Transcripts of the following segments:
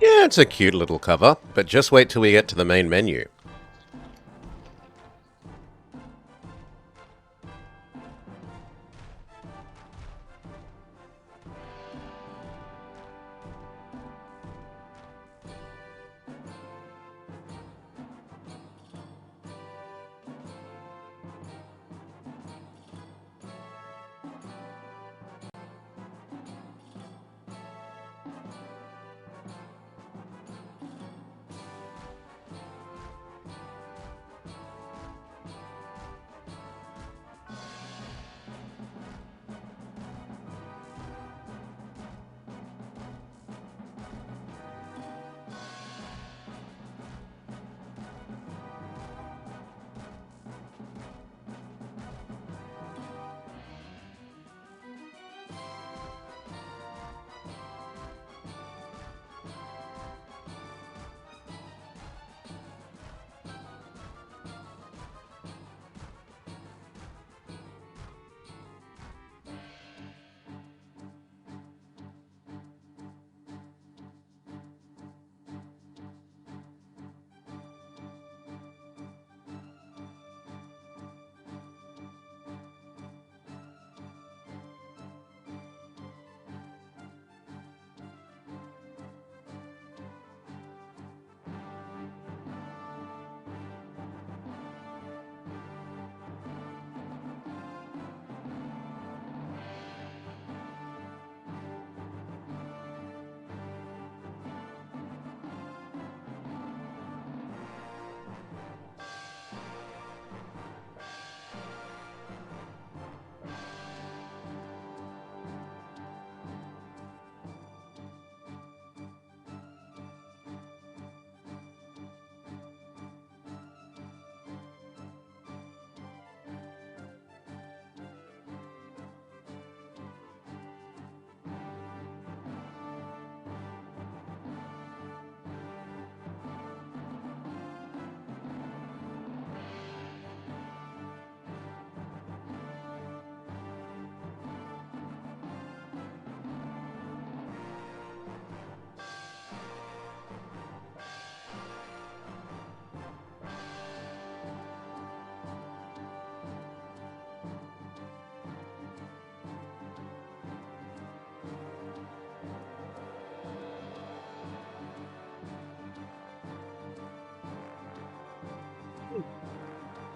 Yeah, it's a cute little cover, but just wait till we get to the main menu.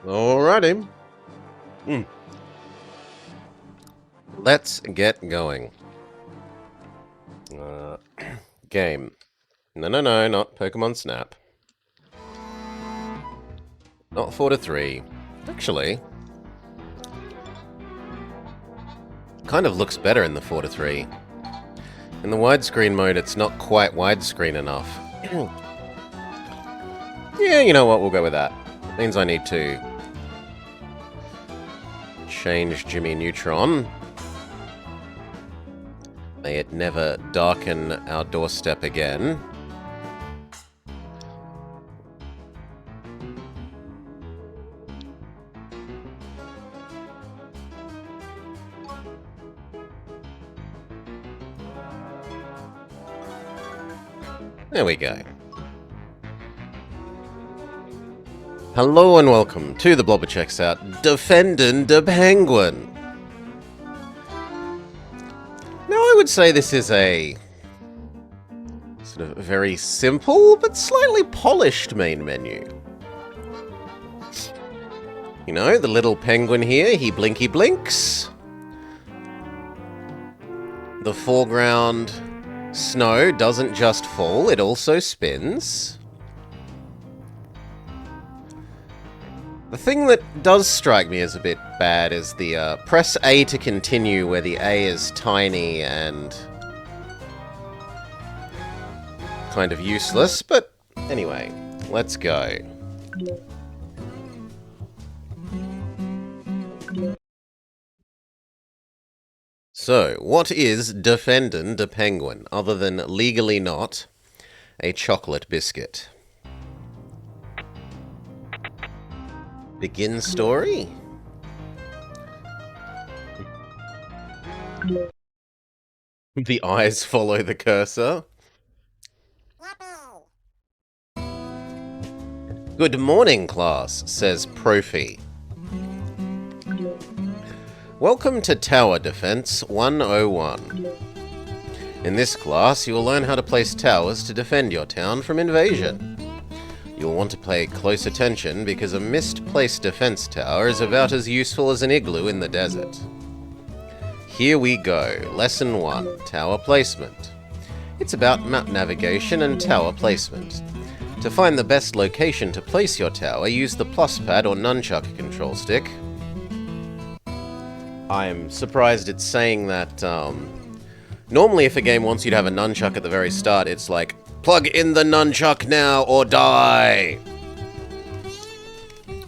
Alrighty. Mm. Let's get going. Uh, game. No, not Pokemon Snap. Not 4 to 3. Actually, kind of looks better in the 4 to 3. In the widescreen mode, it's not quite widescreen enough. Yeah, you know what? We'll go with that. It means I need to change Jimmy Neutron. May it never darken our doorstep again. There we go. Hello and welcome to the Blobber Checks Out DeFenDin De Penguin. Now I would say this is a sort of very simple but slightly polished main menu. You know, the little penguin here, he blinky blinks. The foreground snow doesn't just fall, it also spins. The thing that does strike me as a bit bad is the press A to continue, where the A is tiny and kind of useless, but anyway, let's go. So, what is DeFenDin De Penguin, other than legally not a chocolate biscuit? Begin story? The eyes follow the cursor. Good morning, class, says Profi. Welcome to Tower Defense 101. In this class, you will learn how to place towers to defend your town from invasion. You'll want to pay close attention because a misplaced defense tower is about as useful as an igloo in the desert. Here we go. Lesson 1, Tower Placement. It's about map navigation and tower placement. To find the best location to place your tower, use the plus pad or nunchuck control stick. I'm surprised it's saying that, normally if a game wants you to have a nunchuck at the very start, it's like, plug in the nunchuck now or die!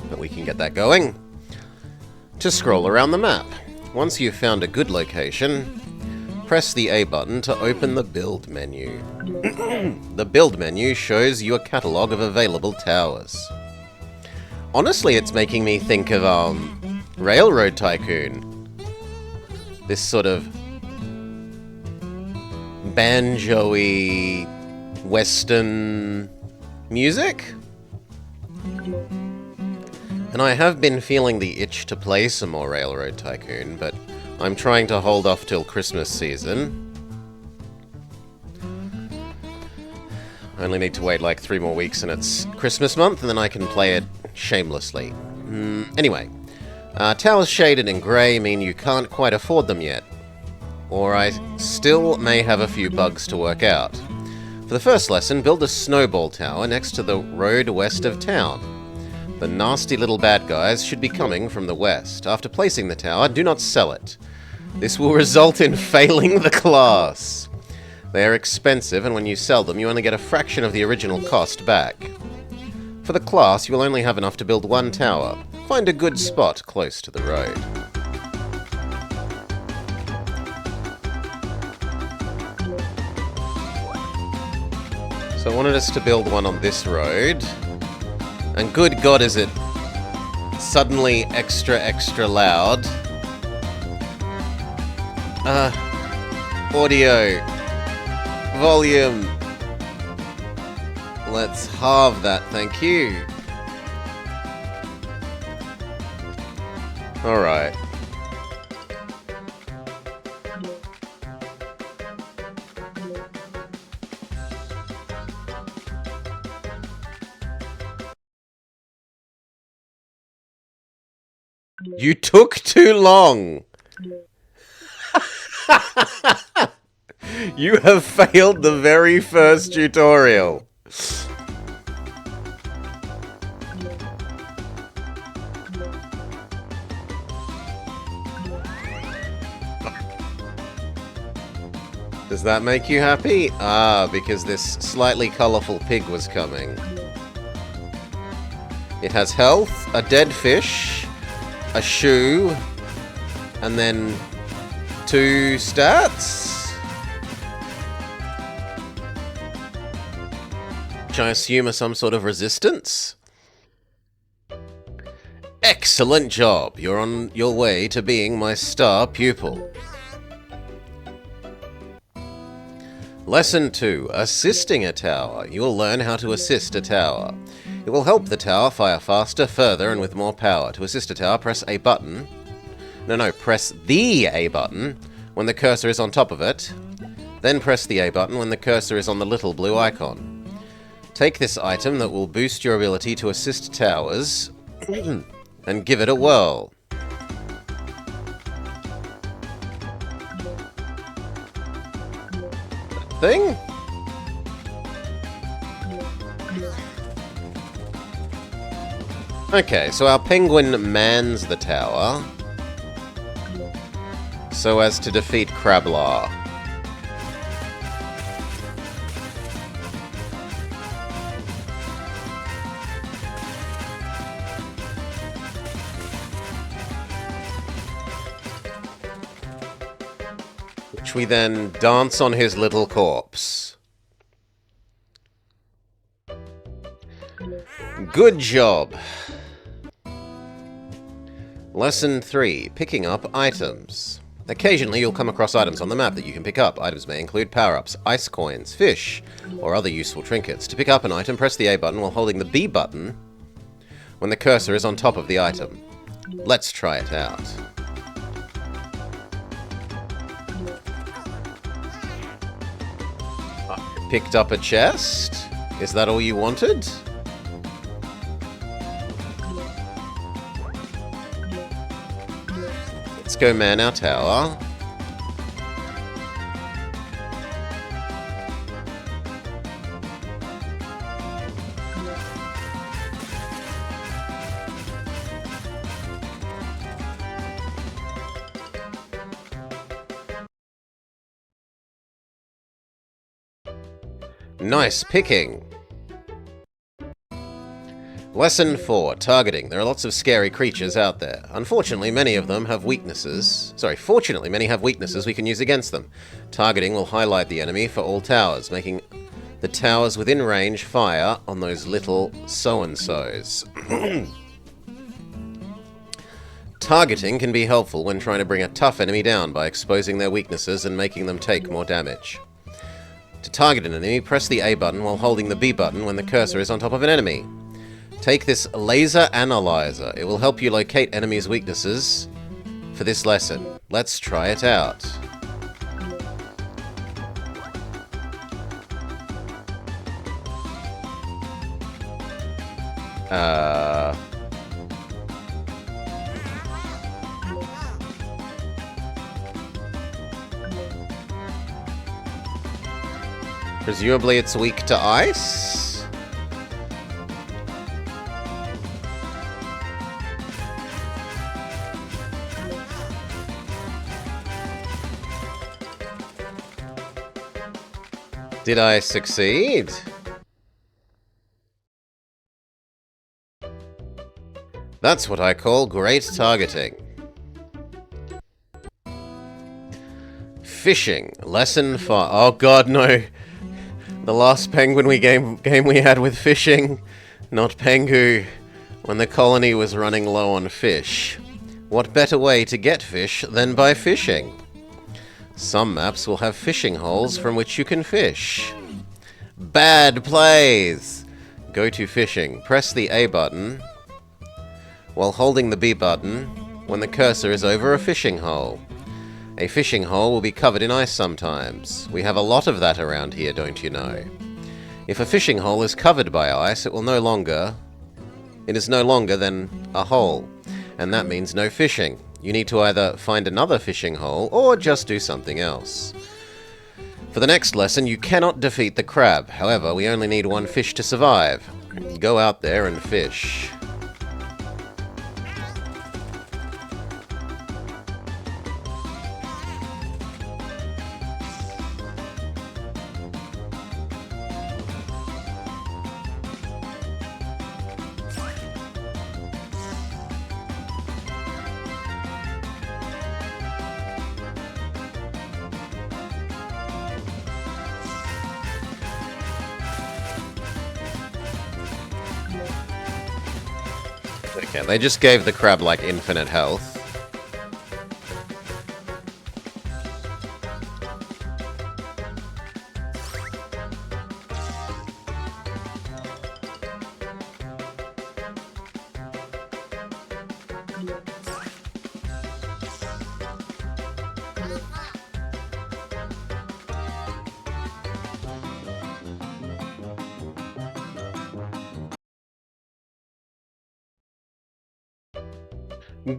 But we can get that going. To scroll around the map. Once you've found a good location, press the A button to open the build menu. The build menu shows you a catalogue of available towers. Honestly, it's making me think of, Railroad Tycoon. This sort of banjo-y Western music. And I have been feeling the itch to play some more Railroad Tycoon, but I'm trying to hold off till Christmas season. I only need to wait like 3 more weeks and it's Christmas month, and then I can play it shamelessly. Anyway, towers shaded in grey mean you can't quite afford them yet. Or I still may have a few bugs to work out. For the first lesson, build a snowball tower next to the road west of town. The nasty little bad guys should be coming from the west. After placing the tower, do not sell it. This will result in failing the class. They are expensive, and when you sell them, you only get a fraction of the original cost back. For the class, you will only have enough to build 1 tower. Find a good spot close to the road. So I wanted us to build one on this road. And good God, is it suddenly extra loud. Audio. Volume. Let's halve that, thank you. Alright. You took too long! You have failed the very first tutorial. Does that make you happy? Ah, because this slightly colourful pig was coming. It has health, a dead fish, a shoe, and then 2 stats? Which I assume are some sort of resistance? Excellent job! You're on your way to being my star pupil. Lesson 2. Assisting a tower. You will learn how to assist a tower. It will help the tower fire faster, further, and with more power. To assist a tower, press a button. Press the A button when the cursor is on top of it. Then press the A button when the cursor is on the little blue icon. Take this item that will boost your ability to assist towers and give it a whirl. Thing? Okay, so our penguin mans the tower so as to defeat Crablar. Which we then dance on his little corpse. Good job! Lesson 3. Picking up items. Occasionally, you'll come across items on the map that you can pick up. Items may include power-ups, ice coins, fish, or other useful trinkets. To pick up an item, press the A button while holding the B button when the cursor is on top of the item. Let's try it out. Picked up a chest? Is that all you wanted? Let's go man our tower. Nice picking. Lesson 4. Targeting. There are lots of scary creatures out there. Unfortunately, many of them have weaknesses. Fortunately, many have weaknesses we can use against them. Targeting will highlight the enemy for all towers, making the towers within range fire on those little so-and-sos. Targeting can be helpful when trying to bring a tough enemy down by exposing their weaknesses and making them take more damage. To target an enemy, press the A button while holding the B button when the cursor is on top of an enemy. Take this laser analyzer. It will help you locate enemies' weaknesses for this lesson. Let's try it out. Presumably it's weak to ice? Did I succeed? That's what I call great targeting. Fishing. Lesson 5. Oh god, no. The last penguin game we had with fishing. Not Pengu. When the colony was running low on fish. What better way to get fish than by fishing? Some maps will have fishing holes from which you can fish. Bad plays! Go to fishing. Press the A button while holding the B button when the cursor is over a fishing hole. A fishing hole will be covered in ice sometimes. We have a lot of that around here, don't you know? If a fishing hole is covered by ice, it is no longer than a hole, and that means no fishing. You need to either find another fishing hole, or just do something else. For the next lesson, you cannot defeat the crab. However, we only need one fish to survive. Go out there and fish. Okay, they just gave the crab, like, infinite health.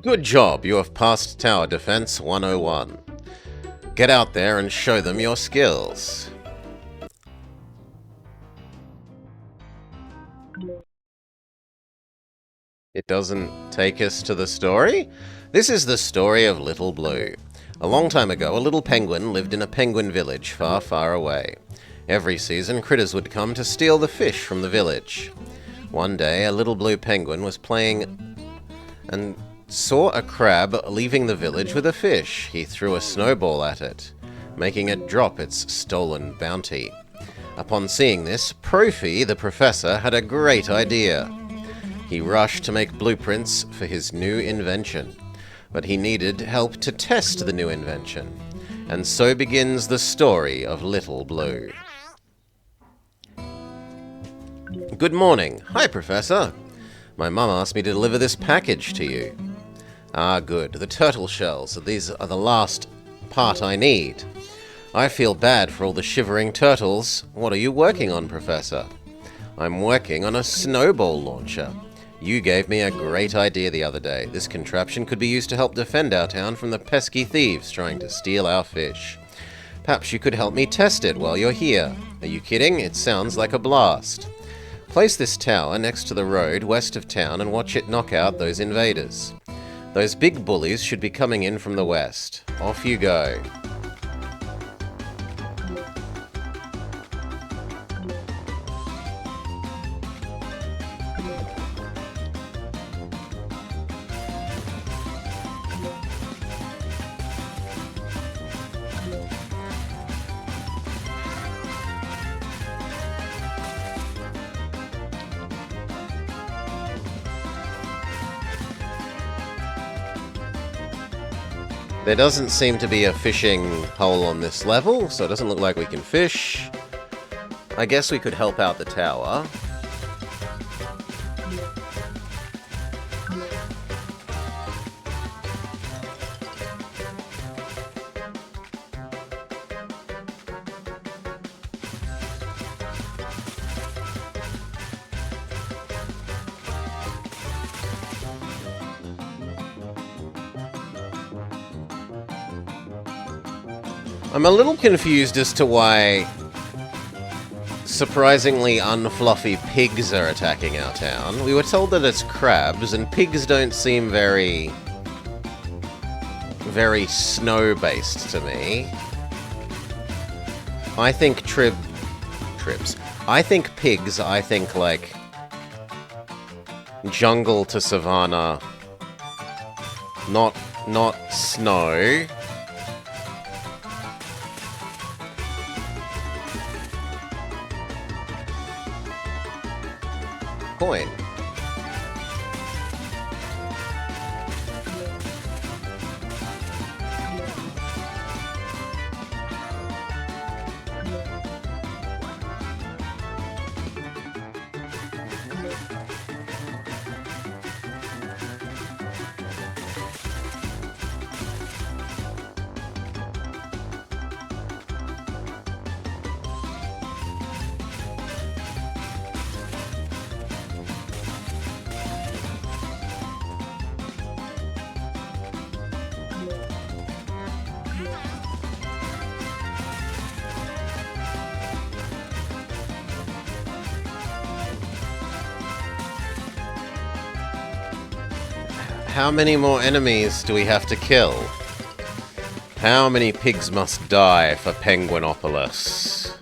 Good job, you have passed Tower Defense 101. Get out there and show them your skills. It doesn't take us to the story? This is the story of Little Blue. A long time ago, a little penguin lived in a penguin village far, far away. Every season, critters would come to steal the fish from the village. One day, a little blue penguin was playing and saw a crab leaving the village with a fish. He threw a snowball at it, making it drop its stolen bounty. Upon seeing this, Profi, the professor, had a great idea. He rushed to make blueprints for his new invention. but he needed help to test the new invention. And so begins the story of Little Blue. Good morning. Hi, Professor. My mum asked me to deliver this package to you. Ah, good. The turtle shells. These are the last part I need. I feel bad for all the shivering turtles. What are you working on, Professor? I'm working on a snowball launcher. You gave me a great idea the other day. This contraption could be used to help defend our town from the pesky thieves trying to steal our fish. Perhaps you could help me test it while you're here. Are you kidding? It sounds like a blast. Place this tower next to the road west of town and watch it knock out those invaders. Those big bullies should be coming in from the west. Off you go. There doesn't seem to be a fishing hole on this level, so it doesn't look like we can fish. I guess we could help out the tower. I'm a little confused as to why surprisingly unfluffy pigs are attacking our town. We were told that it's crabs, and pigs don't seem very snow-based to me. I think I think pigs, I think like jungle to savanna, not snow. Coin. How many more enemies do we have to kill? How many pigs must die for Penguinopolis?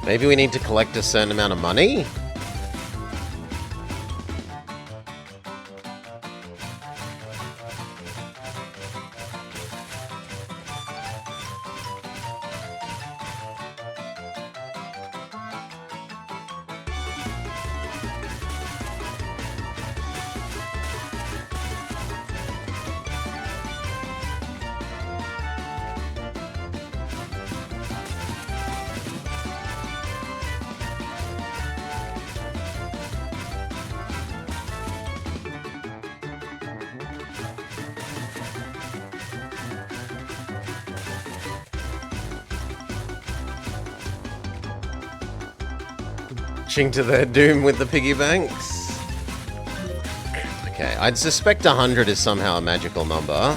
Maybe we need to collect a certain amount of money? To their doom with the piggy banks. Okay, I'd suspect 100 is somehow a magical number.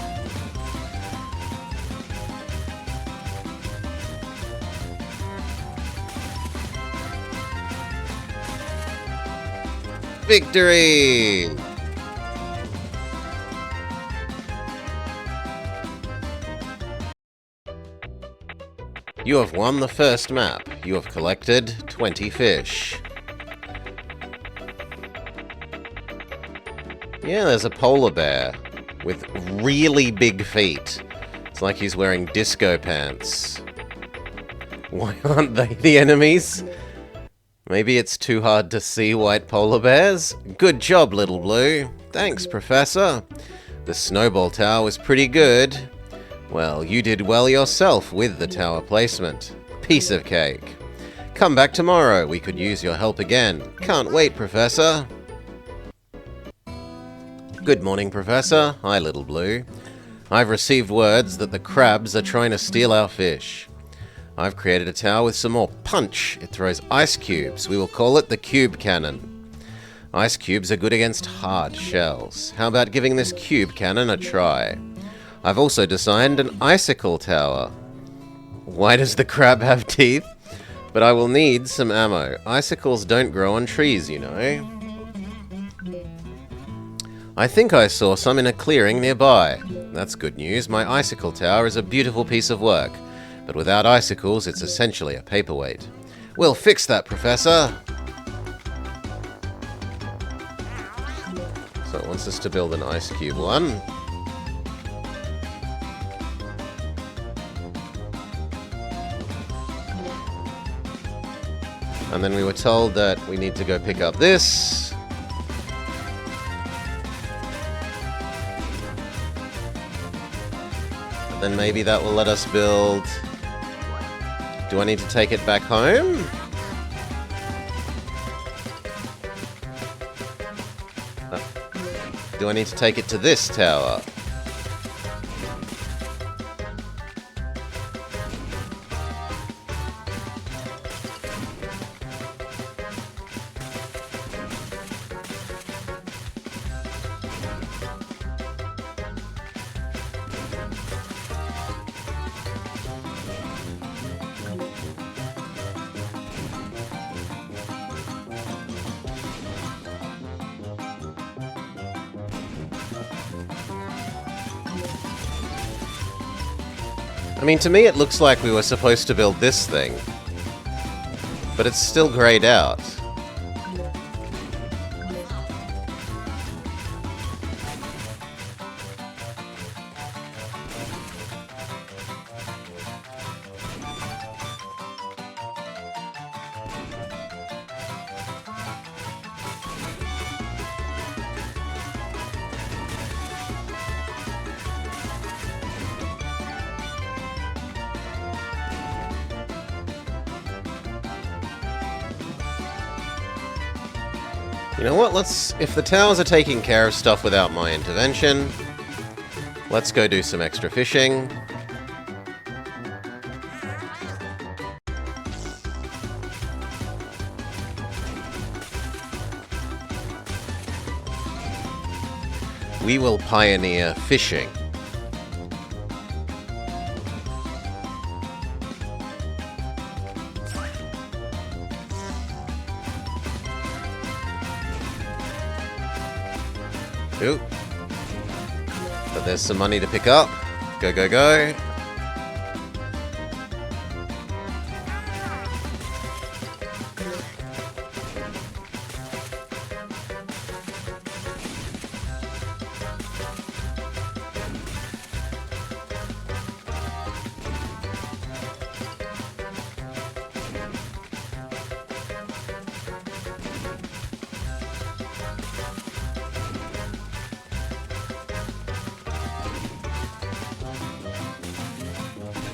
Victory! You have won the first map. You have collected 20 fish. Yeah, there's a polar bear with really big feet. It's like he's wearing disco pants. Why aren't they the enemies? Maybe it's too hard to see white polar bears? Good job, Little Blue. Thanks, Professor. The snowball tower was pretty good. Well, you did well yourself with the tower placement. Piece of cake. Come back tomorrow. We could use your help again. Can't wait, Professor. Good morning, Professor. Hi, Little Blue. I've received words that the crabs are trying to steal our fish. I've created a tower with some more punch. It throws ice cubes. We will call it the Cube Cannon. Ice cubes are good against hard shells. How about giving this Cube Cannon a try? I've also designed an icicle tower. Why does the crab have teeth? But I will need some ammo. Icicles don't grow on trees, you know. I think I saw some in a clearing nearby. That's good news. My icicle tower is a beautiful piece of work. But without icicles, it's essentially a paperweight. We'll fix that, Professor! So it wants us to build an ice cube one. And then we were told that we need to go pick up this. And then maybe that will let us build... Do I need to take it back home? Do I need to take it to this tower? I mean, to me it looks like we were supposed to build this thing. But it's still grayed out. You know what, if the towers are taking care of stuff without my intervention, let's go do some extra fishing. We will pioneer fishing. Ooh. But there's some money to pick up. Go, go, go.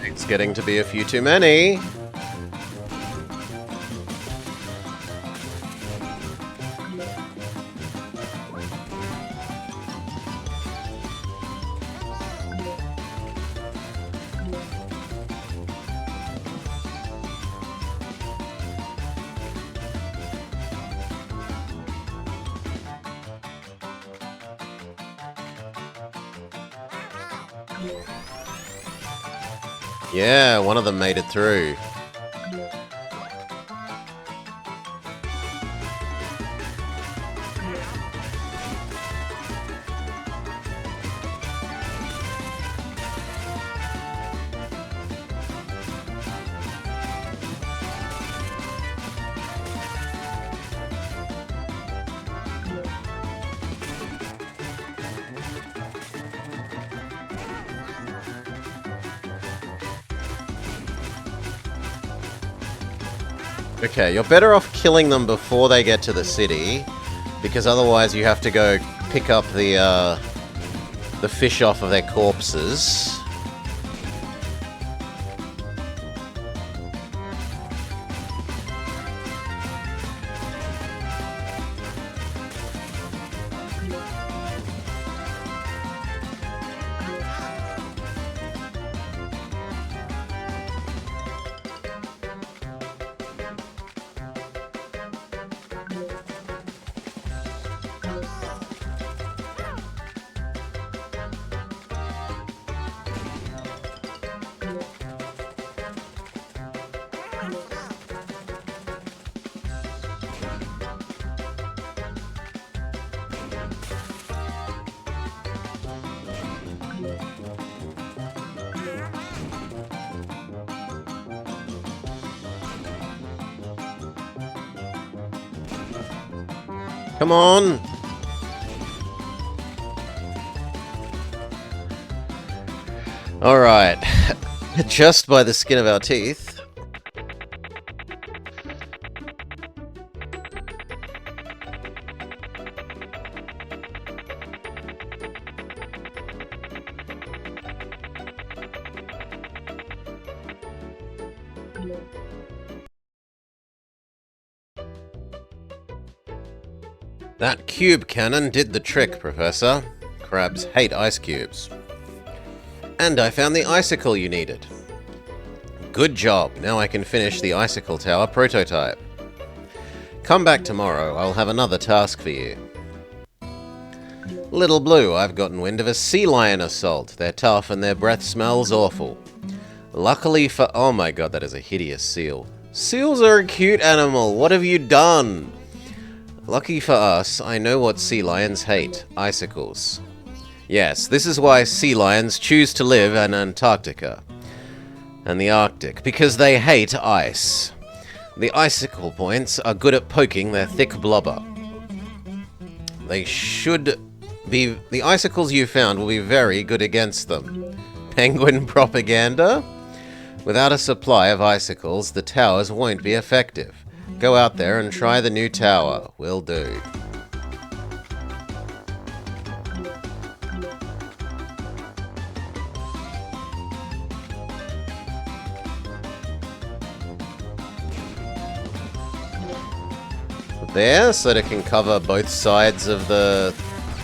It's getting to be a few too many. Yeah, one of them made it through. Okay, you're better off killing them before they get to the city, because otherwise you have to go pick up the fish off of their corpses. Come on! Alright. Just by the skin of our teeth. That cube cannon did the trick, Professor. Crabs hate ice cubes. And I found the icicle you needed. Good job. Now I can finish the icicle tower prototype. Come back tomorrow. I'll have another task for you. Little Blue, I've gotten wind of a sea lion assault. They're tough and their breath smells awful. Luckily for... Oh my god, that is a hideous seal. Seals are a cute animal. What have you done? Lucky for us, I know what sea lions hate. Icicles. Yes, this is why sea lions choose to live in Antarctica and the Arctic, because they hate ice. The icicle points are good at poking their thick blubber. They should be... The icicles you found will be very good against them. Penguin propaganda? Without a supply of icicles, the towers won't be effective. Go out there and try the new tower. Will do. There, so that it can cover both sides of the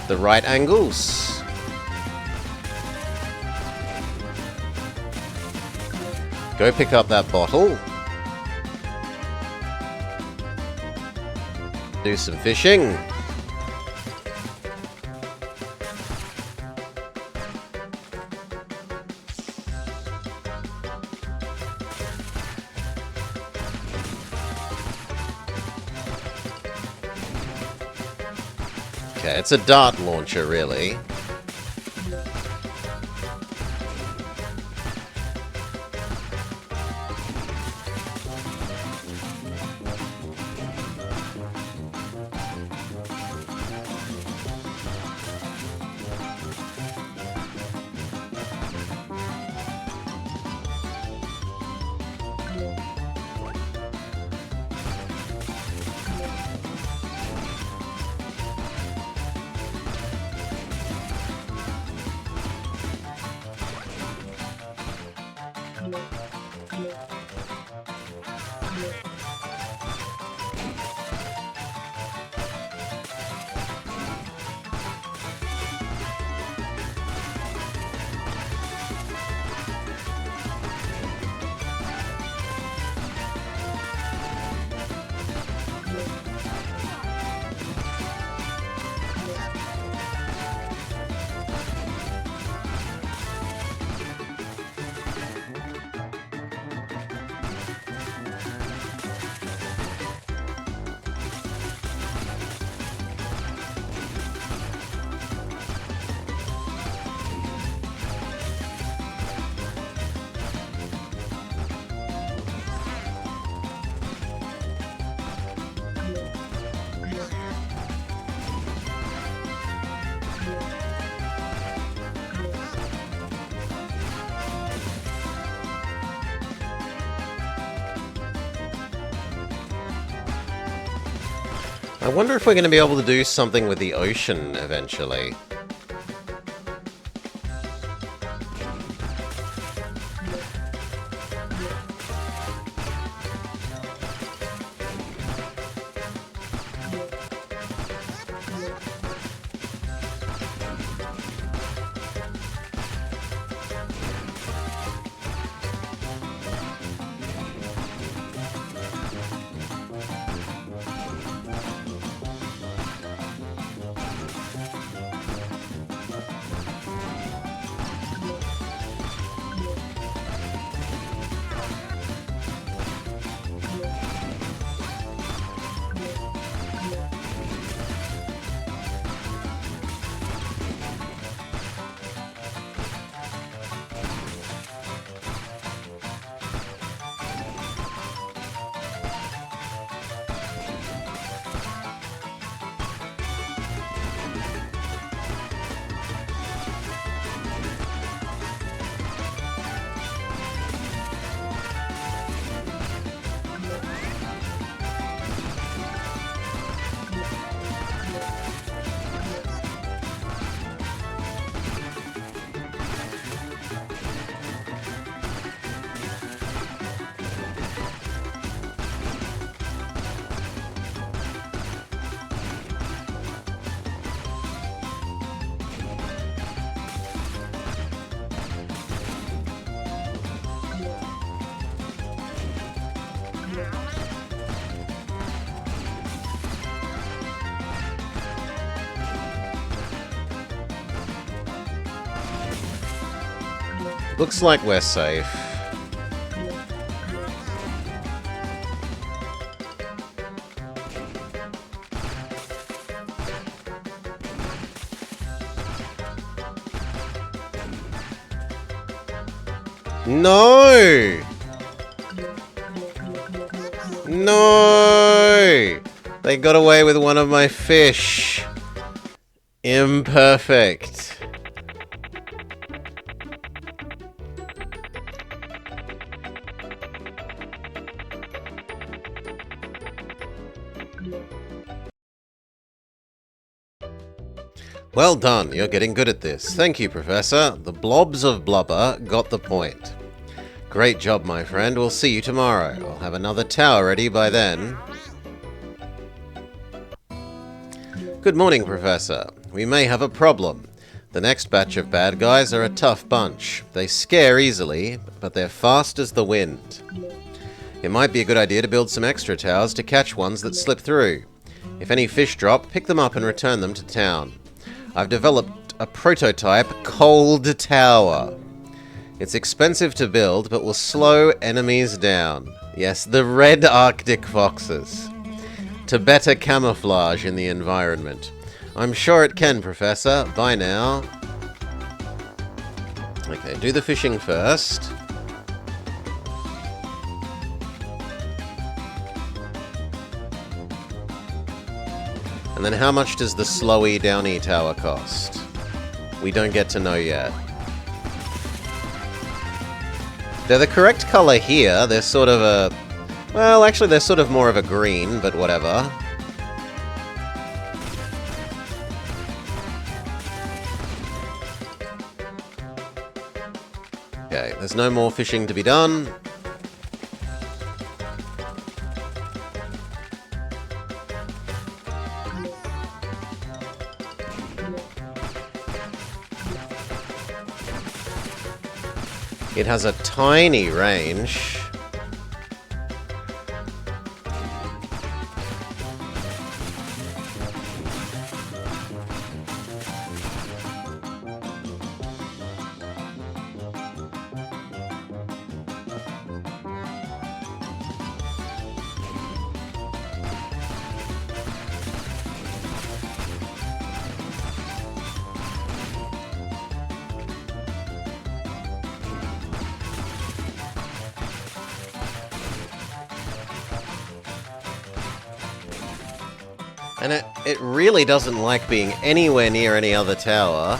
right angles. Go pick up that bottle. Do some fishing. Okay, it's a dart launcher, really. I wonder if we're going to be able to do something with the ocean eventually. Looks like we're safe. No! No! They got away with one of my fish. Imperfect. Well done, you're getting good at this. Thank you, Professor. The blobs of blubber got the point. Great job, my friend. We'll see you tomorrow. I'll have another tower ready by then. Good morning, Professor. We may have a problem. The next batch of bad guys are a tough bunch. They scare easily, but they're fast as the wind. It might be a good idea to build some extra towers to catch ones that slip through. If any fish drop, pick them up and return them to town. I've developed a prototype cold tower. It's expensive to build, but will slow enemies down. Yes, the red Arctic foxes. To better camouflage in the environment. I'm sure it can, Professor. Bye now. Okay, do the fishing first. And then how much does the slowy downy tower cost? We don't get to know yet. They're the correct color here. They're sort of a... Well, actually they're sort of more of a green, but whatever. Okay, there's no more fishing to be done. It has a tiny range. And it really doesn't like being anywhere near any other tower.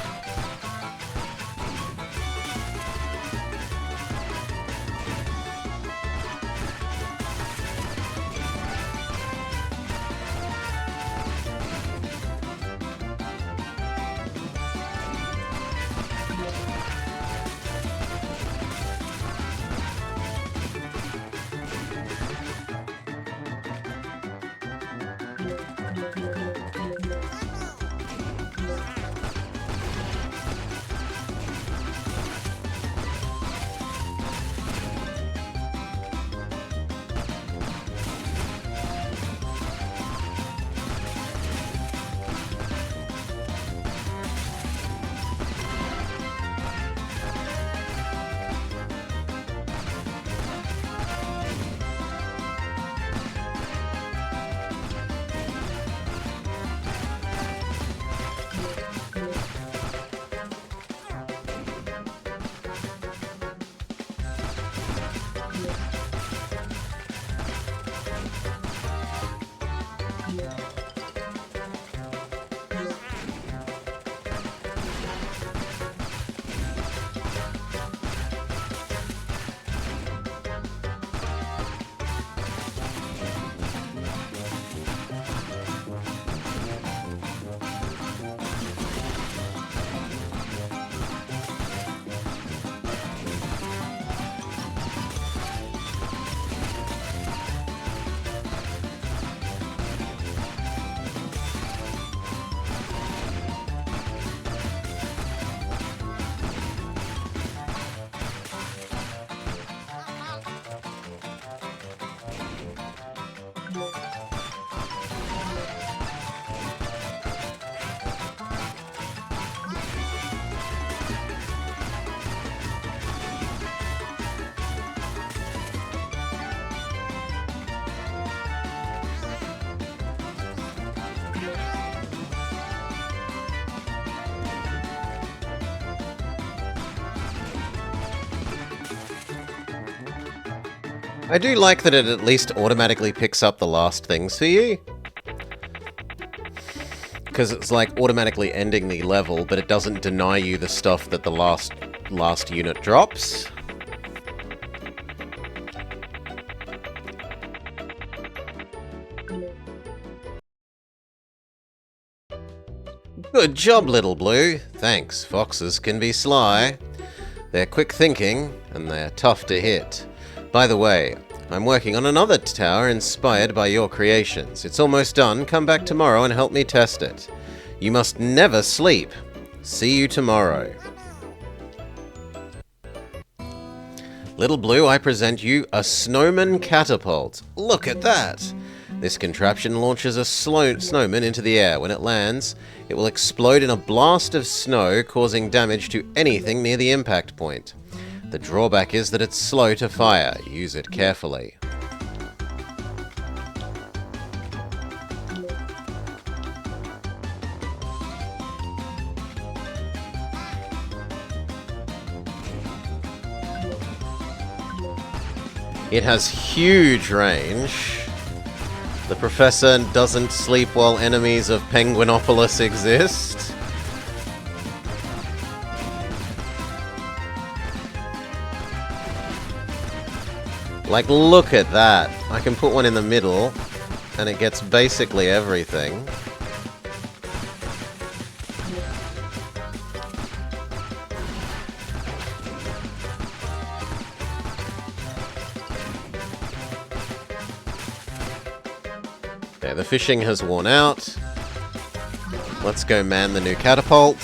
I do like that it at least automatically picks up the last things for you. Because it's like automatically ending the level, but it doesn't deny you the stuff that the last unit drops. Good job, Little Blue. Thanks. Foxes can be sly. They're quick thinking, and they're tough to hit. By the way, I'm working on another tower inspired by your creations. It's almost done. Come back tomorrow and help me test it. You must never sleep. See you tomorrow. Little Blue, I present you a snowman catapult. Look at that! This contraption launches a snowman into the air. When it lands, it will explode in a blast of snow, causing damage to anything near the impact point. The drawback is that it's slow to fire. Use it carefully. It has huge range. The Professor doesn't sleep while enemies of Penguinopolis exist. Like, look at that. I can put one in the middle, and it gets basically everything. Okay, the fishing has worn out. Let's go man the new catapult.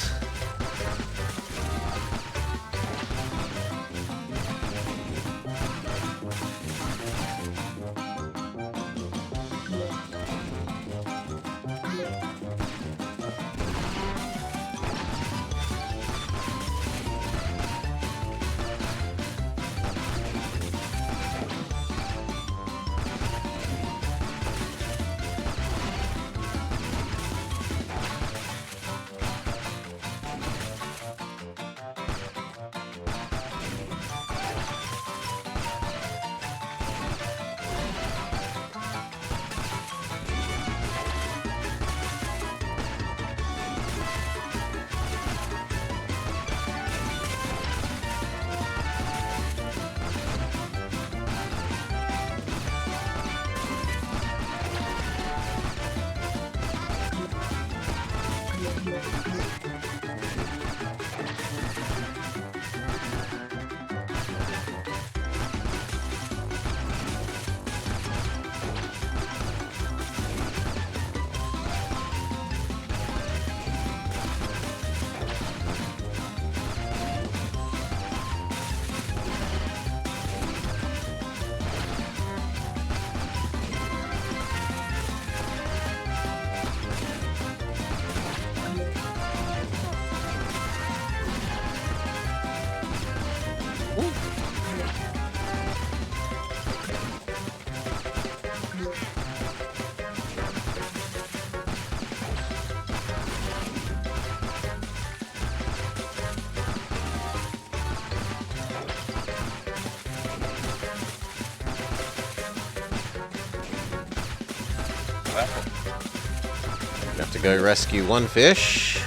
Have to go rescue one fish.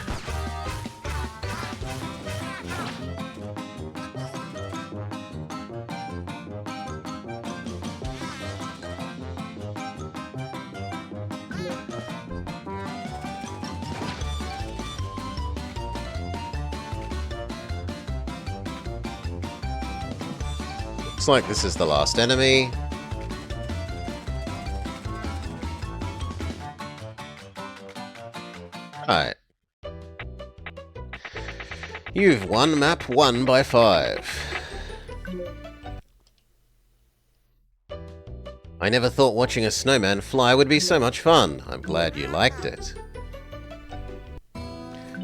Looks like this is the last enemy. Alright. You've won map 1 by 5. I never thought watching a snowman fly would be so much fun. I'm glad you liked it.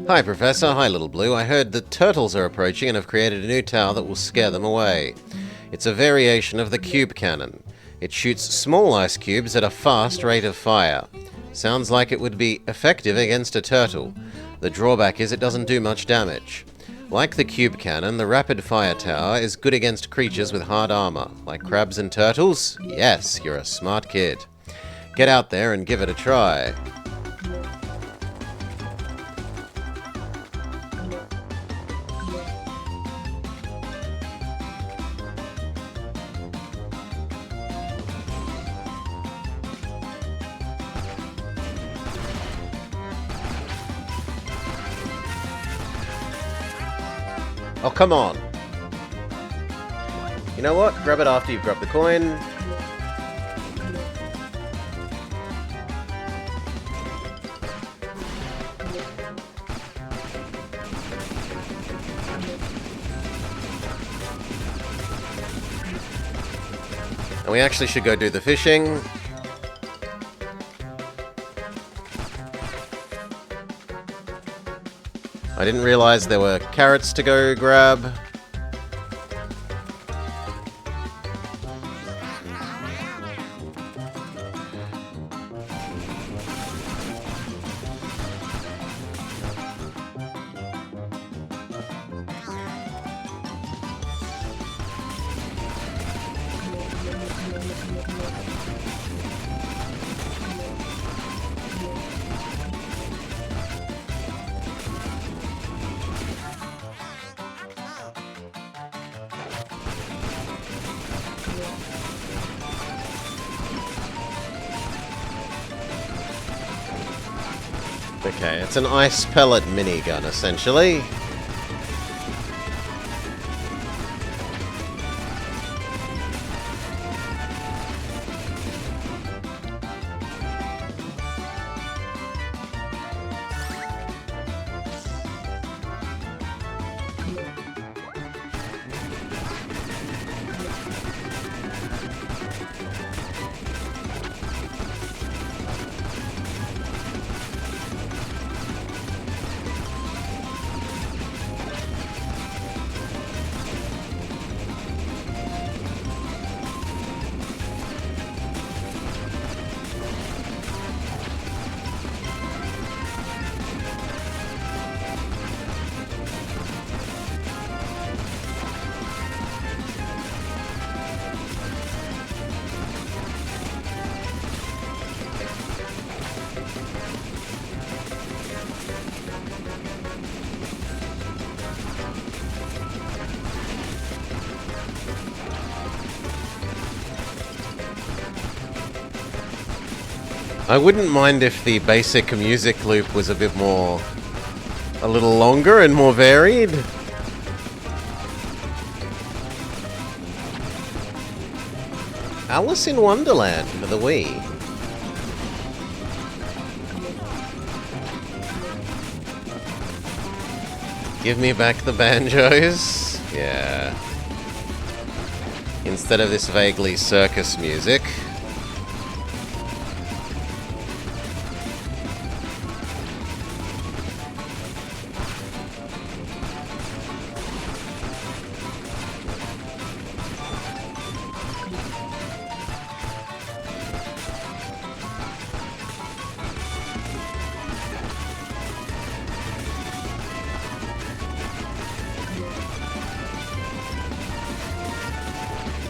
Hi, Professor. Hi, Little Blue. I heard that turtles are approaching and have created a new tower that will scare them away. It's a variation of the cube cannon. It shoots small ice cubes at a fast rate of fire. Sounds like it would be effective against a turtle. The drawback is it doesn't do much damage. Like the cube cannon, the rapid fire tower is good against creatures with hard armor, like crabs and turtles. Yes, you're a smart kid. Get out there and give it a try. Oh, come on. You know what? Grab it after you've grabbed the coin. And we actually should go do the fishing. I didn't realize there were carrots to go grab. Okay, it's an ice pellet minigun, essentially. I wouldn't mind if the basic music loop was a bit more... a little longer and more varied. Alice in Wonderland for the Wii. Give me back the banjos. Yeah. Instead of this vaguely circus music.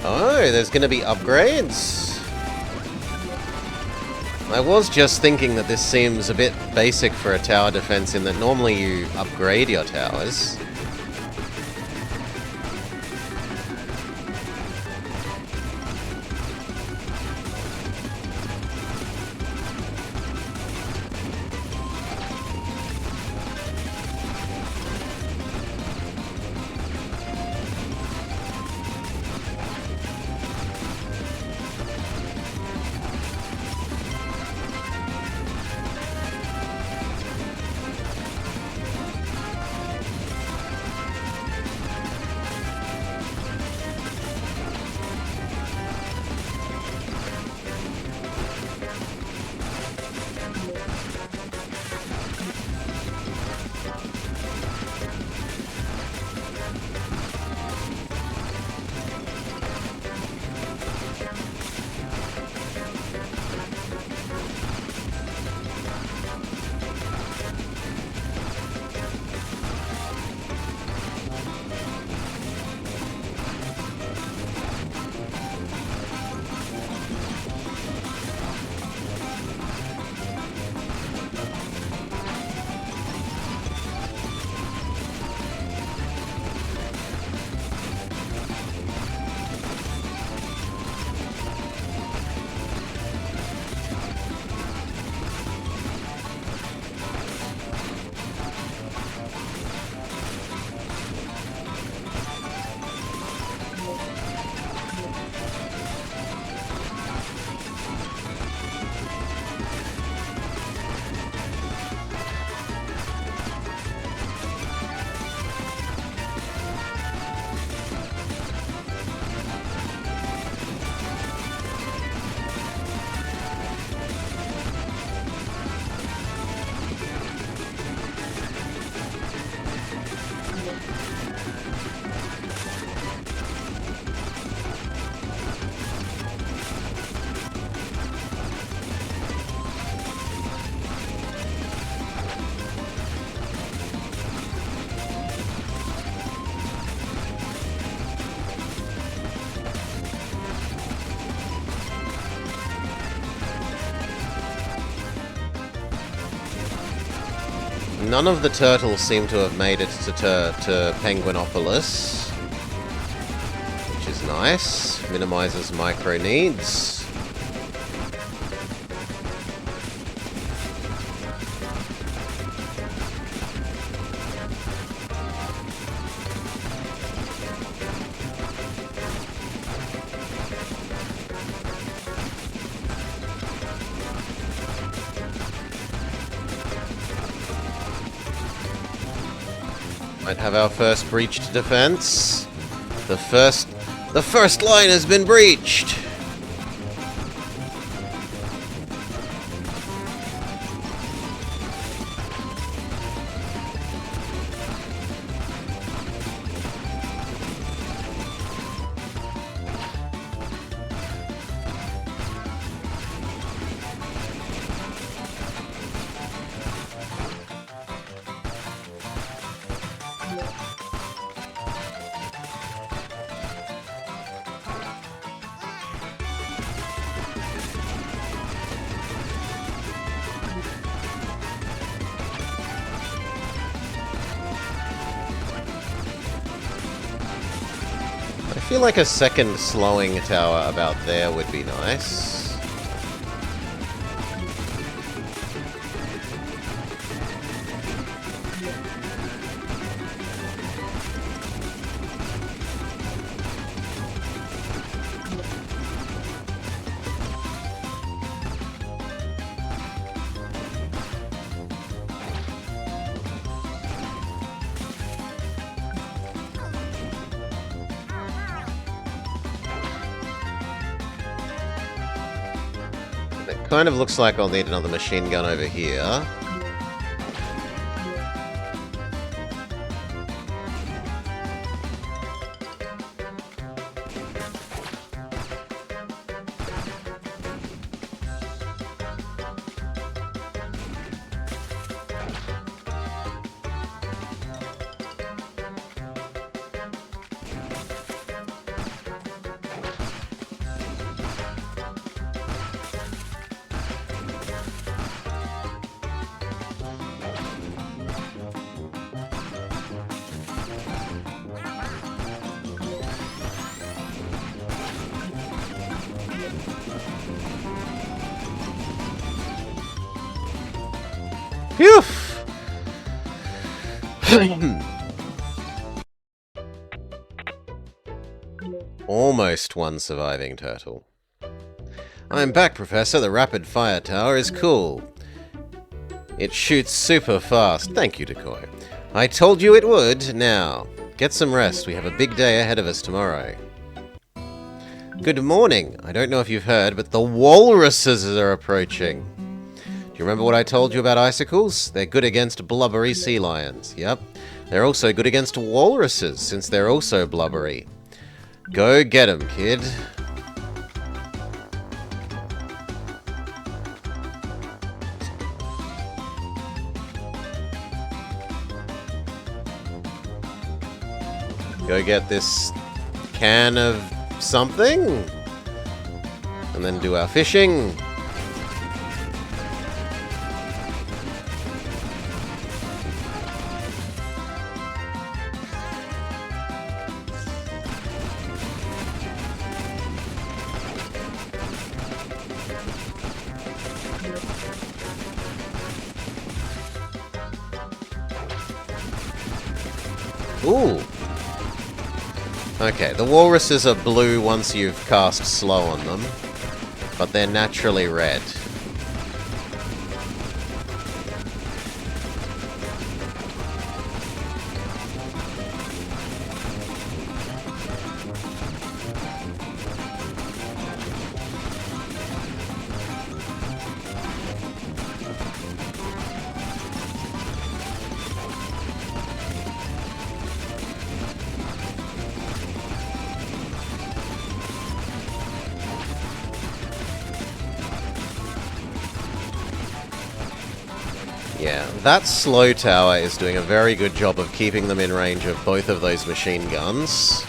Oh, there's going to be upgrades? I was just thinking that this seems a bit basic for a tower defense in that normally you upgrade your towers. None of the turtles seem to have made it to Penguinopolis, which is nice. Minimizes micro needs. Might have our first breached defense. The first line has been breached. I feel like a second slowing tower about there would be nice. Kind of looks like I'll need another machine gun over here. Phew! Almost one surviving turtle. I'm back, Professor. The rapid fire tower is cool. It shoots super fast. Thank you, Decoy. I told you it would. Now, get some rest. We have a big day ahead of us tomorrow. Good morning. I don't know if you've heard, but the walruses are approaching. Do you remember what I told you about icicles? They're good against blubbery sea lions. Yep. They're also good against walruses, since they're also blubbery. Go get 'em, kid. Go get this can of something. And then do our fishing. Ooh. Okay, the walruses are blue once you've cast slow on them, but they're naturally red. Yeah, that slow tower is doing a very good job of keeping them in range of both of those machine guns.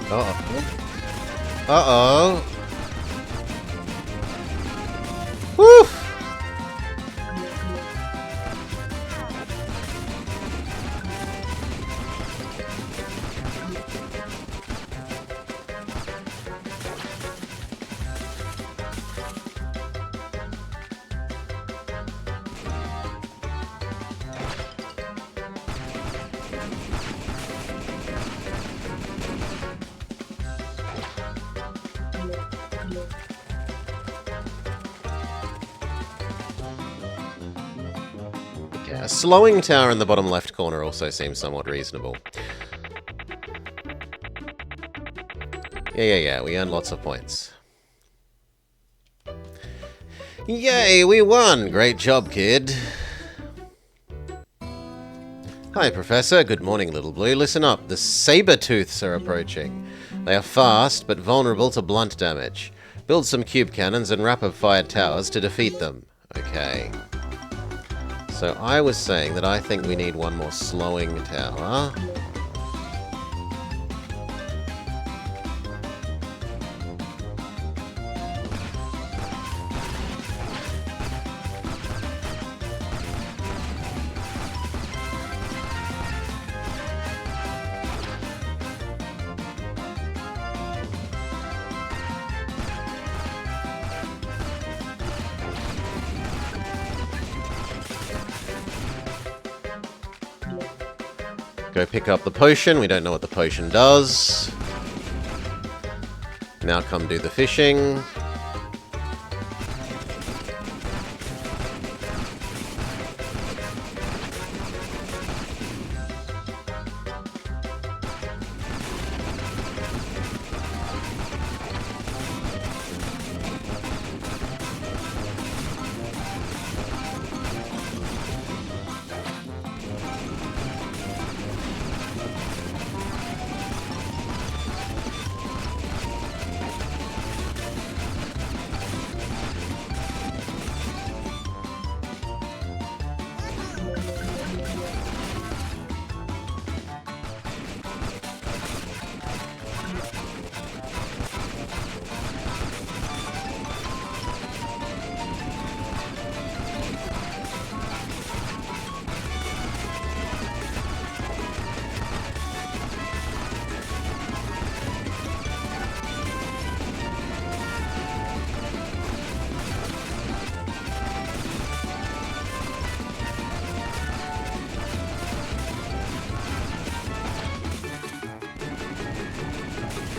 Uh-oh. Uh-oh. Woo! Yeah, a slowing tower in the bottom left corner also seems somewhat reasonable. Yeah, we earned lots of points. Yay, we won! Great job, kid. Hi, Professor. Good morning, Little Blue. Listen up. The saber-tooths are approaching. They are fast, but vulnerable to blunt damage. Build some cube cannons and rapid-fire towers to defeat them. Okay. So I was saying that I think we need one more slowing tower. Go pick up the potion. We don't know what the potion does. Now come do the fishing.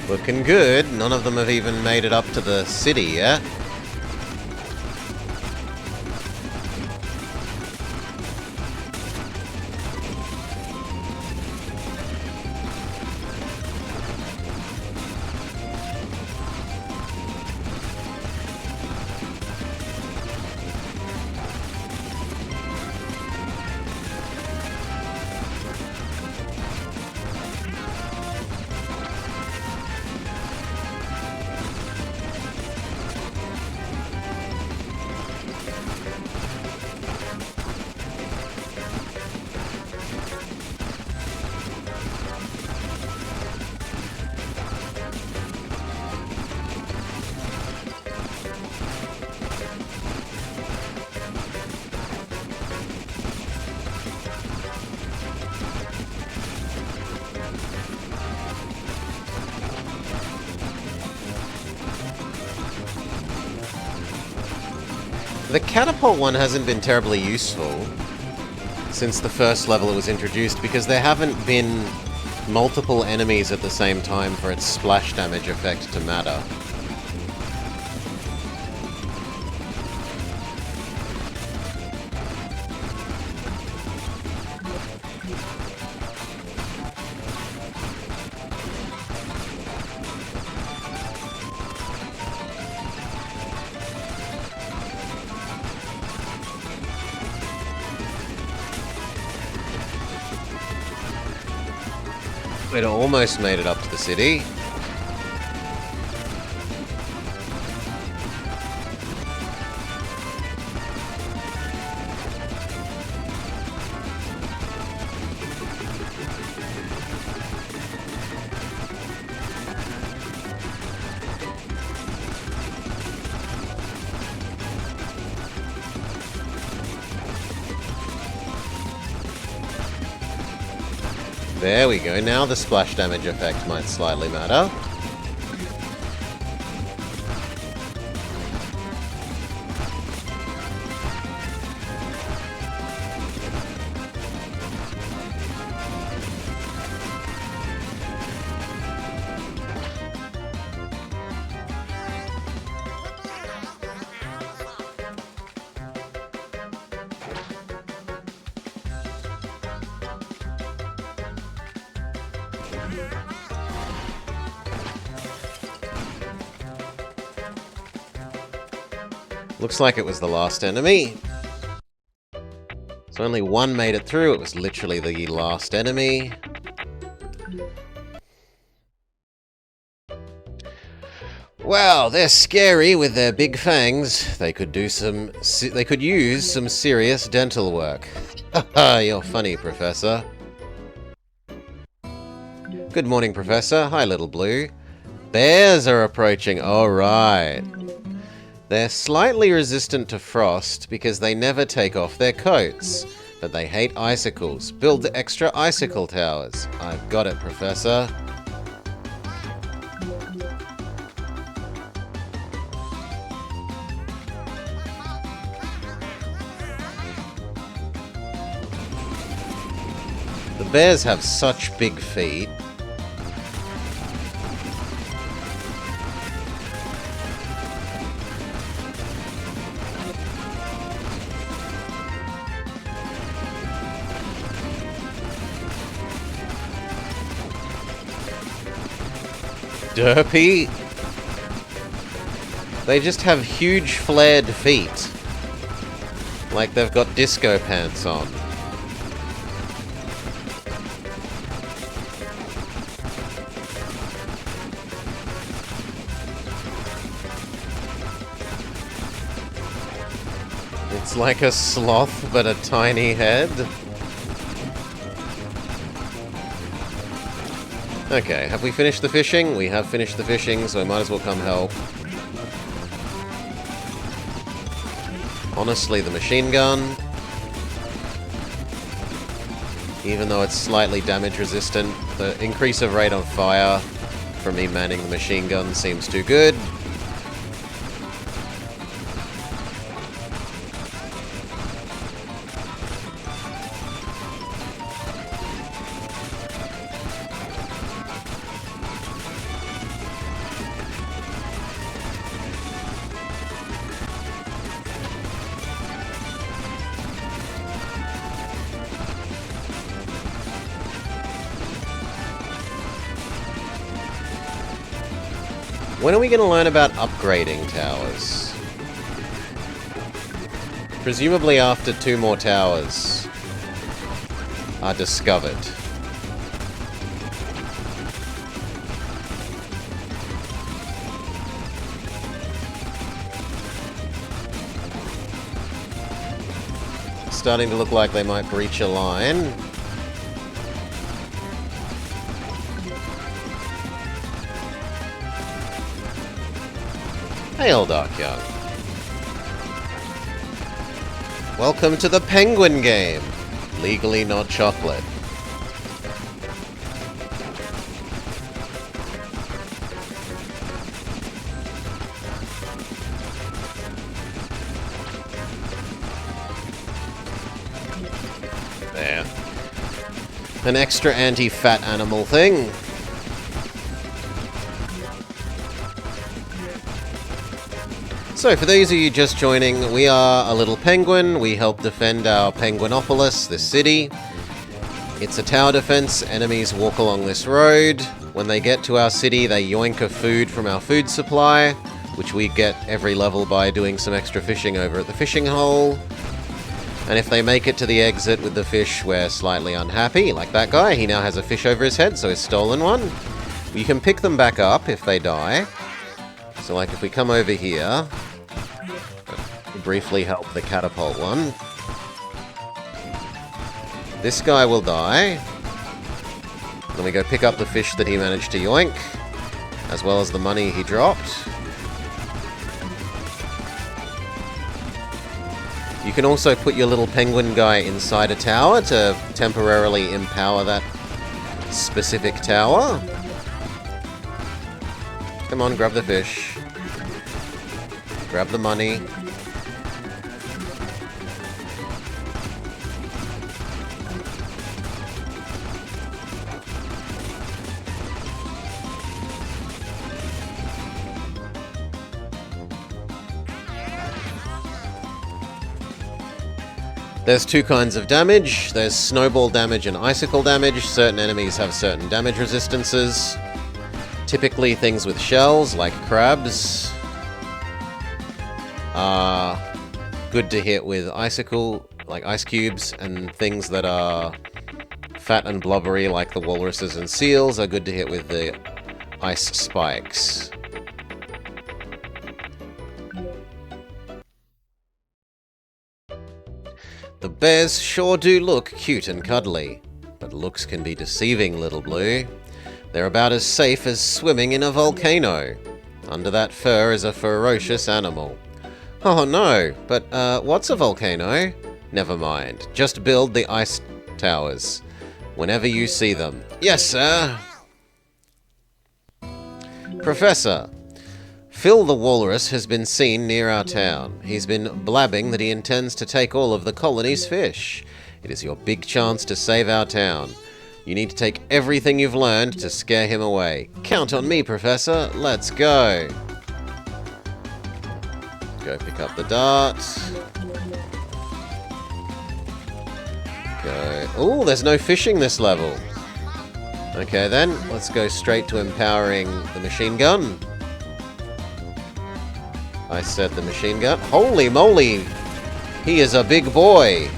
Looking good. None of them have even made it up to the city yet. The catapult one hasn't been terribly useful since the first level it was introduced because there haven't been multiple enemies at the same time for its splash damage effect to matter. It almost made it up to the city. There we go. Now the splash damage effect might slightly matter. Looks like it was the last enemy. So only one made it through. It was literally the last enemy. Wow, they're scary with their big fangs. They could use some serious dental work. Haha, you're funny, Professor. Good morning, Professor. Hi, Little Blue. Bears are approaching. All right. They're slightly resistant to frost because they never take off their coats, but they hate icicles. Build the extra icicle towers. I've got it, Professor. The bears have such big feet. Derpy. They just have huge flared feet. Like they've got disco pants on. It's like a sloth, but a tiny head. Okay, have we finished the fishing? We have finished the fishing, so we might as well come help. Honestly, the machine gun, even though it's slightly damage resistant, the increase of rate on fire from me manning the machine gun seems too good. When are we going to learn about upgrading towers? Presumably after 2 more towers are discovered. It's starting to look like they might breach a line. Hail, Dark Young. Welcome to the Penguin game. Legally not chocolate. There. An extra anti-fat animal thing. So, for those of you just joining, we are a little penguin. We help defend our Penguinopolis, this city. It's a tower defense. Enemies walk along this road. When they get to our city, they yoink a food from our food supply, which we get every level by doing some extra fishing over at the fishing hole. And if they make it to the exit with the fish, we're slightly unhappy. Like that guy, he now has a fish over his head, so he's stolen one. You can pick them back up if they die. So like if we come over here, briefly help the catapult one. This guy will die. Then we go pick up the fish that he managed to yoink, as well as the money he dropped. You can also put your little penguin guy inside a tower to temporarily empower that specific tower. Come on, grab the fish. Grab the money. There's two kinds of damage. There's snowball damage and icicle damage. Certain enemies have certain damage resistances. Typically things with shells, like crabs, are good to hit with icicle, like ice cubes, and things that are fat and blubbery, like the walruses and seals, are good to hit with the ice spikes. The bears sure do look cute and cuddly, but looks can be deceiving, Little Blue. They're about as safe as swimming in a volcano. Under that fur is a ferocious animal. Oh no, but what's a volcano? Never mind, just build the ice towers whenever you see them. Yes, sir! Professor, Phil the Walrus has been seen near our town. He's been blabbing that he intends to take all of the colony's fish. It is your big chance to save our town. You need to take everything you've learned to scare him away. Count on me, Professor. Let's go. Go pick up the dart. Go. Oh, there's no fishing this level. Okay then, let's go straight to empowering the machine gun. I said the machine gun. Holy moly! He is a big boy!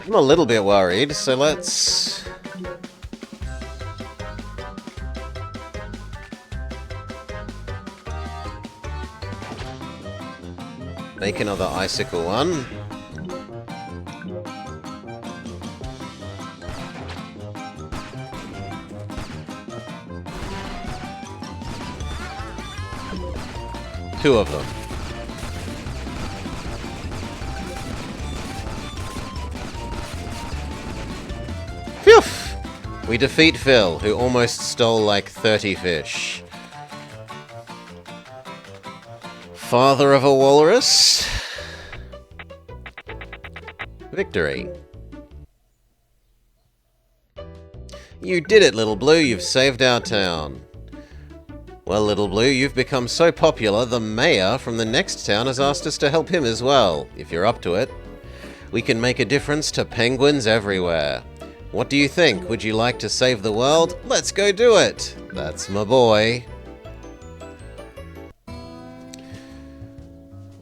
I'm a little bit worried, so let's... make another icicle one. Two of them. Phew! We defeat Phil, who almost stole like 30 fish. Father of a walrus. Victory. You did it, Little Blue. You've saved our town. Well, Little Blue, you've become so popular, the mayor from the next town has asked us to help him as well, if you're up to it. We can make a difference to penguins everywhere. What do you think? Would you like to save the world? Let's go do it! That's my boy.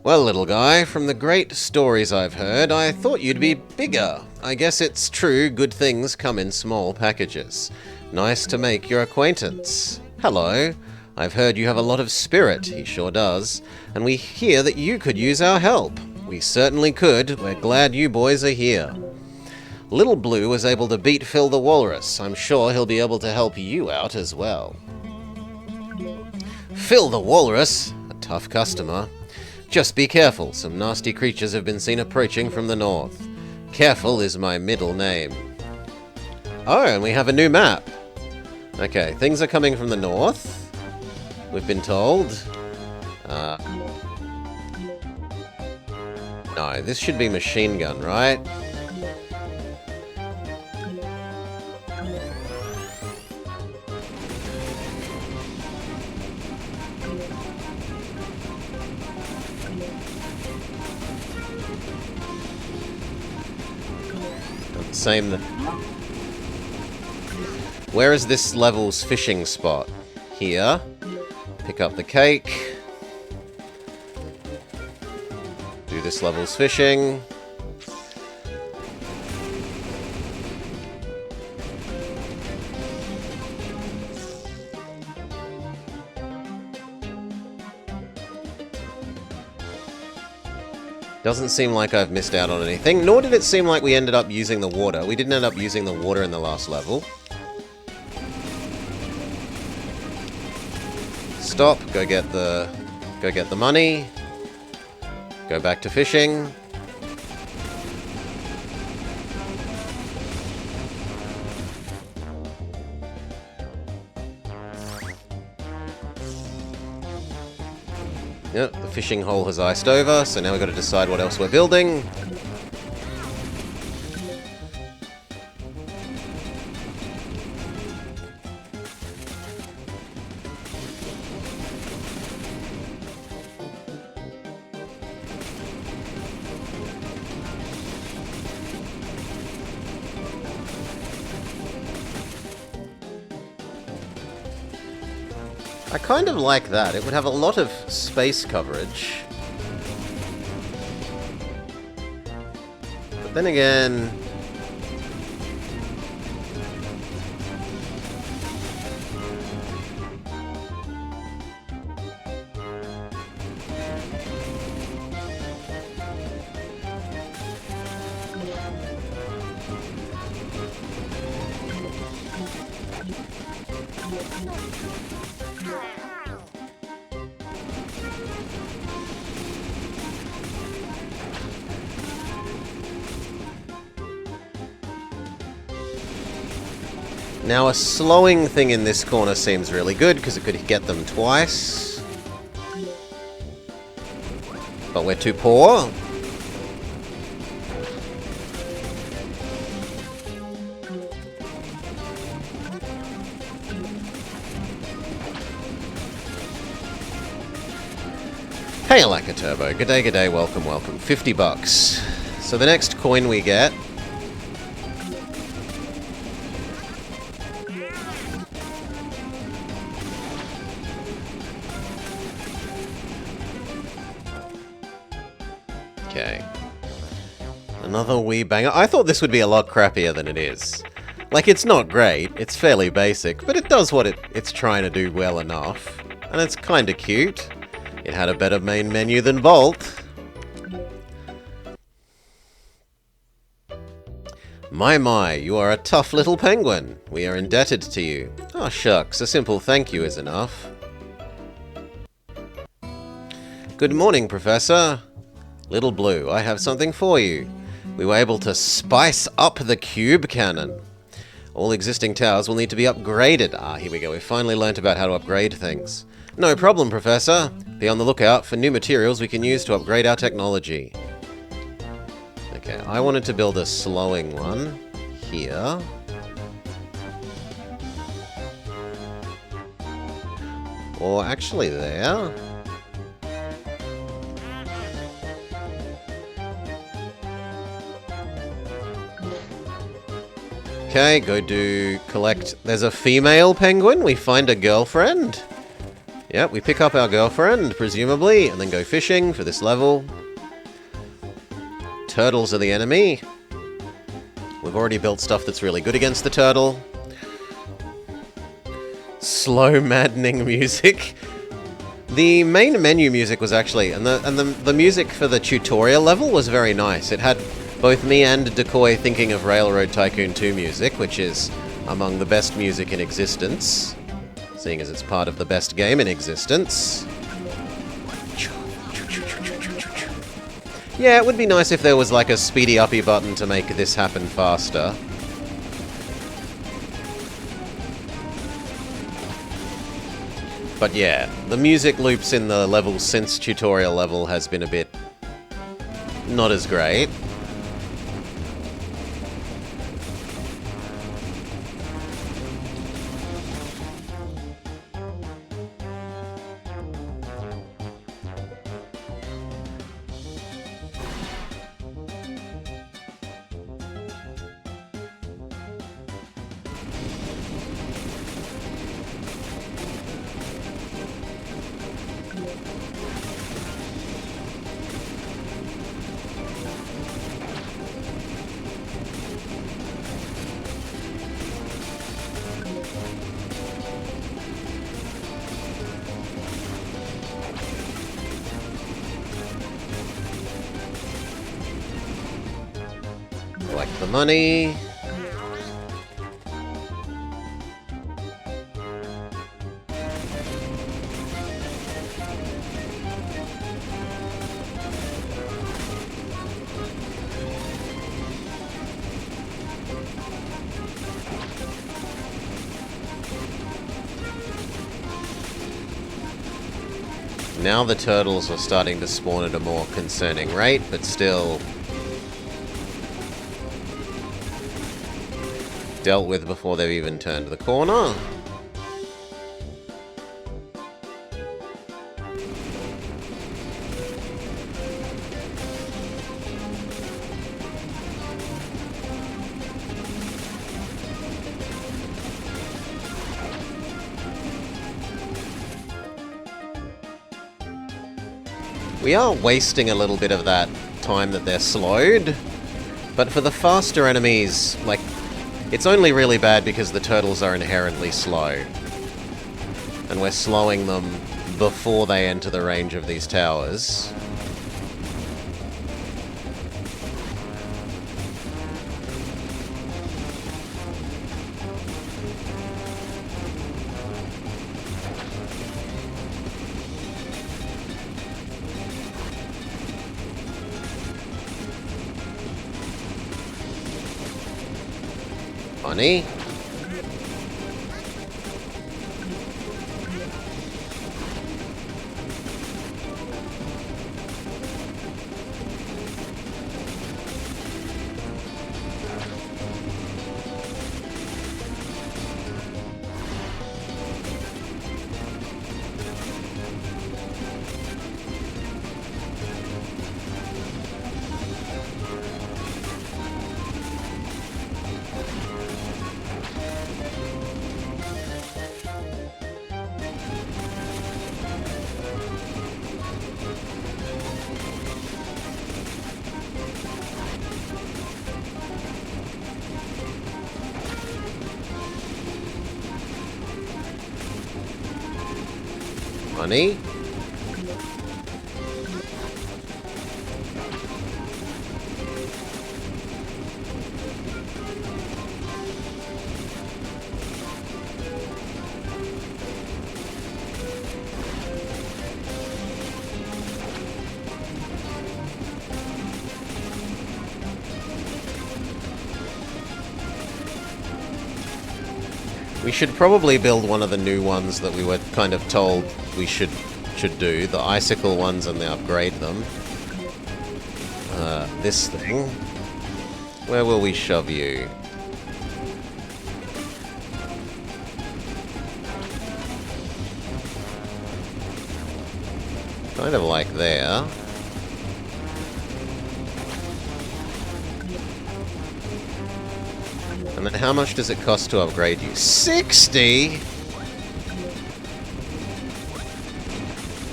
Well, little guy, from the great stories I've heard, I thought you'd be bigger. I guess it's true, good things come in small packages. Nice to make your acquaintance. Hello. I've heard you have a lot of spirit, he sure does, and we hear that you could use our help. We certainly could. We're glad you boys are here. Little Blue was able to beat Phil the Walrus. I'm sure he'll be able to help you out as well. Phil the Walrus? A tough customer. Just be careful. Some nasty creatures have been seen approaching from the north. Careful is my middle name. Oh, and we have a new map. Okay, things are coming from the north. We've been told. No, this should be machine gun, right? Same. Where is this level's fishing spot? Here. Pick up the cake. Do this level's fishing. Doesn't seem like I've missed out on anything, nor did it seem like we ended up using the water. We didn't end up using the water in the last level. Stop, go get the money. Go back to fishing. Yep, the fishing hole has iced over, so now we've got to decide what else we're building. I kind of like that. It would have a lot of space coverage. But then again... Now a slowing thing in this corner seems really good, because it could get them twice. But we're too poor. Hey, Alaka Turbo. Good day, welcome, welcome. 50 bucks. So the next coin we get... Okay. Another wee banger. I thought this would be a lot crappier than it is. Like, it's not great, it's fairly basic, but it does what it's trying to do well enough. And it's kinda cute. It had a better main menu than Vault. My, you are a tough little penguin. We are indebted to you. Oh shucks, a simple thank you is enough. Good morning, Professor. Little Blue, I have something for you. We were able to spice up the cube cannon. All existing towers will need to be upgraded. Ah, here we go. We finally learnt about how to upgrade things. No problem, Professor. Be on the lookout for new materials we can use to upgrade our technology. Okay, I wanted to build a slowing one here. Or actually there. Okay, go do collect. There's a female penguin. We find a girlfriend. Yep, we pick up our girlfriend, presumably, and then go fishing for this level. Turtles are the enemy. We've already built stuff that's really good against the turtle. Slow, maddening music. The main menu music was actually, and the music for the tutorial level was very nice. It had both me and Decoy thinking of Railroad Tycoon 2 music, which is among the best music in existence, seeing as it's part of the best game in existence. Yeah, it would be nice if there was like a speedy uppy button to make this happen faster. But yeah, the music loops in the levels since tutorial level has been a bit not as great. the money. Now the turtles are starting to spawn at a more concerning rate, but still dealt with before they've even turned the corner. We are wasting a little bit of that time that they're slowed, but for the faster enemies, like, it's only really bad because the turtles are inherently slow. And we're slowing them before they enter the range of these towers. Funny. Money. We should probably build one of the new ones that we were kind of told we should do, the icicle ones, and then upgrade them. This thing. Where will we shove you? Kind of like there. And then how much does it cost to upgrade you? 60?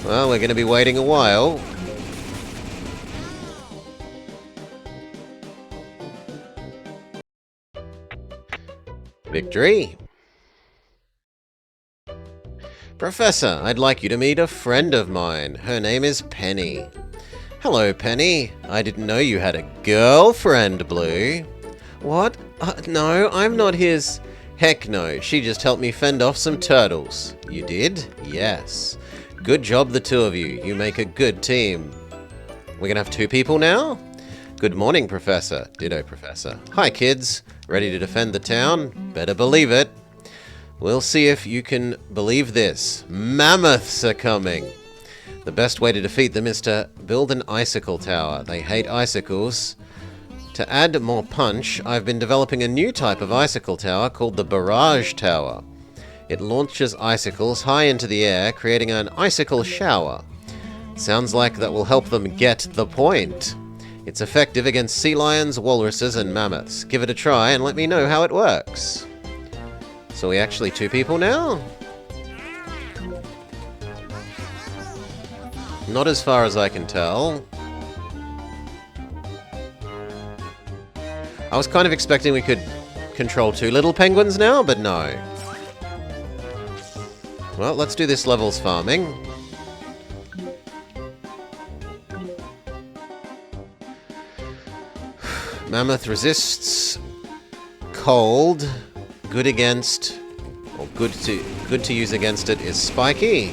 Well, we're going to be waiting a while. Victory. Professor, I'd like you to meet a friend of mine. Her name is Penny. Hello, Penny. I didn't know you had a girlfriend, Blue. What? No, I'm not his... Heck no, she just helped me fend off some turtles. You did? Yes. Good job, the two of you. You make a good team. We're gonna have two people now? Good morning, Professor. Ditto, Professor. Hi, kids. Ready to defend the town? Better believe it. We'll see if you can believe this. Mammoths are coming. The best way to defeat them is to build an icicle tower. They hate icicles. To add more punch, I've been developing a new type of icicle tower called the Barrage Tower. It launches icicles high into the air, creating an icicle shower. Sounds like that will help them get the point. It's effective against sea lions, walruses, and mammoths. Give it a try and let me know how it works. So we actually two people now? Not as far as I can tell. I was kind of expecting we could control two little penguins now, but no. Well, let's do this levels farming. Mammoth resists cold. Good against, or good to use against it is spiky.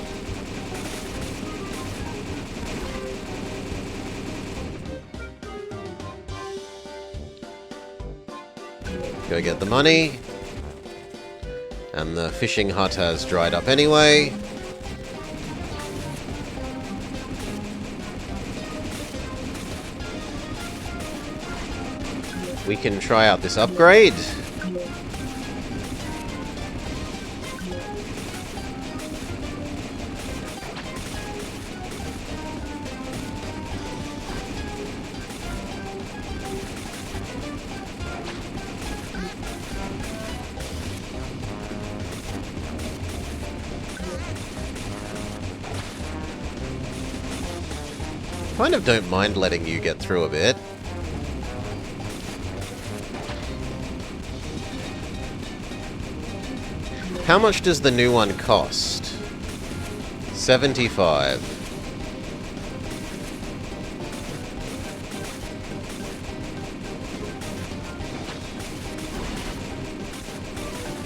Go get the money. And the fishing hut has dried up anyway. We can try out this upgrade. Kind of don't mind letting you get through a bit. How much does the new one cost? 75.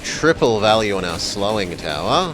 Triple value on our slowing tower.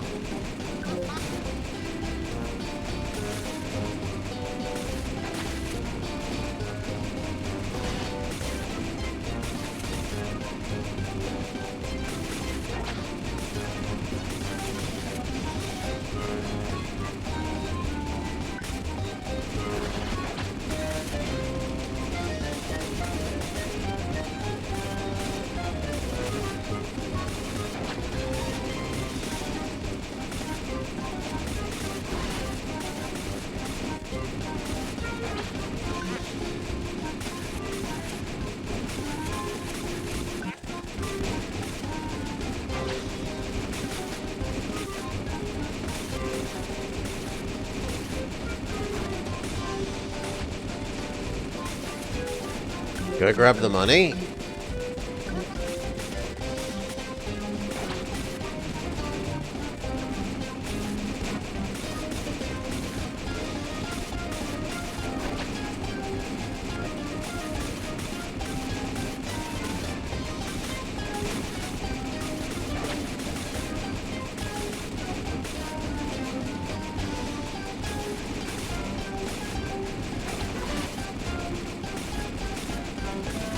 Go grab the money.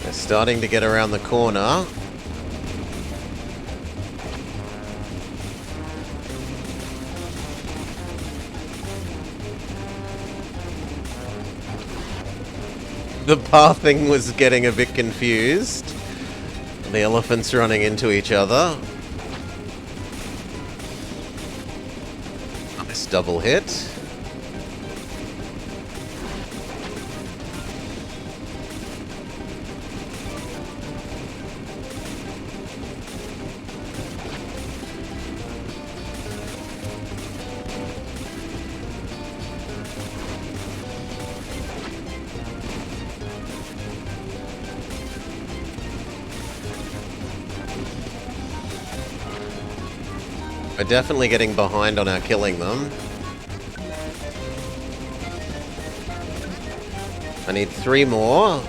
They're starting to get around the corner. The pathing was getting a bit confused. The elephants running into each other. Nice double hit. We're definitely getting behind on our killing them. I need 3 more.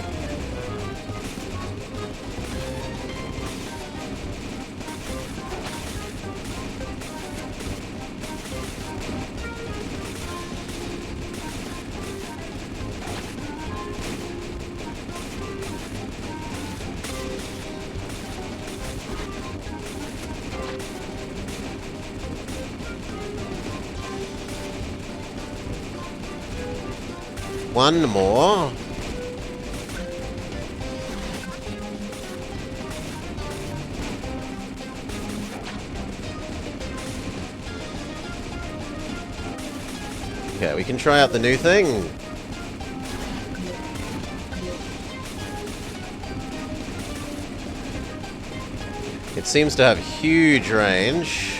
One more. Okay, we can try out the new thing. It seems to have huge range.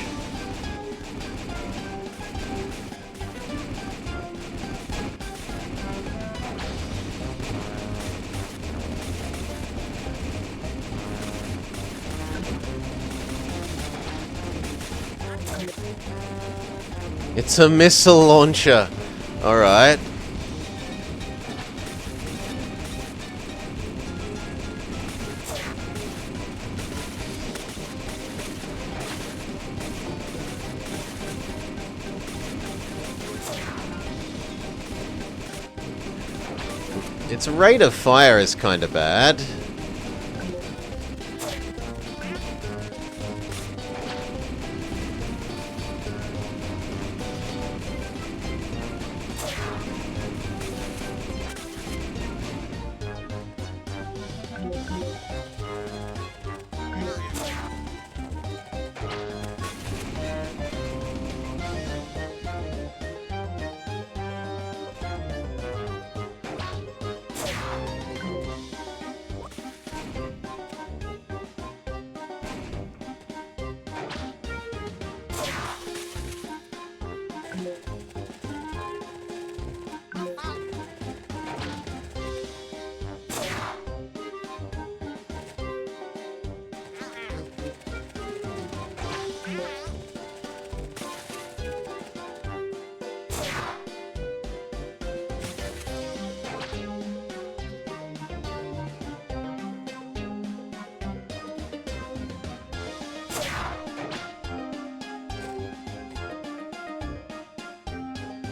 It's a missile launcher. Alright. Its rate of fire is kind of bad.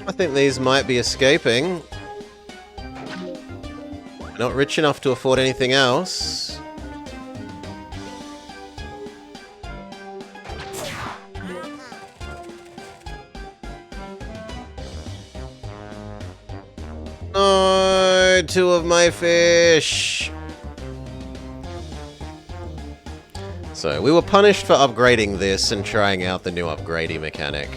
I think these might be escaping. Not rich enough to afford anything else. No, 2 of my fish. So, we were punished for upgrading this and trying out the new upgradey mechanic,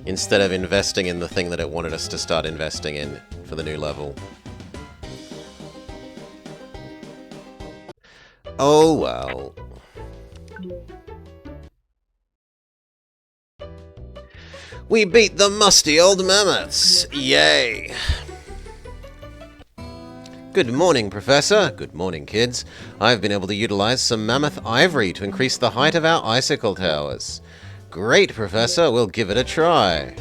instead of investing in the thing that it wanted us to start investing in for the new level. Oh well. We beat the musty old mammoths! Yay! Good morning, Professor. Good morning, kids. I've been able to utilize some mammoth ivory to increase the height of our icicle towers. Great, Professor. We'll give it a try.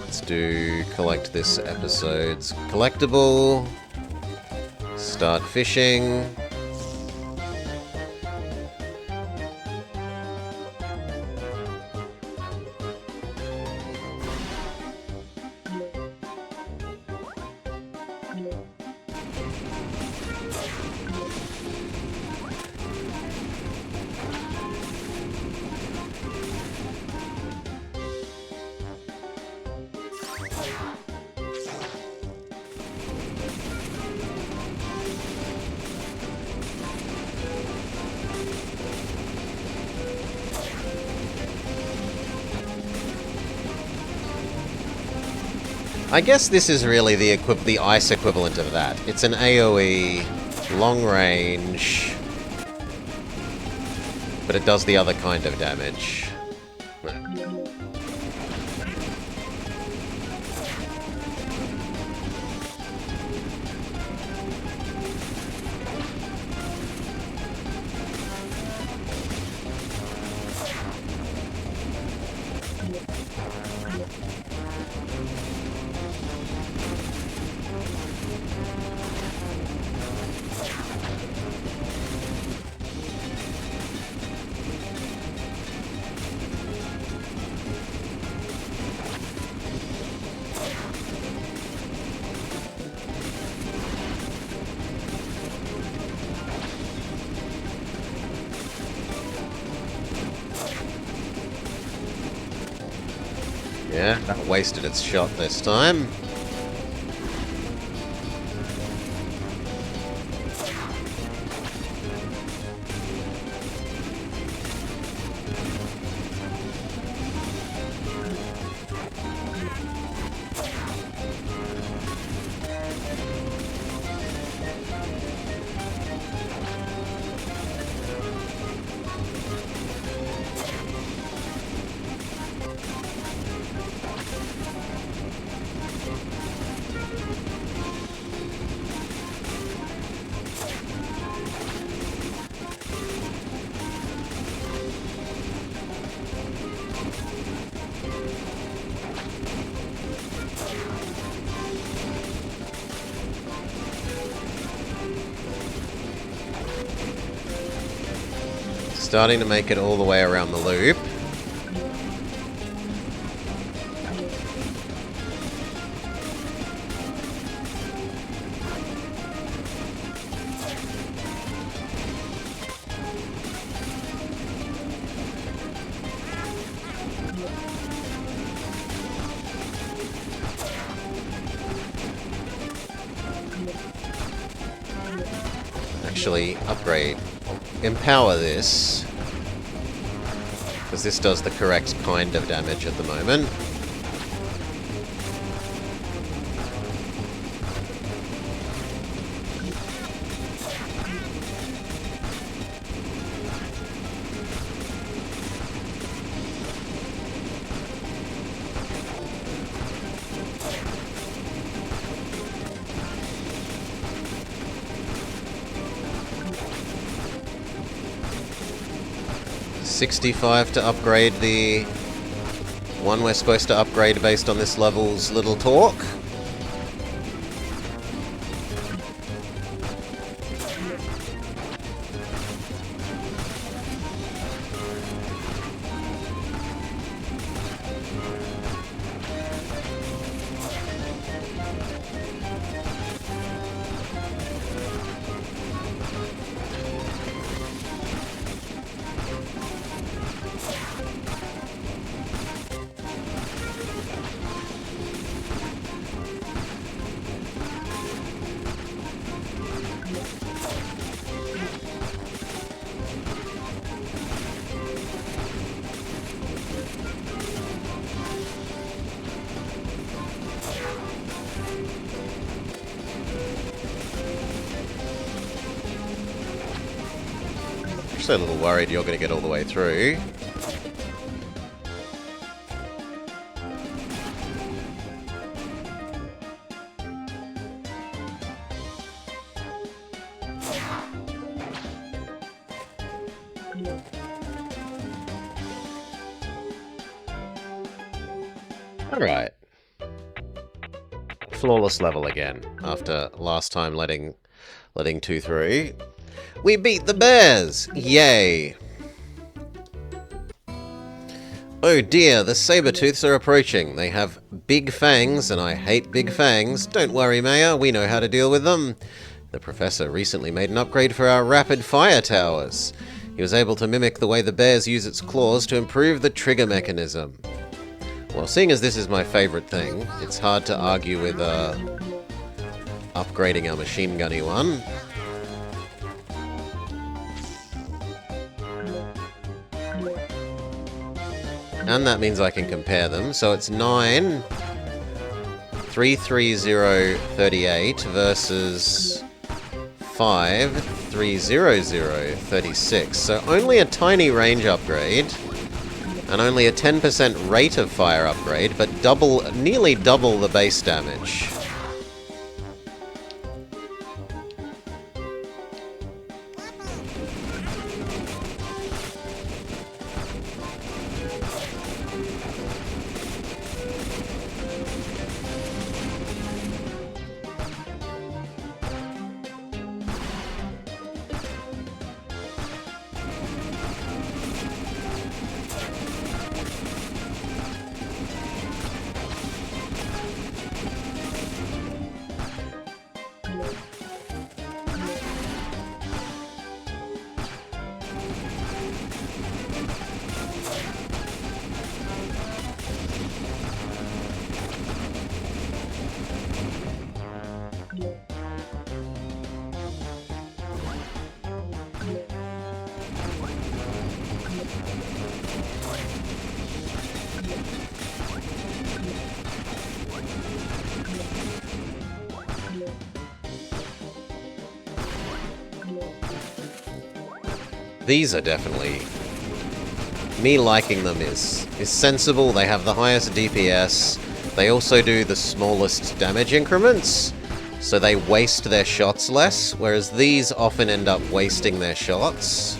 Let's do collect this episode's collectible. Start fishing. I guess this is really the ice equivalent of that. It's an AoE, long range, but it does the other kind of damage. Yeah, that wasted its shot this time. Starting to make it all the way around the loop. actually empower this, because this does the correct kind of damage at the moment. $65 to upgrade the one we're supposed to upgrade based on this level's little talk. A little worried you're going to get all the way through. Alright. Flawless level again, after last time letting 2 through. We beat the bears! Yay! Oh dear, the saber-tooths are approaching. They have big fangs, and I hate big fangs. Don't worry, Maya, we know how to deal with them. The professor recently made an upgrade for our rapid-fire towers. He was able to mimic the way the bears use its claws to improve the trigger mechanism. Well, seeing as this is my favorite thing, it's hard to argue with upgrading our machine gunny one. And that means I can compare them. So it's 9, 33038 versus 5, 30036. So only a tiny range upgrade, and only a 10% rate of fire upgrade, but nearly double the base damage. These are definitely... me liking them is sensible. They have the highest DPS. They also do the smallest damage increments, so they waste their shots less, whereas these often end up wasting their shots.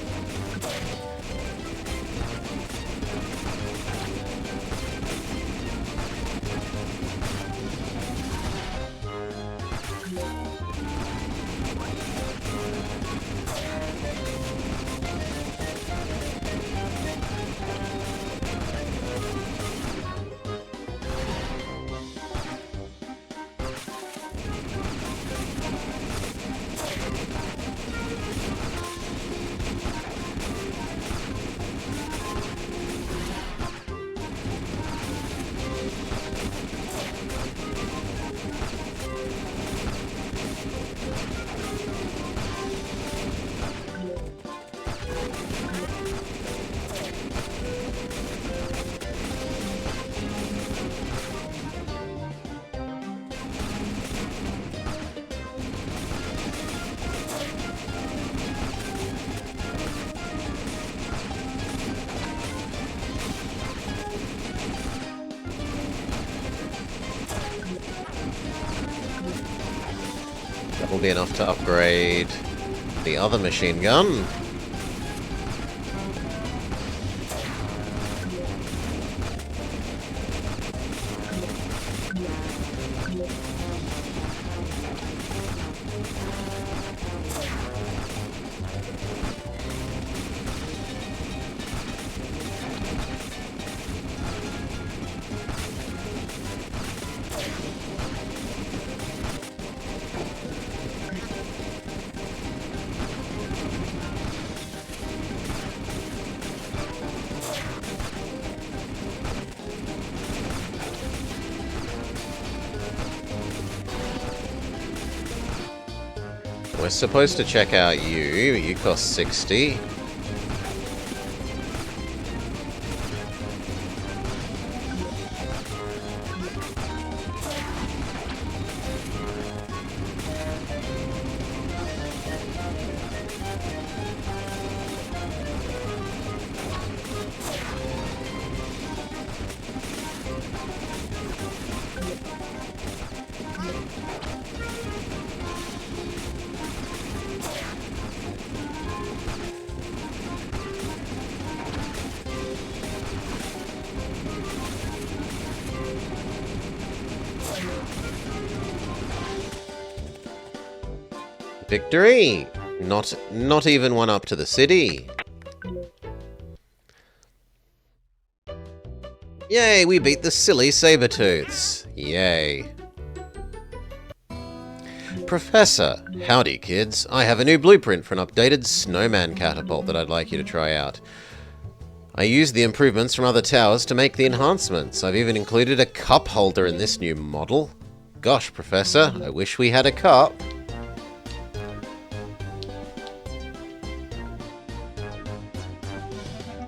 be enough to upgrade the other machine gun. We're supposed to check out you. You cost 60. Victory! Not even one up to the city. Yay, we beat the silly Sabertooths. Yay. Professor, howdy kids. I have a new blueprint for an updated snowman catapult that I'd like you to try out. I used the improvements from other towers to make the enhancements. I've even included a cup holder in this new model. Gosh, Professor, I wish we had a cup.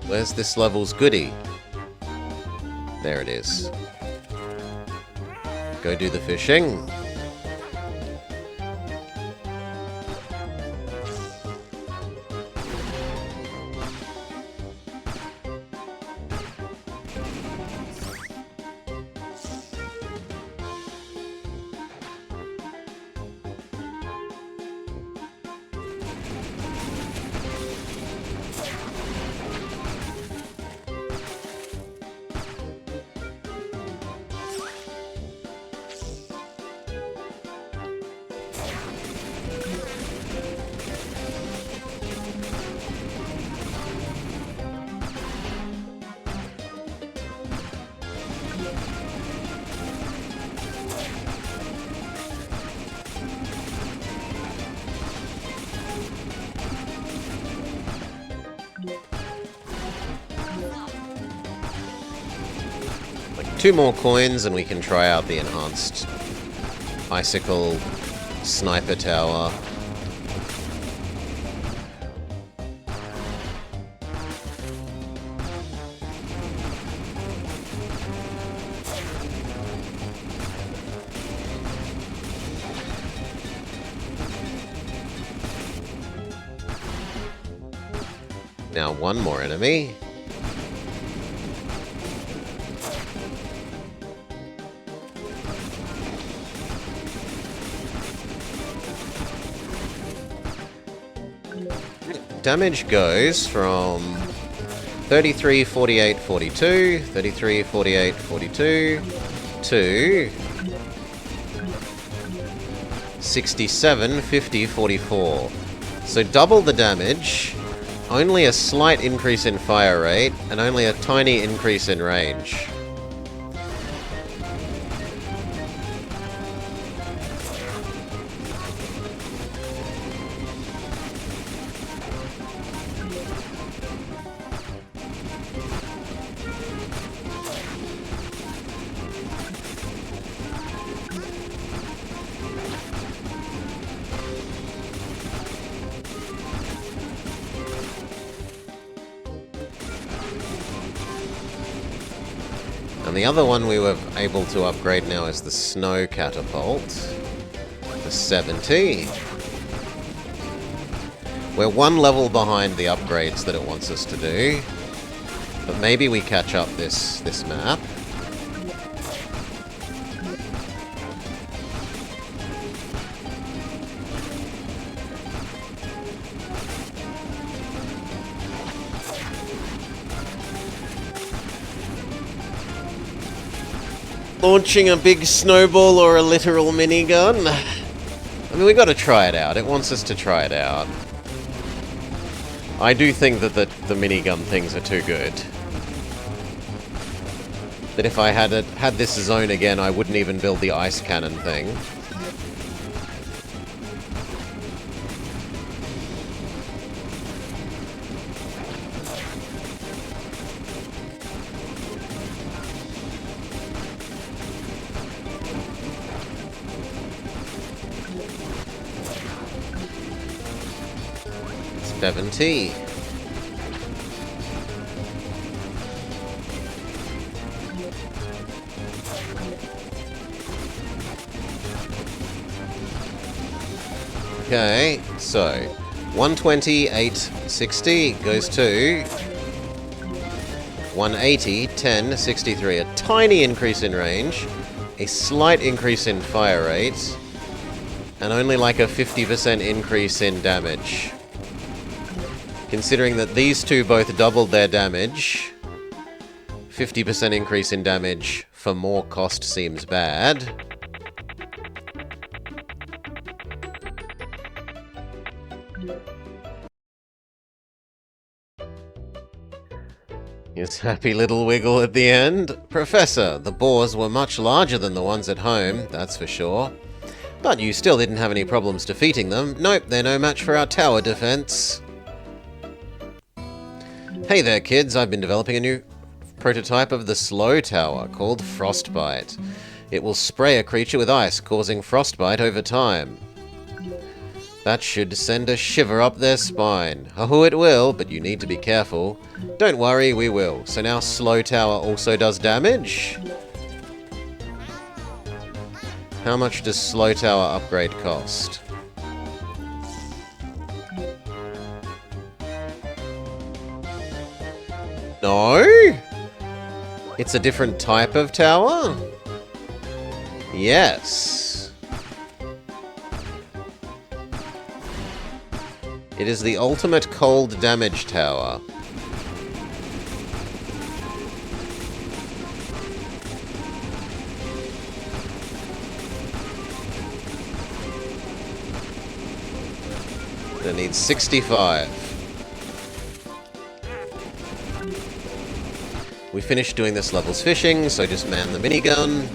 Where's this level's goodie? There it is. Go do the fishing. Two more coins and we can try out the enhanced icicle sniper tower. Now one more enemy. Damage goes from 33, 48, 42, 33, 48, 42 to 67, 50, 44. So double the damage, only a slight increase in fire rate, and only a tiny increase in range. And the other one we were able to upgrade now is the snow catapult. The 70. We're one level behind the upgrades that it wants us to do. But maybe we catch up this map. launching a big snowball or a literal minigun? I mean, we gotta try it out. It wants us to try it out. I do think that the minigun things are too good. That if I had this zone again, I wouldn't even build the ice cannon thing. $70. Okay, so 120, 860 goes to 180, 10, 63. A tiny increase in range, a slight increase in fire rate, and only like a 50% increase in damage. Considering that these two both doubled their damage, 50% increase in damage for more cost seems bad. His happy little wiggle at the end. Professor, the boars were much larger than the ones at home, that's for sure. But you still didn't have any problems defeating them. Nope, they're no match for our tower defense. Hey there, kids. I've been developing a new prototype of the slow tower called Frostbite. It will spray a creature with ice, causing frostbite over time. That should send a shiver up their spine. Oh, it will, but you need to be careful. Don't worry, we will. So now slow tower also does damage? How much does slow tower upgrade cost? No? It's a different type of tower? Yes. It is the ultimate cold damage tower. It needs 65. We finished doing this level's fishing, so just man the minigun.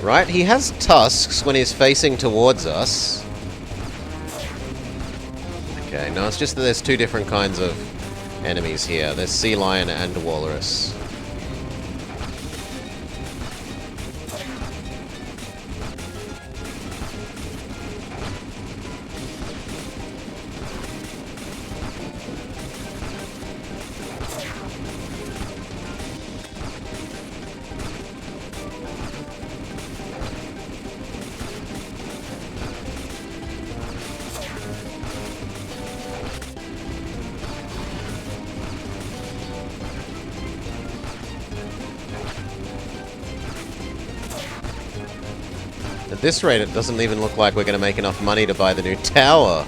Right, he has tusks when he's facing towards us. Okay, no, it's just that there's two different kinds of enemies here. There's sea lion and walrus. At this rate, it doesn't even look like we're going to make enough money to buy the new tower.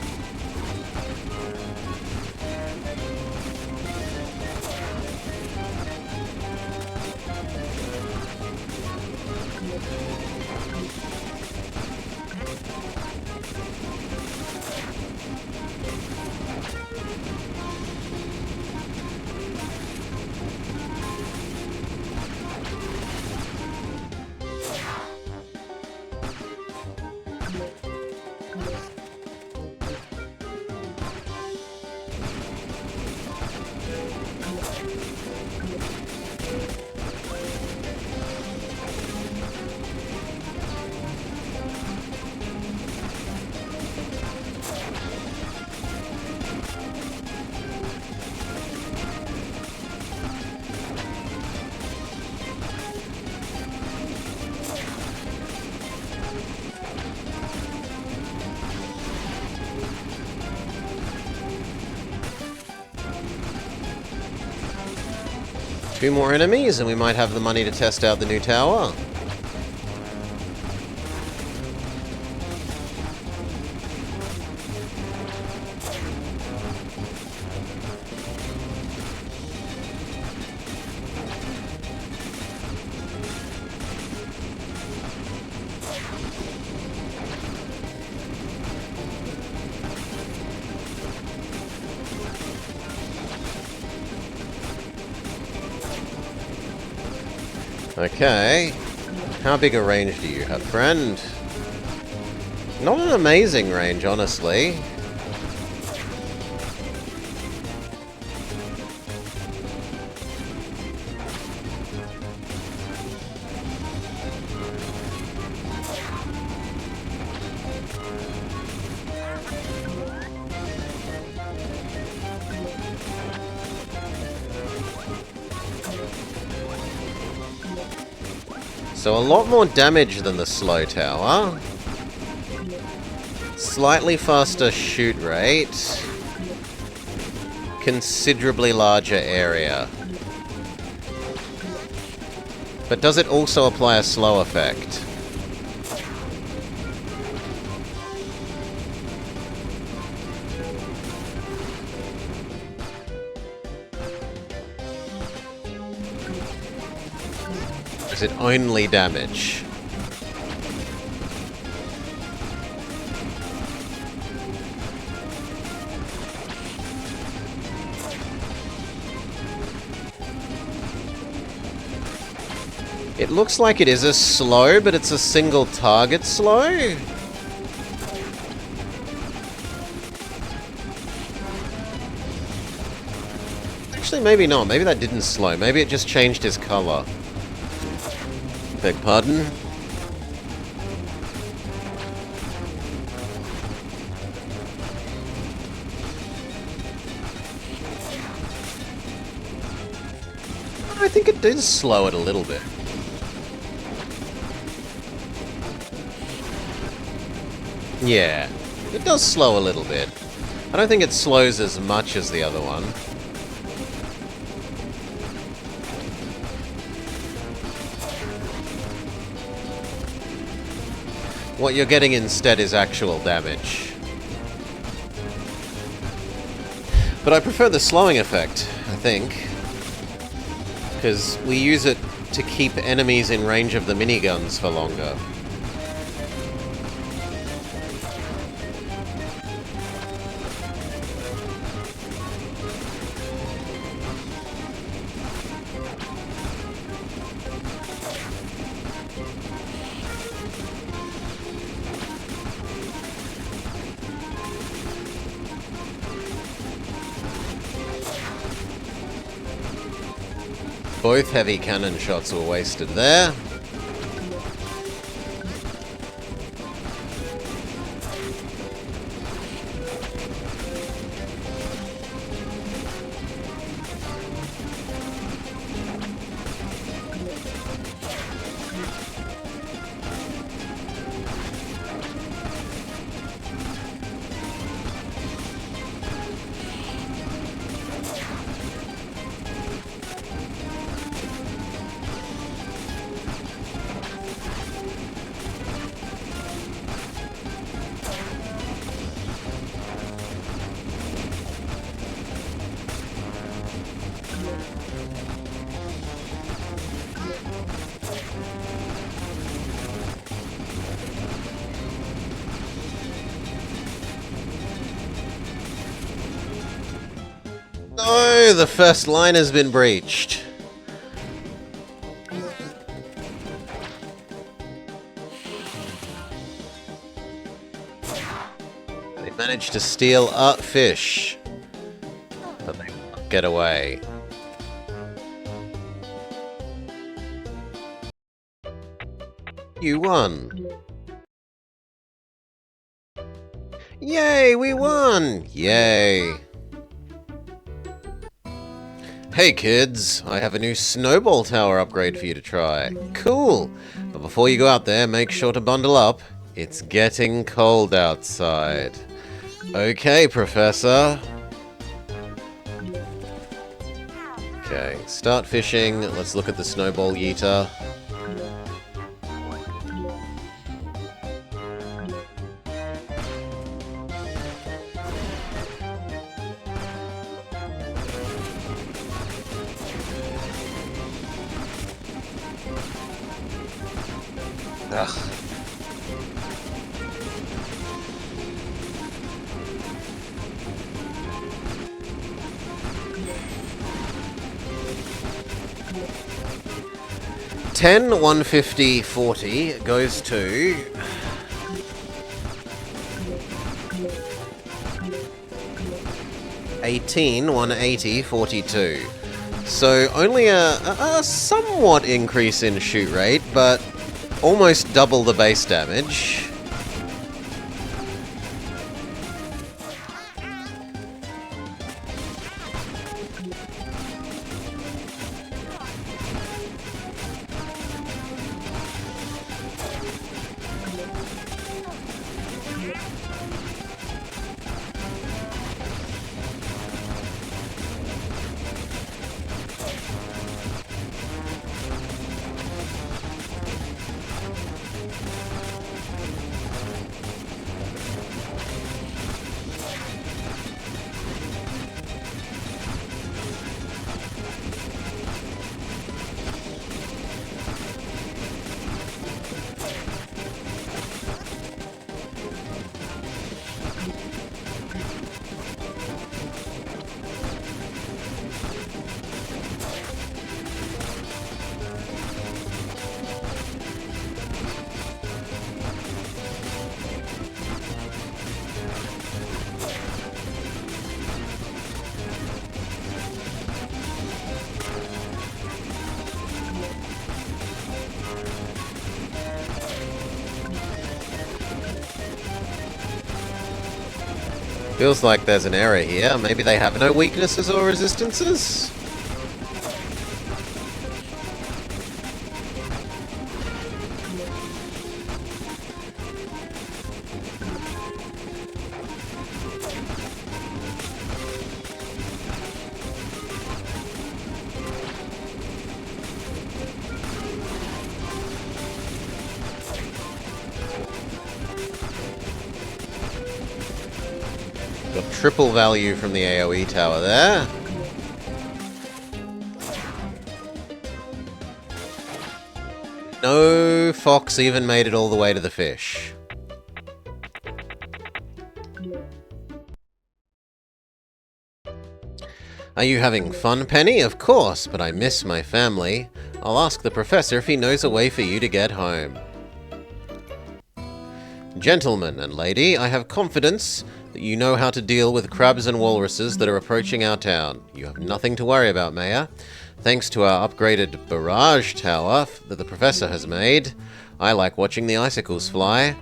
2 more enemies and we might have the money to test out the new tower. Okay. How big a range do you have, friend? Not an amazing range, honestly. So a lot more damage than the slow tower. Slightly faster shoot rate. Considerably larger area. But does it also apply a slow effect? Is it only damage? It looks like it is a slow, but it's a single target slow. Actually, maybe not. Maybe that didn't slow. Maybe it just changed his color. Beg pardon? I think it does slow it a little bit. Yeah, it does slow a little bit. I don't think it slows as much as the other one. What you're getting instead is actual damage. But I prefer the slowing effect, I think. Because we use it to keep enemies in range of the miniguns for longer. Both heavy cannon shots were wasted there. No, the first line has been breached. They managed to steal a fish, but they won't get away. You won. Yay, we won! Yay. Hey kids, I have a new snowball tower upgrade for you to try. Cool! But before you go out there, make sure to bundle up. It's getting cold outside. Okay, Professor. Okay, start fishing. Let's look at the snowball yeeter. Ugh. $10, $150, $40 goes to $18, $180, $42. So only a somewhat increase in shoot rate, but almost double the base damage. Feels like there's an error here. Maybe they have no weaknesses or resistances? Got triple value from the AoE tower there. No fox even made it all the way to the fish. Are you having fun, Penny? Of course, but I miss my family. I'll ask the professor if he knows a way for you to get home. Gentlemen and lady, I have confidence that you know how to deal with crabs and walruses that are approaching our town. You have nothing to worry about, Mayor. Thanks to our upgraded barrage tower that the professor has made, I like watching the icicles fly.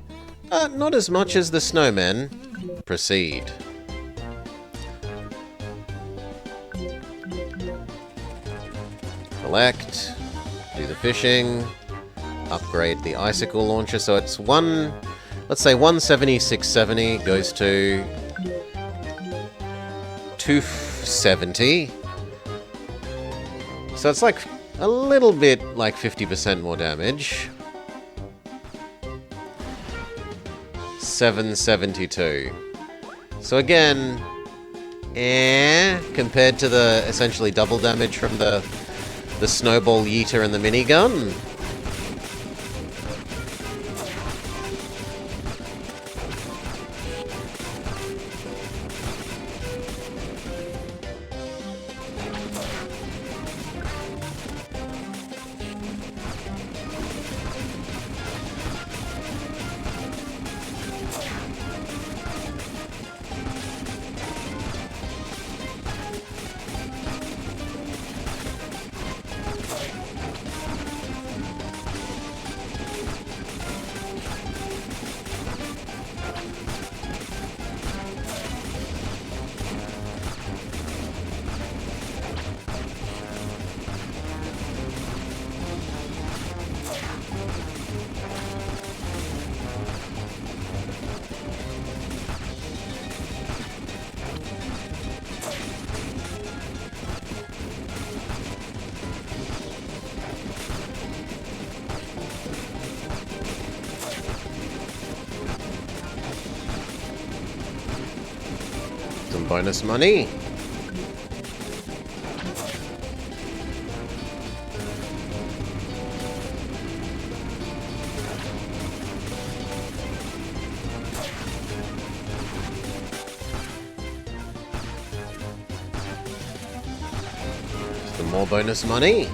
Not as much as the snowmen. Proceed. Collect. Do the fishing. Upgrade the icicle launcher so it's one... Let's say 170, 670 goes to 270. So it's like a little bit like 50% more damage. 772. So again, compared to the essentially double damage from the snowball yeeter and the minigun. bonus money. Some more bonus money.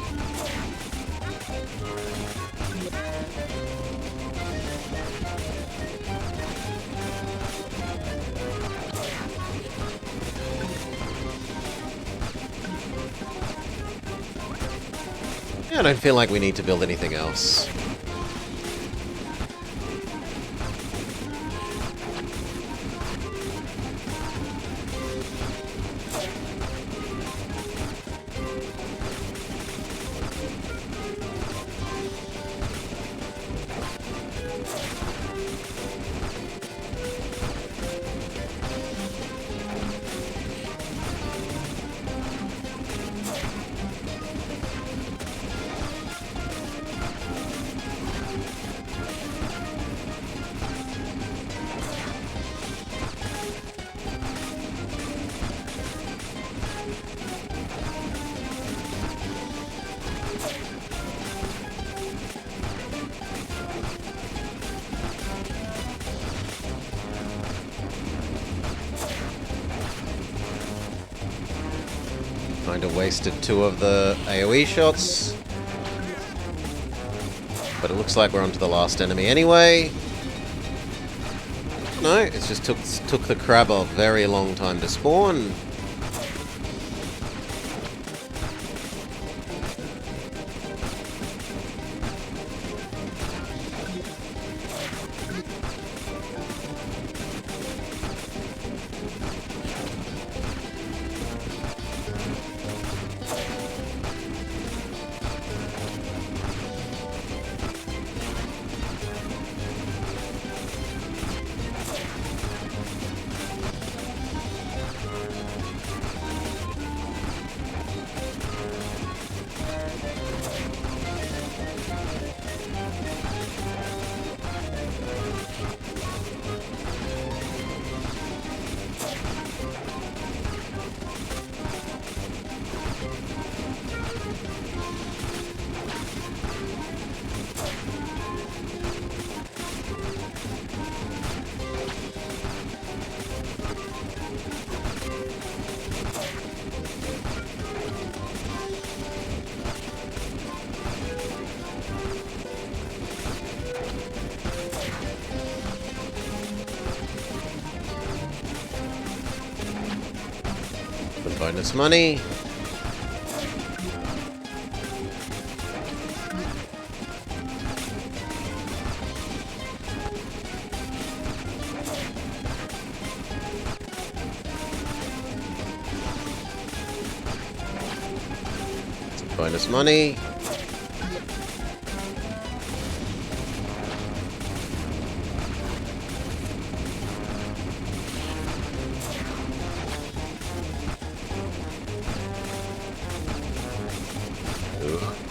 I don't feel like we need to build anything else. Kind of wasted 2 of the AoE shots. But it looks like we're onto the last enemy anyway. No, it just took the crab a very long time to spawn. Bonus money. Bonus money.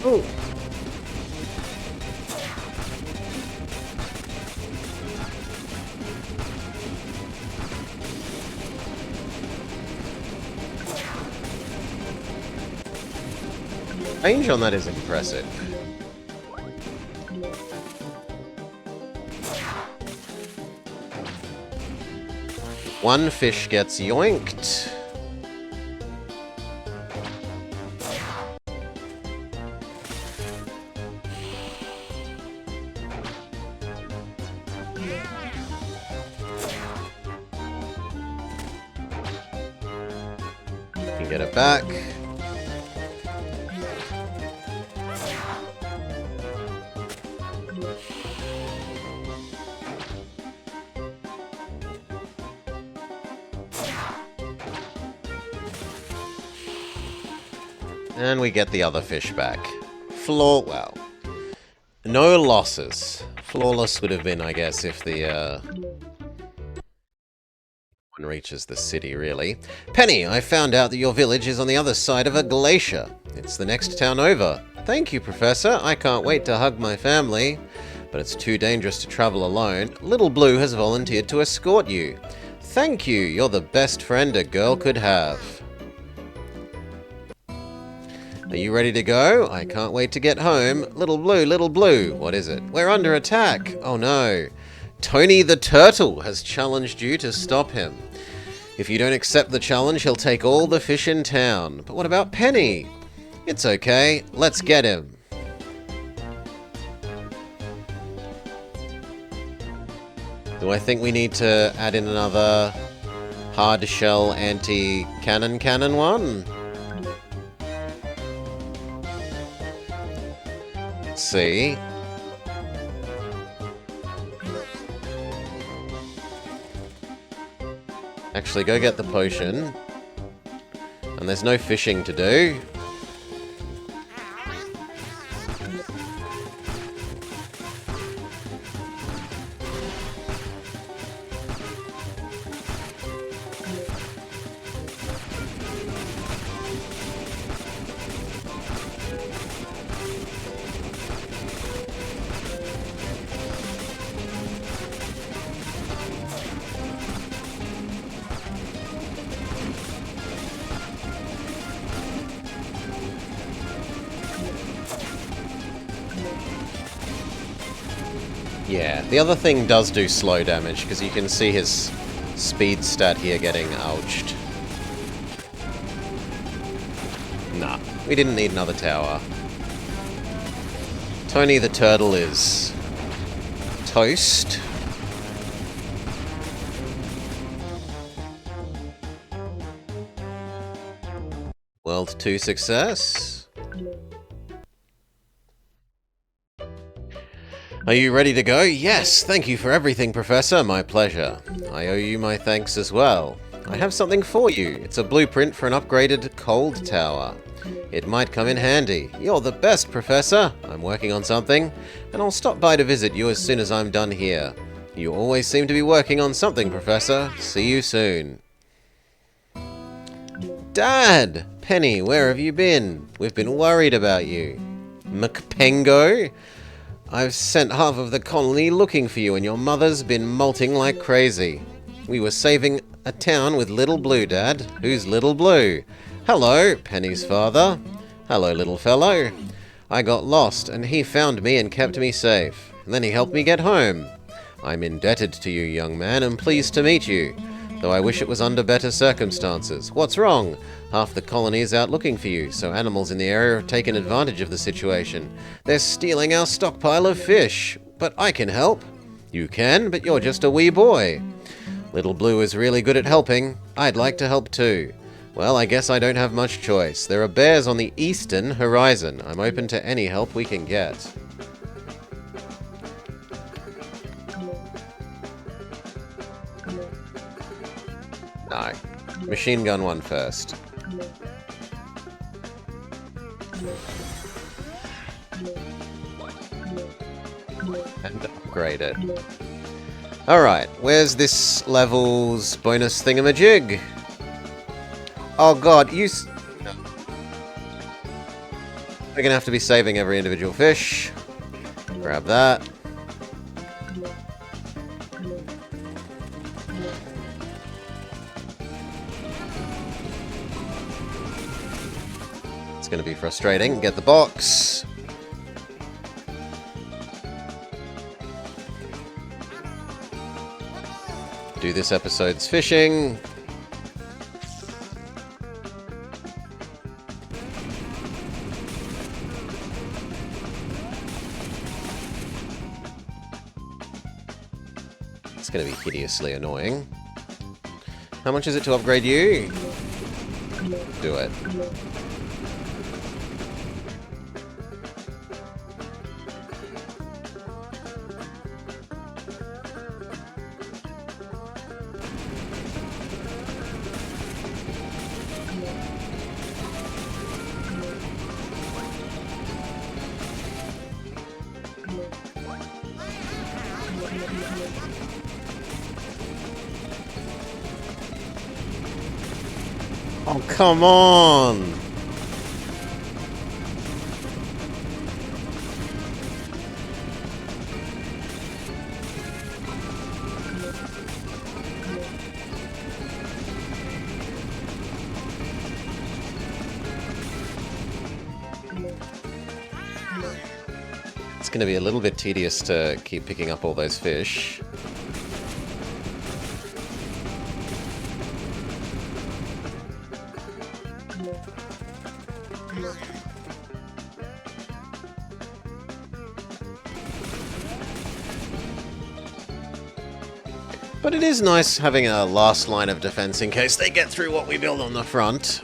Oh. Range on that is impressive. One fish gets yoinked. Can get it back. And we get the other fish back. Well, no losses. Flawless would have been, I guess, if the one reaches the city, really. Penny, I found out that your village is on the other side of a glacier. It's the next town over. Thank you, Professor. I can't wait to hug my family. But it's too dangerous to travel alone. Little Blue has volunteered to escort you. thank you. You're the best friend a girl could have. Are you ready to go? I can't wait to get home. Little Blue, what is it? We're under attack. Oh no. Tony the Turtle has challenged you to stop him. If you don't accept the challenge, he'll take all the fish in town. But what about Penny? It's okay. Let's get him. Do I think we need to add in another hard shell anti-cannon one? Let's see. Actually, go get the potion. And there's no fishing to do. Yeah, the other thing does do slow damage, because you can see his speed stat here getting ouched. Nah, we didn't need another tower. Tony the Turtle is toast. World 2 success. Are you ready to go? Yes, thank you for everything, Professor. My pleasure. I owe you my thanks as well. I have something for you. It's a blueprint for an upgraded cold tower. It might come in handy. You're the best, Professor. I'm working on something, and I'll stop by to visit you as soon as I'm done here. You always seem to be working on something, Professor. See you soon. Dad! Penny, where have you been? We've been worried about you. McPengo? I've sent half of the colony looking for you, and your mother's been molting like crazy. We were saving a town with Little Blue, Dad. Who's Little Blue? Hello, Penny's father. Hello, little fellow. I got lost, and he found me and kept me safe. And then he helped me get home. I'm indebted to you, young man, and pleased to meet you. Though I wish it was under better circumstances. What's wrong? Half the colony is out looking for you, so animals in the area have taken advantage of the situation. They're stealing our stockpile of fish. But I can help. You can, but you're just a wee boy. Little Blue is really good at helping. I'd like to help too. Well, I guess I don't have much choice. There are bears on the eastern horizon. I'm open to any help we can get. No. Machine gun one first. And upgrade it. Alright, where's this level's bonus thingamajig? Oh god, no. We're gonna have to be saving every individual fish. Grab that. It's going to be frustrating. Get the box. Do this episode's fishing. It's going to be hideously annoying. How much is it to upgrade you? Do it. Oh, come on! It's going to be a little bit tedious to keep picking up all those fish. But it is nice having a last line of defense in case they get through what we build on the front.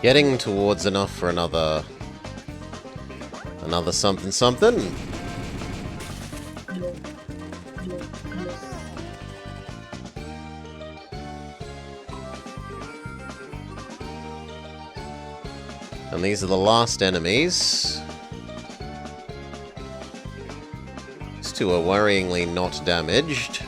Getting towards enough for another something something. And these are the last enemies. These two are worryingly not damaged.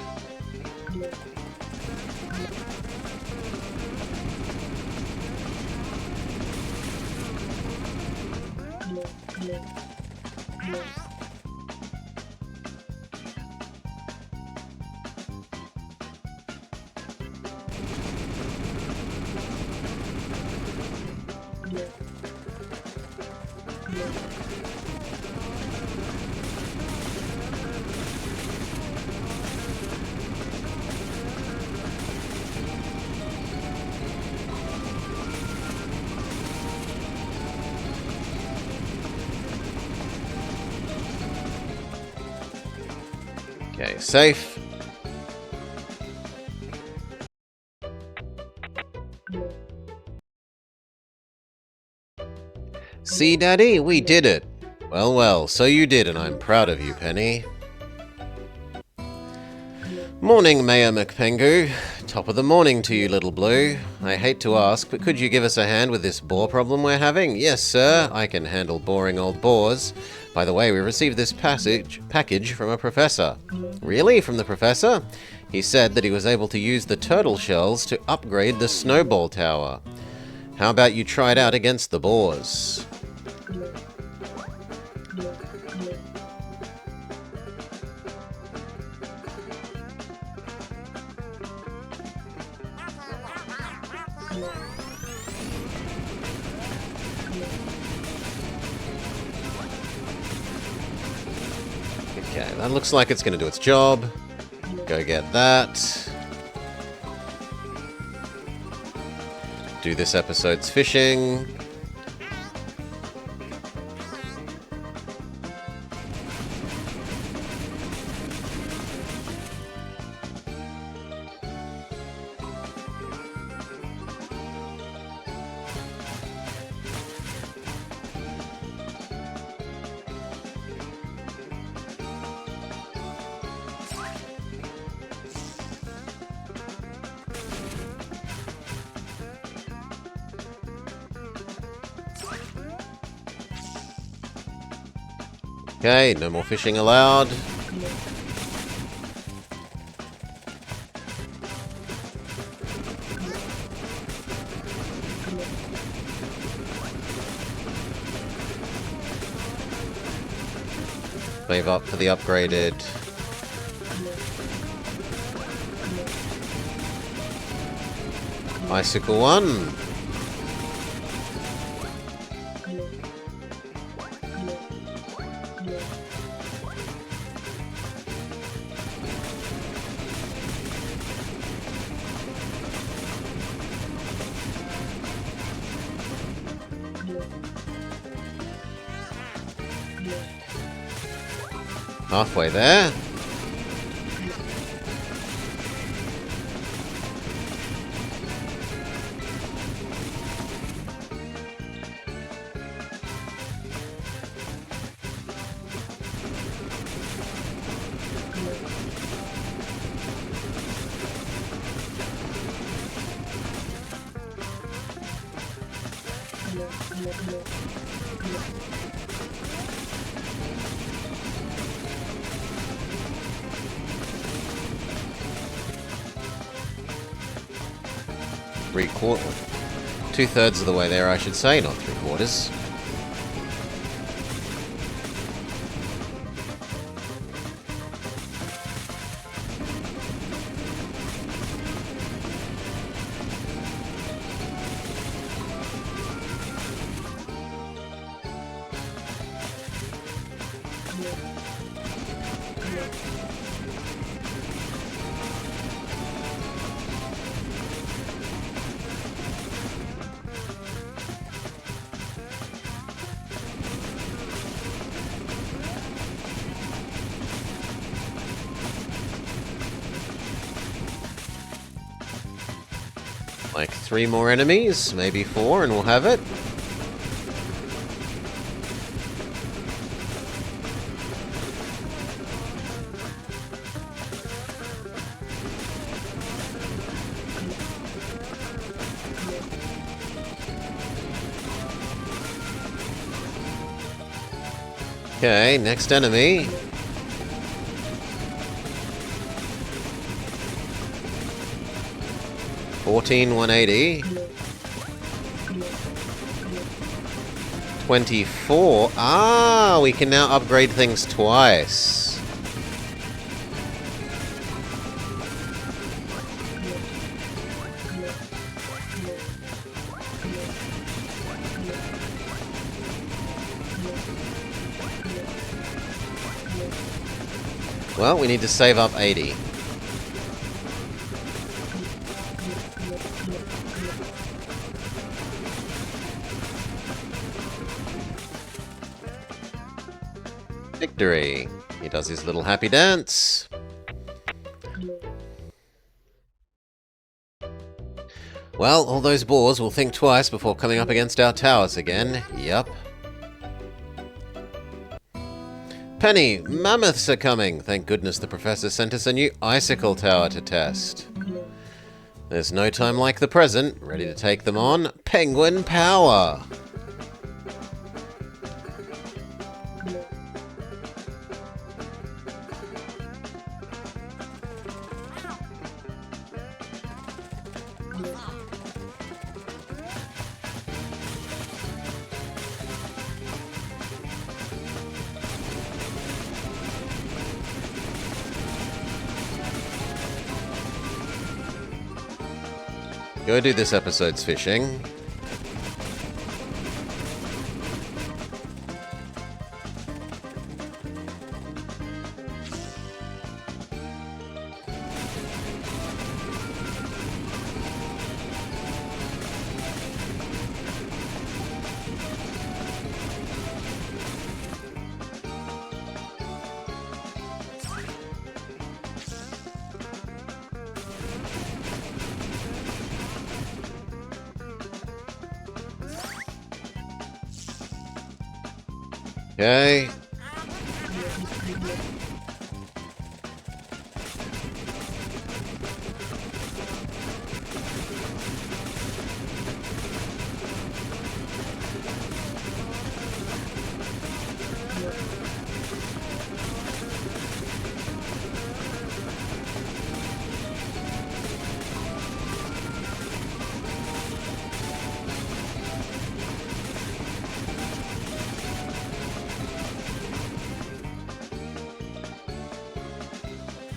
Okay, safe. See, Daddy, we did it. Well, well, so you did, and I'm proud of you, Penny. Morning, Mayor McPengu. Top of the morning to you, Little Blue. I hate to ask, but could you give us a hand with this boar problem we're having? Yes, sir. I can handle boring old boars. By the way, we received this package from a professor. Really? From the professor? He said that he was able to use the turtle shells to upgrade the snowball tower. How about you try it out against the boars? Okay, that looks like it's going to do its job. Go get that. Do this episode's fishing. Okay, no more fishing allowed. Save up for the upgraded Icicle one. Halfway there. Two-thirds of the way there, I should say, not three-quarters. Like 3 more enemies, maybe 4, and we'll have it. Okay, next enemy. $14,180. 24. Ah, we can now upgrade things twice. Well, we need to save up 80. Victory. He does his little happy dance. Well, all those boars will think twice before coming up against our towers again. Yup. Penny, mammoths are coming. Thank goodness the professor sent us a new icicle tower to test. There's no time like the present. Ready to take them on. Penguin power! Go do this episode's fishing. Okay.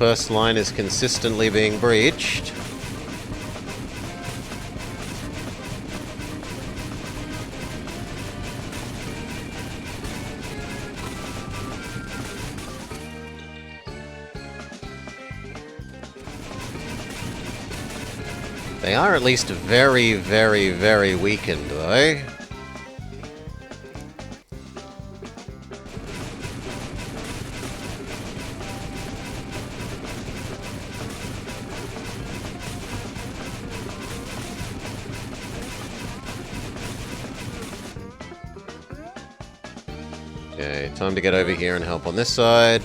first line is consistently being breached. They are at least very, very, very weakened, though. Okay, time to get over here and help on this side.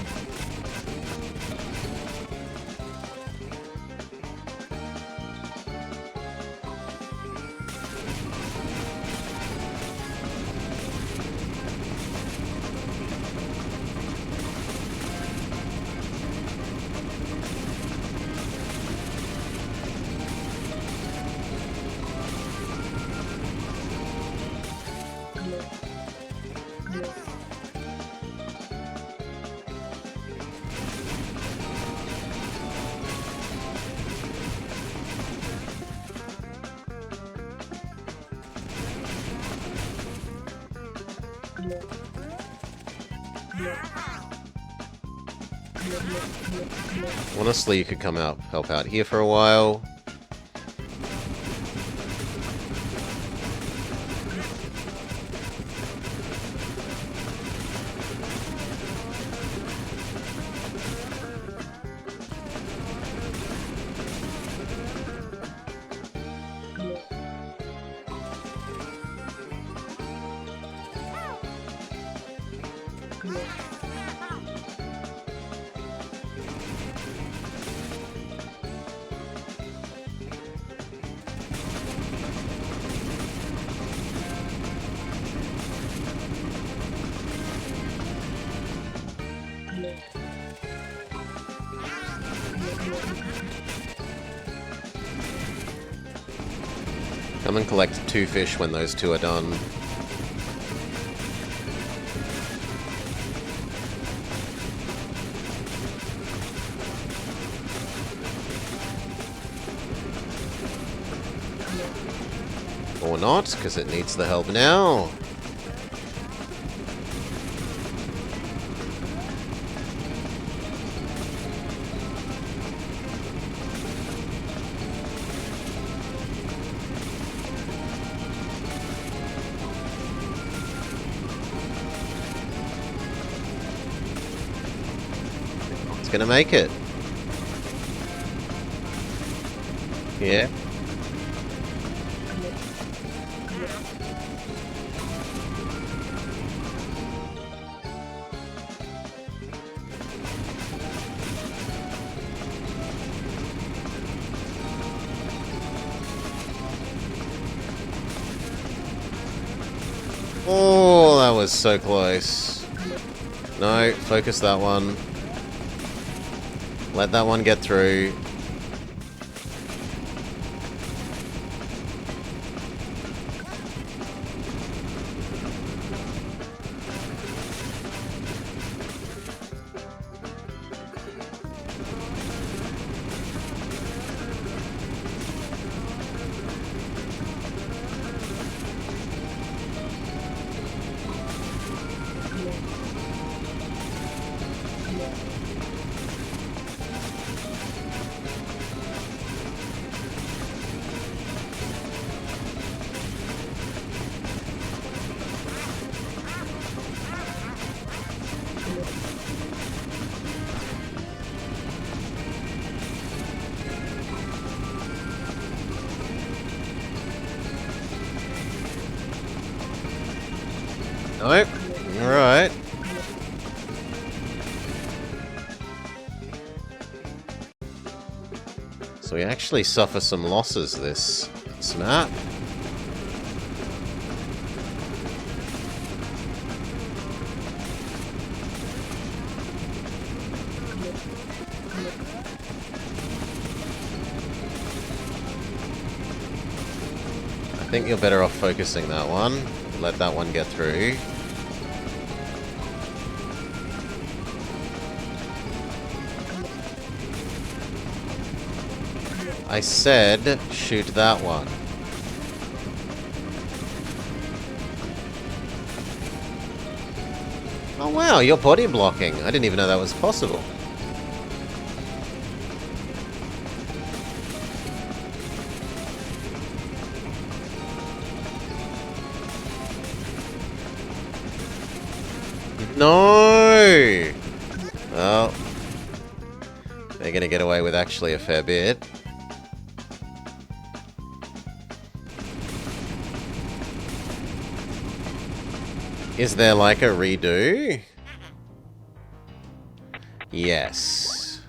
Honestly, you could come out, help out here for a while. Come and collect 2 fish when those 2 are done. Or not, because it needs the help now. Gonna make it. Yeah. Oh, that was so close. No, focus that one. Let that one get through. Nope. Alright. So we actually suffer some losses this map. I think you're better off focusing that one. Let that one get through. I said shoot that one. Oh wow, you're body blocking. I didn't even know that was possible. No! Well, they're gonna get away with actually a fair bit. Is there like a redo? Yes.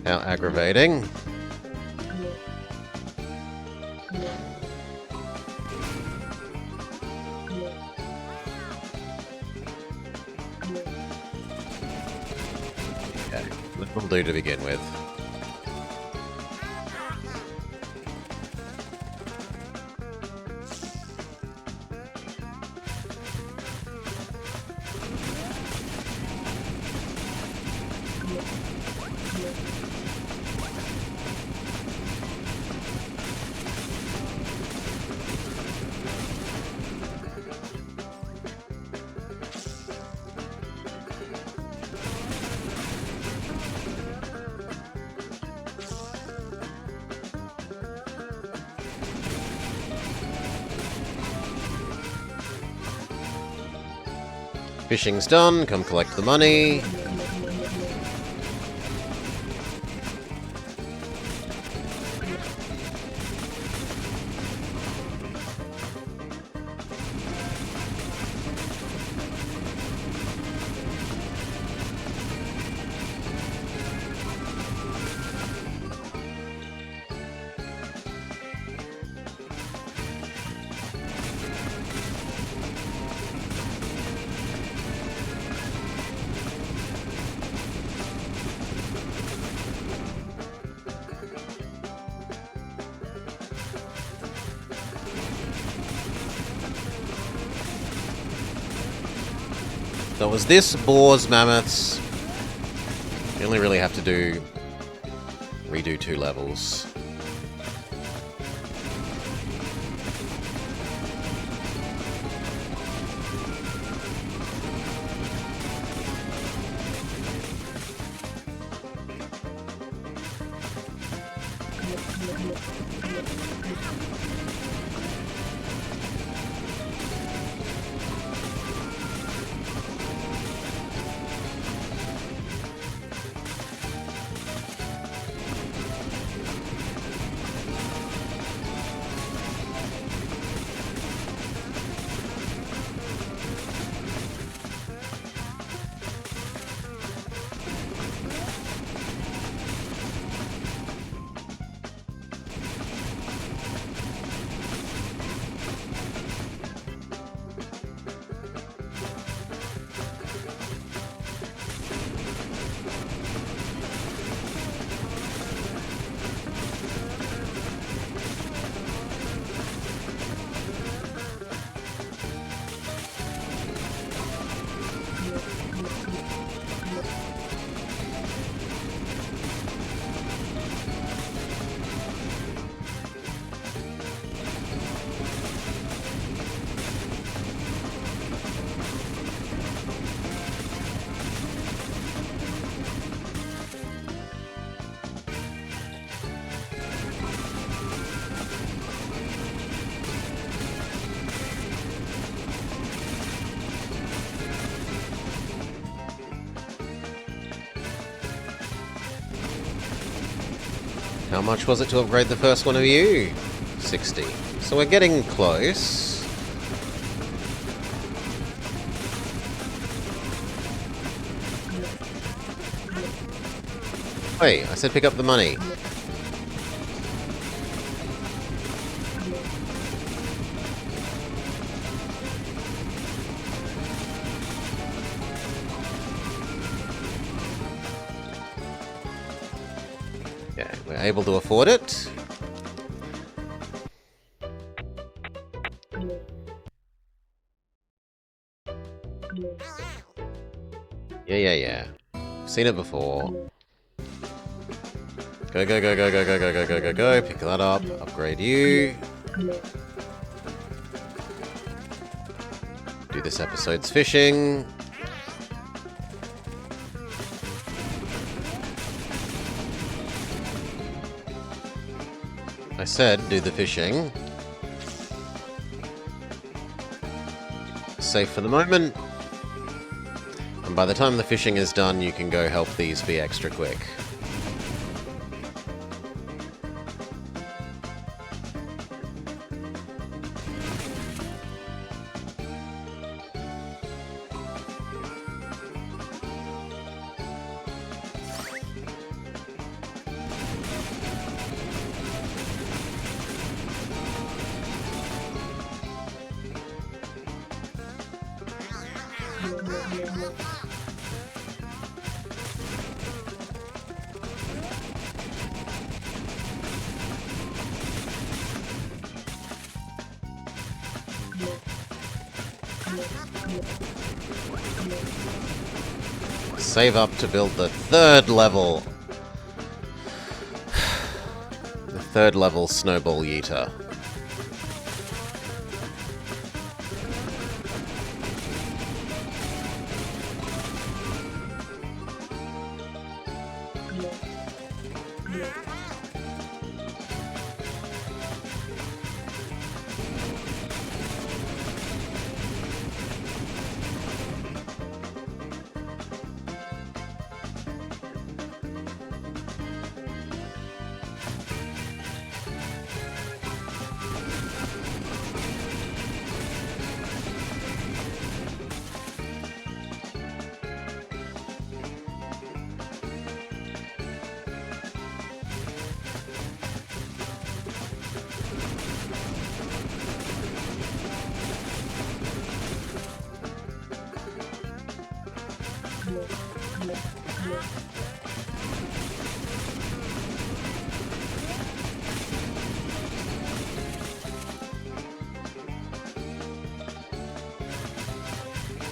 How aggravating. Okay, that'll do to begin with. Fishing's done, come collect the money. So was this boars, mammoths? You only really have to redo 2 levels. How much was it to upgrade the first one of you? 60. So we're getting close. Wait, I said pick up the money. Okay, we're able to afford it. Yeah. Seen it before. Go. Pick that up. Upgrade you. Do this episode's fishing. I said do the fishing. Safe for the moment. And by the time the fishing is done, you can go help these be extra quick. Save up to build the third level. The third level Snowball Yeeter.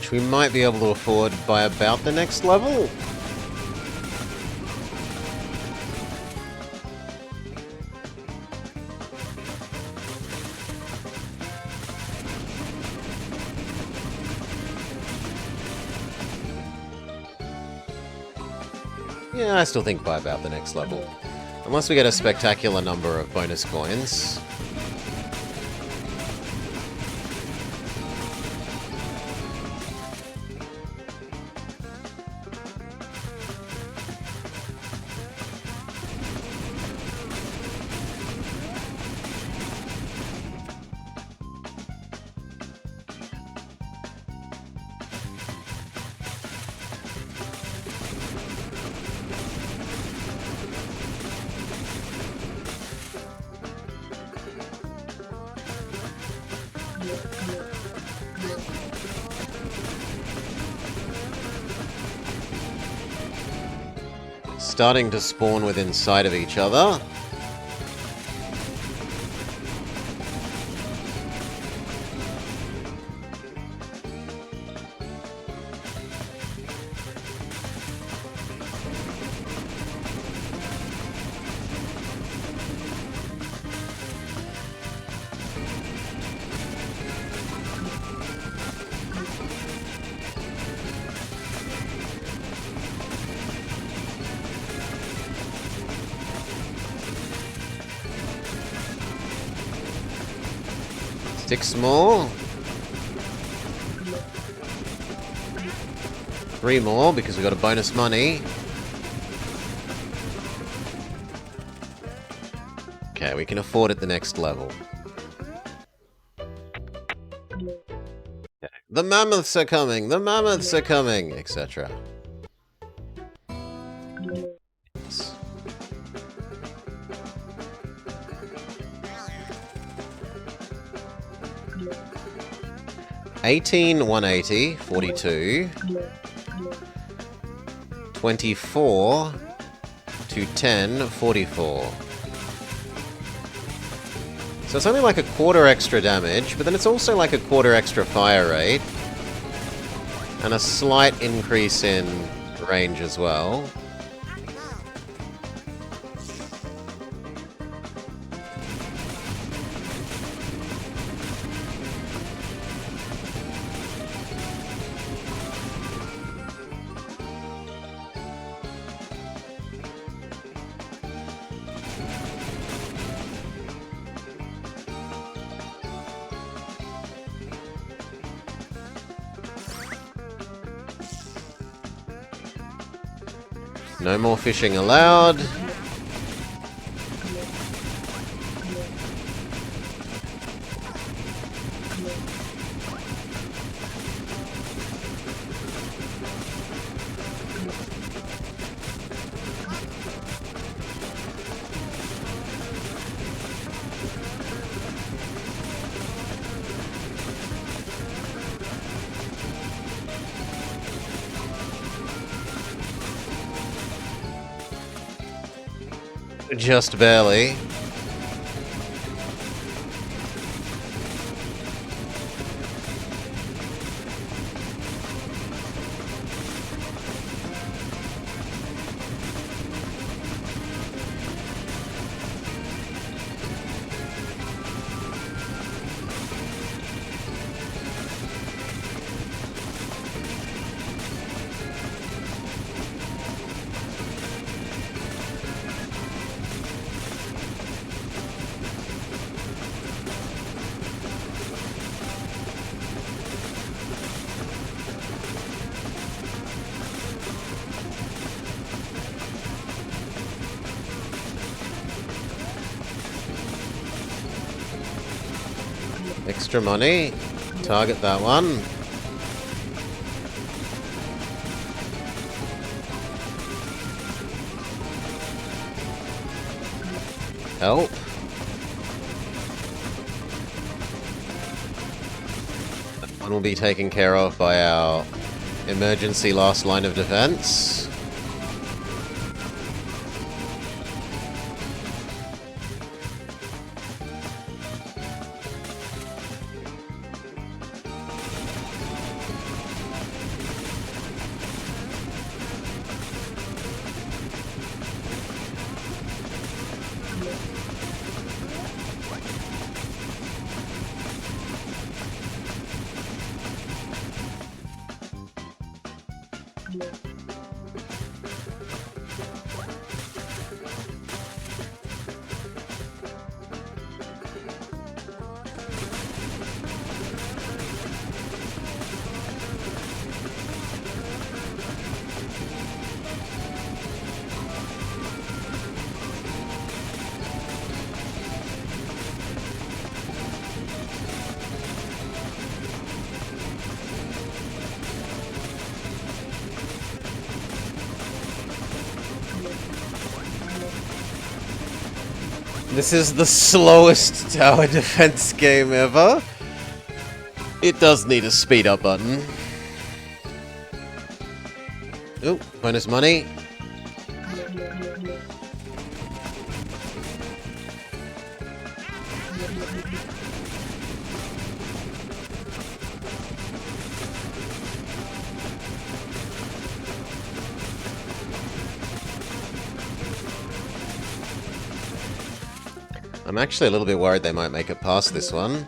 Which we might be able to afford by about the next level. Yeah, I still think by about the next level. Unless we get a spectacular number of bonus coins. Starting to spawn within sight of each other. Six more. 3 more because we got a bonus money. Okay, we can afford it the next level. Okay. The mammoths are coming! The mammoths are coming! Etc. Yes. 18, 180, 42. 24 to 10, 44. So it's only like a quarter extra damage, but then it's also like a quarter extra fire rate. And a slight increase in range as well. No more fishing allowed. Just barely. Extra money. Target that one. Help. That one will be taken care of by our emergency last line of defense. This is the slowest tower defense game ever. It does need a speed up button. Ooh, bonus money. I'm actually a little bit worried they might make it past this one.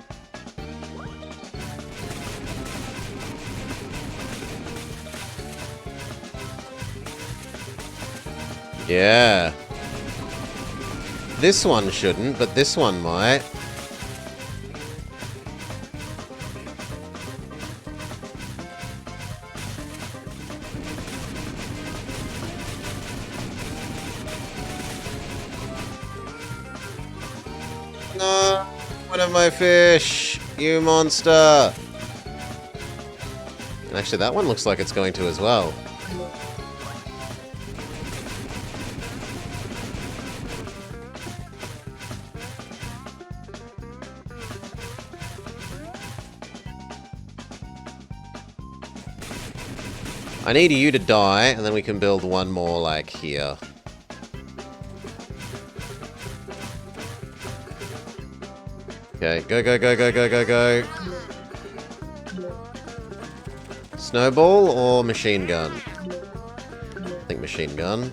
Yeah. This one shouldn't, but this one might. No, one of my fish, you monster. And actually, that one looks like it's going to as well. I need you to die, and then we can build one more, like, here. Okay, go, go, go, go, go, go, go. Snowball or machine gun? I think machine gun.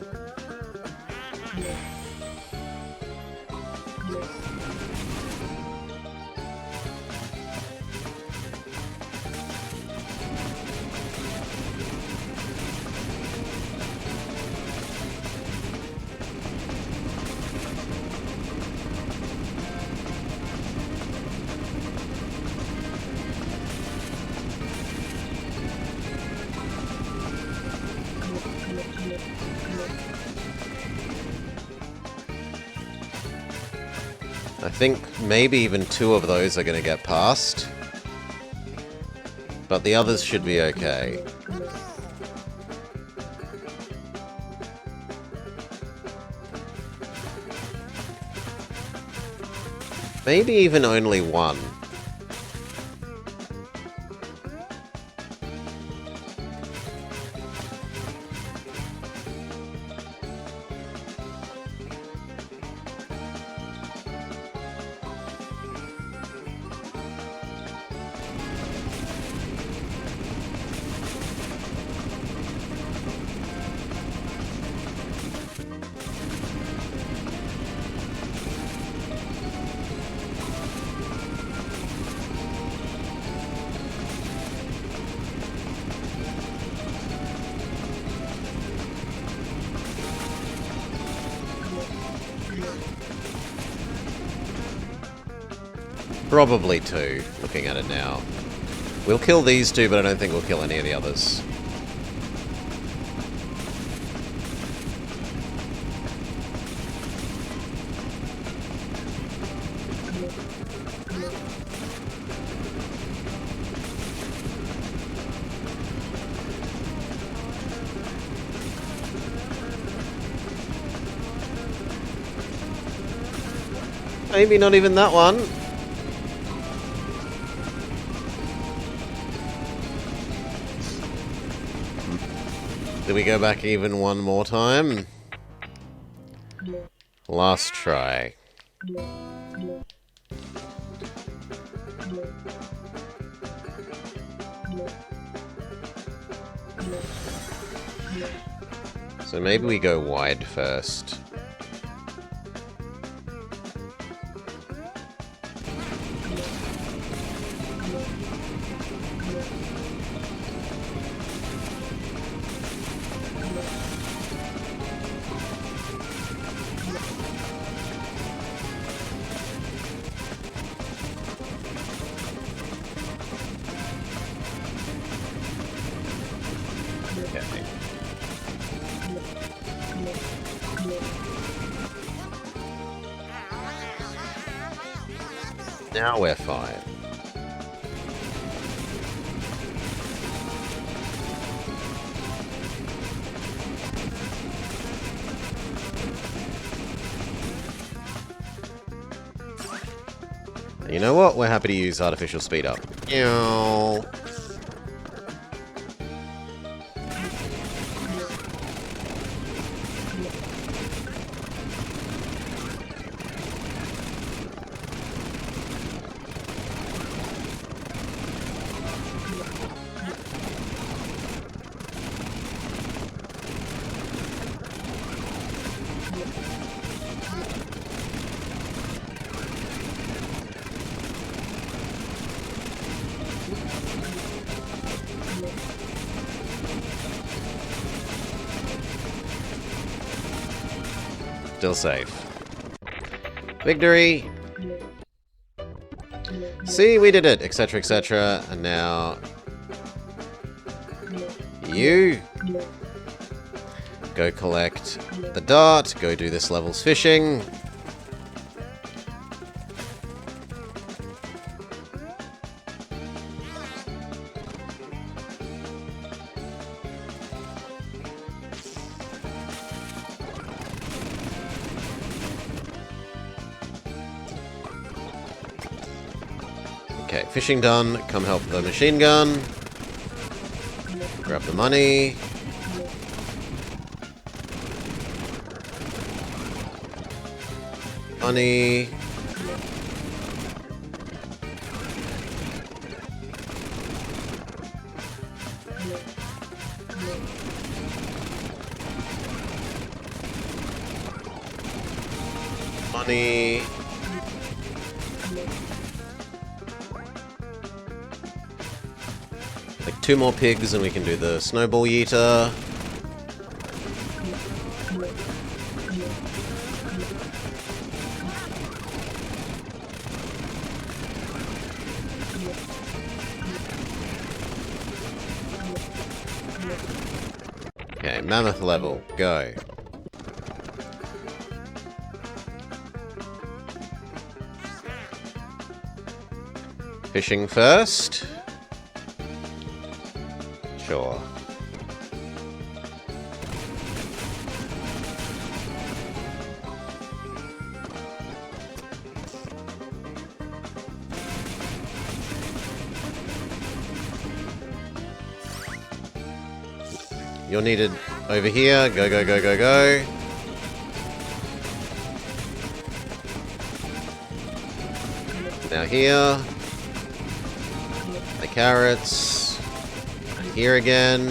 I think maybe even 2 of those are going to get past. But the others should be okay. Maybe even only 1. Probably 2, looking at it now. We'll kill these 2, but I don't think we'll kill any of the others. Maybe not even that one. Do we go back even one more time? Last try. So maybe we go wide first. Now we're fine. You know what? We're happy to use artificial speed up. Ew. Still safe. Victory! See, we did it, etc, etc. And now... you... go collect the dart, go do this level's fishing. Okay, fishing done. Come help the machine gun. Grab the money. Money. Money. Like 2 more pigs and we can do the snowball yeeter. Okay, mammoth level, go. Fishing first. Sure. You're needed over here. Go, go, go, go, go. Now here. The carrots. And here again.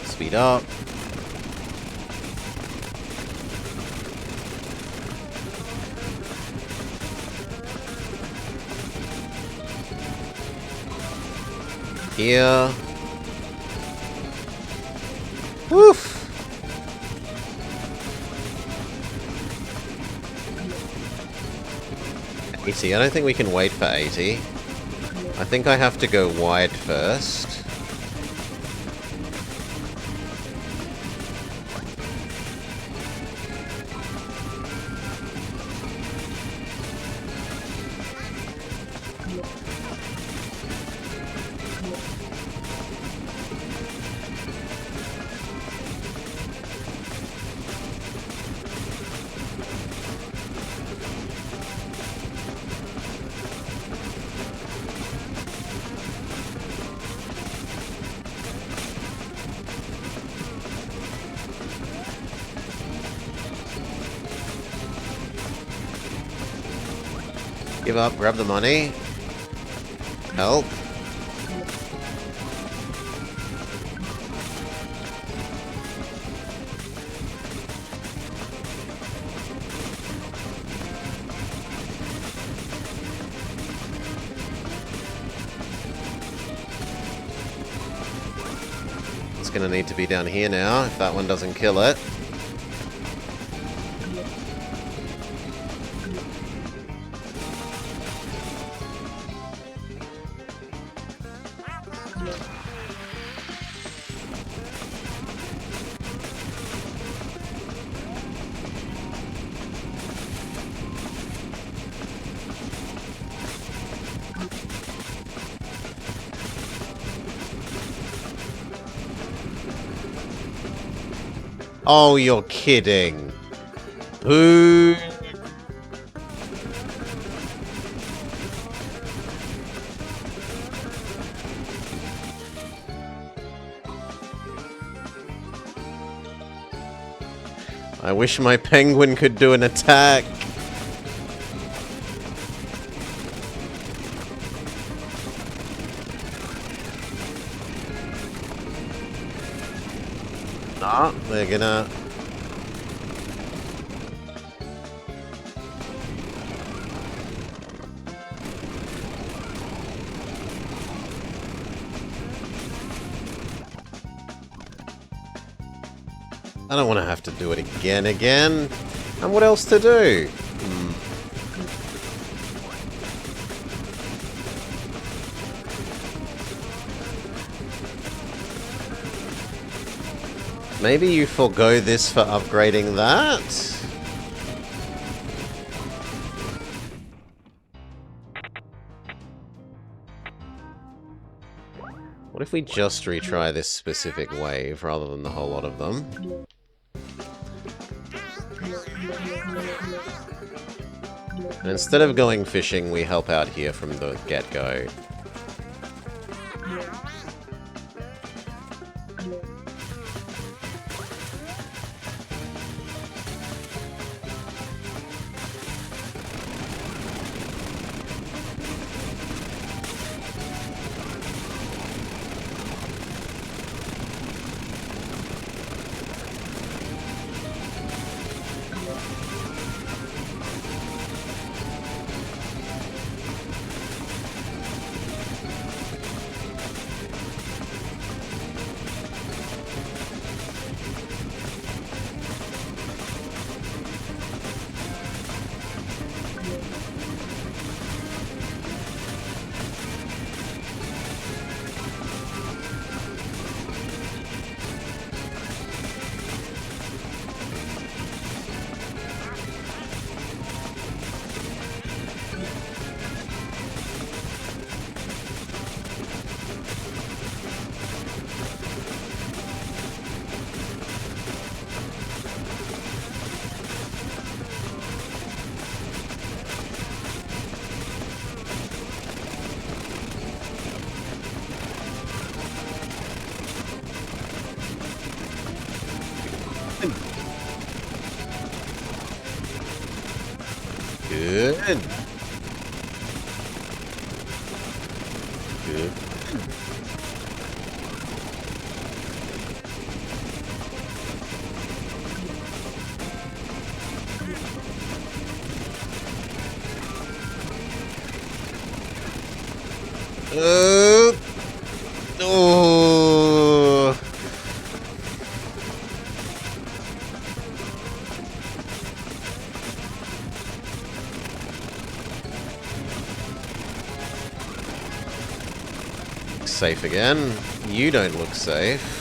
Speed up. Here. Woof! 80. I don't think we can wait for 80. I think I have to go wide first. Give up, grab the money. Help. It's gonna need to be down here now, if that one doesn't kill it. Oh, you're kidding. Boo. I wish my penguin could do an attack. Nah, they're gonna... I don't want to have to do it again. And what else to do? Maybe you forego this for upgrading that? What if we just retry this specific wave rather than the whole lot of them? And instead of going fishing, we help out here from the get-go. Good. Good. Oh. Safe again. You don't look safe.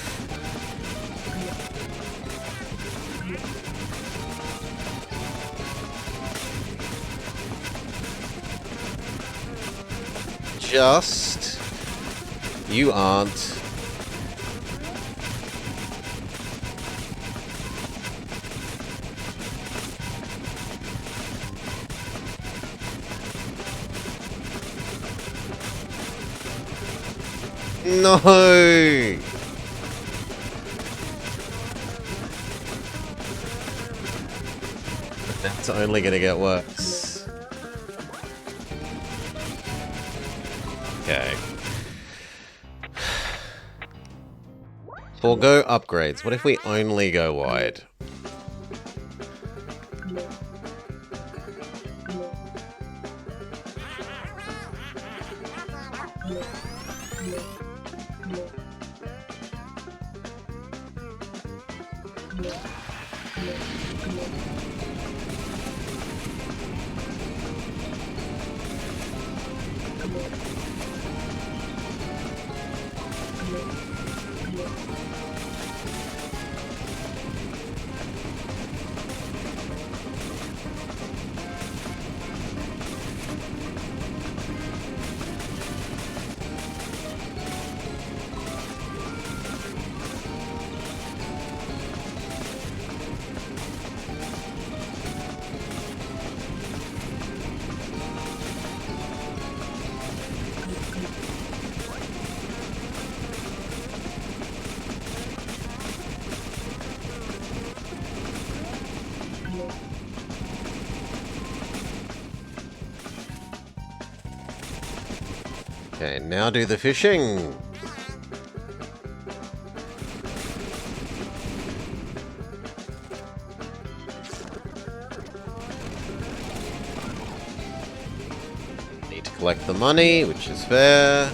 Just. You aren't. No! That's only gonna get worse. Okay. Forgo upgrades. What if we only go wide? Okay, now do the fishing. Need to collect the money, which is fair.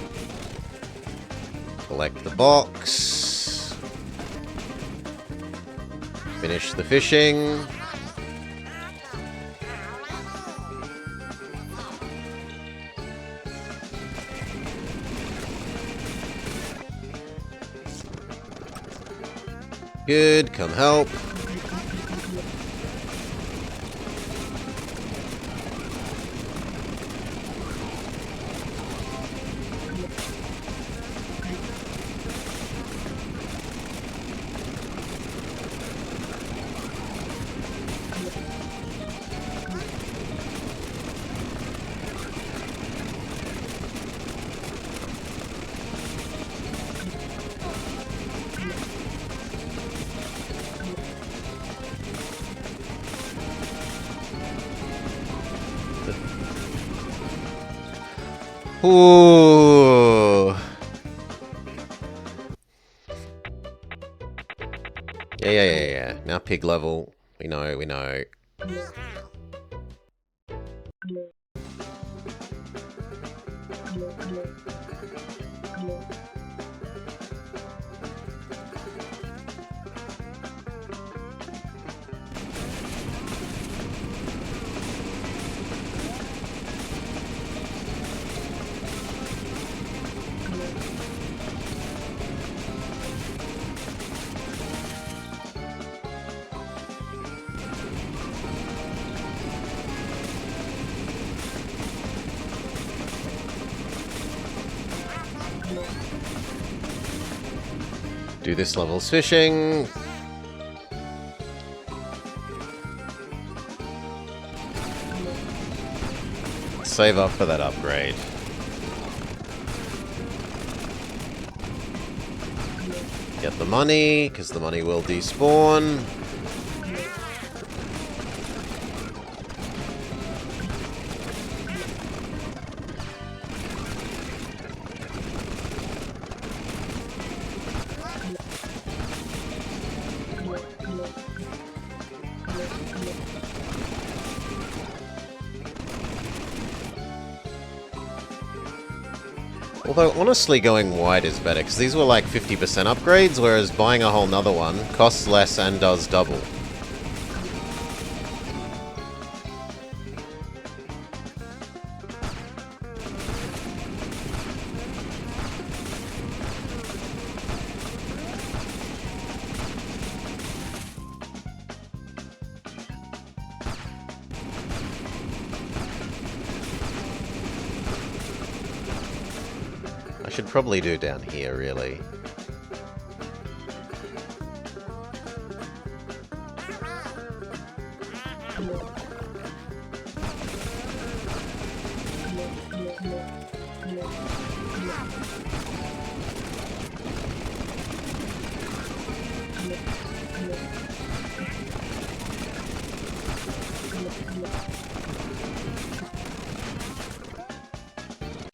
Collect the box. Finish the fishing. Good, come help. Ooh. Yeah. Now pig level. We know. Do this level's fishing. Save up for that upgrade. Get the money, because the money will despawn. Although, honestly, going wide is better, because these were like 50% upgrades, whereas buying a whole nother one costs less and does double. I should probably do down here, really.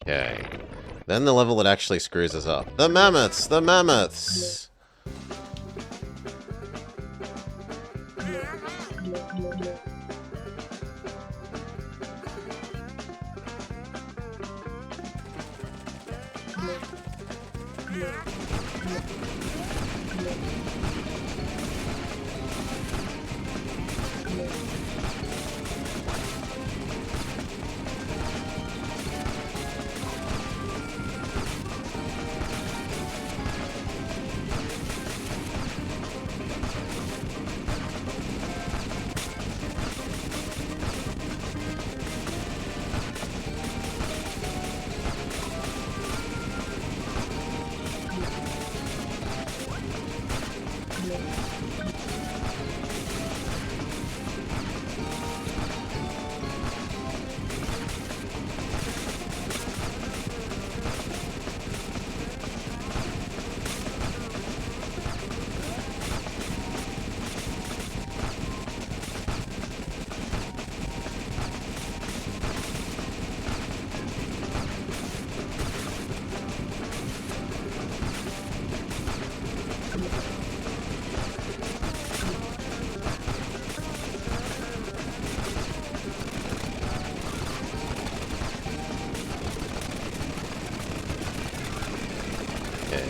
Okay. Then the level that actually screws us up. The mammoths! The mammoths!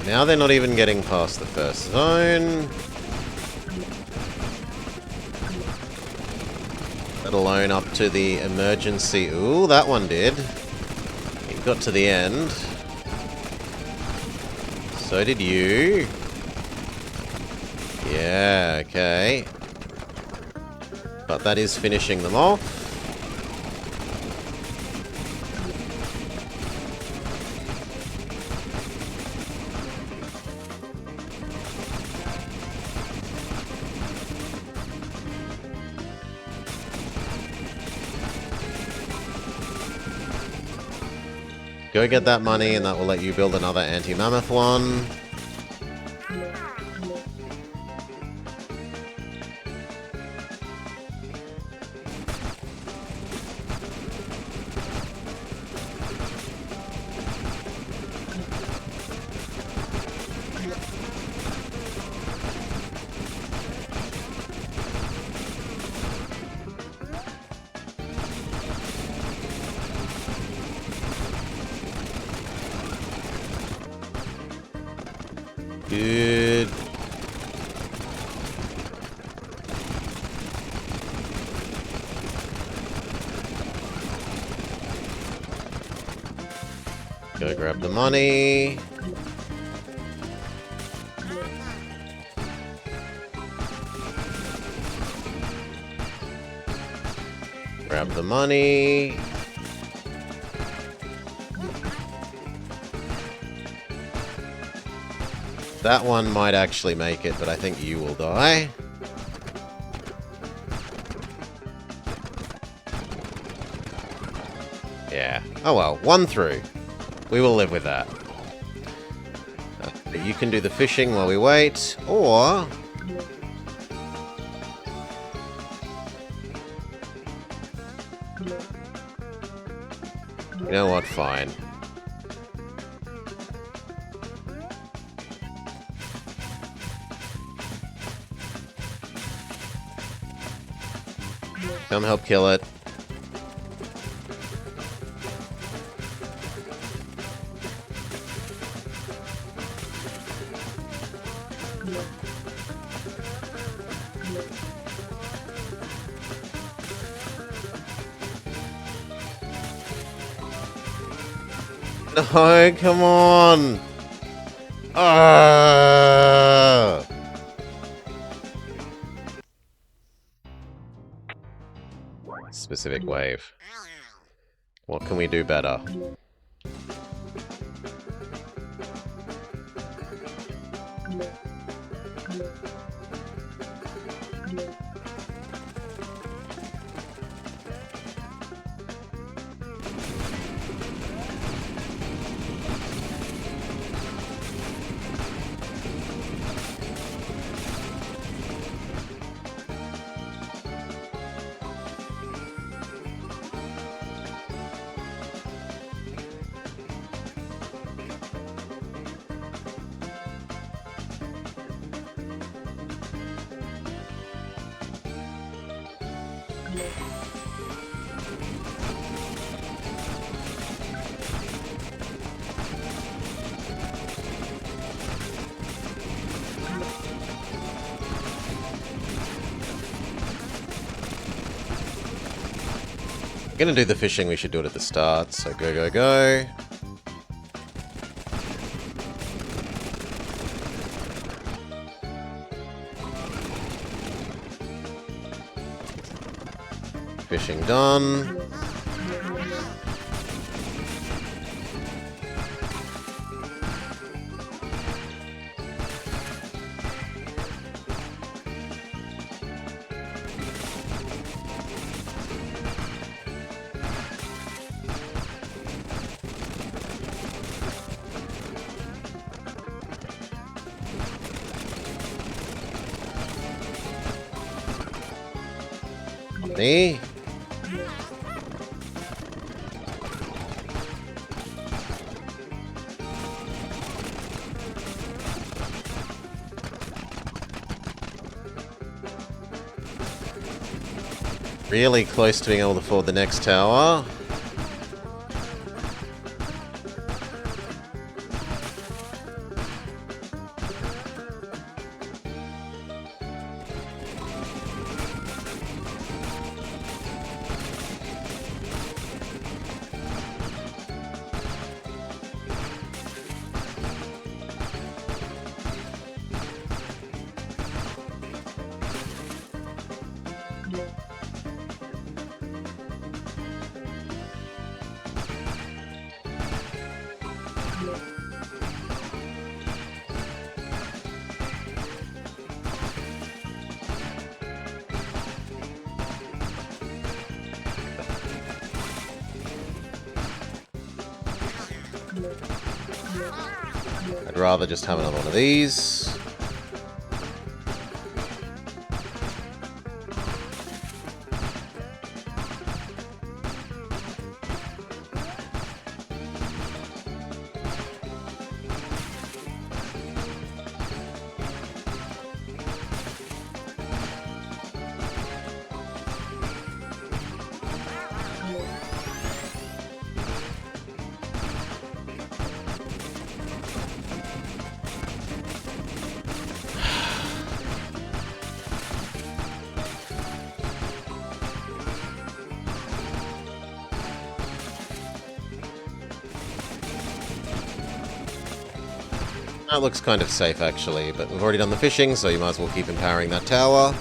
Now they're not even getting past the first zone. Let alone up to the emergency. Ooh, that one did. It got to the end. So did you. Yeah, okay. But that is finishing them off. Go get that money, and that will let you build another anti-mammoth one. Good. Go grab the money. Grab the money. That one might actually make it, but I think you will die. Yeah. Oh well, one through. We will live with that. You can do the fishing while we wait, or... You know what? Fine. Come help kill it. No, come on! Specific wave. What can we do better? If we're gonna do the fishing, we should do it at the start, so go, go, go. Fishing done. Me? Really close to being able to afford the next tower. I'd rather just have another one of these. That looks kind of safe, actually, but we've already done the fishing, so you might as well keep empowering that tower.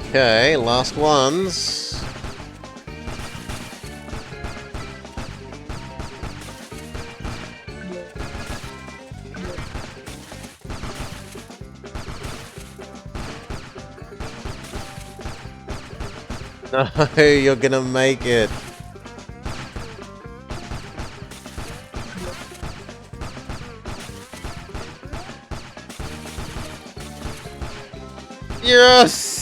Okay, last ones. No, you're gonna make it. Yes!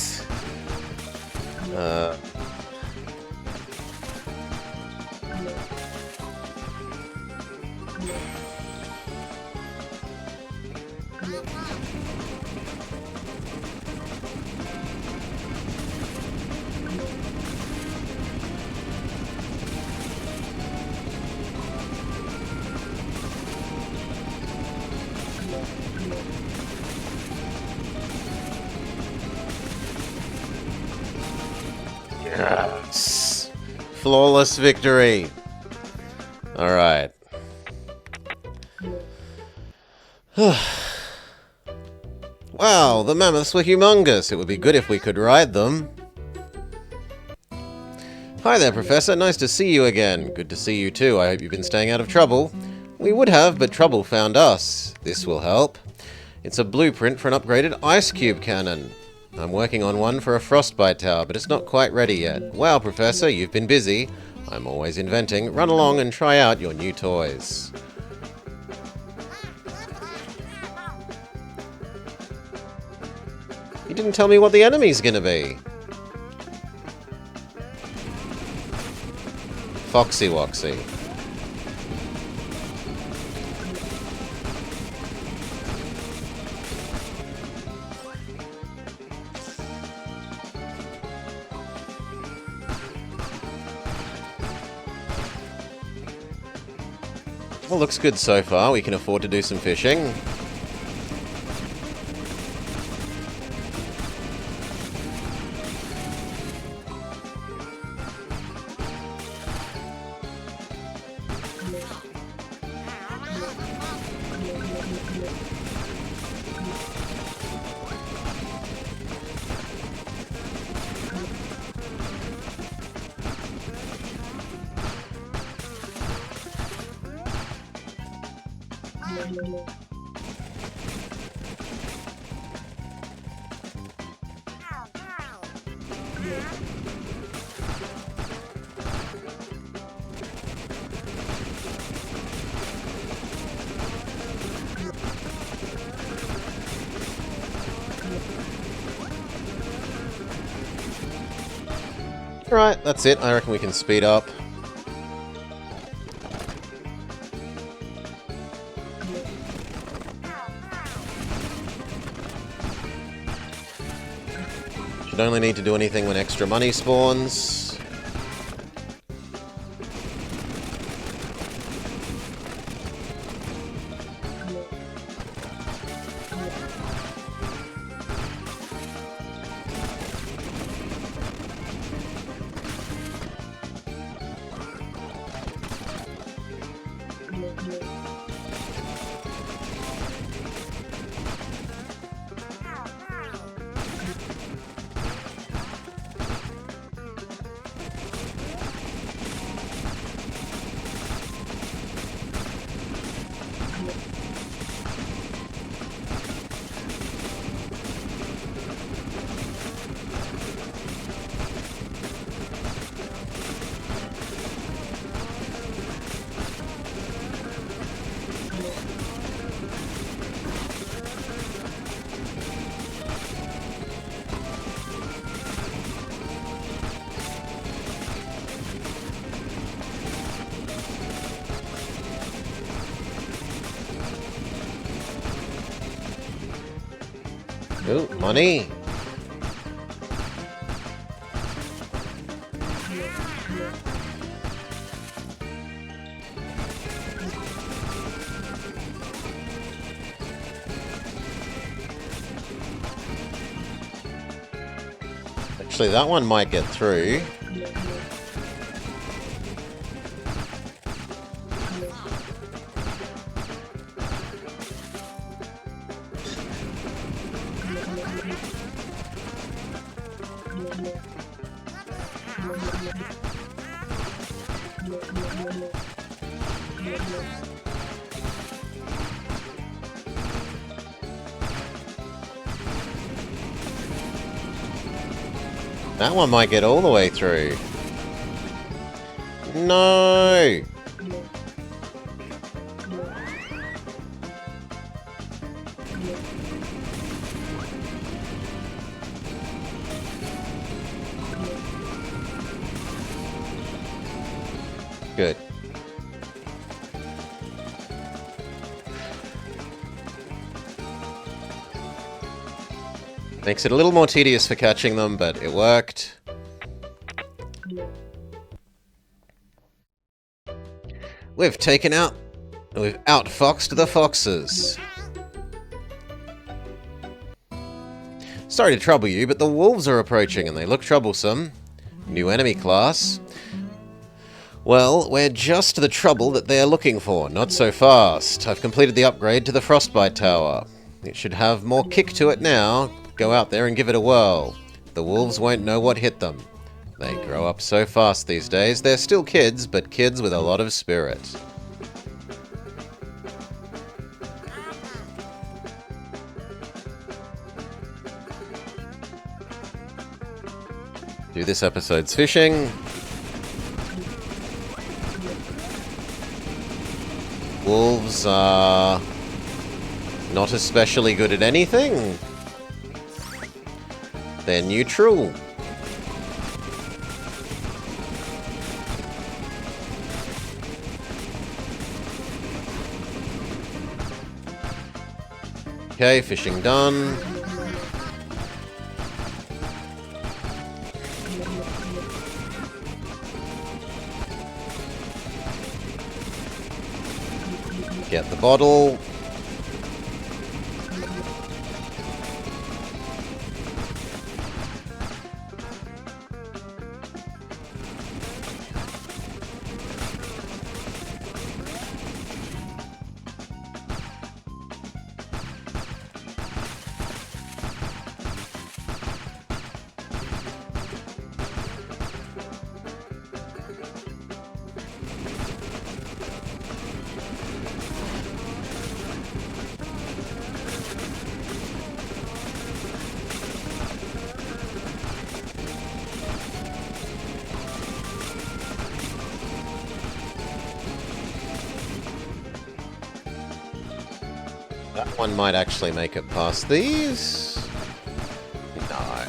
Yes! Flawless victory! Alright. Wow, the mammoths were humongous. It would be good if we could ride them. Hi there, Professor. Nice to see you again. Good to see you too. I hope you've been staying out of trouble. We would have, but trouble found us. This will help. It's a blueprint for an upgraded ice cube cannon. I'm working on one for a frostbite tower, but it's not quite ready yet. Wow, Professor, you've been busy. I'm always inventing. Run along and try out your new toys. You didn't tell me what the enemy's gonna be. Foxy Woxy. Well, looks good so far. We can afford to do some fishing. Right, that's it. I reckon we can speed up. Should only need to do anything when extra money spawns. Ooh, money. Actually, that one might get through. That one might get all the way through. No! Good. Makes it a little more tedious for catching them, but it worked. We've outfoxed the foxes. Sorry to trouble you, but the wolves are approaching and they look troublesome. New enemy class. Well, we're just the trouble that they're looking for, not so fast. I've completed the upgrade to the Frostbite Tower. It should have more kick to it now. Go out there and give it a whirl. The wolves won't know what hit them. They grow up so fast these days. They're still kids, but kids with a lot of spirit. Do this episode's fishing. Wolves are not especially good at anything. They're neutral. Okay, fishing done. Get the bottle. That one might actually make it past these. No.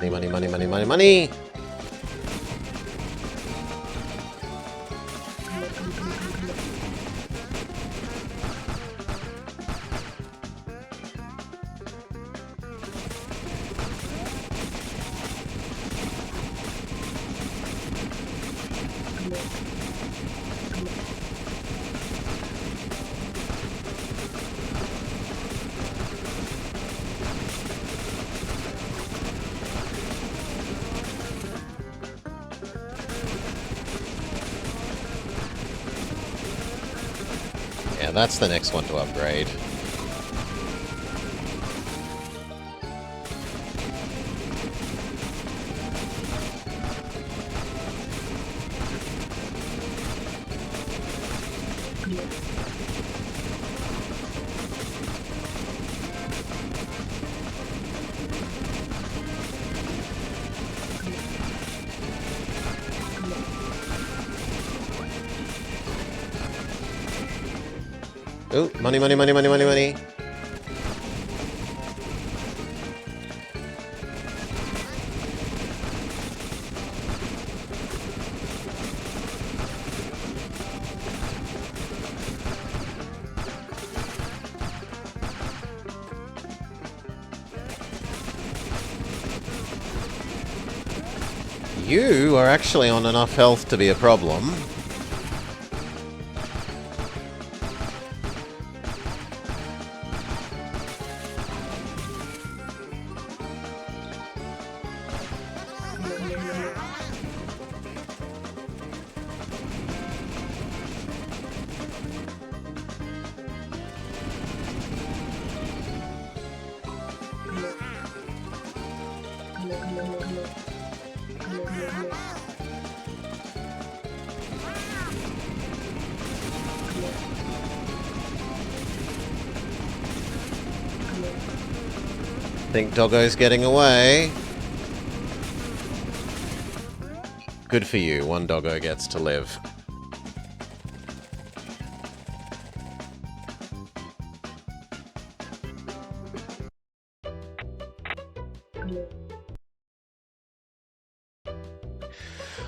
Money, money, money, money, money. Yeah, that's the next one to upgrade. Ooh, money, money, money, money, money, money. You are actually on enough health to be a problem. Think Doggo's getting away. Good for you, one Doggo gets to live.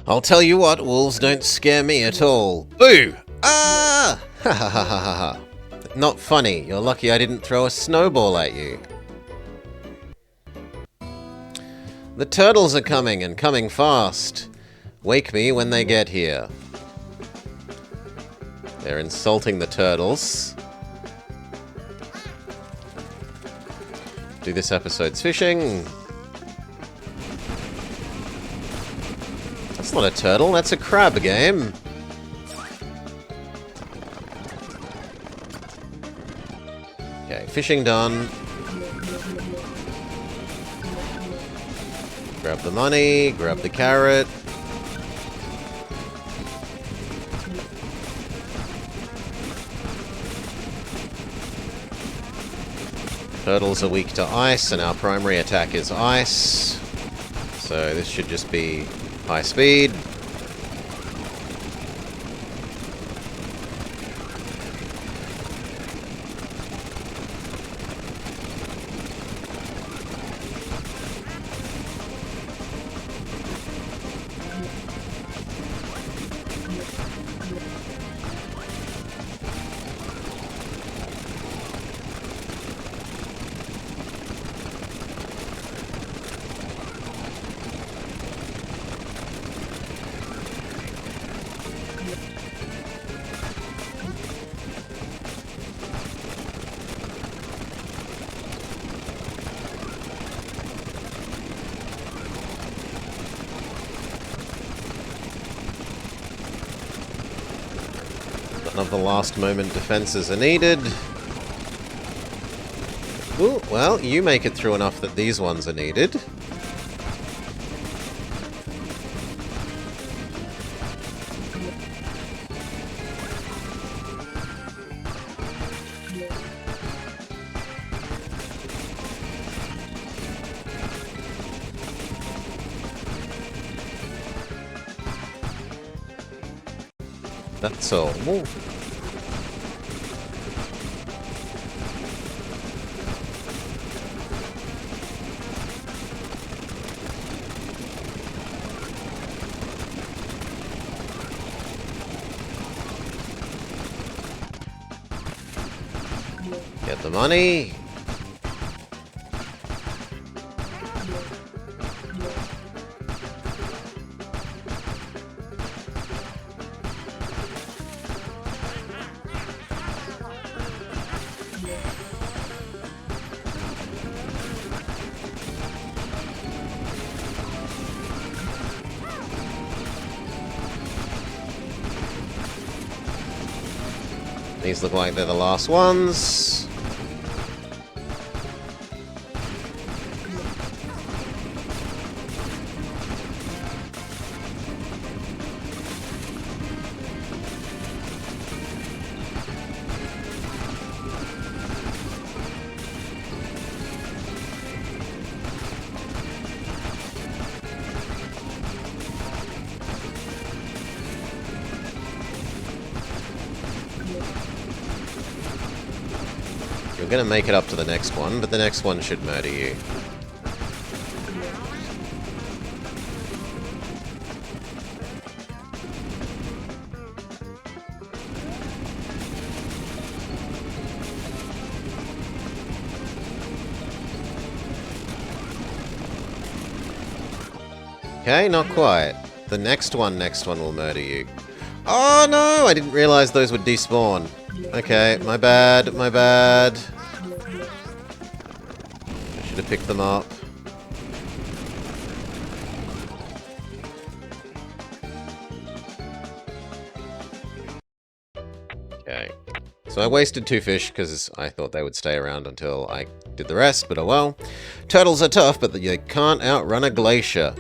I'll tell you what, wolves don't scare me at all. Boo! Ah! Ha ha ha ha ha ha. Not funny. You're lucky I didn't throw a snowball at you. The turtles are coming, and coming fast. Wake me when they get here. They're insulting the turtles. Do this episode's fishing. That's not a turtle, that's a crab game. Okay, fishing done. Grab the money, grab the carrot. Turtles are weak to ice, and our primary attack is ice. So this should just be high speed. None of the last moment defenses are needed. Ooh, well, you make it through enough that these ones are needed. That's all. Ooh. Get the money. These look like they're the last ones. You're gonna make it up to the next one, but the next one should murder you. Okay, not quite. The next one will murder you. Oh no! I didn't realize those would despawn. Okay, my bad, my bad. I should have picked them up. Okay. So I wasted 2 fish because I thought they would stay around until I did the rest, but oh well. Turtles are tough, but they can't outrun a glacier.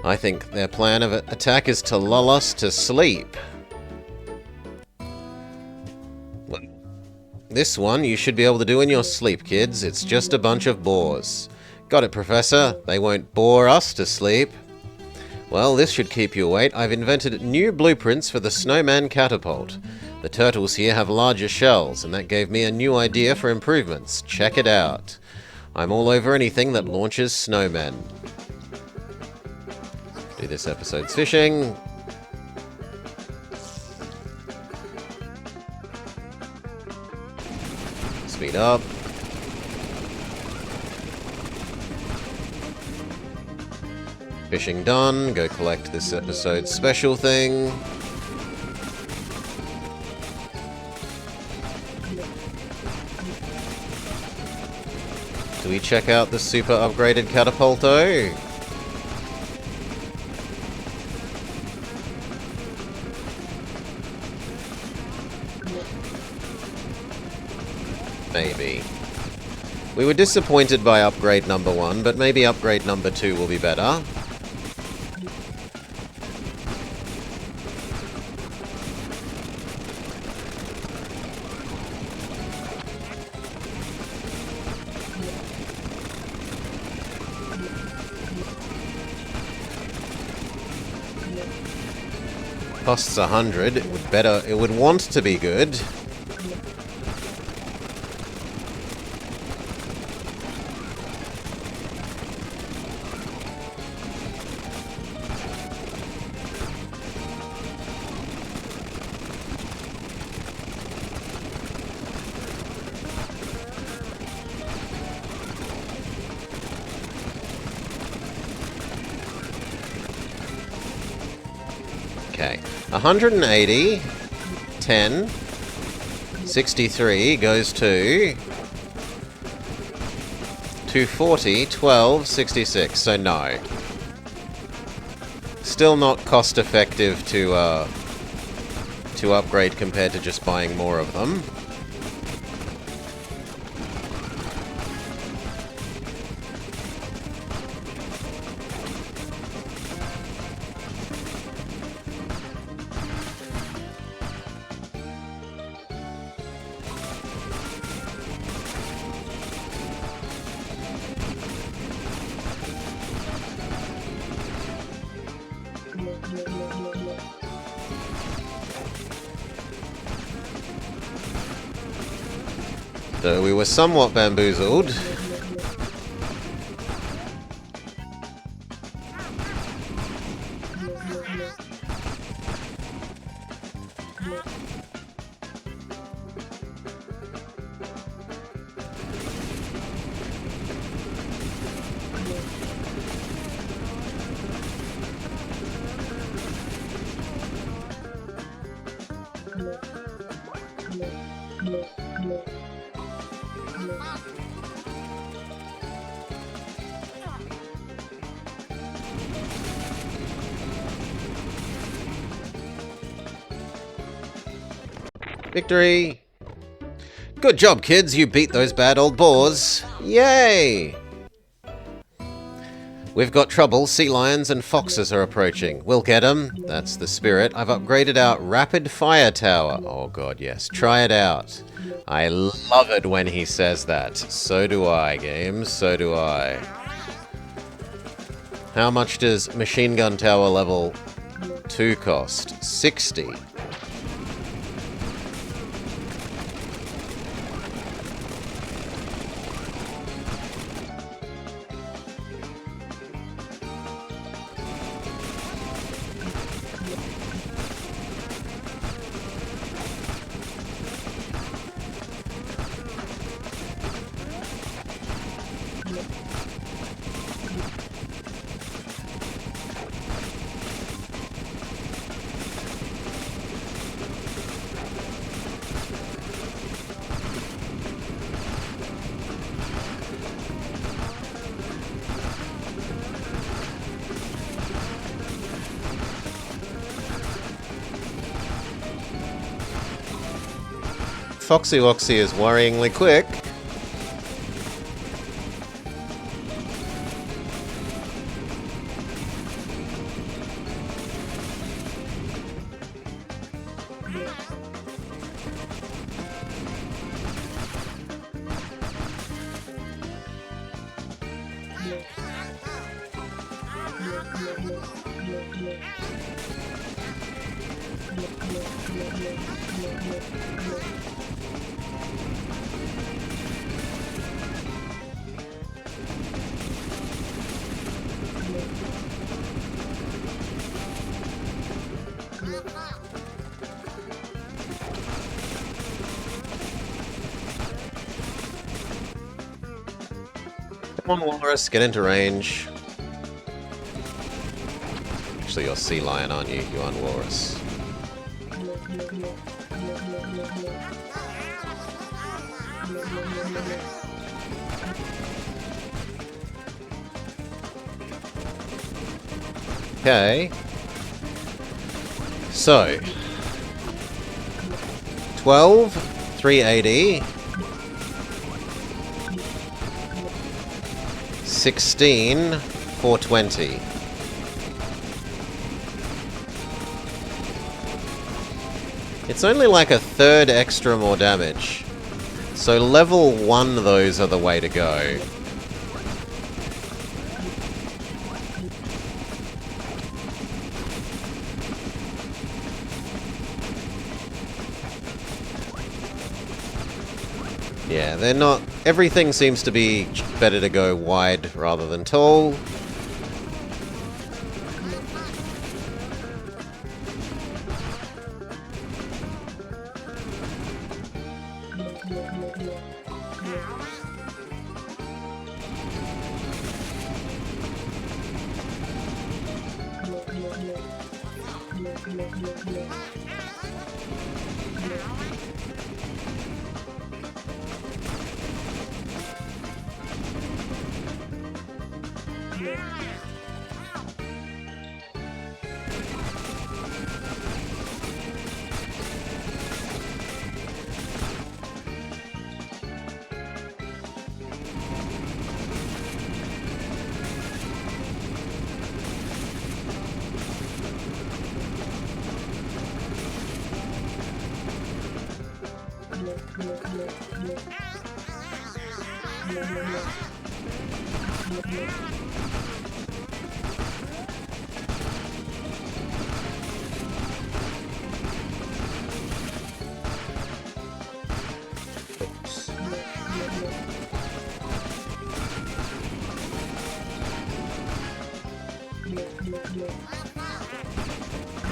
I think their plan of attack is to lull us to sleep. This one you should be able to do in your sleep, kids. It's just a bunch of bores. Got it, Professor. They won't bore us to sleep. Well, this should keep you awake. I've invented new blueprints for the snowman catapult. The turtles here have larger shells, and that gave me a new idea for improvements. Check it out. I'm all over anything that launches snowmen. Do this episode's fishing. Speed up. Fishing done. Go collect this episode's special thing. Do we check out the super upgraded catapulto? Maybe. We were disappointed by upgrade number 1, but maybe upgrade number 2 will be better. Costs 100. It would want to be good. Okay, 180, 10, 63 goes to 240, 12, 66, so no. Still not cost effective to upgrade compared to just buying more of them. So we were somewhat bamboozled. Victory! Good job, kids. You beat those bad old boars. Yay! We've got trouble. Sea lions and foxes are approaching. We'll get them. That's the spirit. I've upgraded our rapid fire tower. Oh god, yes. Try it out. I love it when he says that. So do I, games. So do I. How much does machine gun tower level 2 cost? 60. Foxy Woxy is worryingly quick. Come on, Walrus, get into range. Actually, you're Sea Lion, aren't you? You aren't Walrus. Okay. So. 12, 380. 16, 420. It's only like a third extra more damage. So level 1 those are the way to go. Yeah, they're not... Everything seems to be better to go wide rather than tall.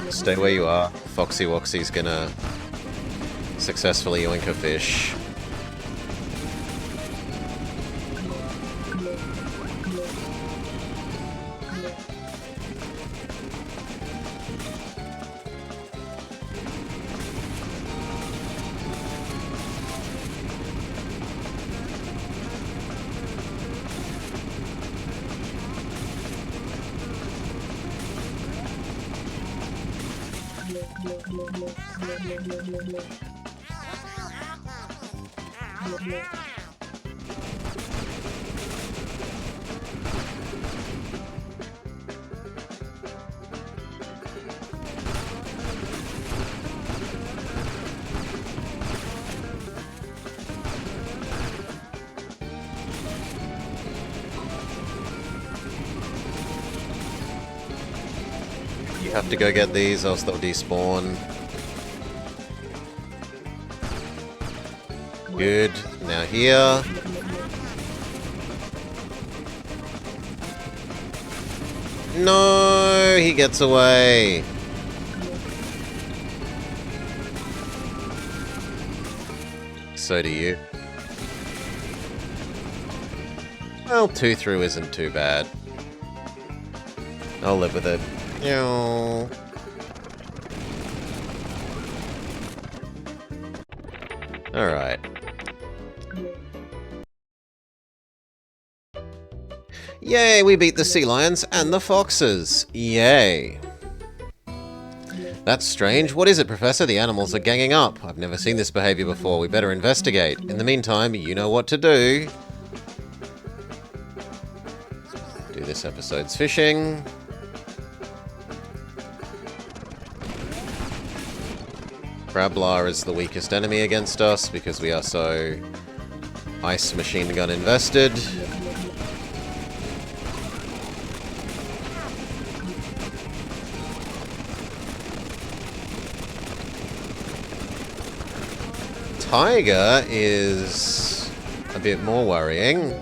Stay where you are. Foxy Woxy's gonna successfully yoink a fish. You have to go get these, else they'll despawn. Good. Now here. No, he gets away. So do you. Well, 2 through isn't too bad. I'll live with it. Ew. Alright. Yay, we beat the sea lions and the foxes. Yay. That's strange. What is it, Professor? The animals are ganging up. I've never seen this behavior before. We better investigate. In the meantime, you know what to do. Do this episode's fishing. Crablar is the weakest enemy against us because we are so ice machine gun invested. Tiger is a bit more worrying.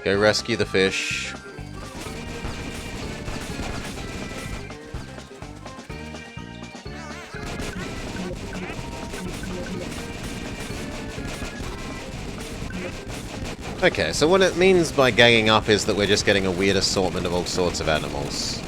Go rescue the fish. Okay, so what it means by ganging up is that we're just getting a weird assortment of all sorts of animals.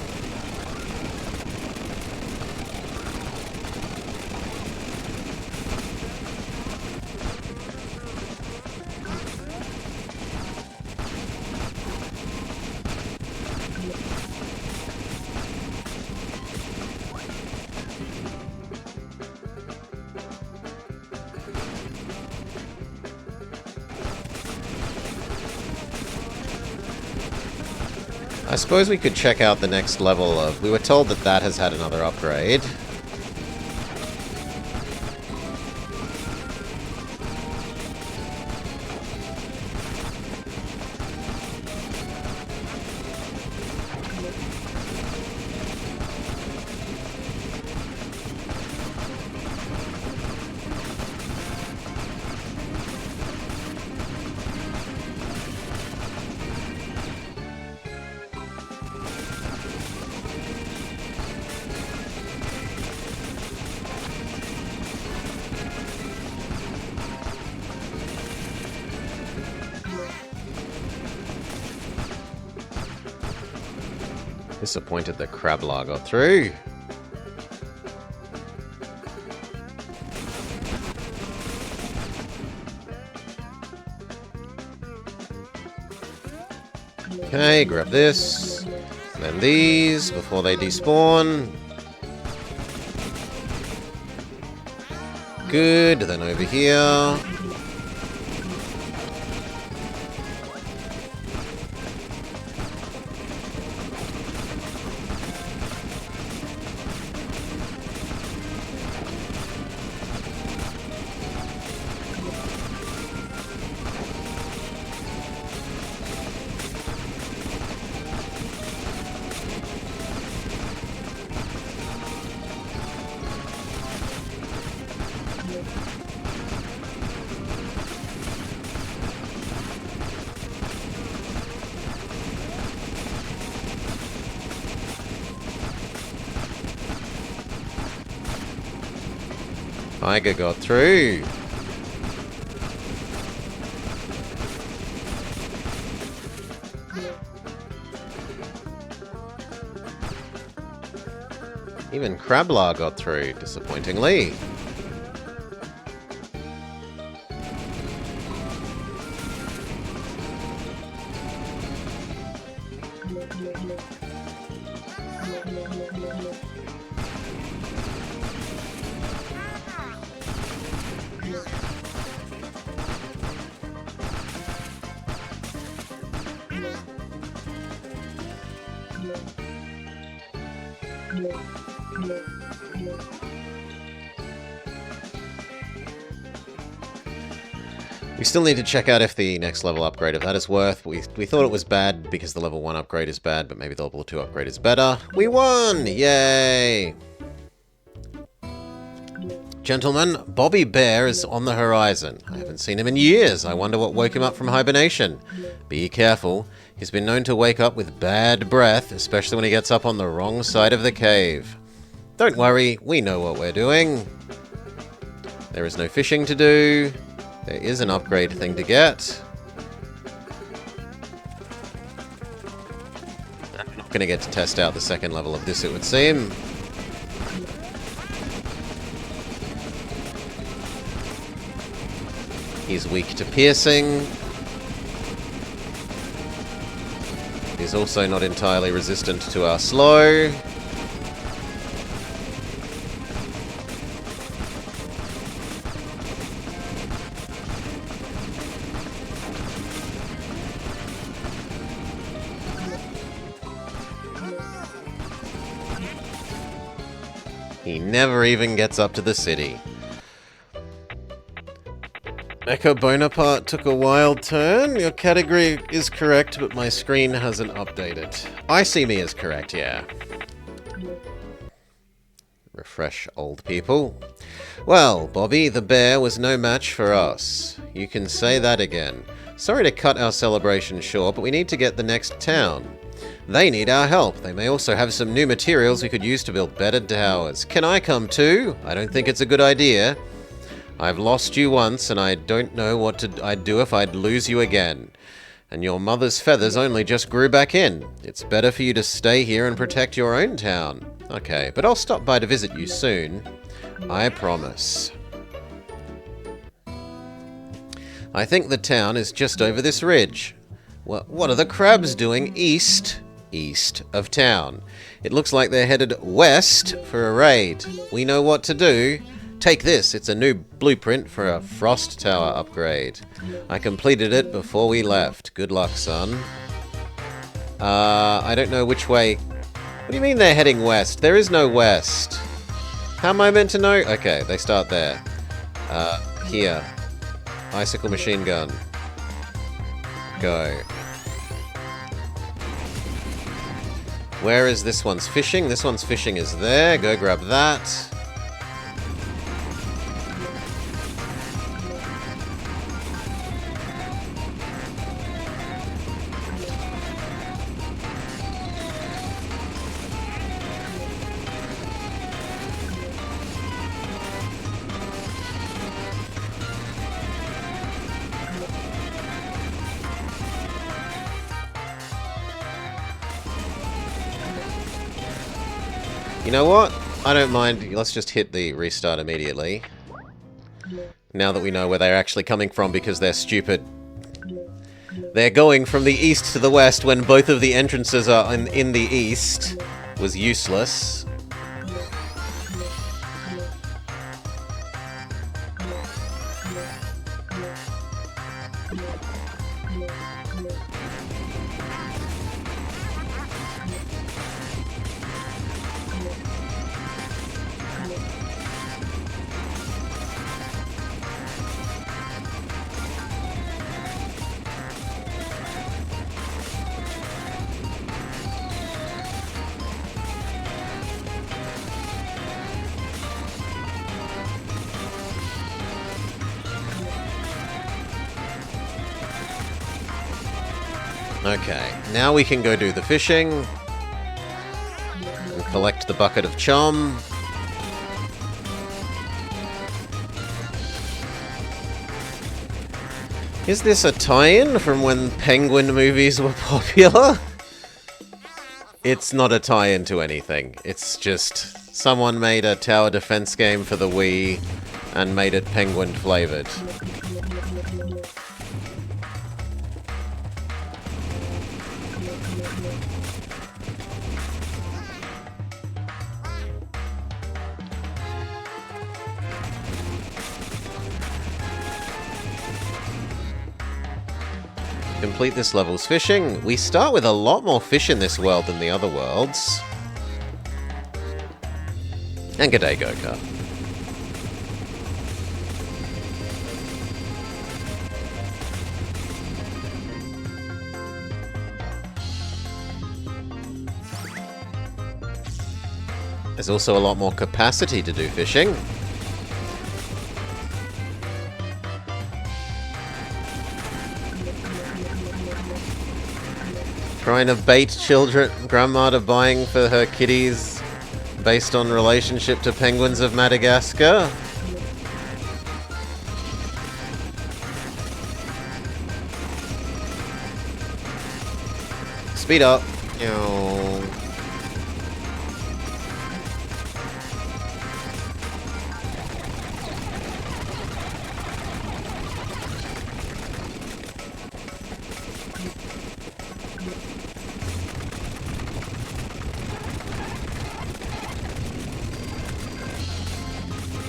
I suppose we could check out the next level of... We were told that that has had another upgrade. Disappointed that Crablar got through. Okay, grab this. And then these before they despawn. Good, then over here. Tiger got through. Even Crablar got through, disappointingly. We still need to check out if the next level upgrade, if that is worth. We thought it was bad because the level 1 upgrade is bad, but maybe the level 2 upgrade is better. We won! Yay! Gentlemen, Bobby Bear is on the horizon. I haven't seen him in years. I wonder what woke him up from hibernation. Be careful. He's been known to wake up with bad breath, especially when he gets up on the wrong side of the cave. Don't worry, we know what we're doing. There is no fishing to do. There is an upgrade thing to get. I'm not going to get to test out the second level of this, it would seem. He's weak to piercing. He's also not entirely resistant to our slow. He never even gets up to the city. Echo Bonaparte took a wild turn. Your category is correct, but my screen hasn't updated. I see me as correct, yeah. Refresh old people. Well, Bobby, the bear was no match for us. You can say that again. Sorry to cut our celebration short, but we need to get the next town. They need our help. They may also have some new materials we could use to build better towers. Can I come too? I don't think it's a good idea. I've lost you once, and I don't know what I'd do if I'd lose you again. And your mother's feathers only just grew back in. It's better for you to stay here and protect your own town. Okay, but I'll stop by to visit you soon. I promise. I think the town is just over this ridge. What are the crabs doing east of town? It looks like they're headed west for a raid. We know what to do. Take this, it's a new blueprint for a frost tower upgrade. I completed it before we left. Good luck, son. I don't know which way... What do you mean they're heading west? There is no west. How am I meant to know? Okay, they start there. Here. Icicle machine gun. Go. Where is this one's fishing? This one's fishing is there. Go grab that. You know what? I don't mind. Let's just hit the restart immediately. Now that we know where they're actually coming from because they're stupid. They're going from the east to the west when both of the entrances are in the east. Was useless. Okay, now we can go do the fishing. And collect the bucket of chum. Is this a tie-in from when Penguin movies were popular? It's not a tie-in to anything. It's just Someone made a tower defense game for the Wii and made it penguin flavored. Complete this level's fishing. We start with a lot more fish in this world than the other worlds. And g'day, Go-Kart. There's also a lot more capacity to do fishing. Trying to bait children, grandma to buying for her kitties based on relationship to penguins of Madagascar. Speed up.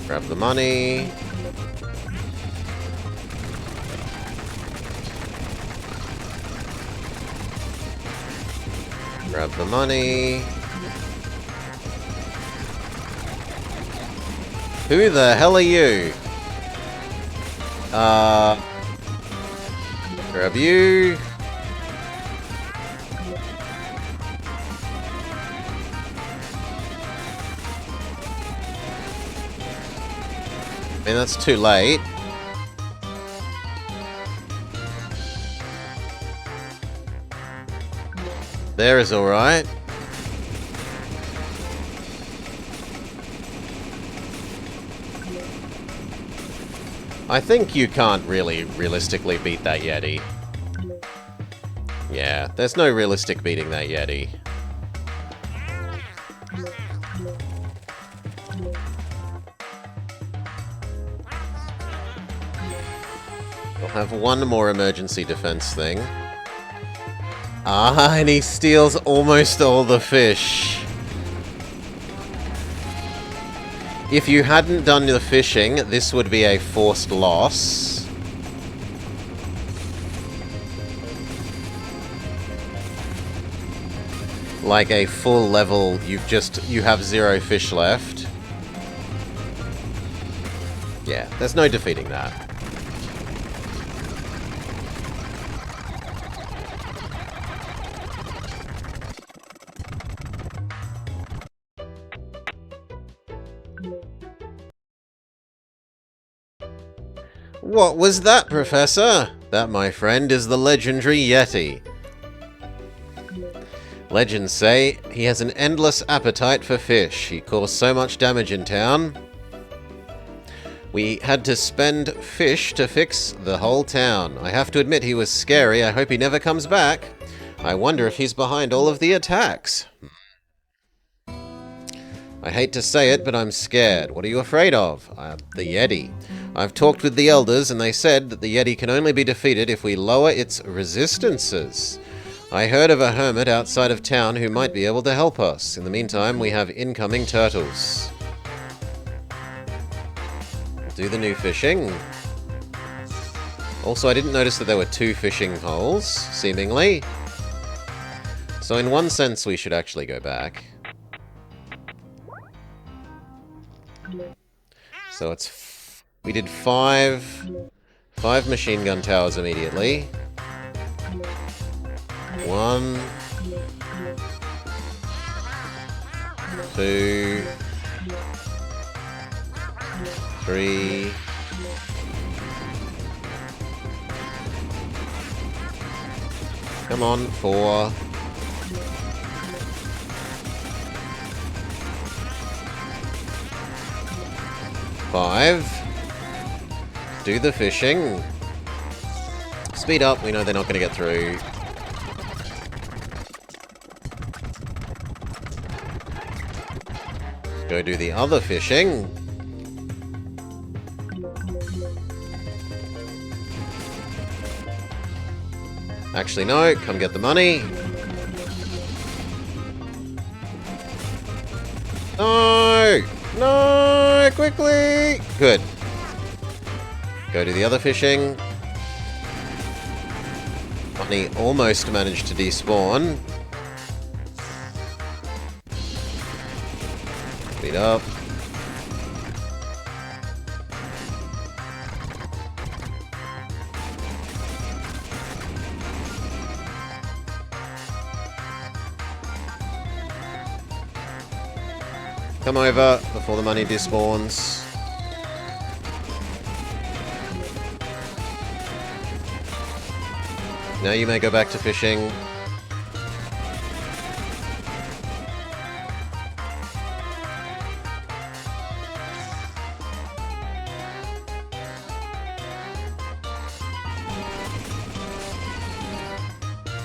Grab the money. Grab the money. Who the hell are you? Grab you. I mean, that's too late. There is alright. I think you can't really realistically beat that Yeti. Yeah, there's no realistic beating that Yeti. We'll have one more emergency defense thing. Ah, and he steals almost all the fish. If you hadn't done the fishing, this would be a forced loss. Like a full level, you have 0 fish left. Yeah, there's no defeating that. What was that, Professor? That, my friend, is the legendary Yeti. Legends say he has an endless appetite for fish. He caused so much damage in town. We had to spend fish to fix the whole town. I have to admit he was scary. I hope he never comes back. I wonder if he's behind all of the attacks. I hate to say it, but I'm scared. What are you afraid of? The Yeti. I've talked with the elders, and they said that the Yeti can only be defeated if we lower its resistances. I heard of a hermit outside of town who might be able to help us. In the meantime, we have incoming turtles. Do the new fishing. Also, I didn't notice that there were 2 fishing holes, seemingly. So in one sense, we should actually go back. So it's... we did 5 machine gun towers immediately. 1, 2, 3. Come on, 4. 5. Do the fishing. Speed up, we know they're not going to get through. go do the other fishing. Actually, no. Come get the money. No! No! Quickly! Good. Go do the other fishing. Money almost managed to despawn. Speed up. Come over before the money despawns. Now you may go back to fishing.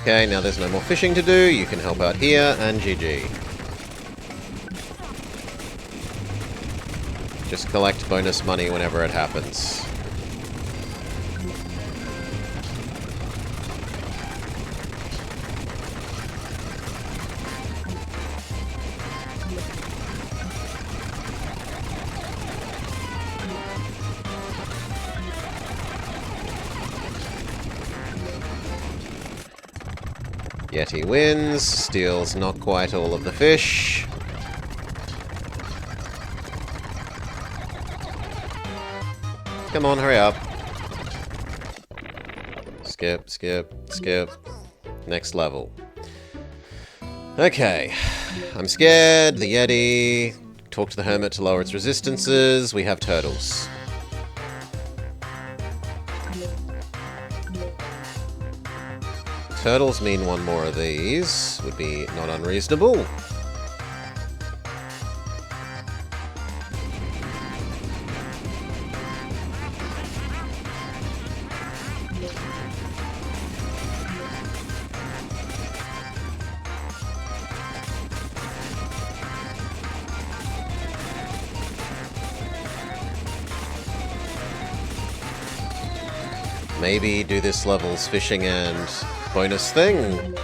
Okay, now there's no more fishing to do. You can help out here, and GG. Just collect bonus money whenever it happens. Yeti wins, steals not quite all of the fish. Come on, hurry up. Skip, skip, skip. Next level. Okay. I'm scared. The Yeti. Talk to the Hermit to lower its resistances. We have turtles. Turtles mean one more of these. Would be not unreasonable. Maybe do this level's fishing and bonus thing.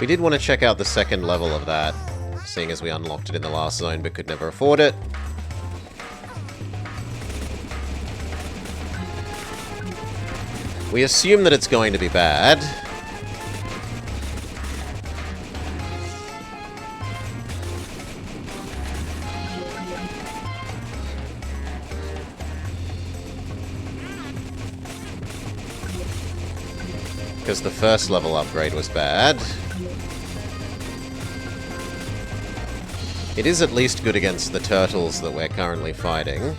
We did want to check out the second level of that, seeing as we unlocked it in the last zone but could never afford it. We assume that it's going to be bad. Because the first level upgrade was bad. It is at least good against the turtles that we're currently fighting.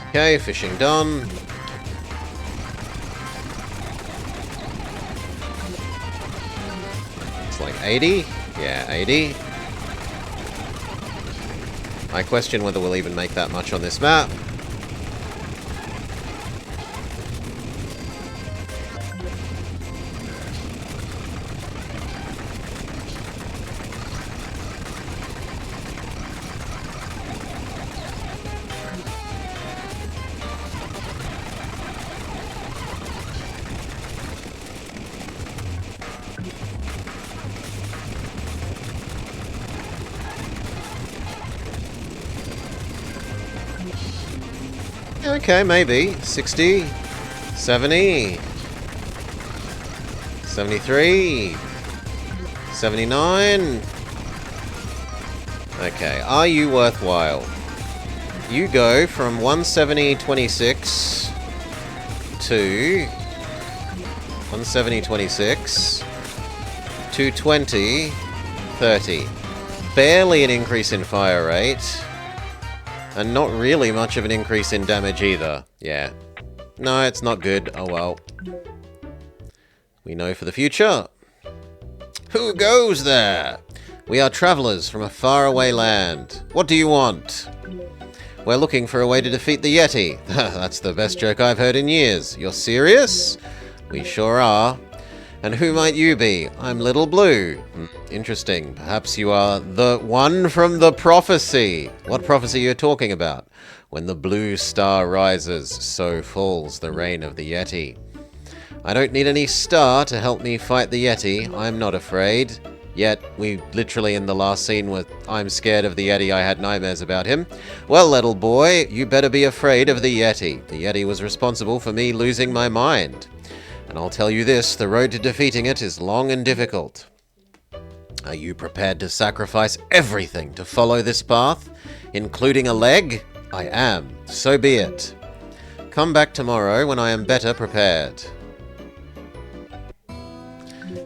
Okay, fishing done. It's like 80? Yeah, 80. I question whether we'll even make that much on this map. Okay, maybe. 60, 70, 73, 79. Okay, are you worthwhile? you go from 170.26 to 170.26 to 20.30. Barely an increase in fire rate, and not really much of an increase in damage either. Yeah. No, it's not good. Oh well. We know for the future. Who goes there? We are travelers from a faraway land. What do you want? We're looking for a way to defeat the Yeti. That's the best joke I've heard in years. You're serious? We sure are. And who might you be? I'm Little Blue. Interesting. Perhaps you are the one from the prophecy. What prophecy are you talking about? When the blue star rises, so falls the reign of the Yeti. I don't need any star to help me fight the Yeti. I'm not afraid. Yet, we literally in the last scene with I'm scared of the Yeti, I had nightmares about him. Well, little boy, you better be afraid of the Yeti. The Yeti was responsible for me losing my mind. And I'll tell you this, the road to defeating it is long and difficult. Are you prepared to sacrifice everything to follow this path, including a leg? I am. So be it. Come back tomorrow when I am better prepared.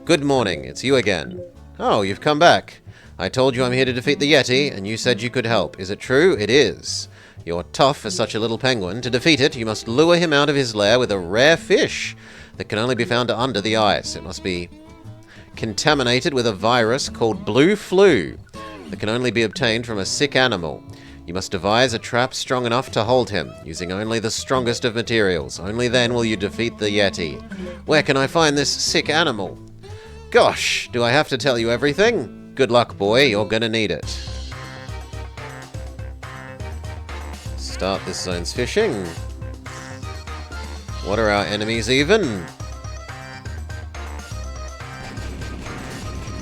Good morning, it's you again. Oh, you've come back. I told you I'm here to defeat the Yeti, and you said you could help. Is it true? It is. You're tough for such a little penguin. To defeat it, you must lure him out of his lair with a rare fish that can only be found under the ice. It must be contaminated with a virus called blue flu that can only be obtained from a sick animal. You must devise a trap strong enough to hold him, using only the strongest of materials. Only then will you defeat the Yeti. Where can I find this sick animal? Gosh, do I have to tell you everything? Good luck, boy. You're gonna need it. Start this zone's fishing. What are our enemies even?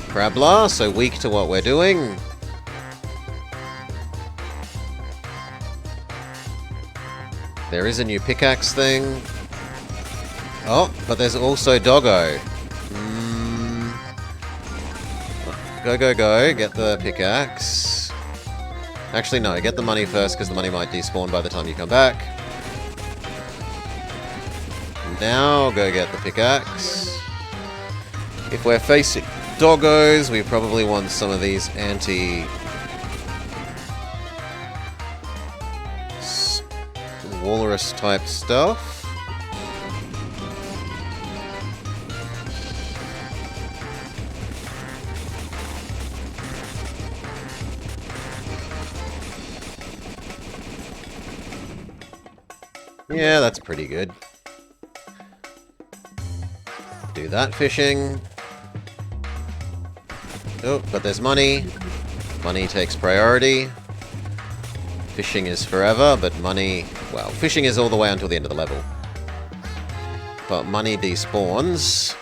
Krabbler, so weak to what we're doing. There is a new pickaxe thing. Oh, but there's also Doggo. Go, go, go. Get the pickaxe. Actually, no. Get the money first, because the money might despawn by the time you come back. Now, go get the pickaxe. If we're facing doggos, we probably want some of these walrus type stuff. Yeah, that's pretty good. Do that fishing. Oh, but there's money. Money takes priority. Fishing is forever, but money... Well, fishing is all the way until the end of the level. But money despawns.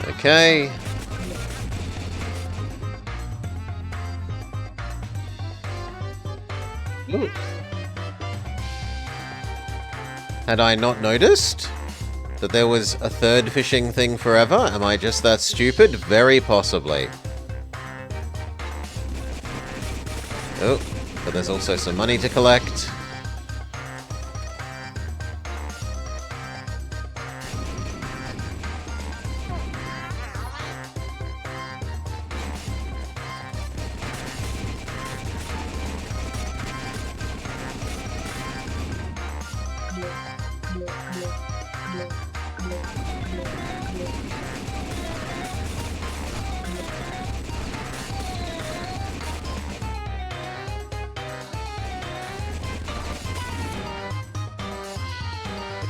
Okay. Ooh. Had I not noticed that there was a third fishing thing forever? Am I just that stupid? Very possibly. Oh, but there's also some money to collect.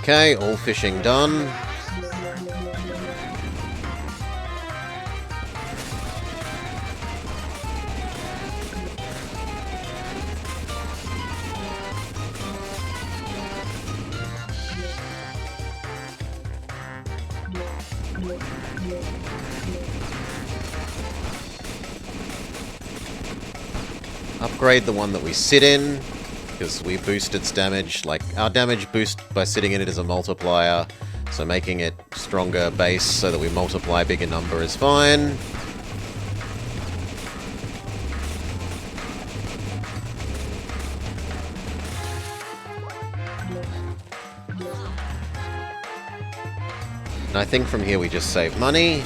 Okay, all fishing done. upgrade the one that we sit in, because we boost its damage. Like, our damage boost by sitting in it is a multiplier, so making it stronger base so that we multiply a bigger number is fine. And I think from here we just save money.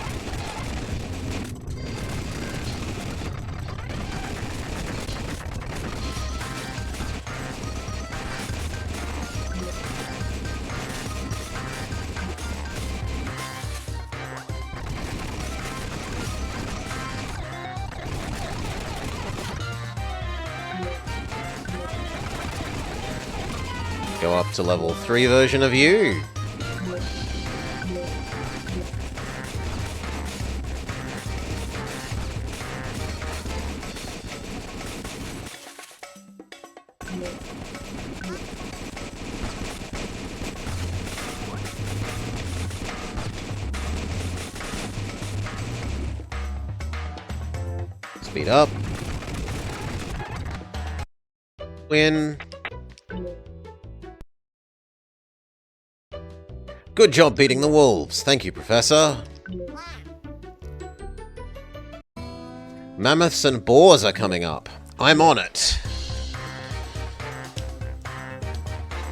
Go up to level 3 version of you. Speed up. Win. Good job beating the wolves. Thank you, Professor. Mammoths and boars are coming up. I'm on it.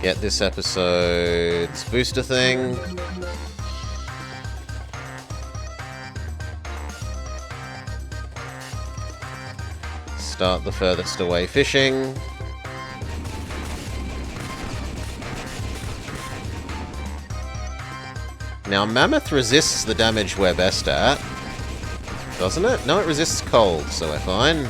Get this episode's booster thing. Start the furthest away fishing. Now, Mammoth resists the damage we're best at, doesn't it? No, it resists cold, so we're fine.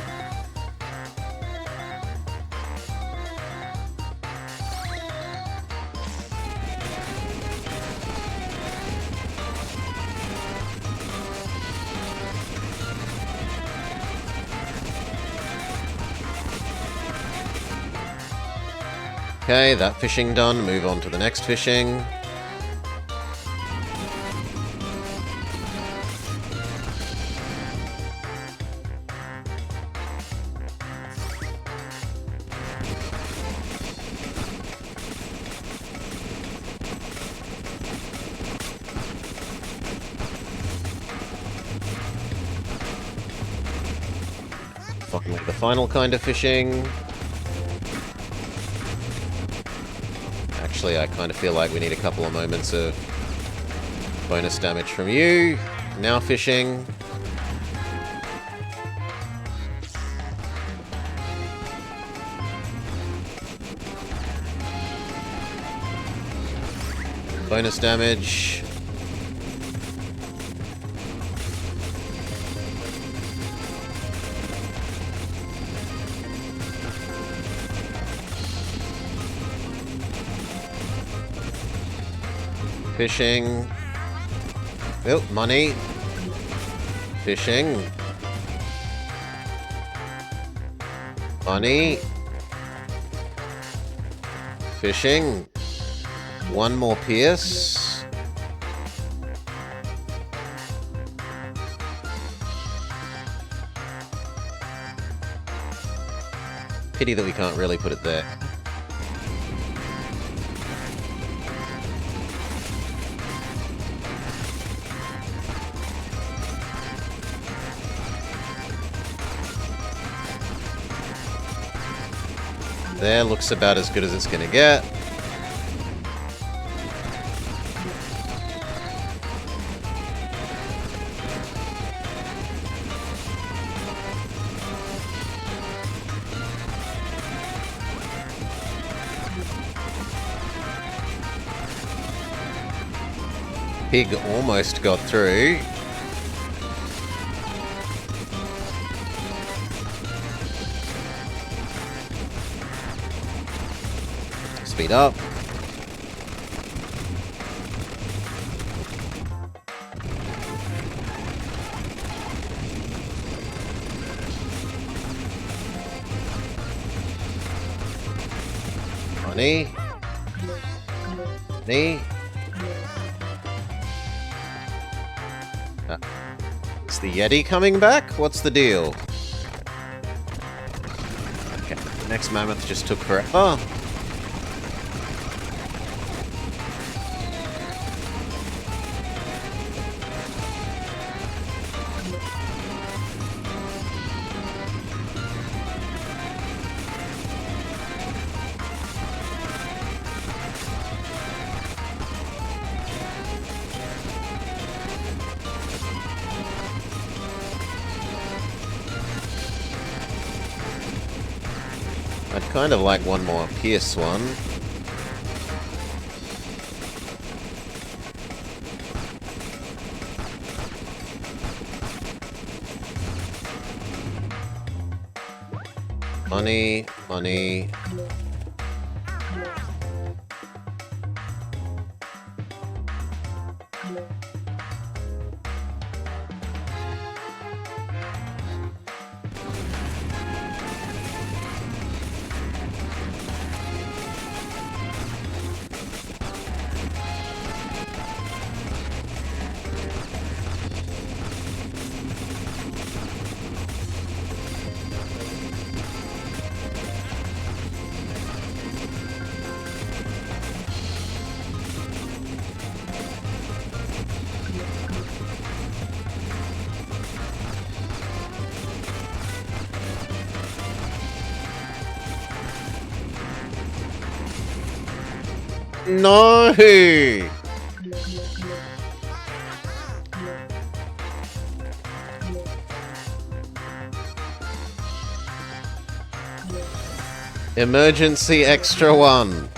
Okay, that fishing done. Move on to the next fishing. Finally, the final kind of fishing. Actually, I kind of feel like we need a couple of moments of bonus damage from you. Now fishing. Bonus damage. Fishing. Oh, money. Fishing. Money. Fishing. One more pierce. Pity that we can't really put it there. There, looks about as good as it's gonna get. Pig almost got through. Speed up. Money. Money. Is the Yeti coming back? What's the deal? Next mammoth just took forever. Oh. I'd kind of like one more Pierce one. Money, money. No! Emergency extra one.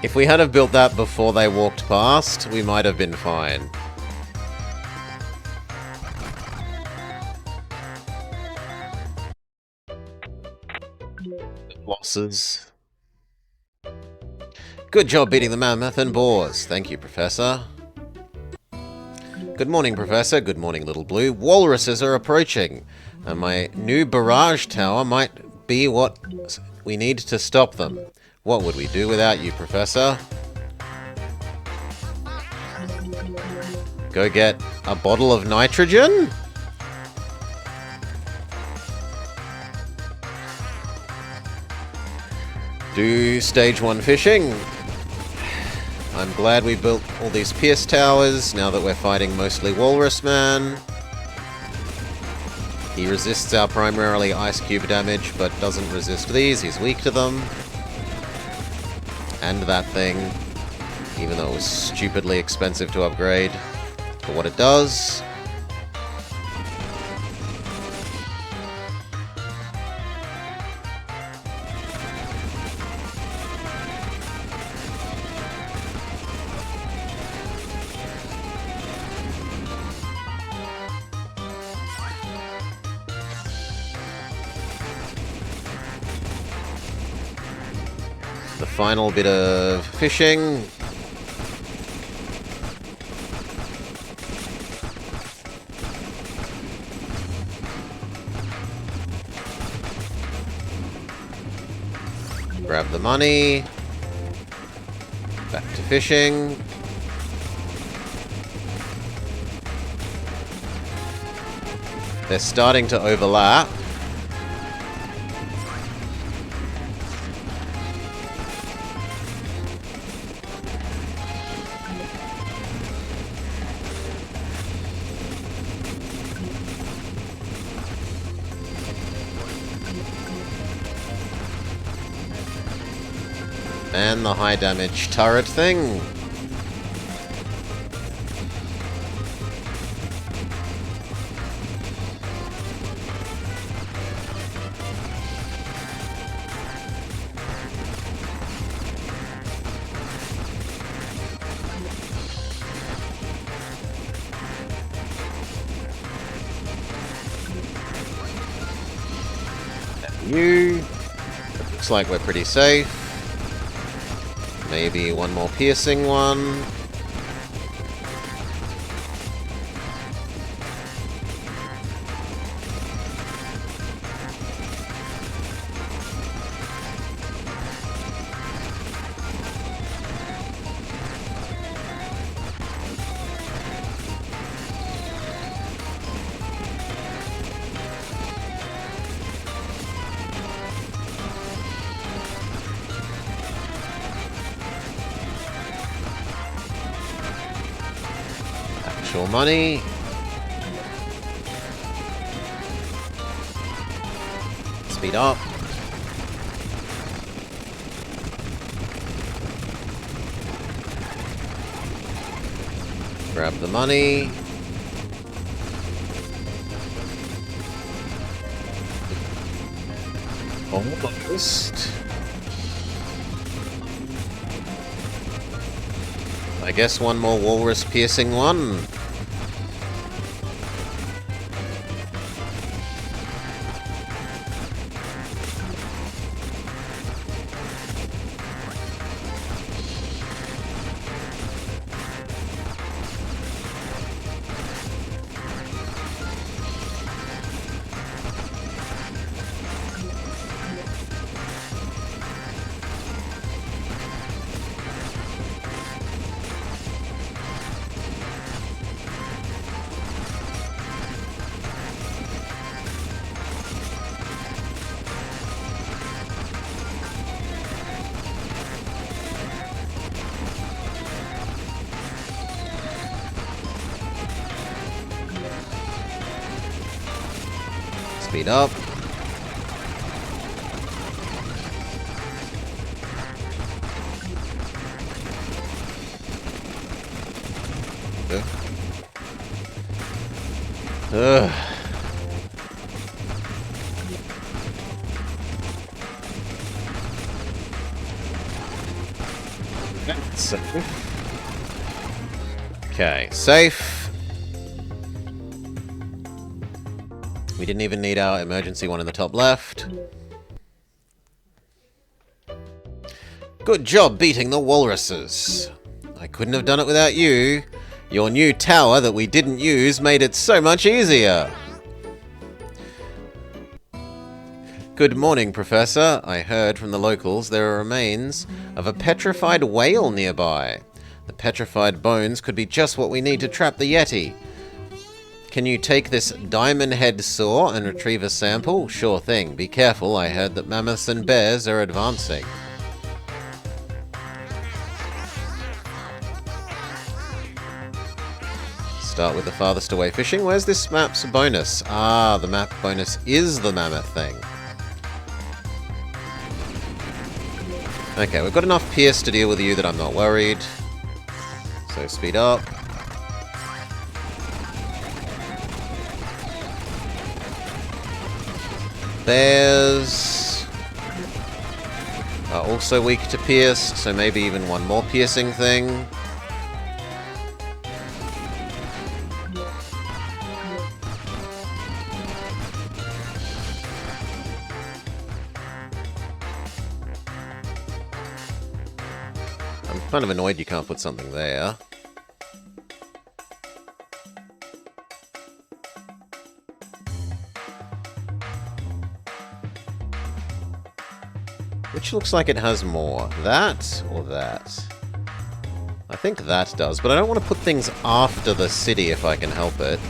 If we had have built that before they walked past, we might have been fine. Losses. Good job beating the mammoth and boars. Thank you, Professor. Good morning, Professor. Good morning, Little Blue. Walruses are approaching, and my new barrage tower might be what we need to stop them. What would we do without you, Professor? Go get a bottle of nitrogen? Do stage 1 fishing. I'm glad we built all these Pierce towers, now that we're fighting mostly Walrus Man. He resists our primarily Ice Cube damage, but doesn't resist these, he's weak to them. And that thing, even though it was stupidly expensive to upgrade for what it does. The final bit of fishing. Grab the money. Back to fishing. They're starting to overlap. And the high damage turret thing. You. Looks like we're pretty safe. Maybe one more piercing one. Special money. Speed up. Grab the money. Almost. I guess one more walrus piercing one. Speed up. Ugh. Okay, safe. We didn't even need our emergency one in the top left. Good job beating the walruses. I couldn't have done it without you. Your new tower that we didn't use made it so much easier. Good morning, Professor. I heard from the locals there are remains of a petrified whale nearby. The petrified bones could be just what we need to trap the Yeti. Can you take this diamond head saw and retrieve a sample? Sure thing. Be careful, I heard that mammoths and bears are advancing. Start with the farthest away fishing. Where's this map's bonus? Ah, the map bonus is the mammoth thing. Okay, we've got enough Pierce to deal with you that I'm not worried. So speed up. Bears are also weak to pierce, so maybe even one more piercing thing. I'm kind of annoyed you can't put something there. Which looks like it has more. That or that? I think that does, but I don't want to put things after the city if I can help it.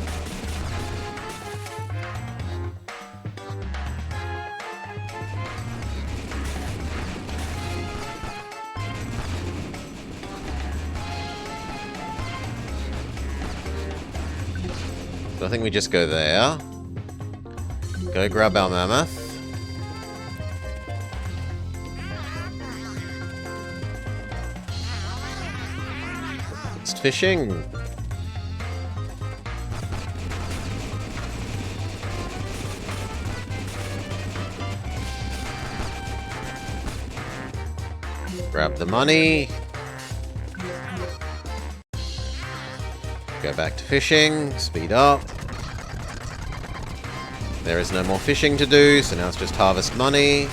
So I think we just go there. Go grab our mammoth. Fishing. Grab the money. Go back to fishing. Speed up. There is no more fishing to do, so now it's just harvest money.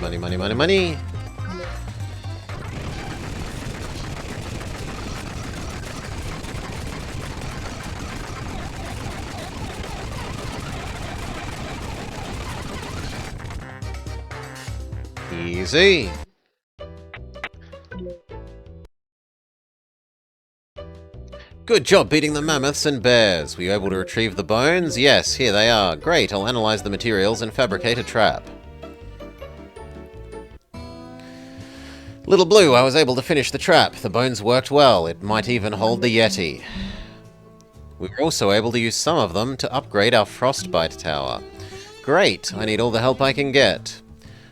money, money, money, money. Easy. Good job beating the mammoths and bears. Were you able to retrieve the bones? Yes, here they are. Great, I'll analyze the materials and fabricate a trap. Little Blue, I was able to finish the trap. The bones worked well. It might even hold the Yeti. We were also able to use some of them to upgrade our Frostbite Tower. Great, I need all the help I can get.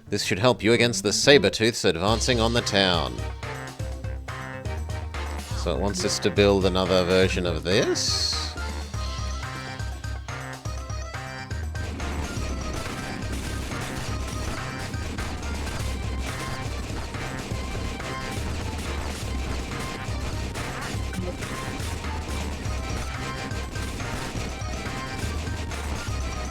This should help you against the Sabertooths advancing on the town. So it wants us to build another version of this.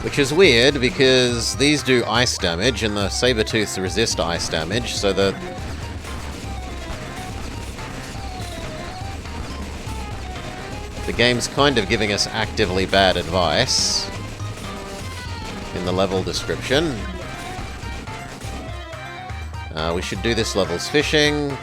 Which is weird, because these do ice damage, and the Sabertooths resist ice damage, so the game's kind of giving us actively bad advice in the level description. We should do this level's fishing.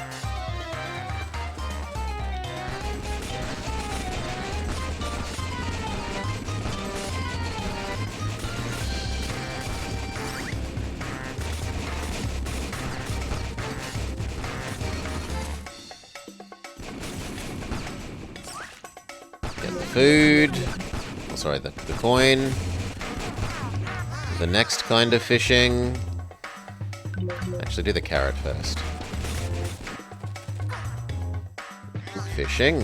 Food. Oh, sorry, the coin. The next kind of fishing. Actually, do the carrot first. Fishing.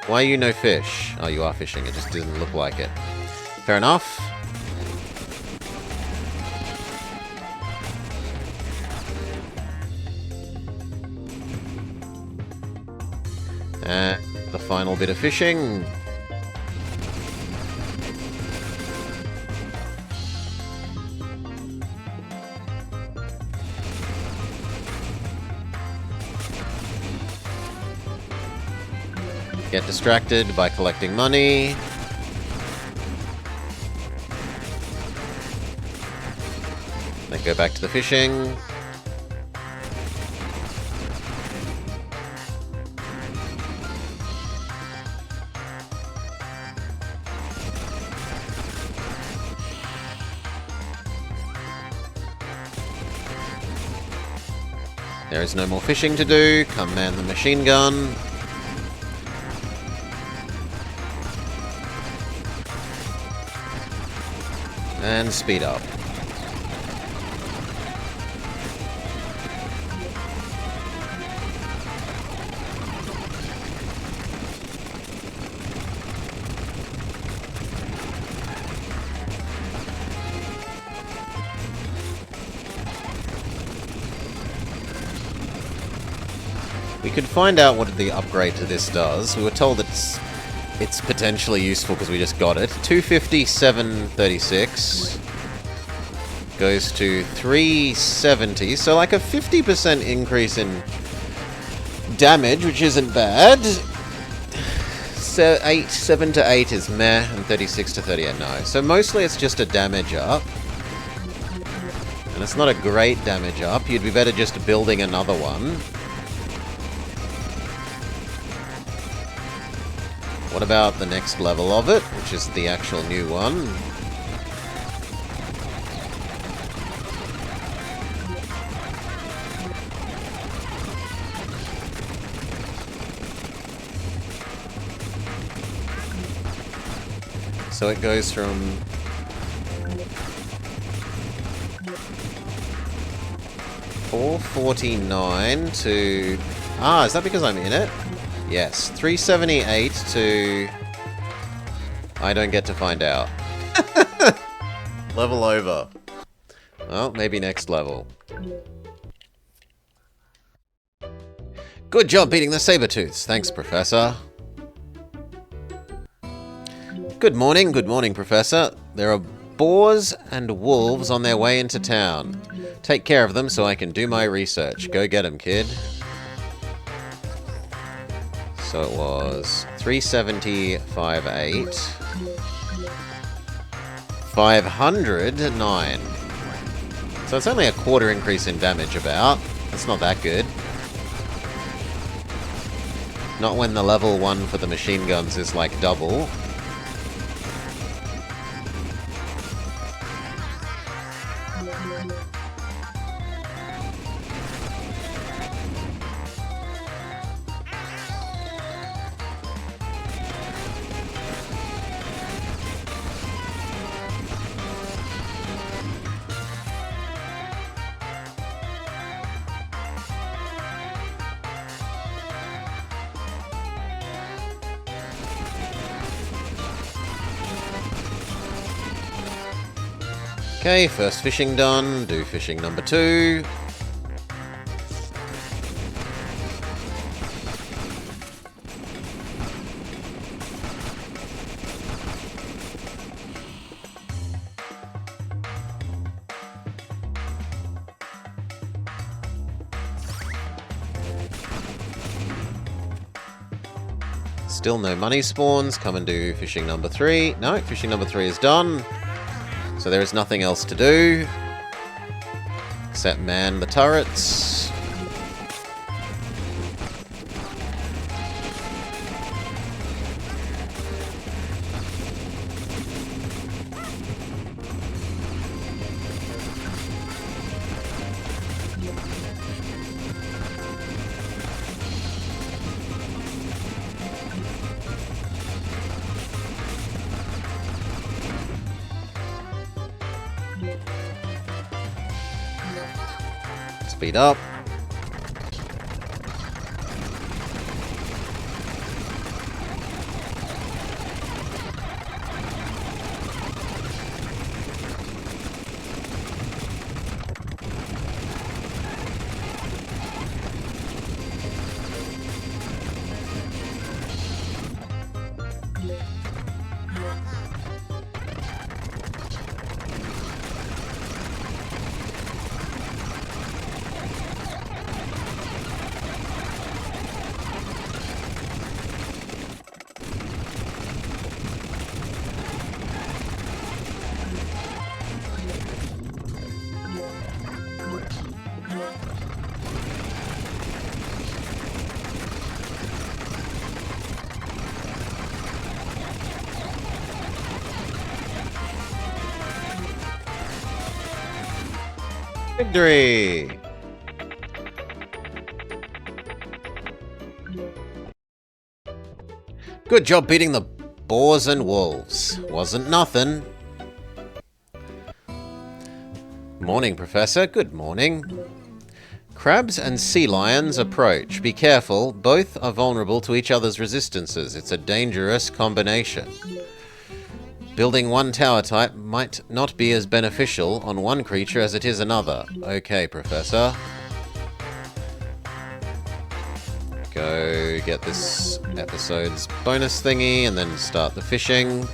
Why are you no fish? Oh, you are fishing. It just didn't look like it. Fair enough. And the final bit of fishing. Get distracted by collecting money. Then go back to the fishing. There is no more fishing to do. Come man the machine gun. And speed up. We could find out what the upgrade to this does. We were told it's potentially useful because we just got it. 250, 736 goes to 370, so like a 50% increase in damage, which isn't bad. So 7 to 8 is meh, and 36 to 38 no. So mostly it's just a damage up. And it's not a great damage up. You'd be better just building another one. What about the next level of it, which is the actual new one? So it goes from 449 to... Ah, is that because I'm in it? Yes, 378 to... I don't get to find out. Level over. Well, maybe next level. Good job beating the Sabertooths. Thanks, Professor. Good morning, Professor. There are boars and wolves on their way into town. Take care of them so I can do my research. Go get them, kid. So it was 375.8. 509. So it's only a quarter increase in damage about. That's not that good. Not when the level 1 for the machine guns is like double. Okay, first fishing done. Do fishing number 2. Still no money spawns. Come and do fishing number 3. No, fishing number 3 is done. So there is nothing else to do except man the turrets. Speed up. Victory! Good job beating the boars and wolves. Wasn't nothing. Morning, Professor. Good morning. Crabs and sea lions approach. Be careful. Both are vulnerable to each other's resistances. It's a dangerous combination. Building one tower type might not be as beneficial on one creature as it is another. Okay, Professor. Go get this episode's bonus thingy and then start the fishing.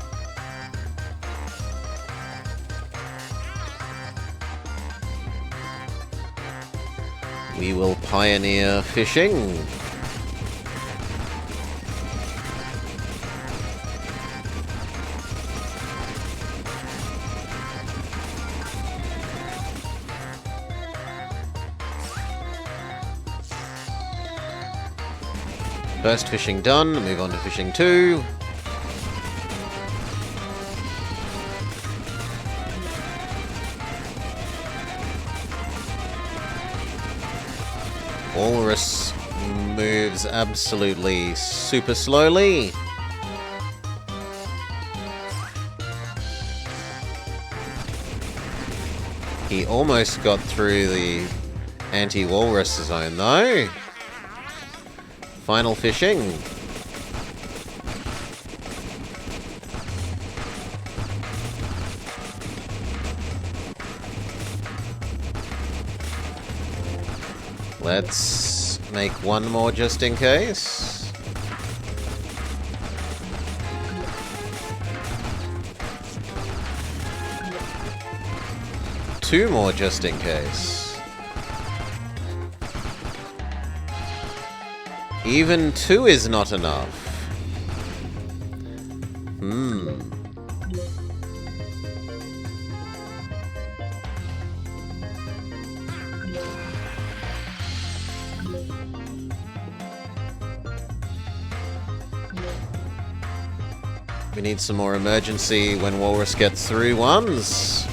We will pioneer fishing. First fishing done, move on to fishing 2. Walrus moves absolutely super slowly. He almost got through the anti-walrus zone though. Final fishing. Let's make one more just in case. 2 more just in case. Even 2 is not enough. We need some more emergency when Walrus gets through ones.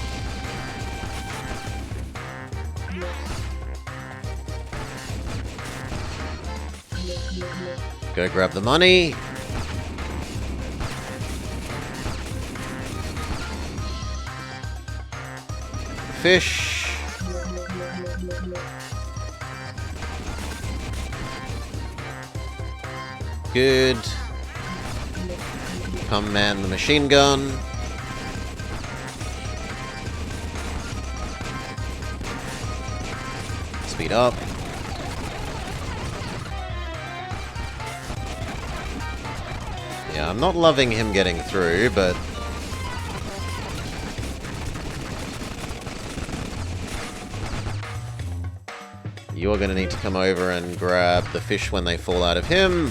Go grab the money. Fish. Good. Come man the machine gun. Speed up. Yeah, I'm not loving him getting through, but you're going to need to come over and grab the fish when they fall out of him.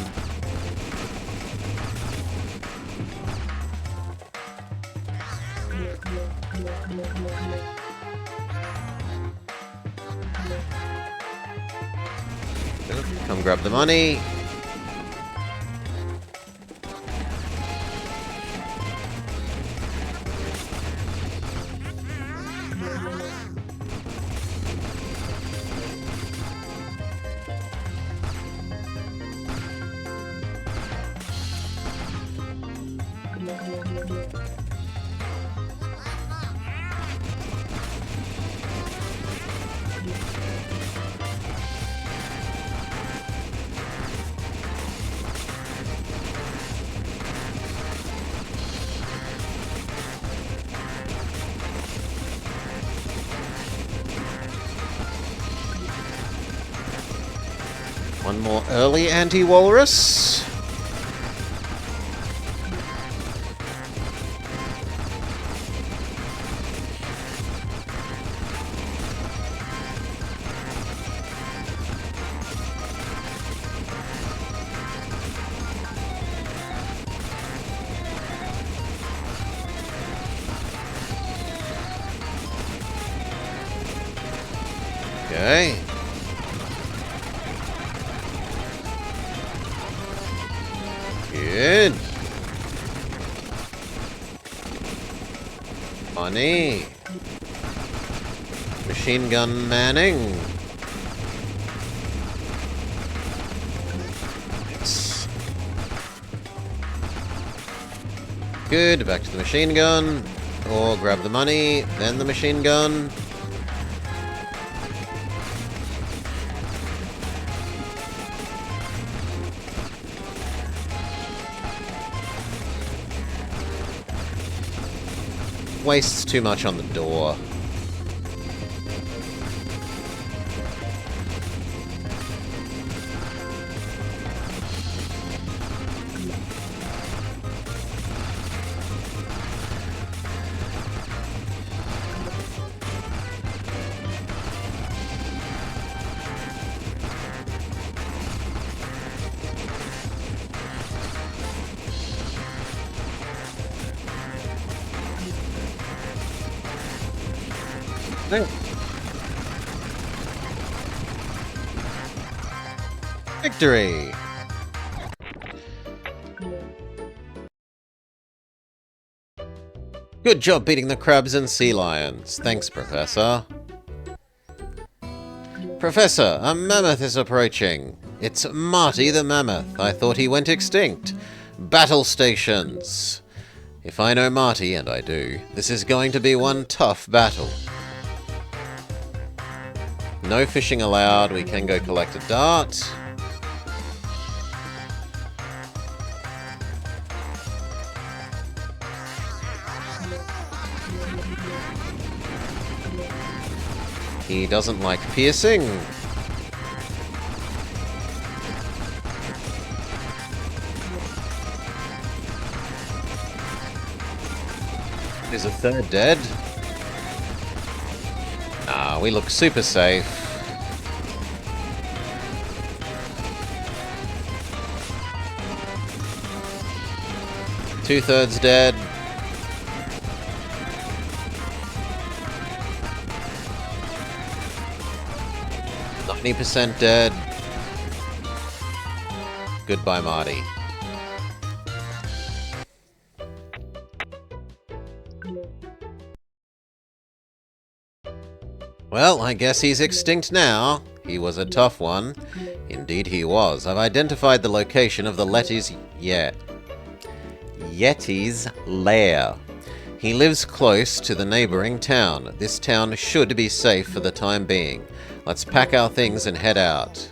Come grab the money. One more early anti-walrus. Okay. Good. Money. Machine gun manning. Good. Back to the machine gun. Or grab the money, then the machine gun. Wastes too much on the door. Victory! Good job beating the crabs and sea lions. Thanks, Professor. Professor, a mammoth is approaching. It's Marty the mammoth. I thought he went extinct. Battle stations. If I know Marty, and I do, this is going to be one tough battle. No fishing allowed. We can go collect a dart. He doesn't like piercing. Is a third dead? Now, we look super safe. Two-thirds dead. 90% dead. Goodbye, Marty. Well, I guess he's extinct now. He was a tough one. Indeed he was. I've identified the location of the Yeti's lair. He lives close to the neighboring town. This town should be safe for the time being. Let's pack our things and head out.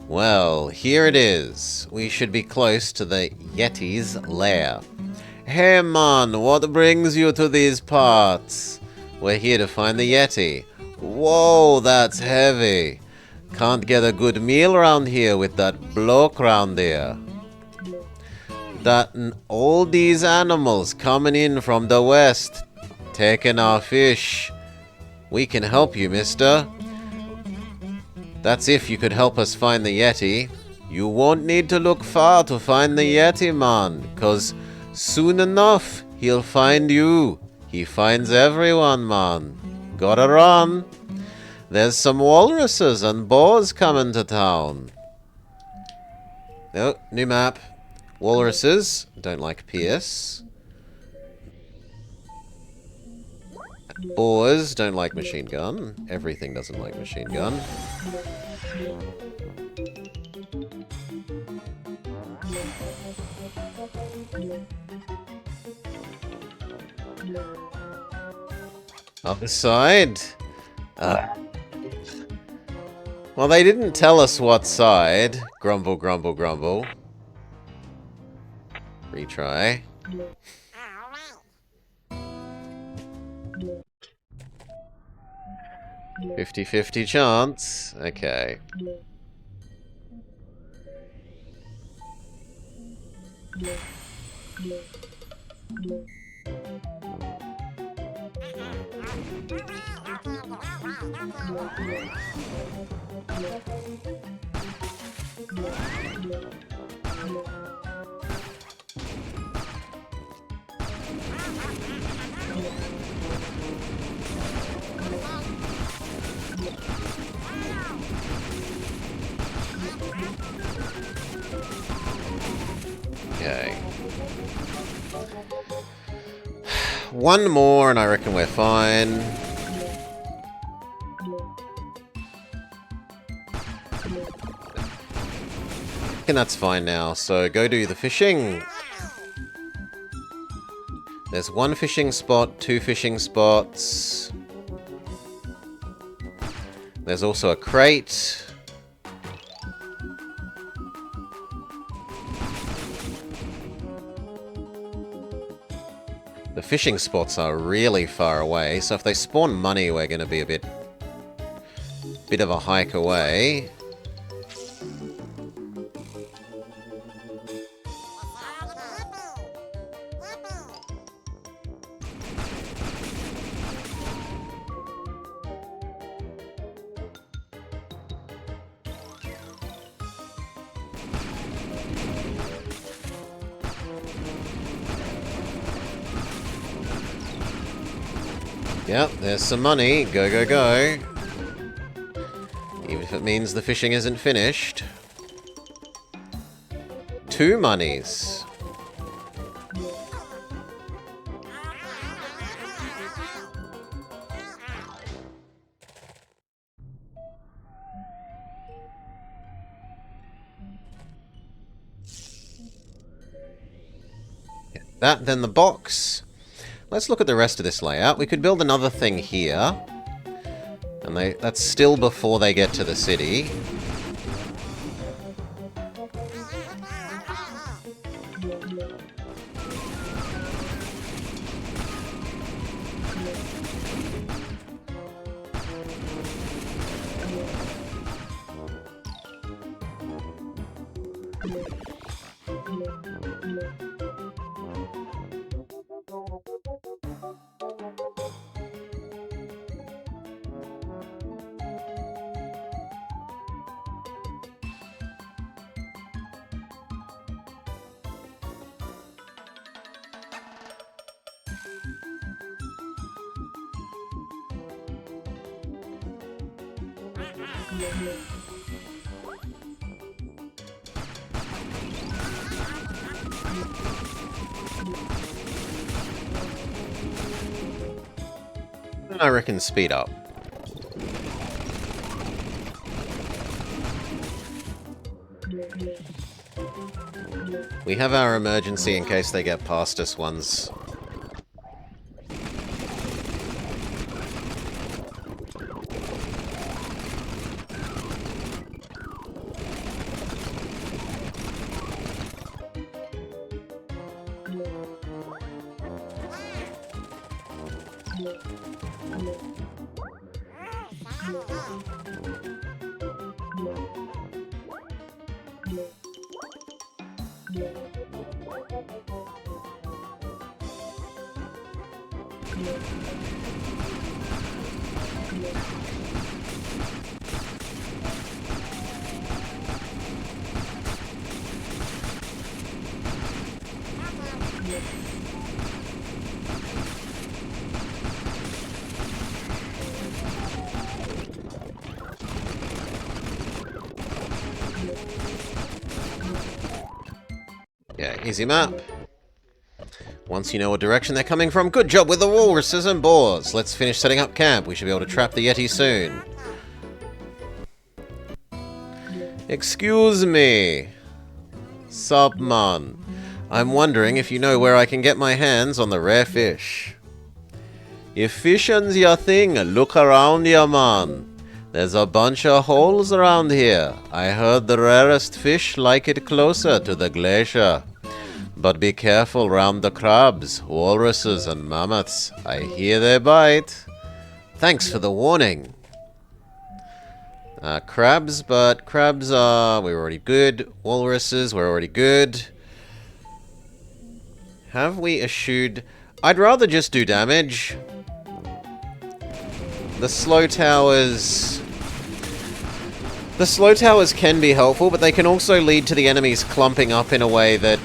Well, here it is. We should be close to the Yeti's lair. Hey man, what brings you to these parts? We're here to find the Yeti. Whoa, that's heavy. Can't get a good meal around here with that bloke round there. All these animals coming in from the west, taking our fish. We can help you, mister. That's if you could help us find the Yeti. You won't need to look far to find the Yeti, man, 'cause soon enough, he'll find you. He finds everyone, man. Gotta run. There's some walruses and boars coming to town. Oh, new map. Walruses. Don't like Pierce. Boars. Don't like machine gun. Everything doesn't like machine gun. Other side. Well, they didn't tell us what side. Grumble, grumble, grumble. Retry. $50-50 chance. Okay. Okay. One more and I reckon we're fine. And that's fine now, so go do the fishing. There's one fishing spot, two fishing spots. There's also a crate. The fishing spots are really far away, so if they spawn money, we're going to be a bit of a hike away. Yep, there's some money. Go, go, go. Even if it means the fishing isn't finished. 2 monies. That, then the box. Let's look at the rest of this layout. We could build another thing here. And that's still before they get to the city. I reckon speed up. We have our emergency in case they get past us once. Yeah, easy map. Once you know what direction they're coming from, good job with the walruses and boars. Let's finish setting up camp. We should be able to trap the Yeti soon. Excuse me, Subman. I'm wondering if you know where I can get my hands on the rare fish. If fishing's your thing, look around ya, man. There's a bunch of holes around here. I heard the rarest fish like it closer to the glacier. But be careful round the crabs, walruses, and mammoths. I hear they bite. Thanks for the warning. Crabs, but crabs are... we're already good. Walruses, we're already good. Have we eschewed... I'd rather just do damage. The slow towers... The slow towers can be helpful, but they can also lead to the enemies clumping up in a way that...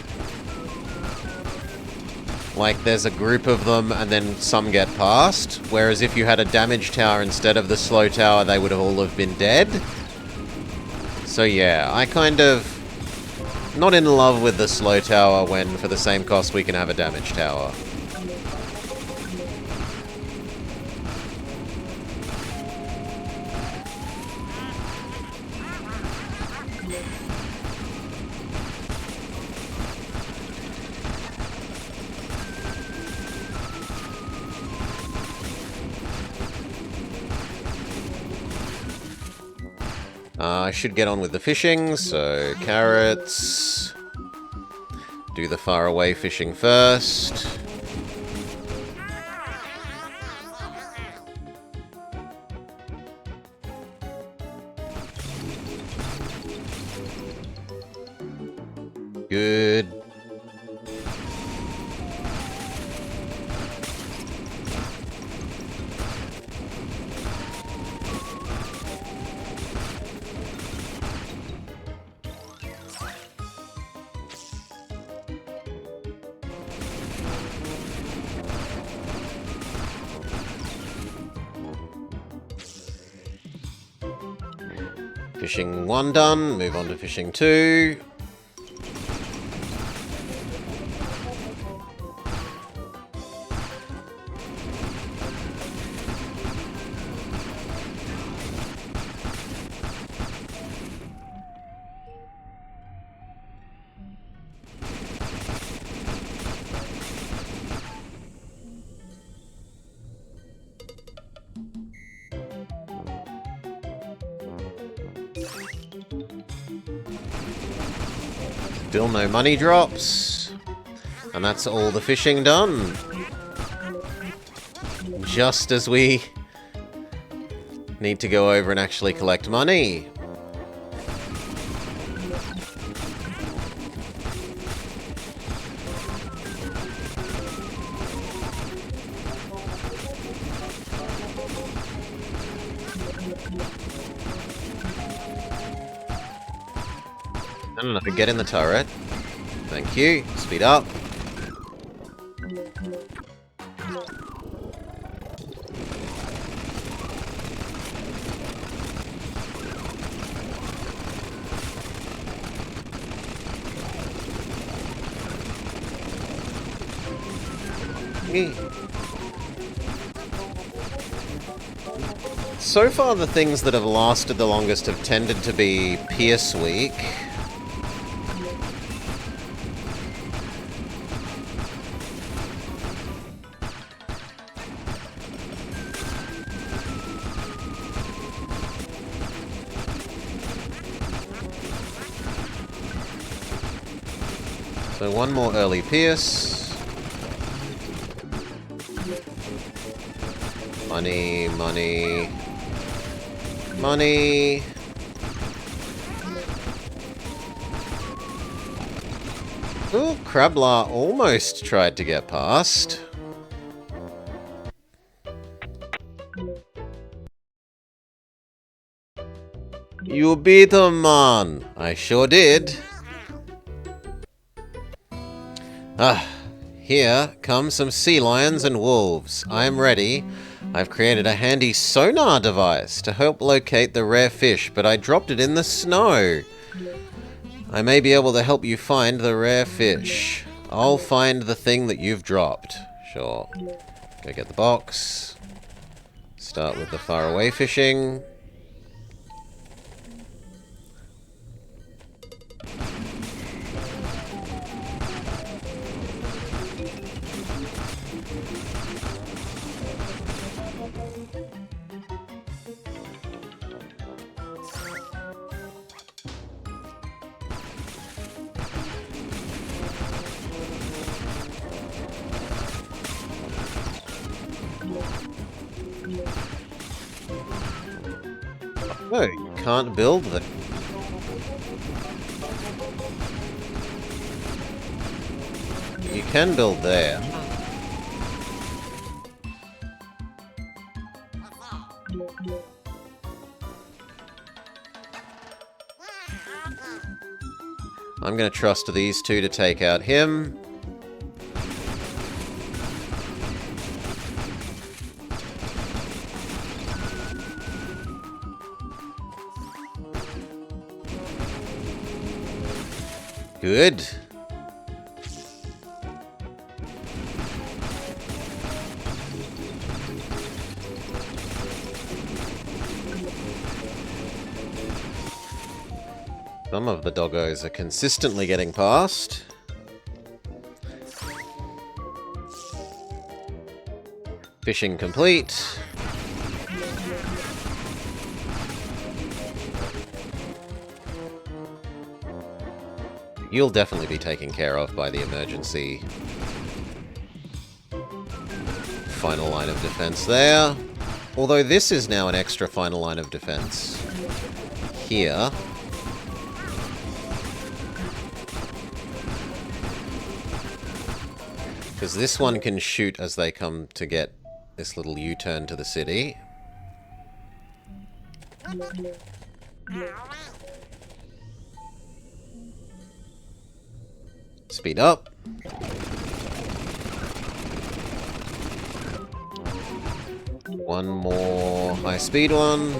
like, there's a group of them and then some get past. Whereas if you had a damage tower instead of the slow tower, they would all have been dead. So yeah, I kind of... not in love with the slow tower when, for the same cost, we can have a damage tower. I should get on with the fishing, so carrots. Do the far away fishing first. Good. Fishing 1 done, move on to fishing 2. Still no money drops. And that's all the fishing done. Just as we need to go over and actually collect money. I don't know, get in the turret. Thank you. Speed up. So far, the things that have lasted the longest have tended to be Pierce Week. So one more early Pierce. Money, money, money. Ooh, Crablar almost tried to get past. You beat him, man. I sure did. Ah, here come some sea lions and wolves. I am ready. I've created a handy sonar device to help locate the rare fish, but I dropped it in the snow. I may be able to help you find the rare fish. I'll find the thing that you've dropped. Sure. Go get the box. Start with the faraway fishing. No, you can't build them. You can build there. I'm going to trust these two to take out him. Good. Some of the doggos are consistently getting past. Fishing complete. You'll definitely be taken care of by the emergency final line of defense there. Although this is now an extra final line of defense. Here. Because this one can shoot as they come to get this little U-turn to the city. Speed up. One more high-speed one.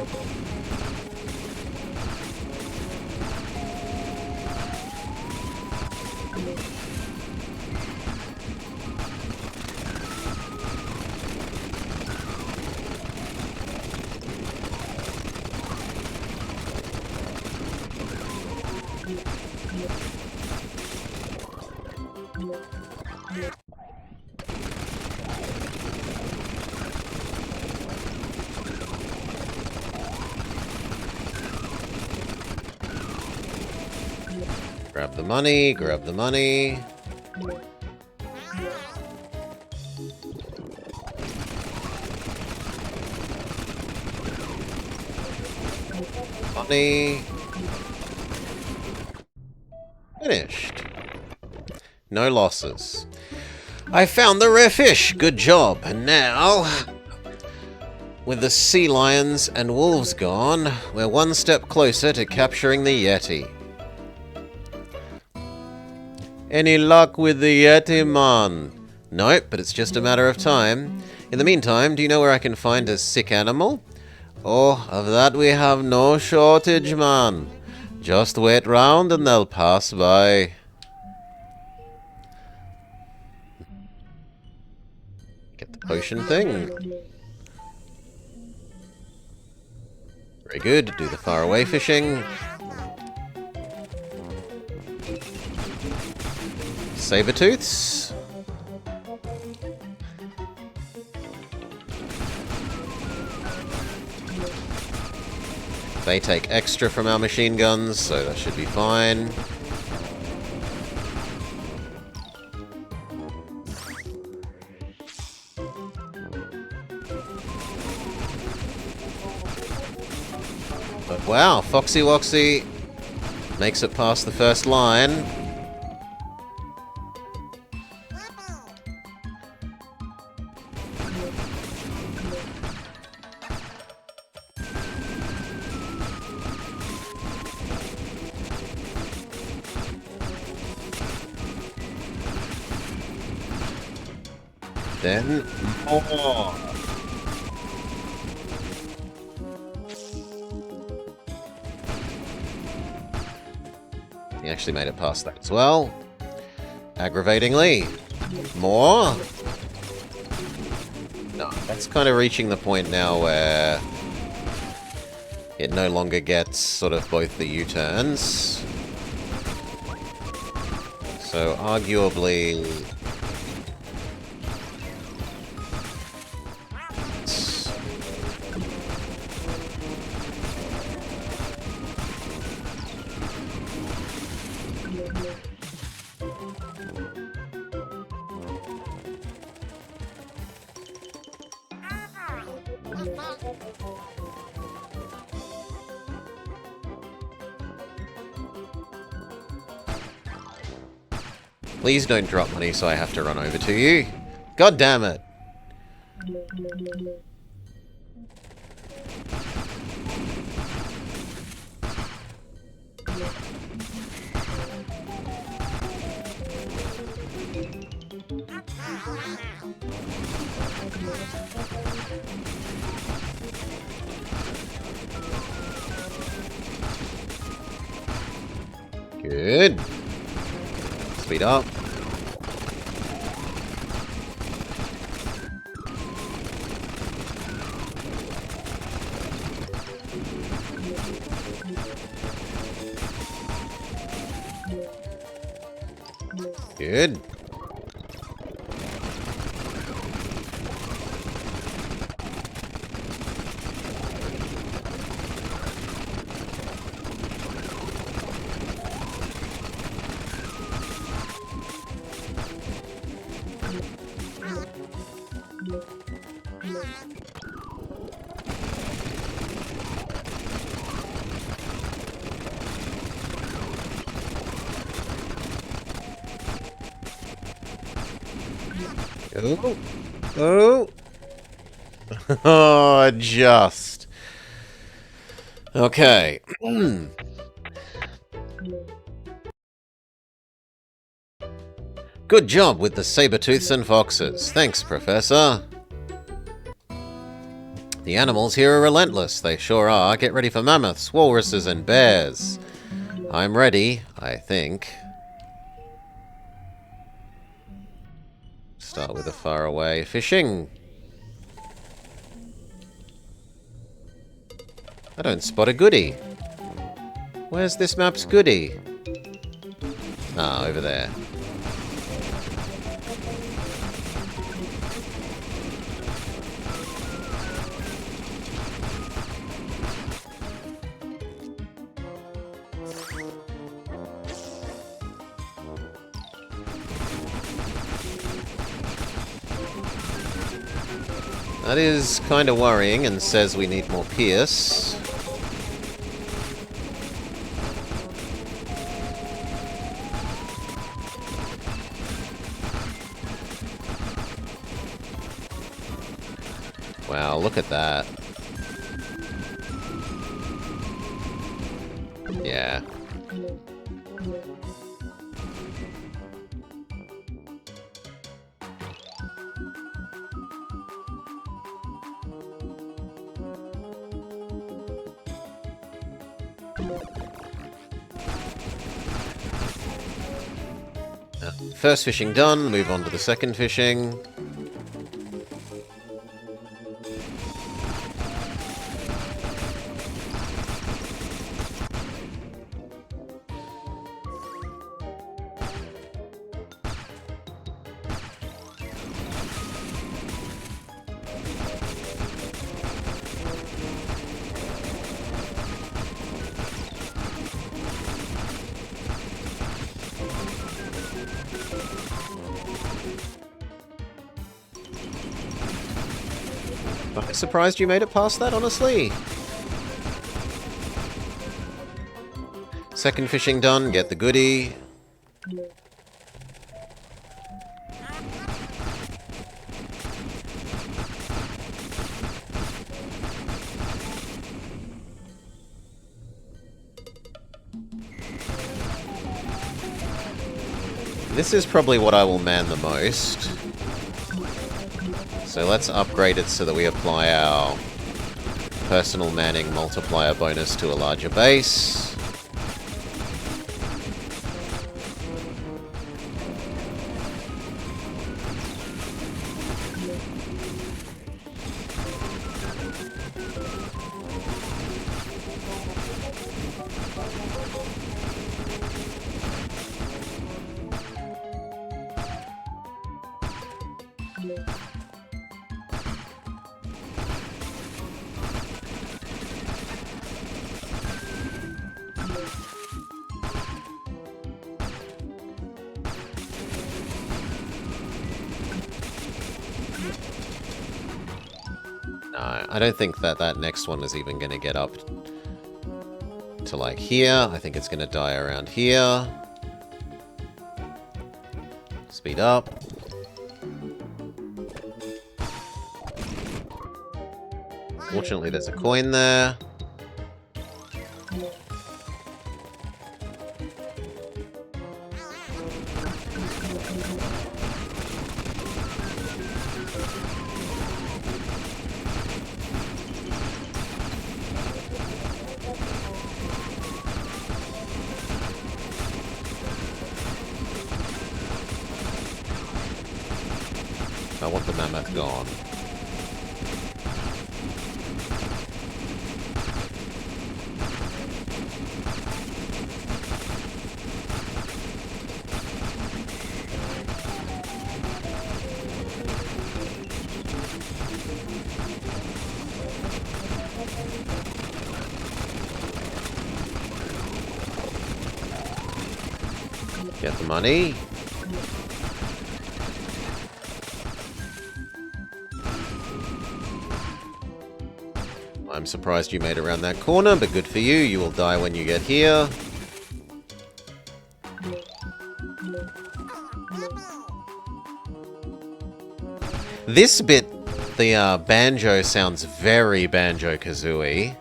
Grab the money, grab the money. Money. Finished. No losses. I found the rare fish. Good job. And now, with the sea lions and wolves gone, we're one step closer to capturing the Yeti. Any luck with the Yeti, man? Nope, but it's just a matter of time. In the meantime, do you know where I can find a sick animal? Oh, of that we have no shortage, man. Just wait round and they'll pass by. potion thing. Very good. Do the far away fishing. Saber-tooths. They take extra from our machine guns, so that should be fine. But wow, Foxy Woxy makes it past the first line. Then more. He actually made it past that as well. Aggravatingly. More. No, that's kind of reaching the point now where it no longer gets sort of both the U-turns. So arguably... Please don't drop money so I have to run over to you. God damn it. Good. Speed up. Good. Oh. Oh. Oh, just. Okay. Good job with the saber-tooths and foxes. Thanks, Professor. The animals here are relentless. They sure are. Get ready for mammoths, walruses, and bears. I'm ready, I think. Start with a far away fishing. I don't spot a goodie. Where's this map's goodie? Ah, over there. That is kind of worrying and says we need more Pierce. Wow, look at that. Yeah. First fishing done, move on to the second fishing. I'm surprised you made it past that, honestly. Second fishing done, get the goodie. This is probably what I will man the most. So let's upgrade it so that we apply our personal manning multiplier bonus to a larger base. No, I don't think that next one is even going to get up to like here. I think it's going to die around here. Speed up. Fortunately, there's a coin there. I want the mammoth gone. Get the money. I'm surprised you made it around that corner, but good for you. You will die when you get here. This bit, the banjo sounds very Banjo-Kazooie.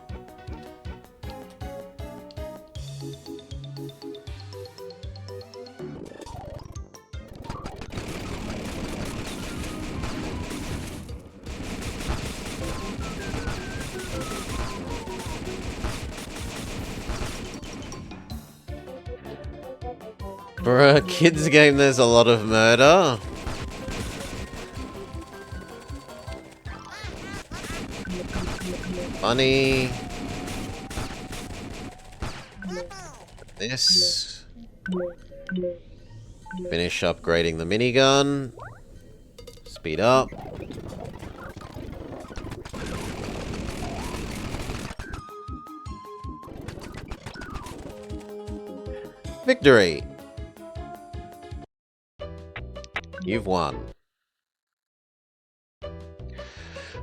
For a kids game, there's a lot of murder. Funny. This. Finish upgrading the minigun. Speed up. Victory! You've won.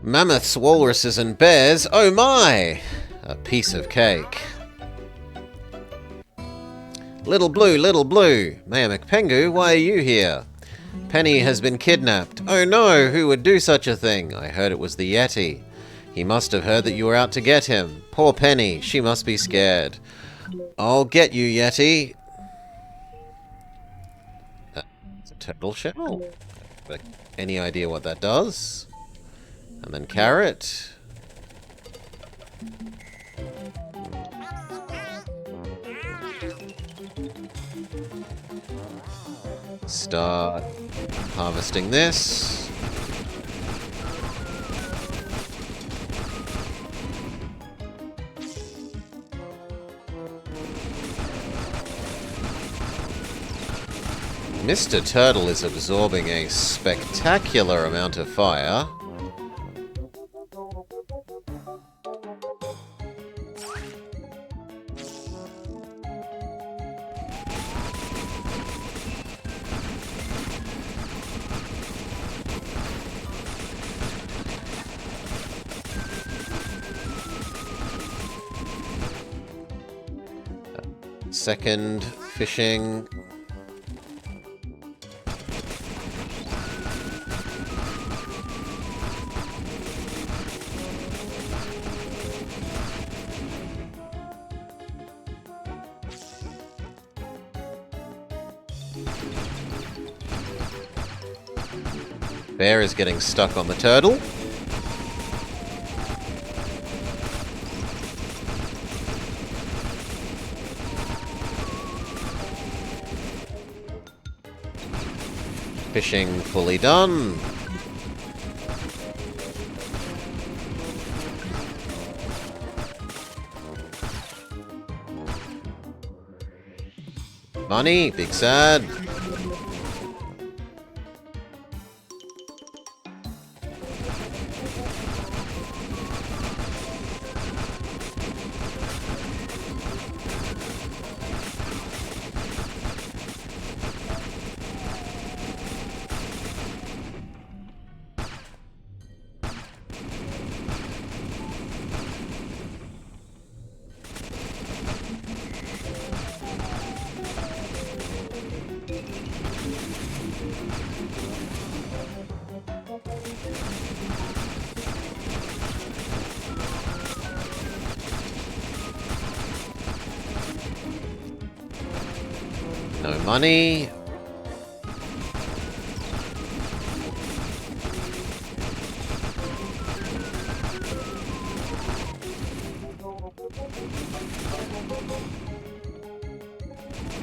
Mammoths, walruses, and bears. Oh my! A piece of cake. Little Blue, Mayor McPengu, why are you here? Penny has been kidnapped. Oh no, who would do such a thing? I heard it was the Yeti. He must have heard that you were out to get him. Poor Penny, she must be scared. I'll get you, Yeti. It's a turtle shell. Any idea what that does? And then carrot. Start harvesting this. Mr. Turtle is absorbing a spectacular amount of fire. second fishing. Bear is getting stuck on the turtle. Fishing fully done. Money, big sad. No money.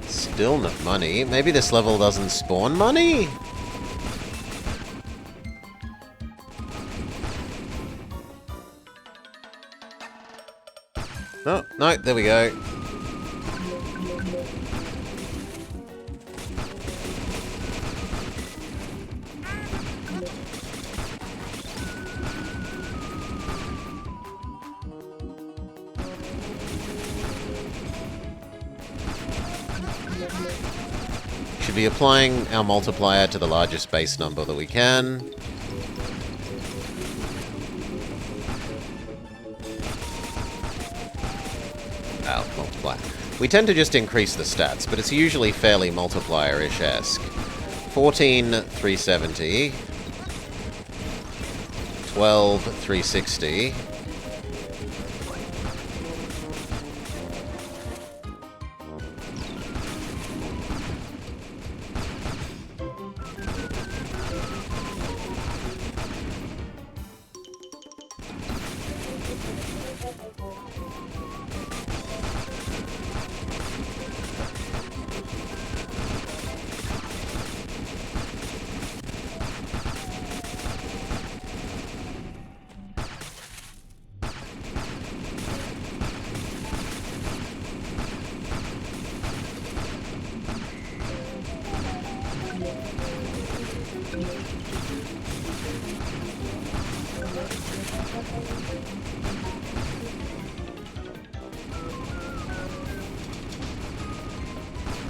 Still no money. Maybe this level doesn't spawn money? Oh, no, there we go. Should be applying our multiplier to the largest base number that we can. Oh, multiply. We tend to just increase the stats, but it's usually fairly multiplier-ish-esque. 14, 370. 12, 360.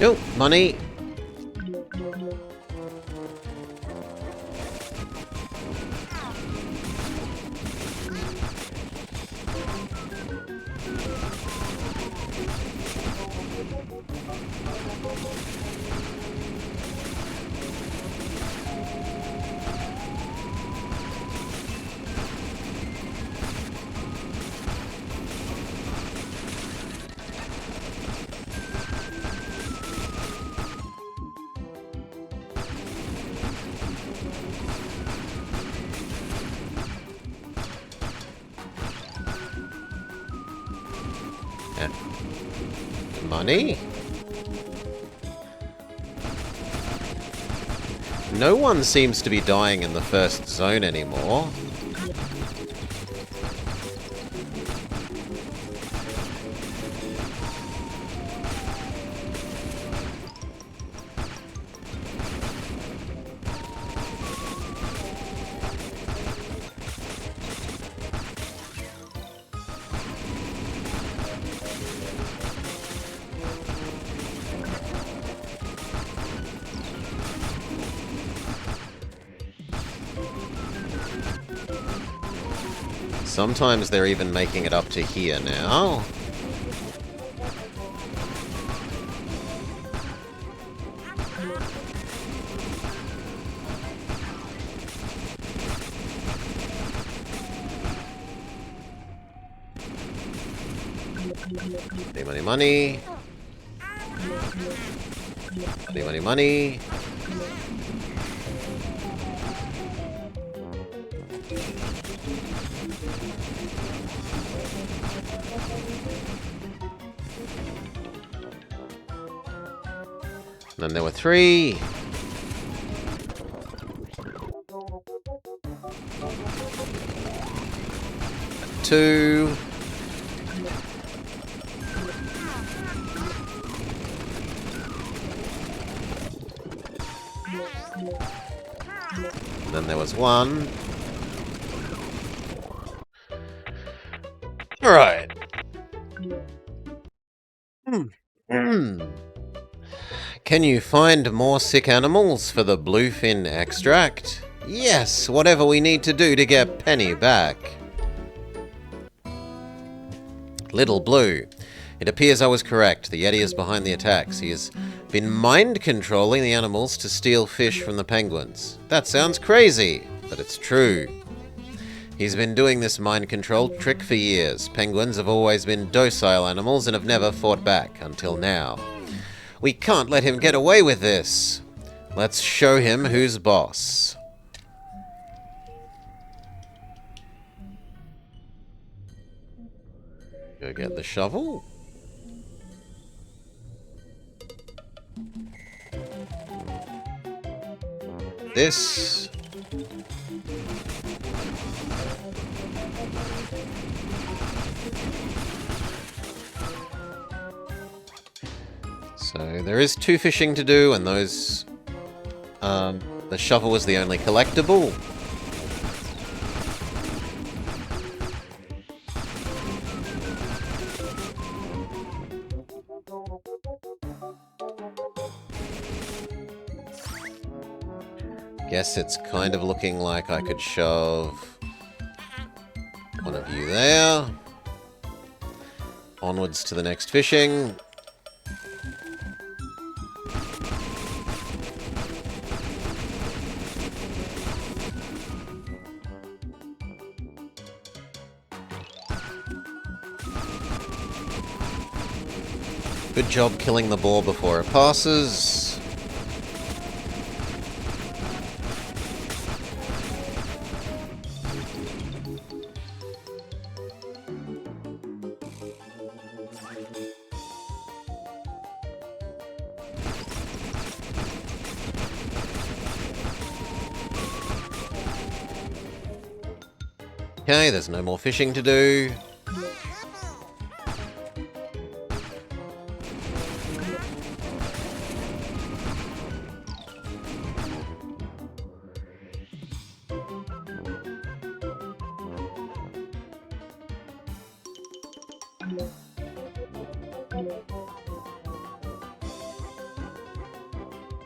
Oh, money. Money? No one seems to be dying in the first zone anymore. Sometimes they're even making it up to here now. Money, money, money. Money, money, money. And then there were 3. And 2. And then there was 1. Alright. Can you find more sick animals for the bluefin extract? Yes, whatever we need to do to get Penny back. Little Blue. It appears I was correct. The Yeti is behind the attacks. He has been mind-controlling the animals to steal fish from the penguins. That sounds crazy, but it's true. He's been doing this mind-control trick for years. Penguins have always been docile animals and have never fought back, until now. We can't let him get away with this. Let's show him who's boss. Go get the shovel. This. So there is 2 fishing to do, and those... the shovel was the only collectible. Guess it's kind of looking like I could shove one of you there. Onwards to the next fishing. Good job killing the boar before it passes. Okay, there's no more fishing to do.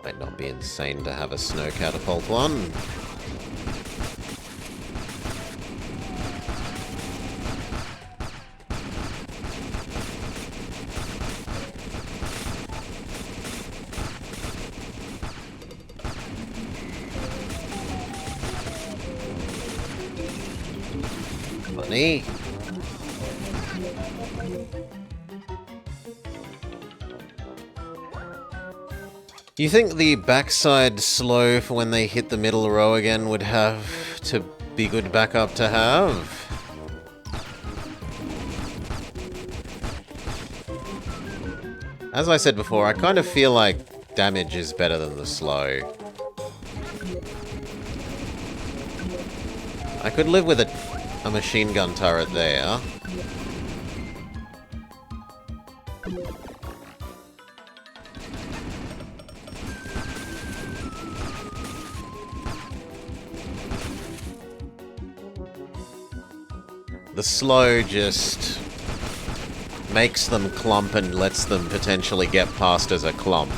Might not be insane to have a snow catapult one. Money. You think the backside slow for when they hit the middle row again would have to be good backup to have? As I said before, I kind of feel like damage is better than the slow. I could live with a machine gun turret there. The slow just makes them clump and lets them potentially get past as a clump.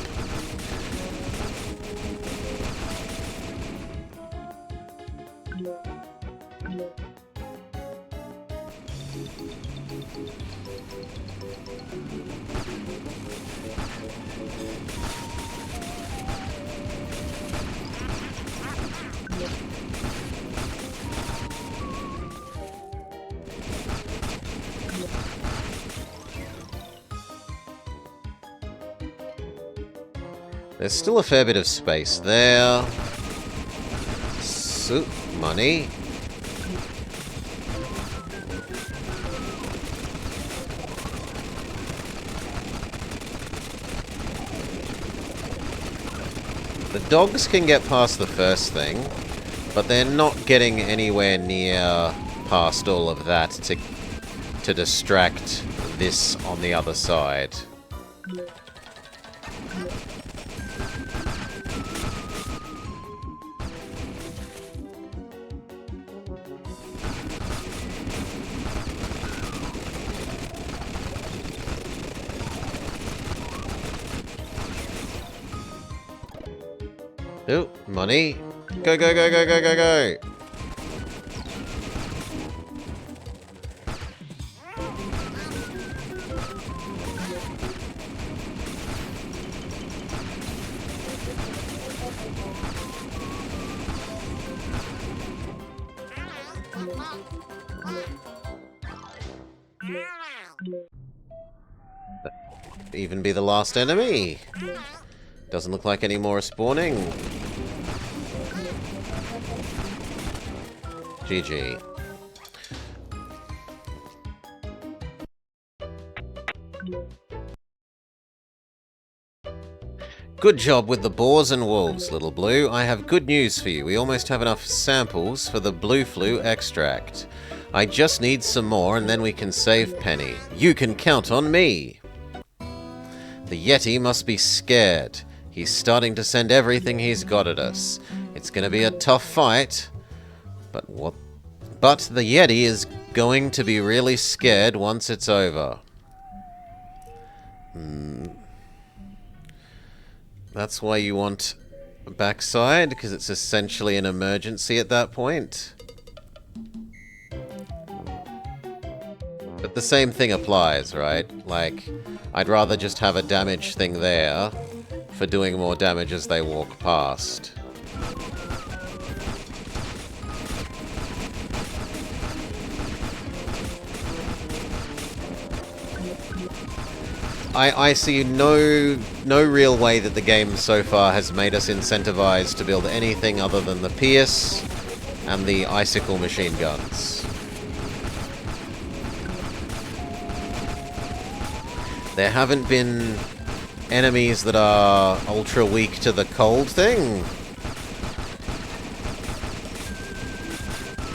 There's still a fair bit of space there. Soup money. The dogs can get past the first thing, but they're not getting anywhere near past all of that to distract this on the other side. Oh, money. Go, go, go, go, go, go, go. Even be the last enemy. Doesn't look like any more are spawning. GG. Good job with the boars and wolves, Little Blue. I have good news for you. We almost have enough samples for the blue flu extract. I just need some more and then we can save Penny. You can count on me. The Yeti must be scared. He's starting to send everything he's got at us. It's going to be a tough fight. But the Yeti is going to be really scared once it's over. That's why you want a backside, because it's essentially an emergency at that point. But the same thing applies, right? Like, I'd rather just have a damage thing there for doing more damage as they walk past. I see no real way that the game so far has made us incentivized to build anything other than the Pierce and the Icicle machine guns. There haven't been enemies that are ultra weak to the cold thing.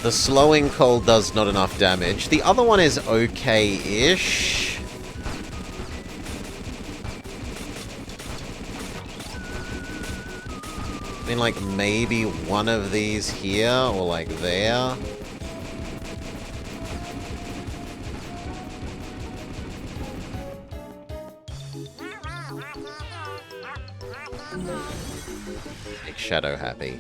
The slowing cold does not enough damage. The other one is okay-ish. I mean, like, maybe one of these here, or like there. Make Shadow happy.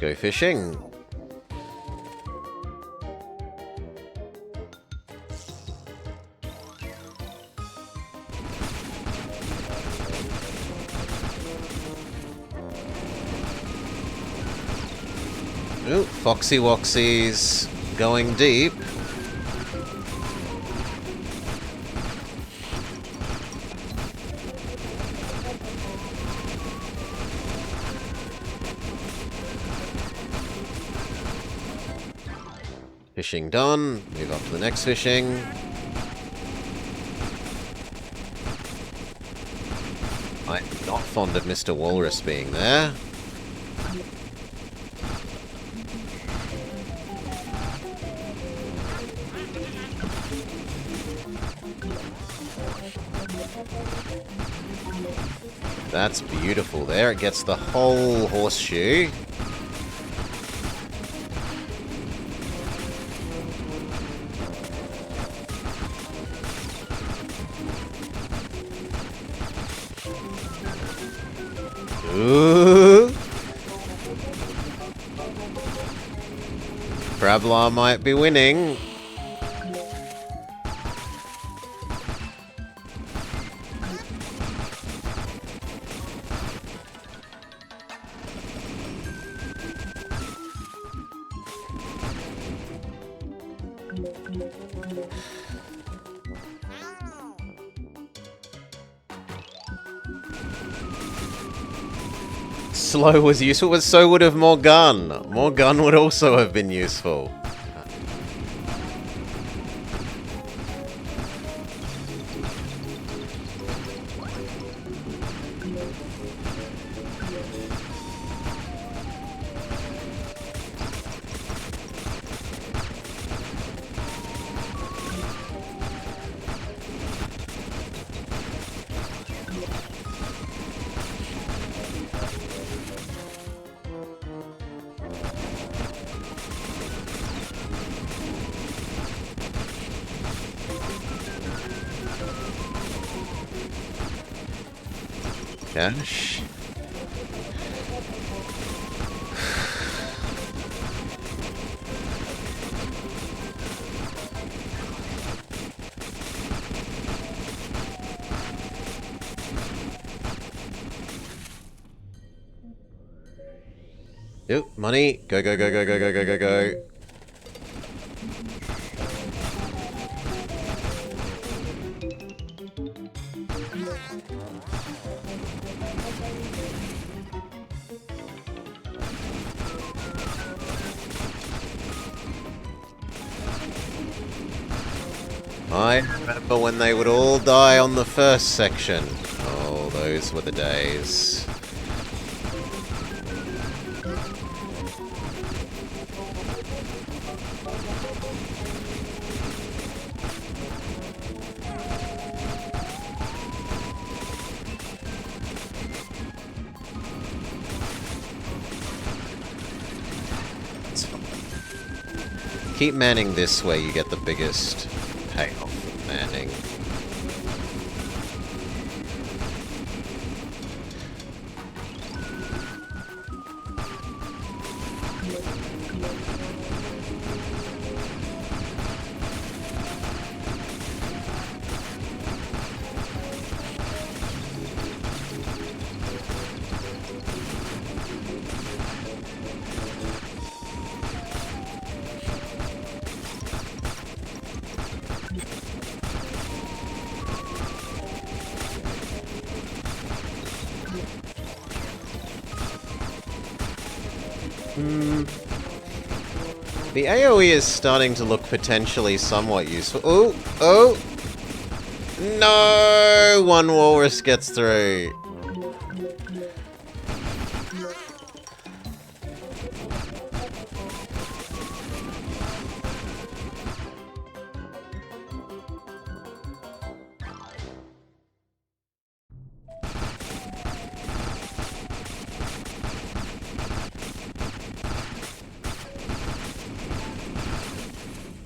Go fishing. Ooh, Foxy Woxy's going deep. Fishing done. Move up to the next fishing. I'm not fond of Mr. Walrus being there. That's beautiful there. It gets the whole horseshoe. Ooh. Crablar might be winning. slow was useful, but so would have more gun. More gun would also have been useful. Cash. Yep, money. Go, go, go, go, go, go, go, go, go. I remember when they would all die on the first section. Oh, those were the days. Keep manning this way, you get the biggest payoff from manning. The AoE is starting to look potentially somewhat useful. Oh, oh! No! One walrus gets through.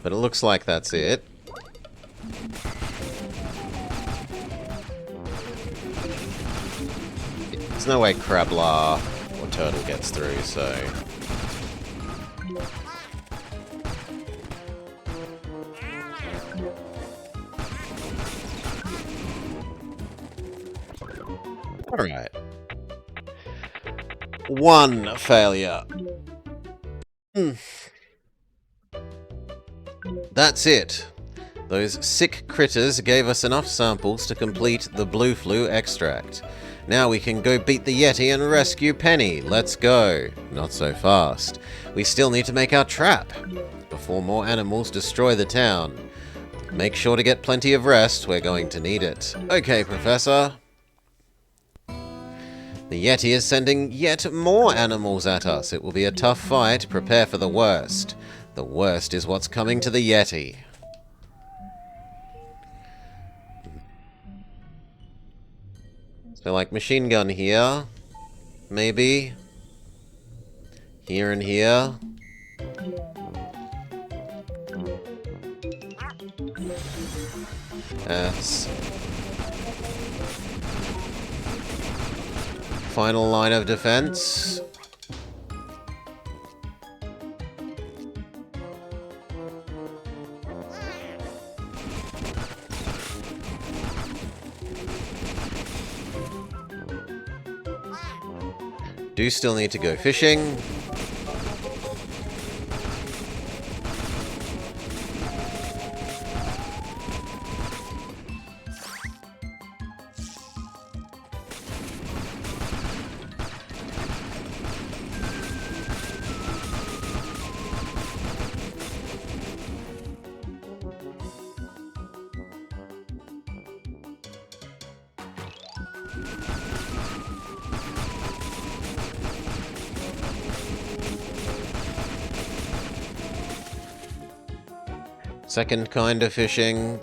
But it looks like that's it. There's no way Crablar or Turtle gets through, so... Alright. One failure. That's it. Those sick critters gave us enough samples to complete the blue flu extract. Now we can go beat the Yeti and rescue Penny. Let's go. Not so fast. We still need to make our trap before more animals destroy the town. Make sure to get plenty of rest. We're going to need it. Okay, Professor. The Yeti is sending yet more animals at us. It will be a tough fight. Prepare for the worst. The worst is what's coming to the Yeti. So, like, machine gun here. Maybe. Here and here. That's... final line of defense. Do still need to go fishing. Second kind of fishing.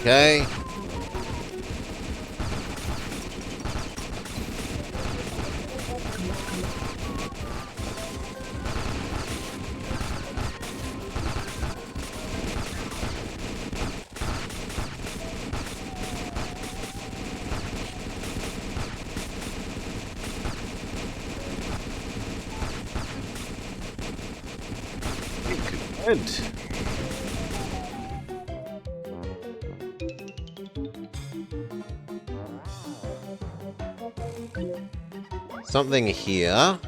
Okay. Good. Something here.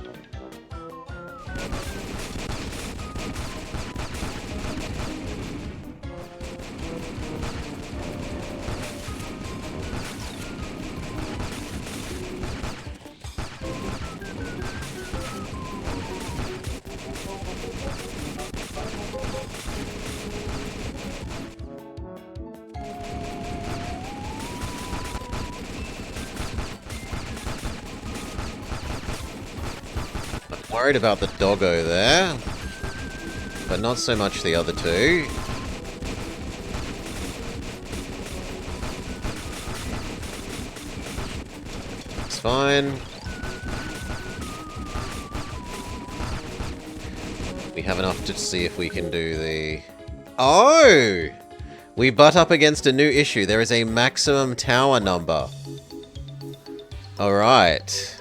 Worried about the doggo there, but not so much the other two. It's fine. We have enough to see if we can do the... Oh! We butt up against a new issue. There is a maximum tower number. Alright.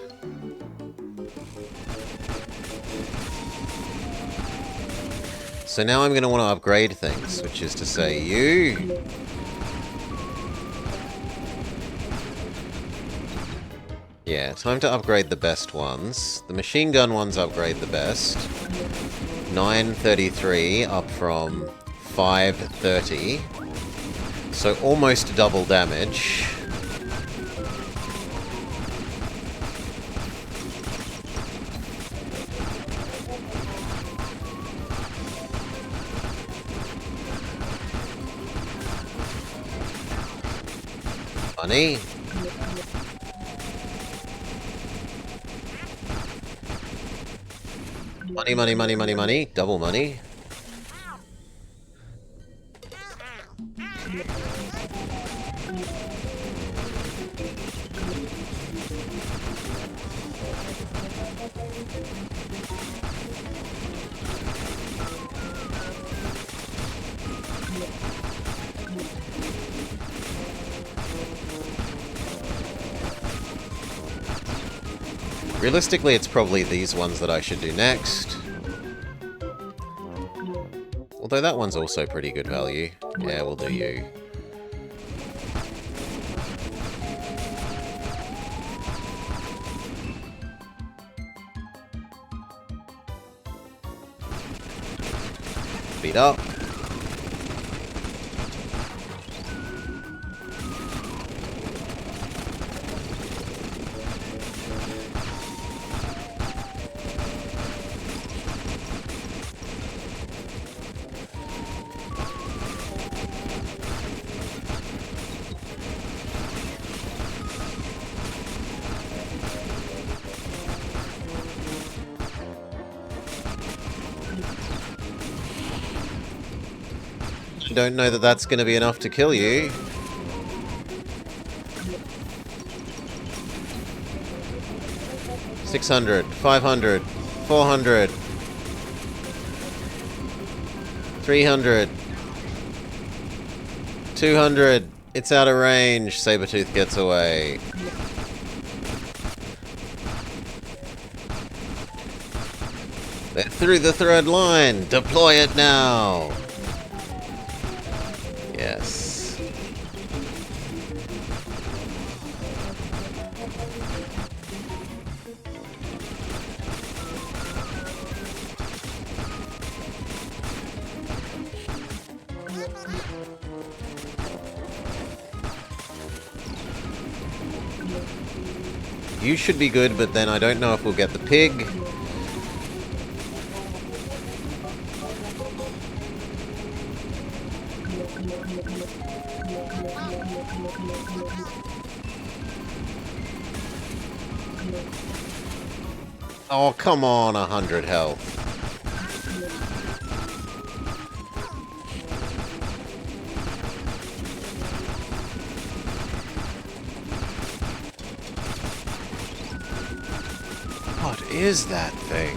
So now I'm going to want to upgrade things, which is to say you... Yeah, time to upgrade the best ones. The machine gun ones upgrade the best. 933 up from 530. So almost double damage. Money. Money, money, money, money, money. Double money. Realistically, it's probably these ones that I should do next. Although that one's also pretty good value. Yeah, we'll do you. Speed up. Don't know that that's going to be enough to kill you. $600, $500, $400, $300, $200. It's out of range. Sabretooth gets away. They're through the thread line. Deploy it now. Yes. You should be good, but then I don't know if we'll get the pig. Oh, come on, 100 health. What is that thing?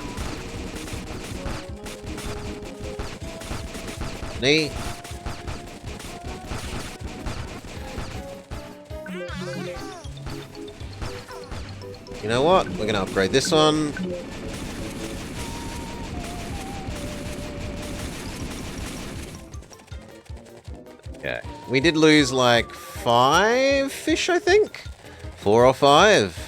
Knee? You know what? We're gonna upgrade this one. Okay. We did lose like 5 fish, I think? 4 or 5.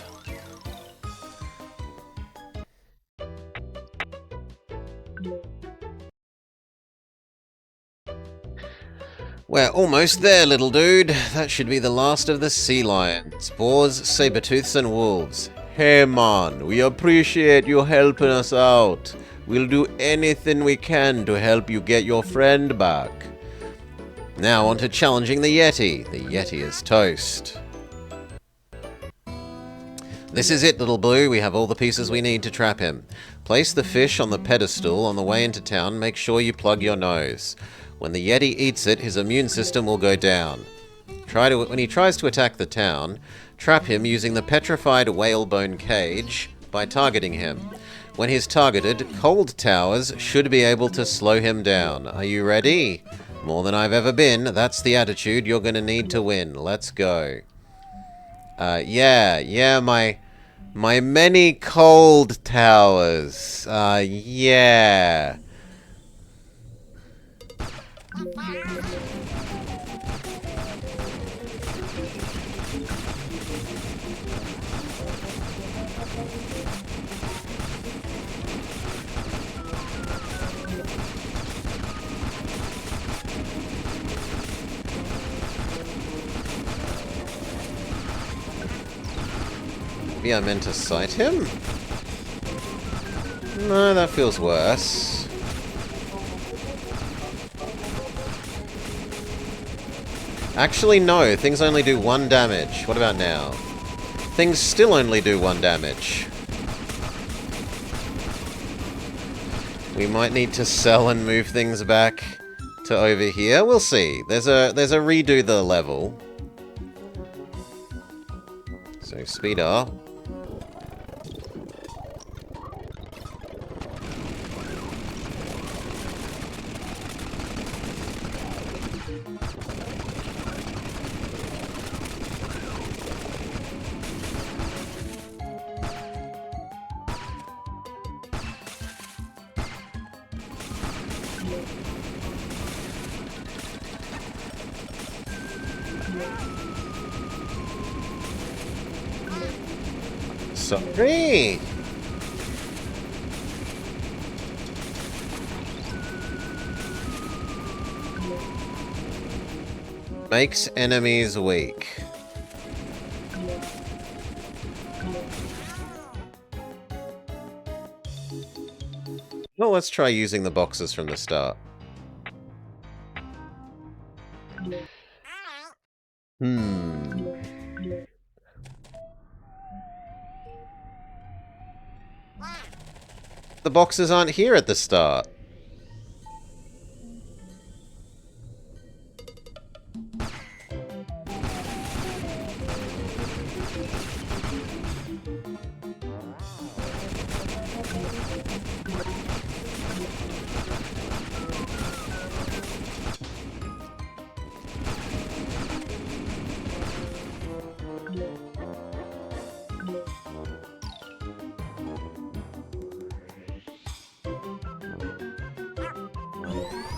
We're almost there, little dude. That should be the last of the sea lions, boars, saber-tooths, and wolves. Hey man, we appreciate you helping us out. We'll do anything we can to help you get your friend back. Now on to challenging the Yeti. The Yeti is toast. This is it, little blue. We have all the pieces we need to trap him. Place the fish on the pedestal on the way into town. Make sure you plug your nose. When the Yeti eats it, his immune system will go down. When he tries to attack the town, trap him using the petrified whalebone cage by targeting him. When he's targeted, cold towers should be able to slow him down. Are you ready? More than I've ever been. That's the attitude you're going to need to win. Let's go. Yeah, my many cold towers. Yeah. Maybe I meant to sight him? No, that feels worse. Actually, no. Things only do 1 damage. What about now? Things still only do 1 damage. We might need to sell and move things back to over here. We'll see. There's a redo the level. So speed up. Sorry. Makes enemies weak. Well, let's try using the boxes from the start. The boxes aren't here at the start.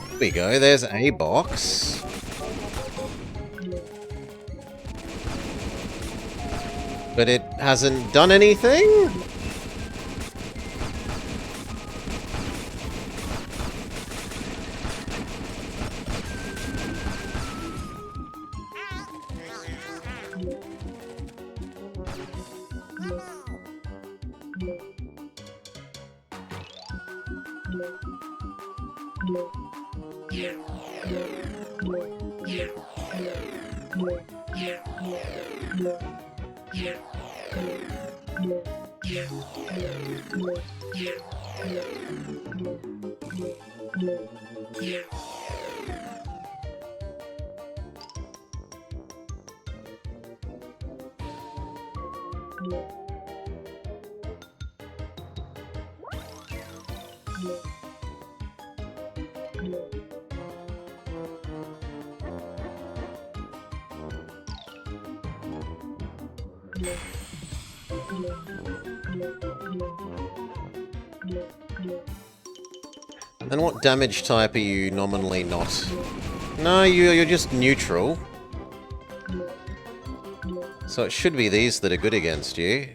There we go, there's a box. But it hasn't done anything? And what damage type are you nominally not? No, you're just neutral. So it should be these that are good against you.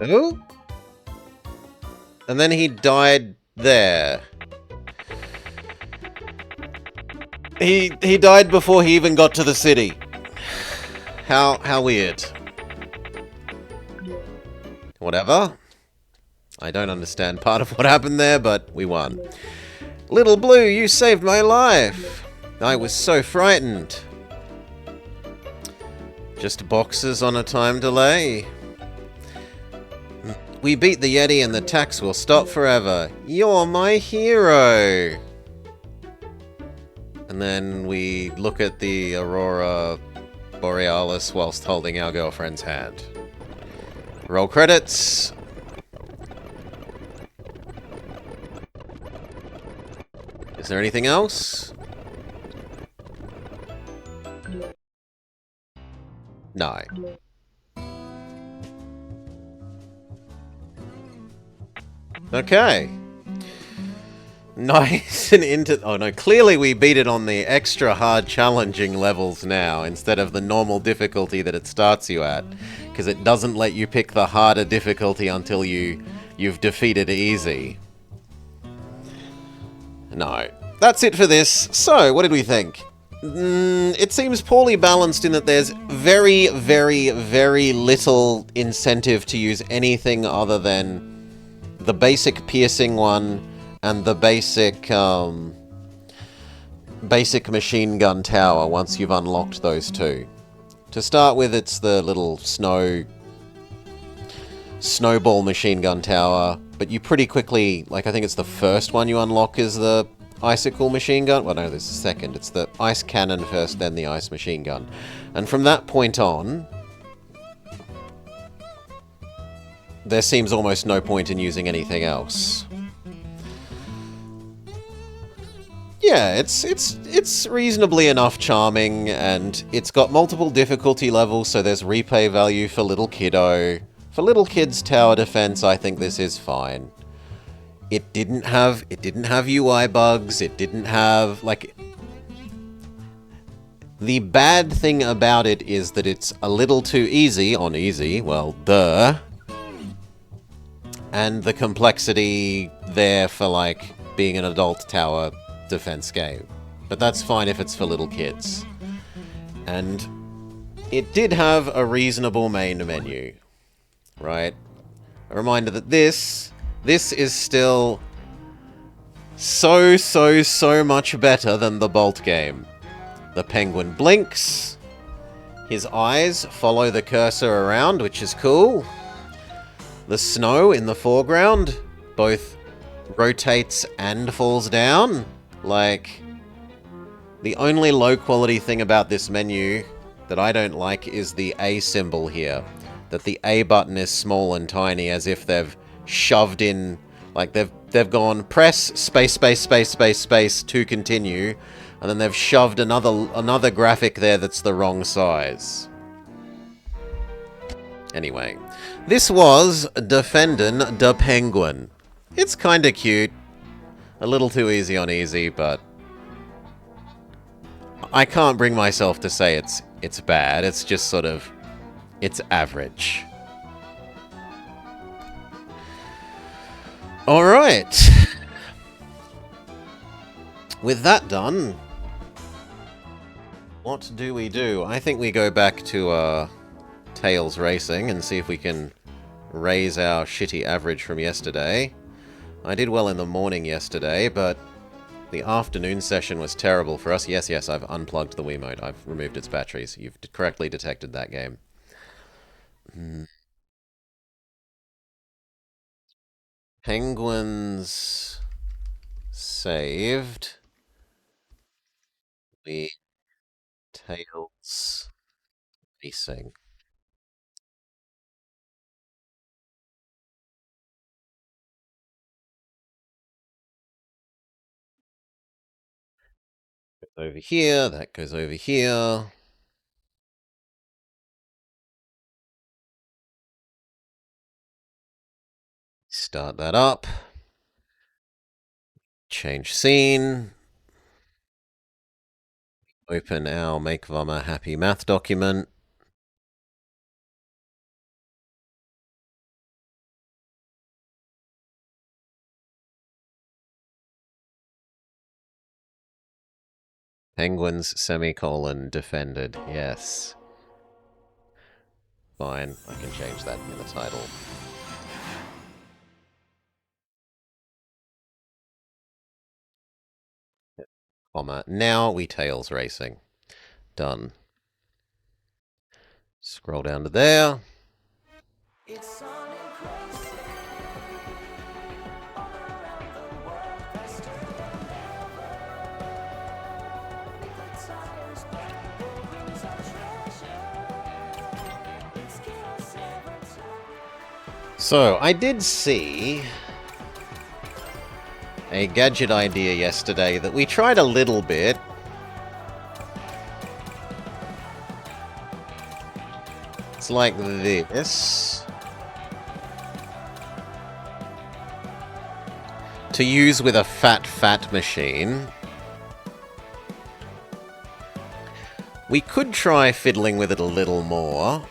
Who? And then he died there. He died before he even got to the city. How weird. Whatever. I don't understand part of what happened there, but we won. Little Blue, you saved my life. I was so frightened. Just boxes on a time delay. We beat the Yeti and the tax will stop forever. You're my hero. And then we look at the Aurora Borealis whilst holding our girlfriend's hand. Roll credits. Is there anything else? No. Okay. Nice and into... Oh no, clearly we beat it on the extra hard challenging levels now, instead of the normal difficulty that it starts you at. Because it doesn't let you pick the harder difficulty until you've defeated easy. No. That's it for this. So, what did we think? It seems poorly balanced in that there's very, very, very little incentive to use anything other than the basic piercing one and the basic machine gun tower once you've unlocked those two. To start with, it's the little snowball machine gun tower, but you pretty quickly, like I think it's the first one you unlock is the icicle machine gun. Well, no, there's a second. It's the ice cannon first, then the ice machine gun. And from that point on, there seems almost no point in using anything else. Yeah, it's reasonably enough charming, and it's got multiple difficulty levels, so there's replay value for little kiddo. For little kids' tower defense, I think this is fine. It didn't have UI bugs, it didn't have, like... The bad thing about it is that it's a little too easy on easy, well, duh. And the complexity there for, like, being an adult tower defense game. But that's fine if it's for little kids. And it did have a reasonable main menu, right? A reminder that this is still so much better than the Bolt game. The penguin blinks. His eyes follow the cursor around, which is cool. The snow in the foreground both rotates and falls down. Like, the only low quality thing about this menu that I don't like is the A symbol here. that the A button is small and tiny, as if they've shoved in, like they've gone press space space space space space to continue, and then they've shoved another graphic there that's the wrong size. Anyway, this was DeFenDin De Penguin. It's kinda cute. A little too easy on easy, but I can't bring myself to say it's bad. It's just sort of, it's average. Alright. With that done, what do we do? I think we go back to Tails Racing and see if we can raise our shitty average from yesterday. I did well in the morning yesterday, but the afternoon session was terrible for us. Yes, yes, I've unplugged the Wiimote. I've removed its batteries. You've correctly detected that game. Penguins saved. We Tails Racing. Over here, that goes over here. Start that up. Change scene. Open our Make Vommer Happy Math document. Penguins, semicolon, defended. Yes. Fine, I can change that in the title. Comma. Now we Tails Racing. Done. Scroll down to there. So, I did see a gadget idea yesterday that we tried a little bit. It's like this. To use with a fat machine. We could try fiddling with it a little more.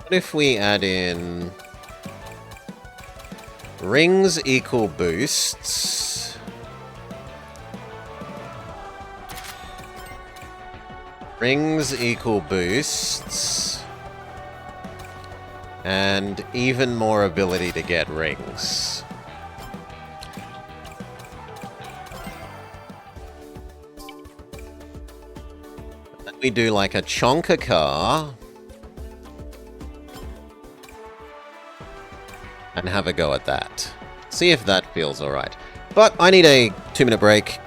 What if we add in rings equal boosts, rings equal boosts, and even more ability to get rings. Then we do like a chonka car. And have a go at that. See if that feels alright. But I need a 2-minute break.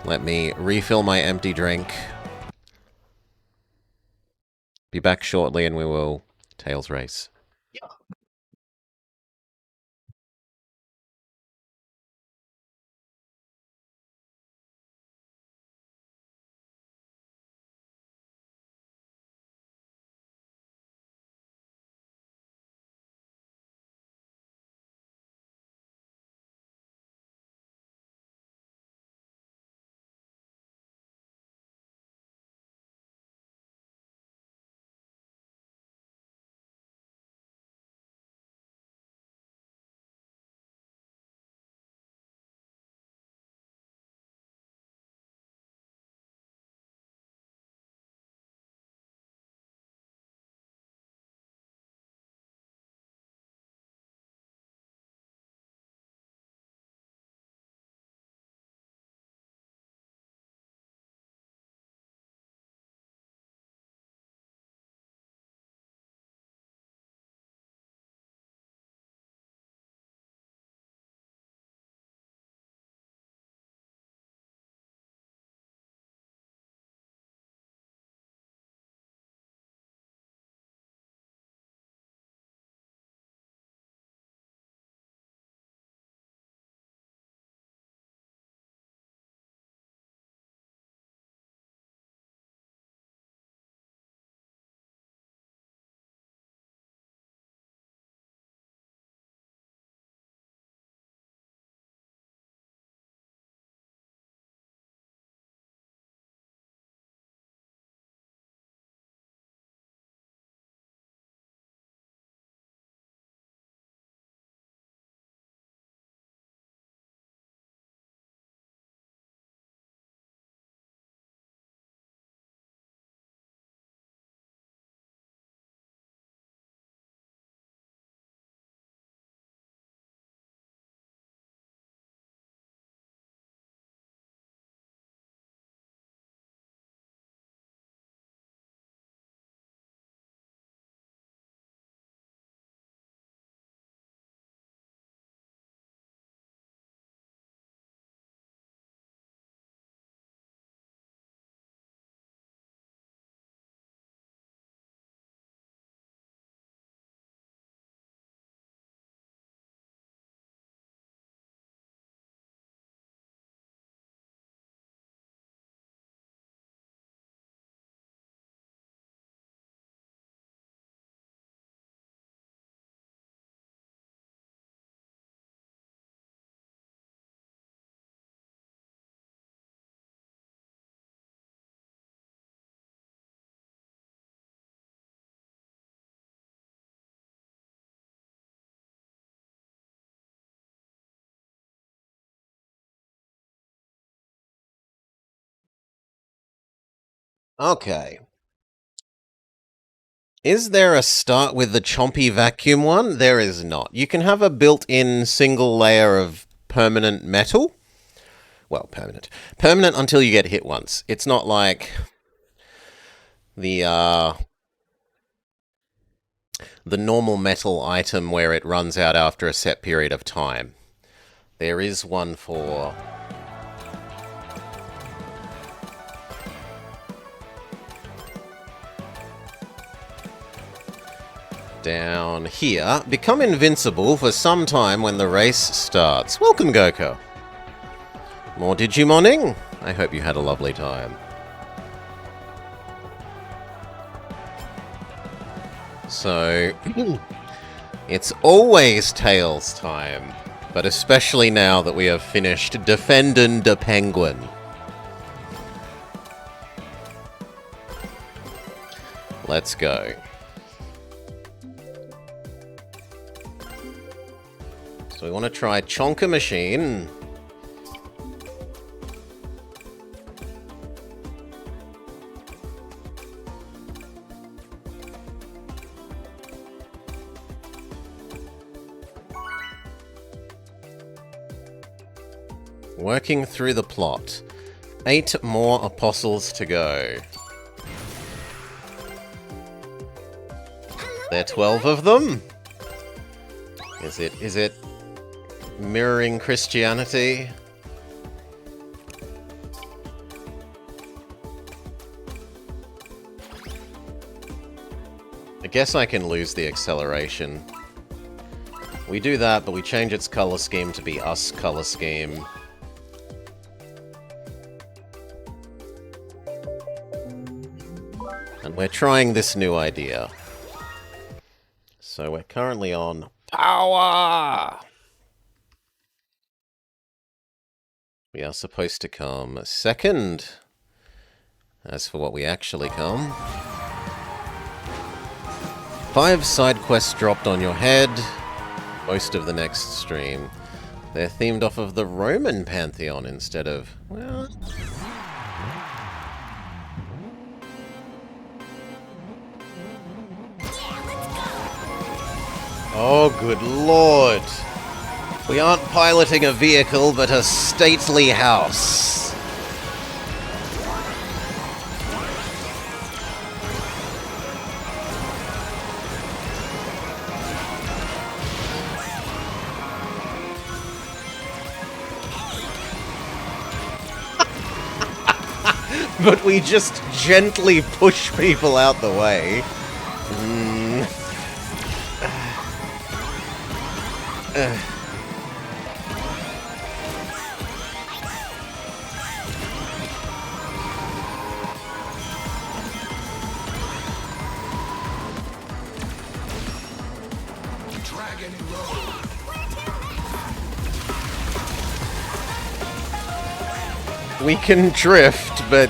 Let me refill my empty drink. Be back shortly and we will Tails race. Okay. Is there a start with the chompy vacuum one? There is not. You can have a built-in single layer of permanent metal. Well, permanent. Permanent until you get hit once. It's not like the normal metal item where it runs out after a set period of time. There is one for... down here. Become invincible for some time when the race starts. Welcome, Goko. More Digimoning? I hope you had a lovely time. So, it's always Tails time, but especially now that we have finished DeFenDin De Penguin. Let's go. So we want to try Chonka Machine. Working through the plot. 8 more apostles to go. There are 12 of them? Is it mirroring Christianity? I guess I can lose the acceleration. We do that, but we change its color scheme to be us color scheme. And we're trying this new idea. So we're currently on power! We are supposed to come second. As for what we actually come... 5 side quests dropped on your head. Most of the next stream. They're themed off of the Roman pantheon instead of... well... oh, good lord. We aren't piloting a vehicle, but a stately house. But we just gently push people out the way. We can drift, but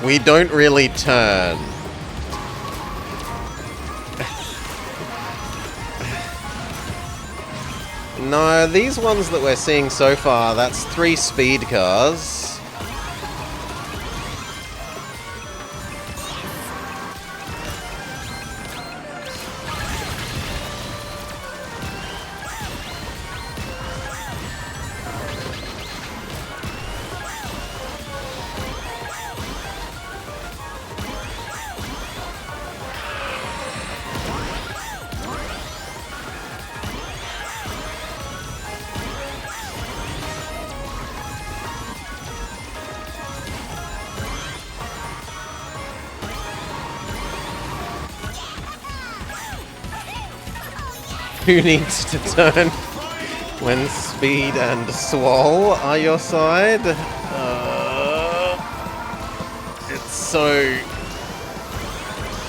we don't really turn. No, these ones that we're seeing so far, that's 3 speed cars. Who needs to turn when speed and swole are your side? It's so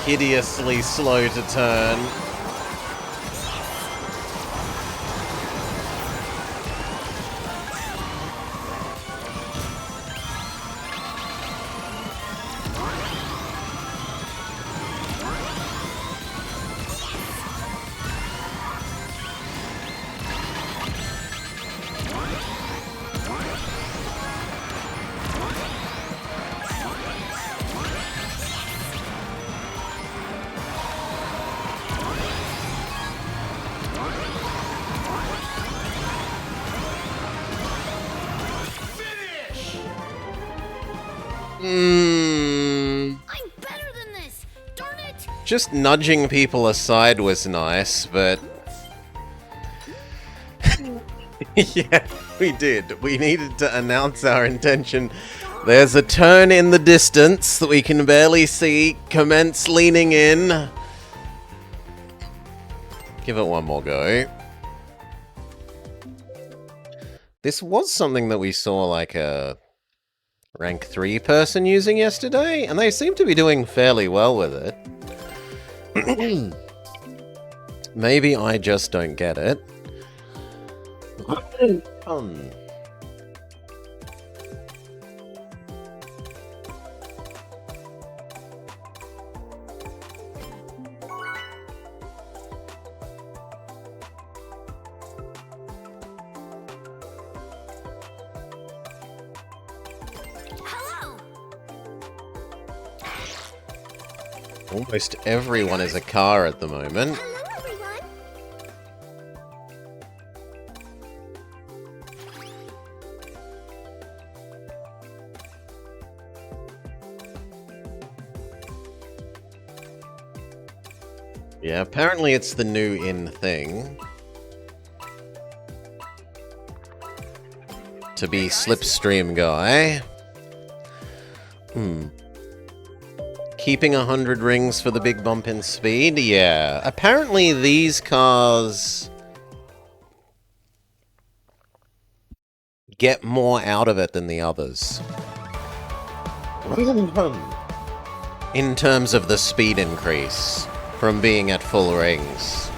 hideously slow to turn. I'm better than this! Darn it! Just nudging people aside was nice, but... yeah, we did. We needed to announce our intention. There's a turn in the distance that we can barely see. Commence leaning in. Give it one more go. This was something that we saw like a rank 3 person using yesterday, and they seem to be doing fairly well with it. Maybe I just don't get it. Hello! Almost everyone is a car at the moment. Hello, everyone! Yeah, apparently it's the new in thing. To be Slipstream guy. Keeping 100 rings for the big bump in speed? Yeah. Apparently these cars get more out of it than the others. In terms of the speed increase from being at full rings.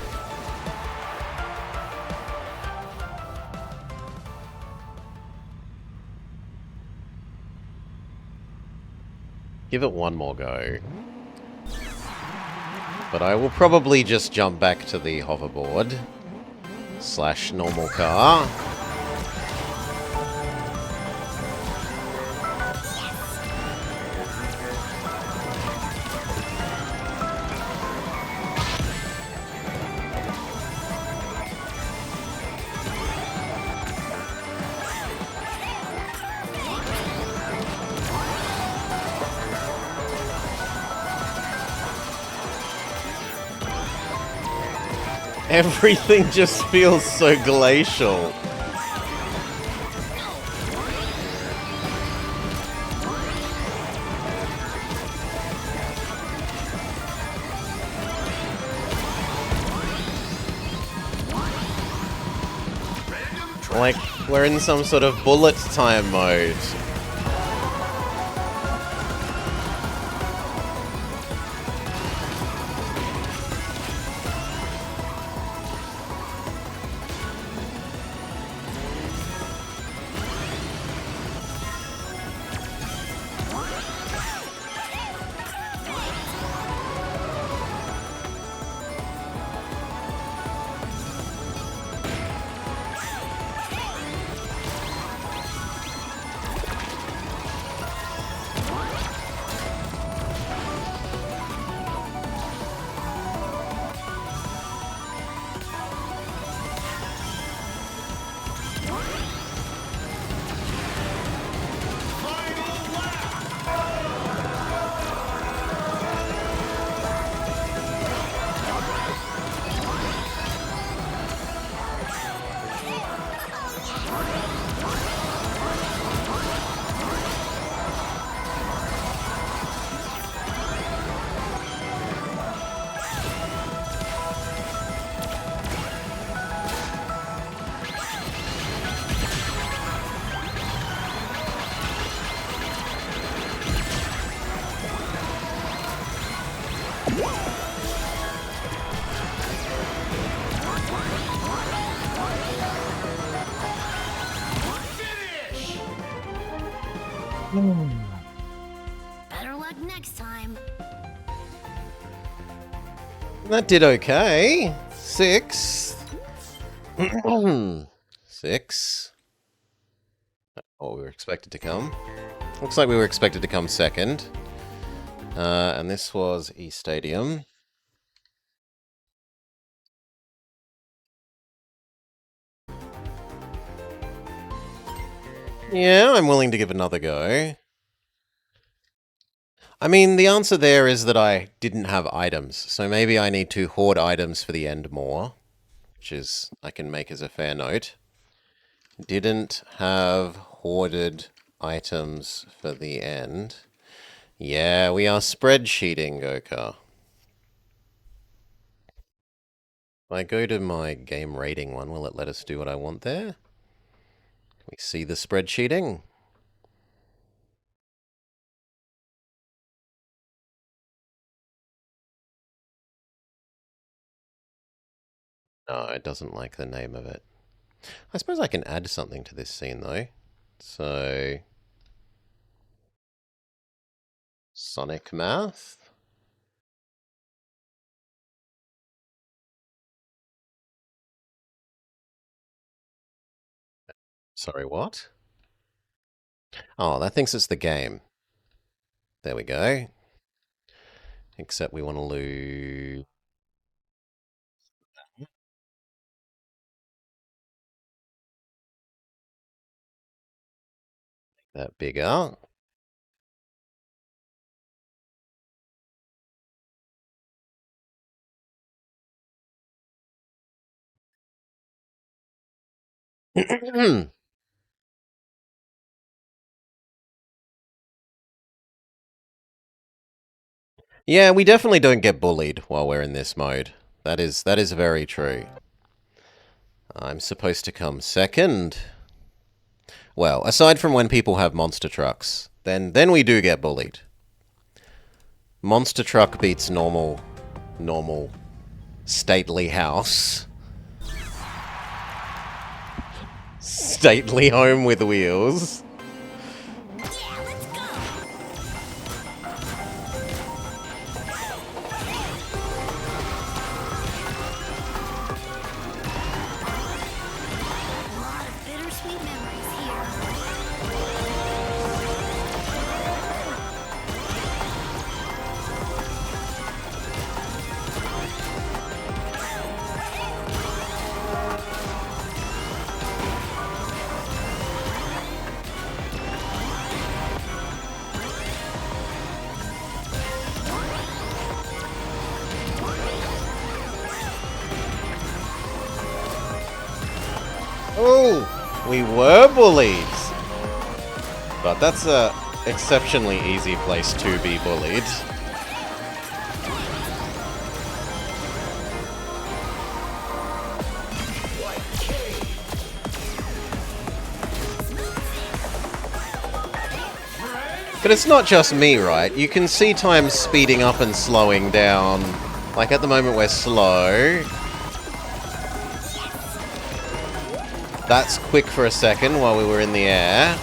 Give it one more go. But I will probably just jump back to the hoverboard / normal car. Everything just feels so glacial. Like, we're in some sort of bullet time mode. Better luck next time. That did okay. 6. 6. Oh, we were expected to come. Looks like we were expected to come second. And this was E-Stadium. Yeah, I'm willing to give another go. I mean, the answer there is that I didn't have items, so maybe I need to hoard items for the end more, which is I can make as a fair note. Didn't have hoarded items for the end. Yeah, we are spreadsheeting, Gokar. If I go to my game rating one, will it let us do what I want there? We see the spreadsheeting. No, it doesn't like the name of it. I suppose I can add something to this scene, though. So, Sonic Math. Sorry, what? Oh, that thinks it's the game. There we go. Except we want to lose that bigger. Yeah, we definitely don't get bullied while we're in this mode. That is very true. I'm supposed to come second. Well, aside from when people have monster trucks, then we do get bullied. Monster truck beats normal stately house. Stately home with wheels. Yeah, let's go. A lot of bittersweet memories here. Oh, we were bullied. But that's a exceptionally easy place to be bullied. But it's not just me, right? You can see time speeding up and slowing down. Like at the moment we're slow. That's quick for a second while we were in the air.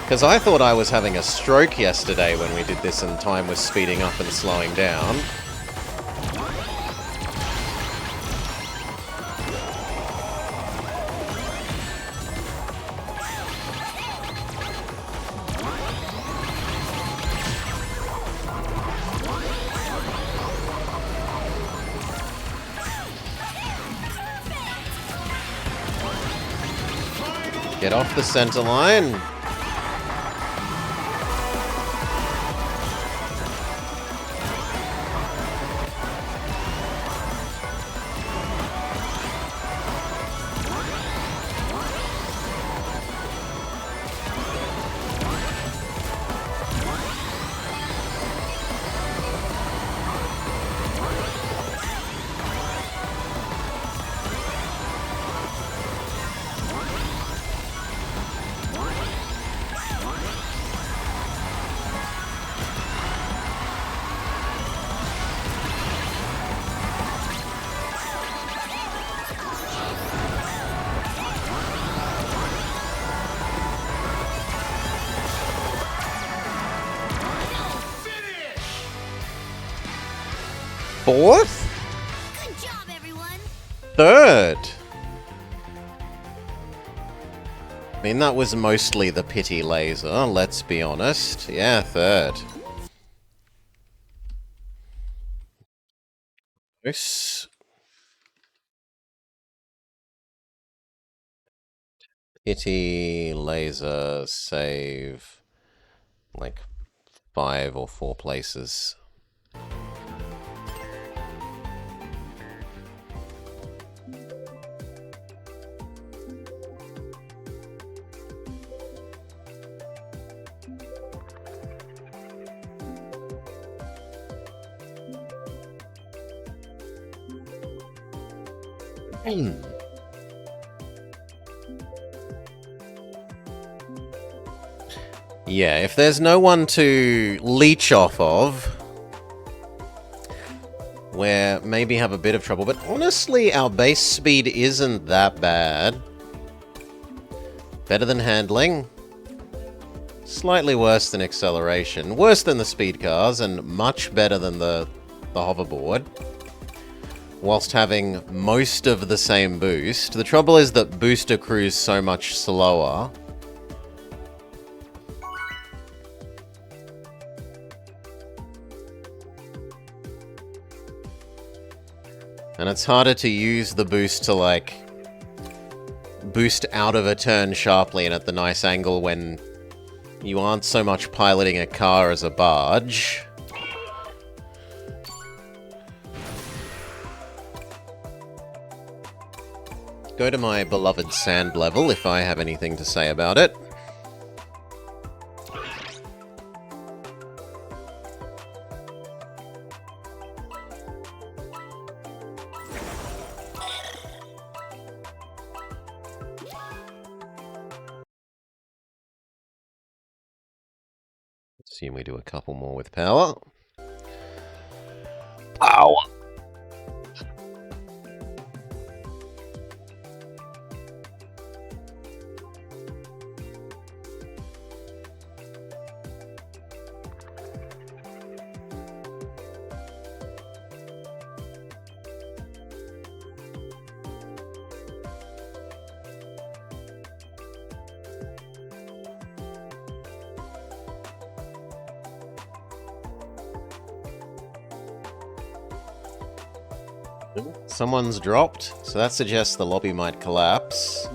Because I thought I was having a stroke yesterday when we did this and time was speeding up and slowing down. Get off the center line. Fourth? Good job, everyone. Third. I mean, that was mostly the pity laser, let's be honest. Yeah, third. This Hitty, laser, save, like 5 or 4 places. Yeah, if there's no one to leech off of, we're maybe have a bit of trouble. But honestly, our base speed isn't that bad. Better than handling. Slightly worse than acceleration. Worse than the speed cars, and much better than the hoverboard. Whilst having most of the same boost. The trouble is that booster crew's so much slower. And it's harder to use the boost to, like, boost out of a turn sharply and at the nice angle when you aren't so much piloting a car as a barge. Go to my beloved sand level if I have anything to say about it. Assume we do a couple more with power. Power. Someone's dropped, so that suggests the lobby might collapse.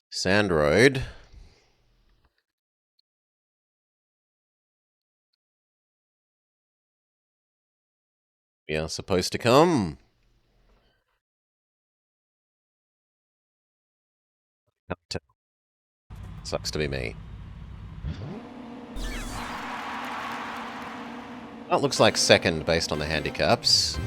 Sand Road. We are supposed to come. Sucks to be me. That looks like second based on the handicaps.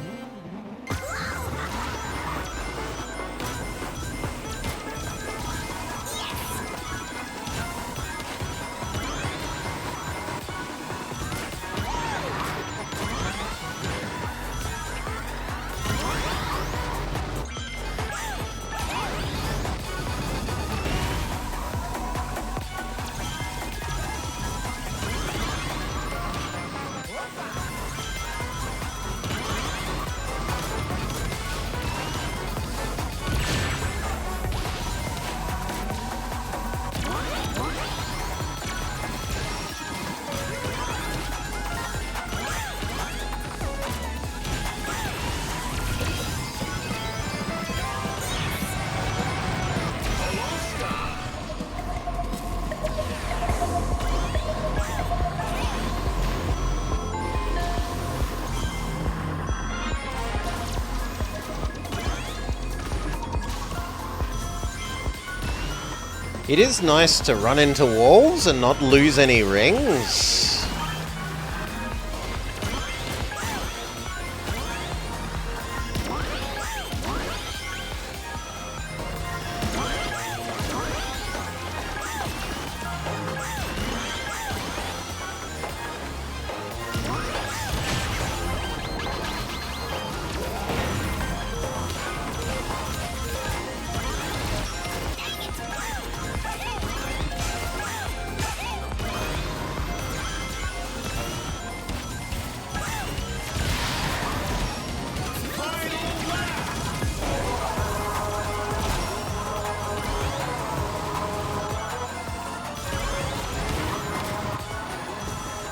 It is nice to run into walls and not lose any rings.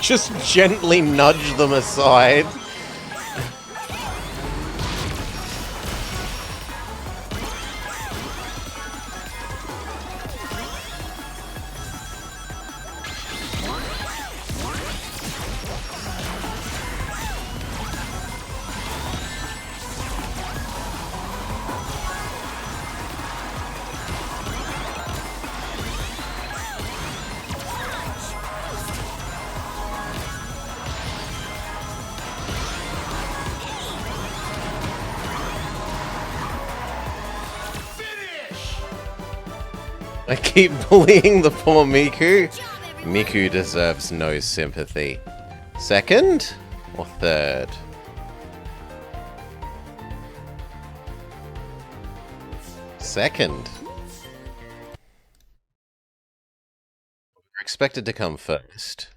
Just gently nudge them aside. I keep bullying the poor Miku. Miku deserves no sympathy. Second or third? Second. We're expected to come first.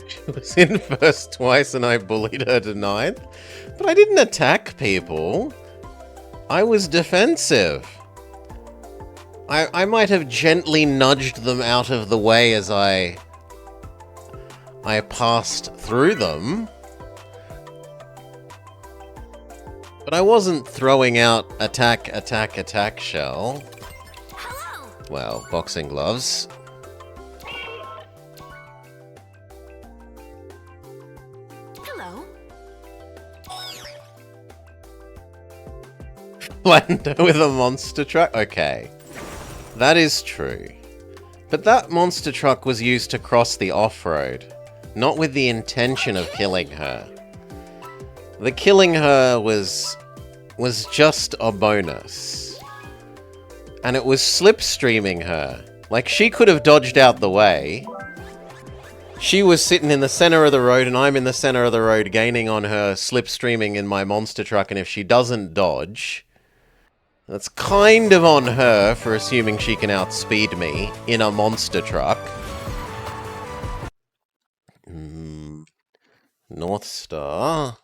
She was in first twice and I bullied her to ninth. But I didn't attack people. I was defensive. I might have gently nudged them out of the way as I passed through them. But I wasn't throwing out attack, attack, attack shell. Hello. Well, boxing gloves. Hello. Blender with a monster truck? Okay. That is true. But that monster truck was used to cross the off-road, not with the intention of killing her. The killing her was just a bonus. And it was slipstreaming her. Like, she could have dodged out the way. She was sitting in the center of the road and I'm in the center of the road gaining on her, slipstreaming in my monster truck, and if she doesn't dodge, that's kind of on her for assuming she can outspeed me in a monster truck. North Star.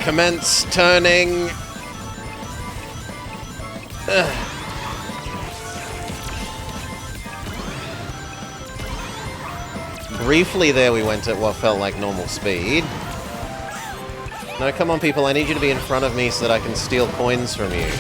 Commence turning. Briefly there we went at what felt like normal speed. No, come on people, I need you to be in front of me so that I can steal coins from you.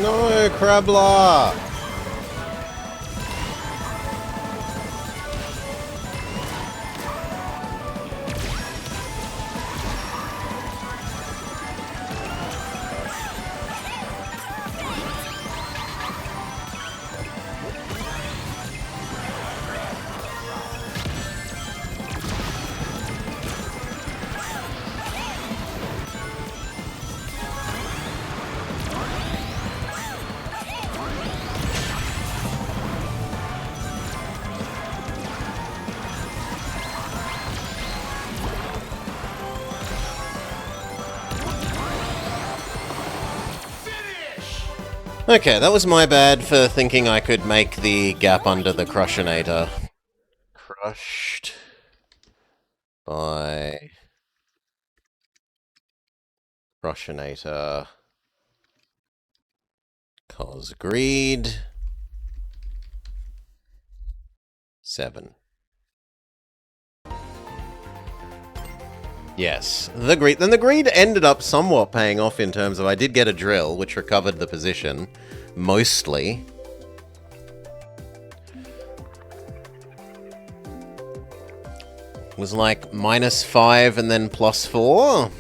No, Crabla! Okay, that was my bad for thinking I could make the gap under the Crushinator. Crushed by Russianator. Cause greed. 7. Yes, the greed. Then the greed ended up somewhat paying off in terms of I did get a drill, which recovered the position, mostly. It was like -5 and then +4,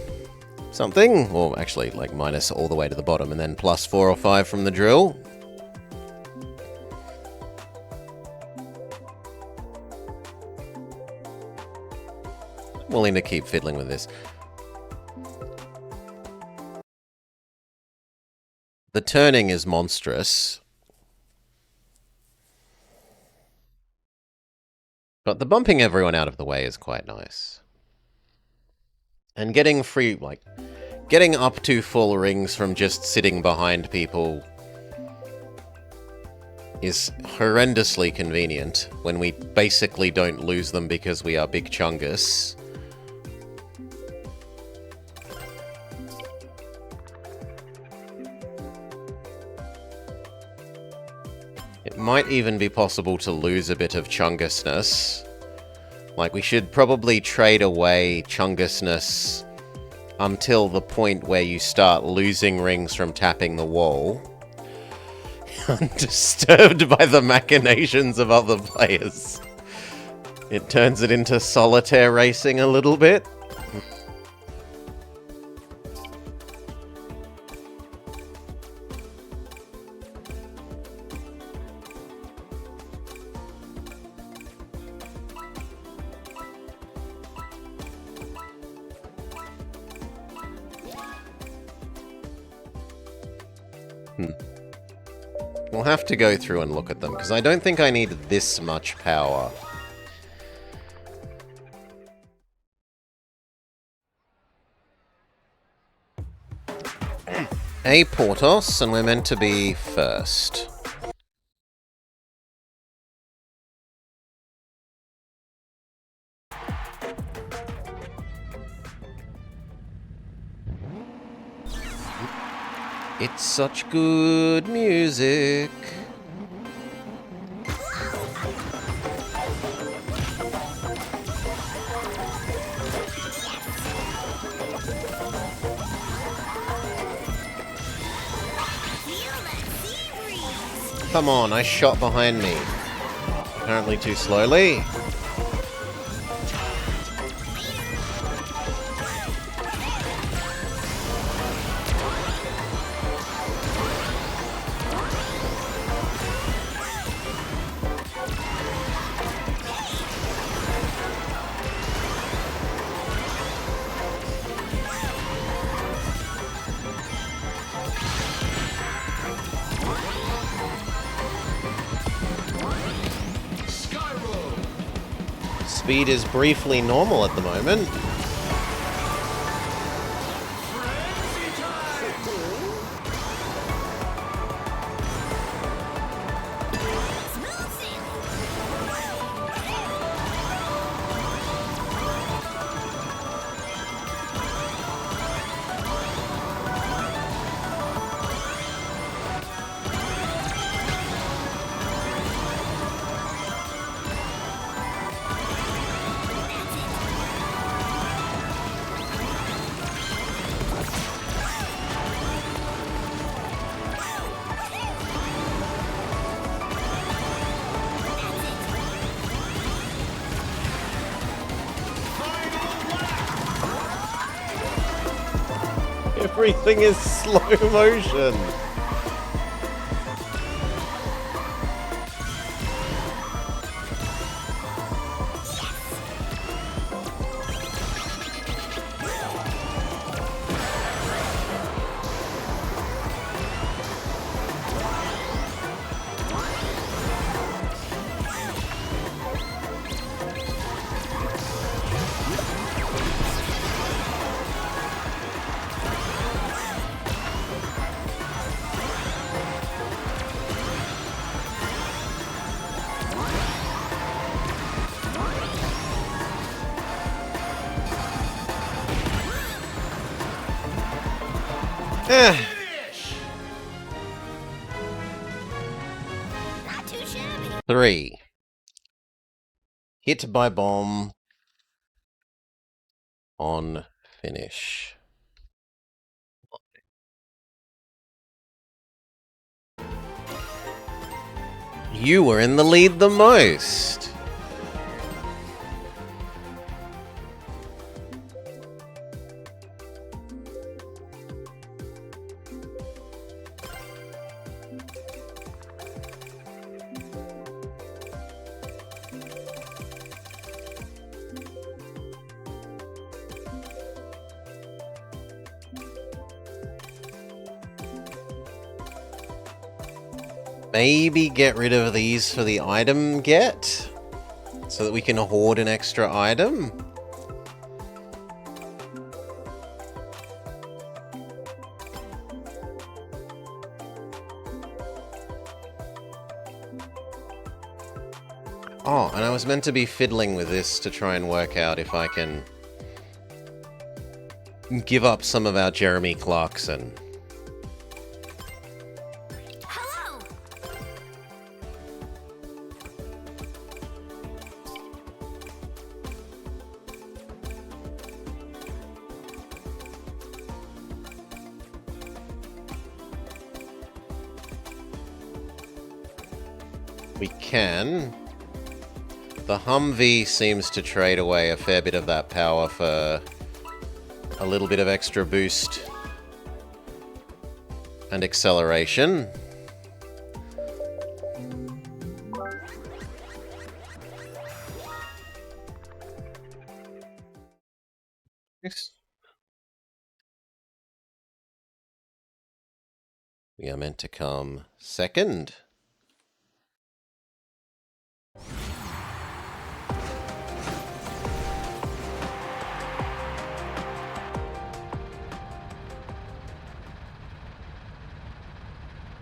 something. Or actually, like minus all the way to the bottom and then +4 or 5 from the drill. Willing to keep fiddling with this. The turning is monstrous. But the bumping everyone out of the way is quite nice. And getting free, like, getting up to full rings from just sitting behind people is horrendously convenient when we basically don't lose them because we are big chungus. It might even be possible to lose a bit of chungusness. Like, we should probably trade away chungusness until the point where you start losing rings from tapping the wall. Undisturbed by the machinations of other players. It turns it into solitaire racing a little bit. We'll have to go through and look at them, because I don't think I need this much power. A Portos, and we're meant to be first. It's such good music. Come on, I shot behind me. Apparently too slowly. Speed is briefly normal at the moment. Everything is slow motion. Eh. Not too shabby. 3. Hit by bomb on finish. You were in the lead the most. Maybe get rid of these for the item get, so that we can hoard an extra item. Oh, and I was meant to be fiddling with this to try and work out if I can give up some of our Jeremy Clarkson. Hello. We can. The Humvee seems to trade away a fair bit of that power for a little bit of extra boost and acceleration. We are meant to come second.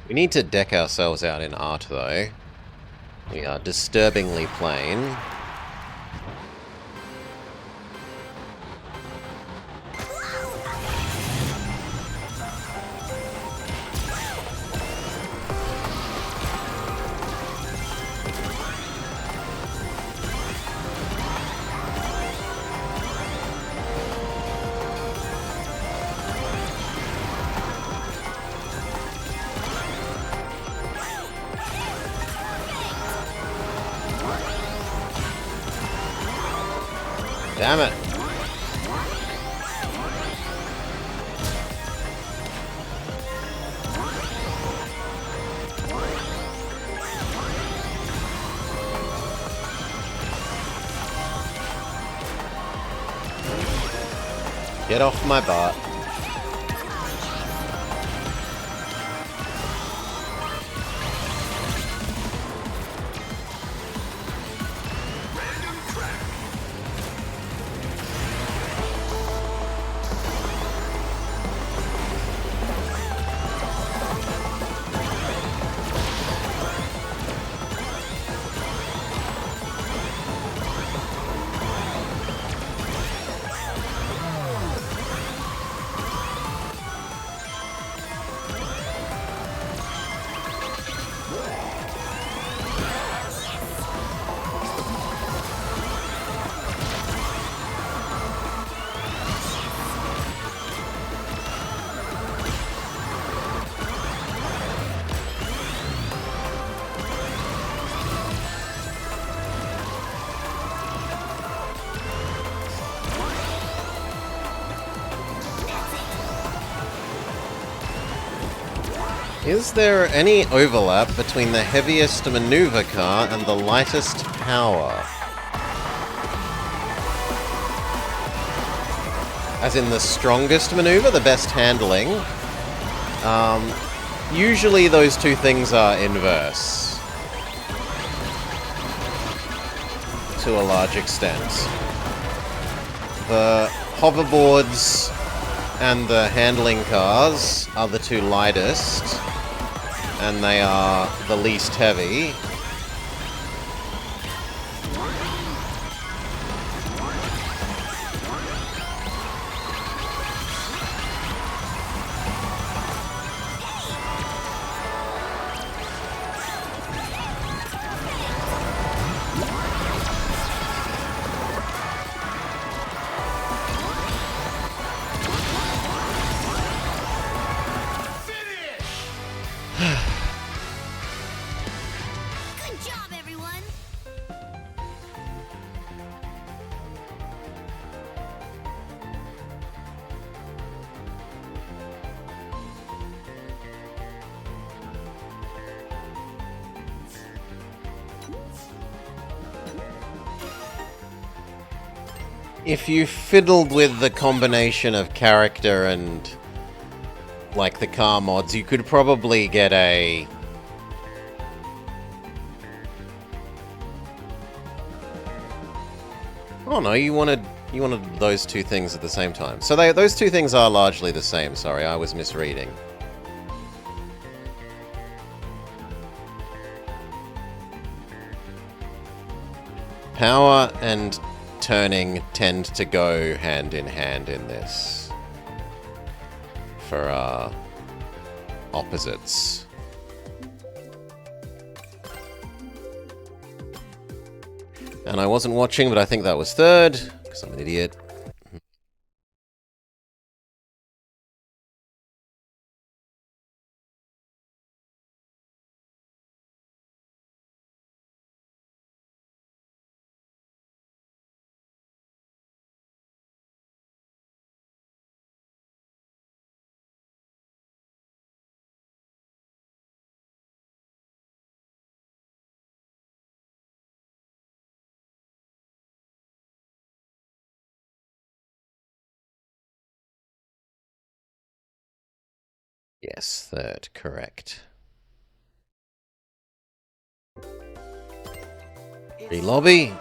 We need to deck ourselves out in art, though. We are disturbingly plain. Damn it. Get off my butt. Is there any overlap between the heaviest maneuver car and the lightest power? As in the strongest maneuver, the best handling? Usually those two things are inverse. To a large extent. The hoverboards and the handling cars are the two lightest, and they are the least heavy. If you fiddled with the combination of character and, like, the car mods, you could probably get a... Oh no, you wanted those two things at the same time. So those two things are largely the same, sorry, I was misreading. Power and turning tend to go hand in hand in this. For opposites. And I wasn't watching, but I think that was third, because I'm an idiot. Yes, third, correct. Lobby.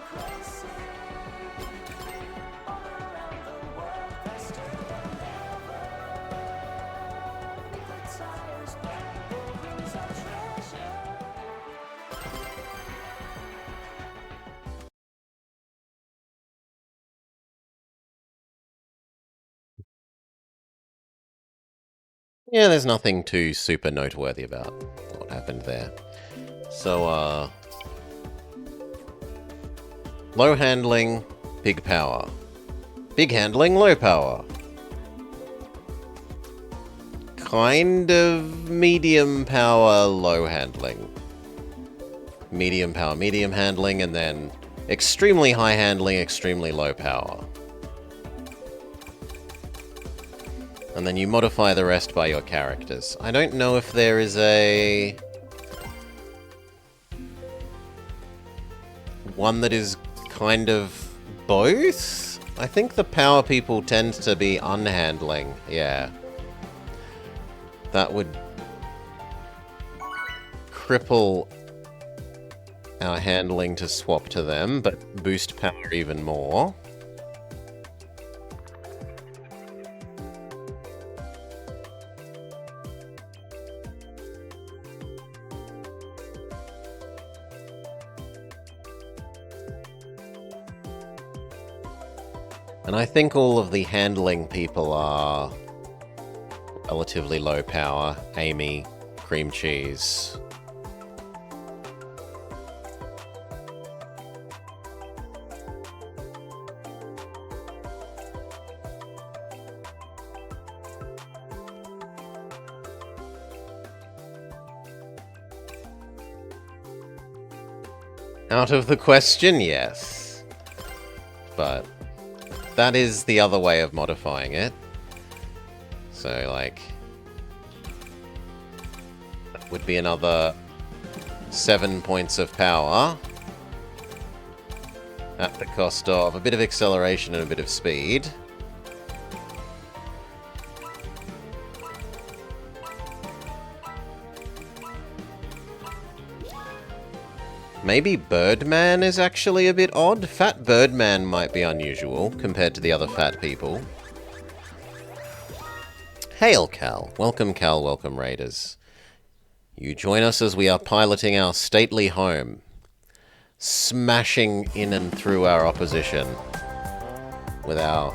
Yeah, there's nothing too super noteworthy about what happened there. So, low handling, big power. Big handling, low power. Kind of medium power, low handling. Medium power, medium handling, and then extremely high handling, extremely low power. And then you modify the rest by your characters. I don't know if there is a... one that is kind of both? I think the power people tend to be unhandling, yeah. That would cripple our handling to swap to them, but boost power even more. And I think all of the handling people are relatively low power. Amy, cream cheese. Out of the question, yes. But that is the other way of modifying it. So, like, that would be another 7 points of power at the cost of a bit of acceleration and a bit of speed. Maybe Birdman is actually a bit odd. Fat Birdman might be unusual compared to the other fat people. Hail, Cal. Welcome, Cal. Welcome, Raiders. You join us as we are piloting our stately home, smashing in and through our opposition with our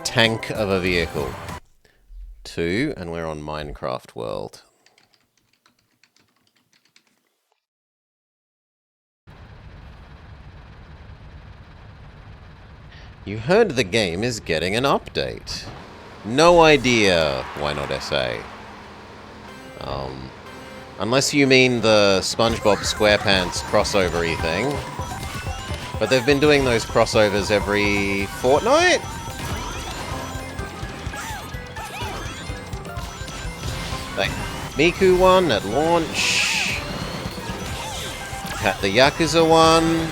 tank of a vehicle. 2, and we're on Minecraft World. You heard the game is getting an update. No idea. Why not SA? Unless you mean the SpongeBob SquarePants crossover-y thing. But they've been doing those crossovers every fortnight? Like Miku one at launch. Had the Yakuza one.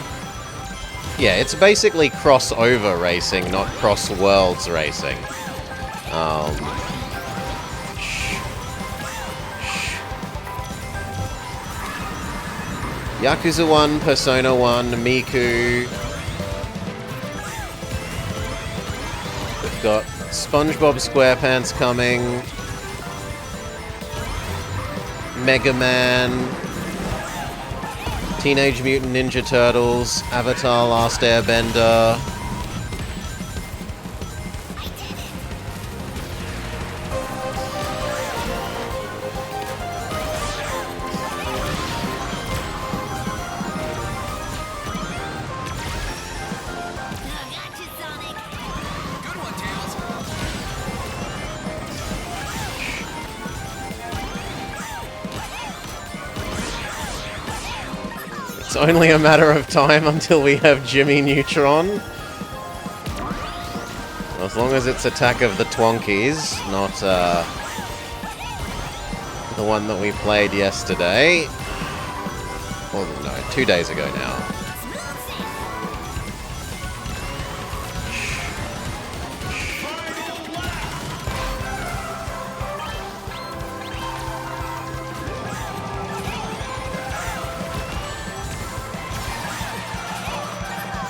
Yeah, it's basically crossover racing, not cross-worlds racing. Yakuza 1, Persona 1, Miku. We've got SpongeBob SquarePants coming. Mega Man. Teenage Mutant Ninja Turtles. Avatar Last Airbender. Gotcha, Sonic. Good one, Tails. It's only a matter of time until we have Jimmy Neutron. As long as it's Attack of the Twonkies, not the one that we played yesterday. Well, no, 2 days ago now.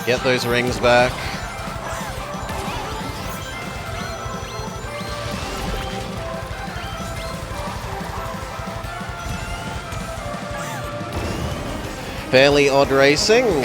Get those rings back. Fairly odd racing.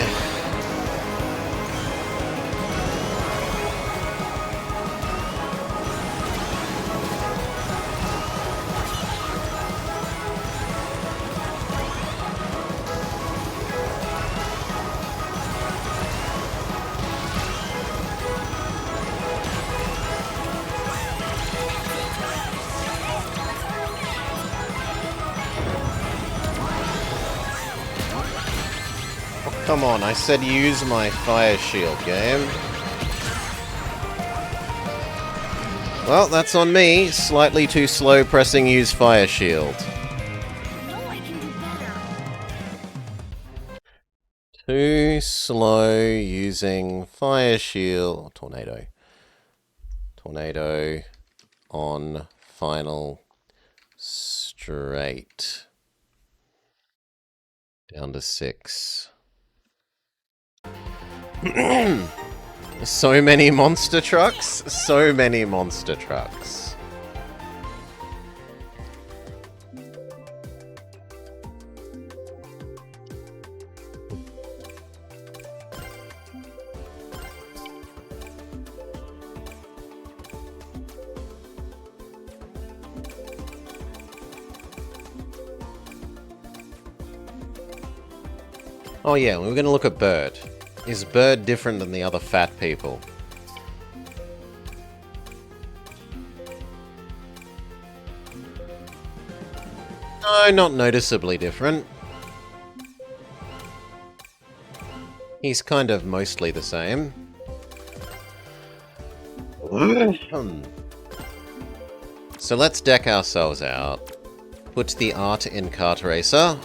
Come on, I said use my fire shield, game. Well, that's on me. Slightly too slow pressing use fire shield. No, I can do better. Too slow using fire shield. Tornado. Tornado on final straight. Down to 6. So many monster trucks. So many monster trucks. Oh yeah, we're gonna look at Bird. Is Bird different than the other fat people? No, not noticeably different. He's kind of mostly the same. So let's deck ourselves out. Put the art in Kart Racer.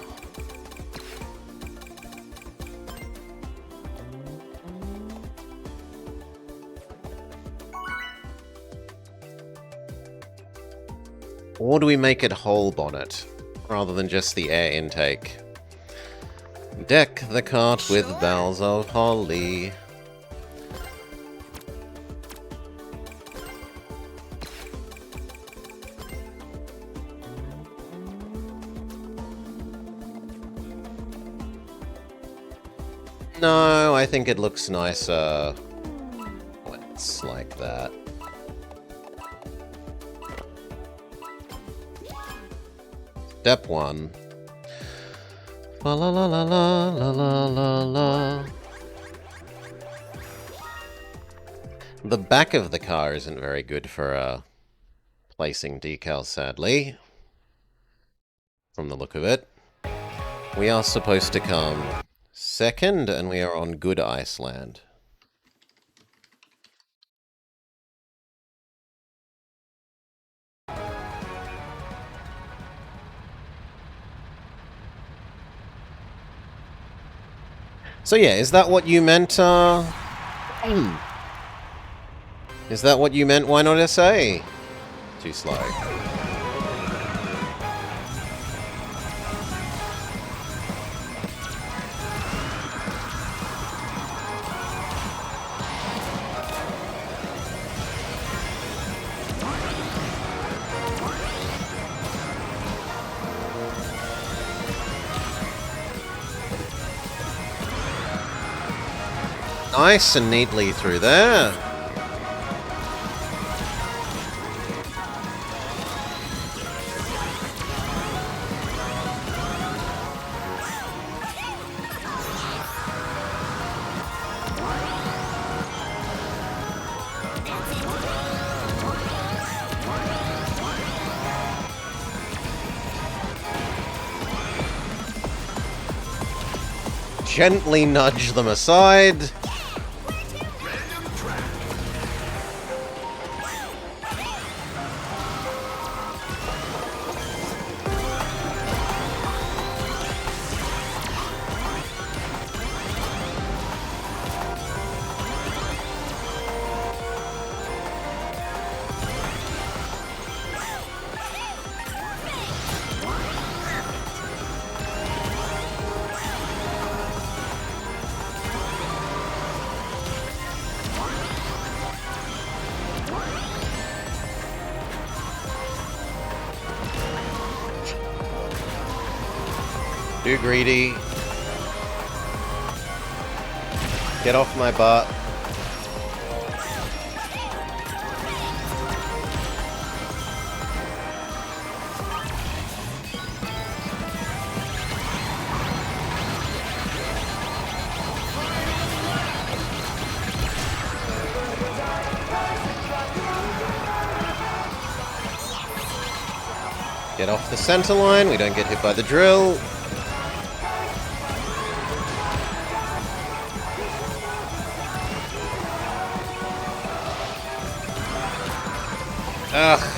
Or do we make it whole bonnet, rather than just the air intake? Deck the cart with boughs of holly. No, I think it looks nicer when it's like that. Step 1. La la la la la la la la la. The back of the car isn't very good for placing decals, sadly. From the look of it. We are supposed to come second, and we are on good Iceland. So yeah, is that what you meant, Is that what you meant, why not SA? Too slow. Nice and neatly through there. Gently nudge them aside. Too greedy. Get off my butt. Get off the center line, we don't get hit by the drill. Ugh.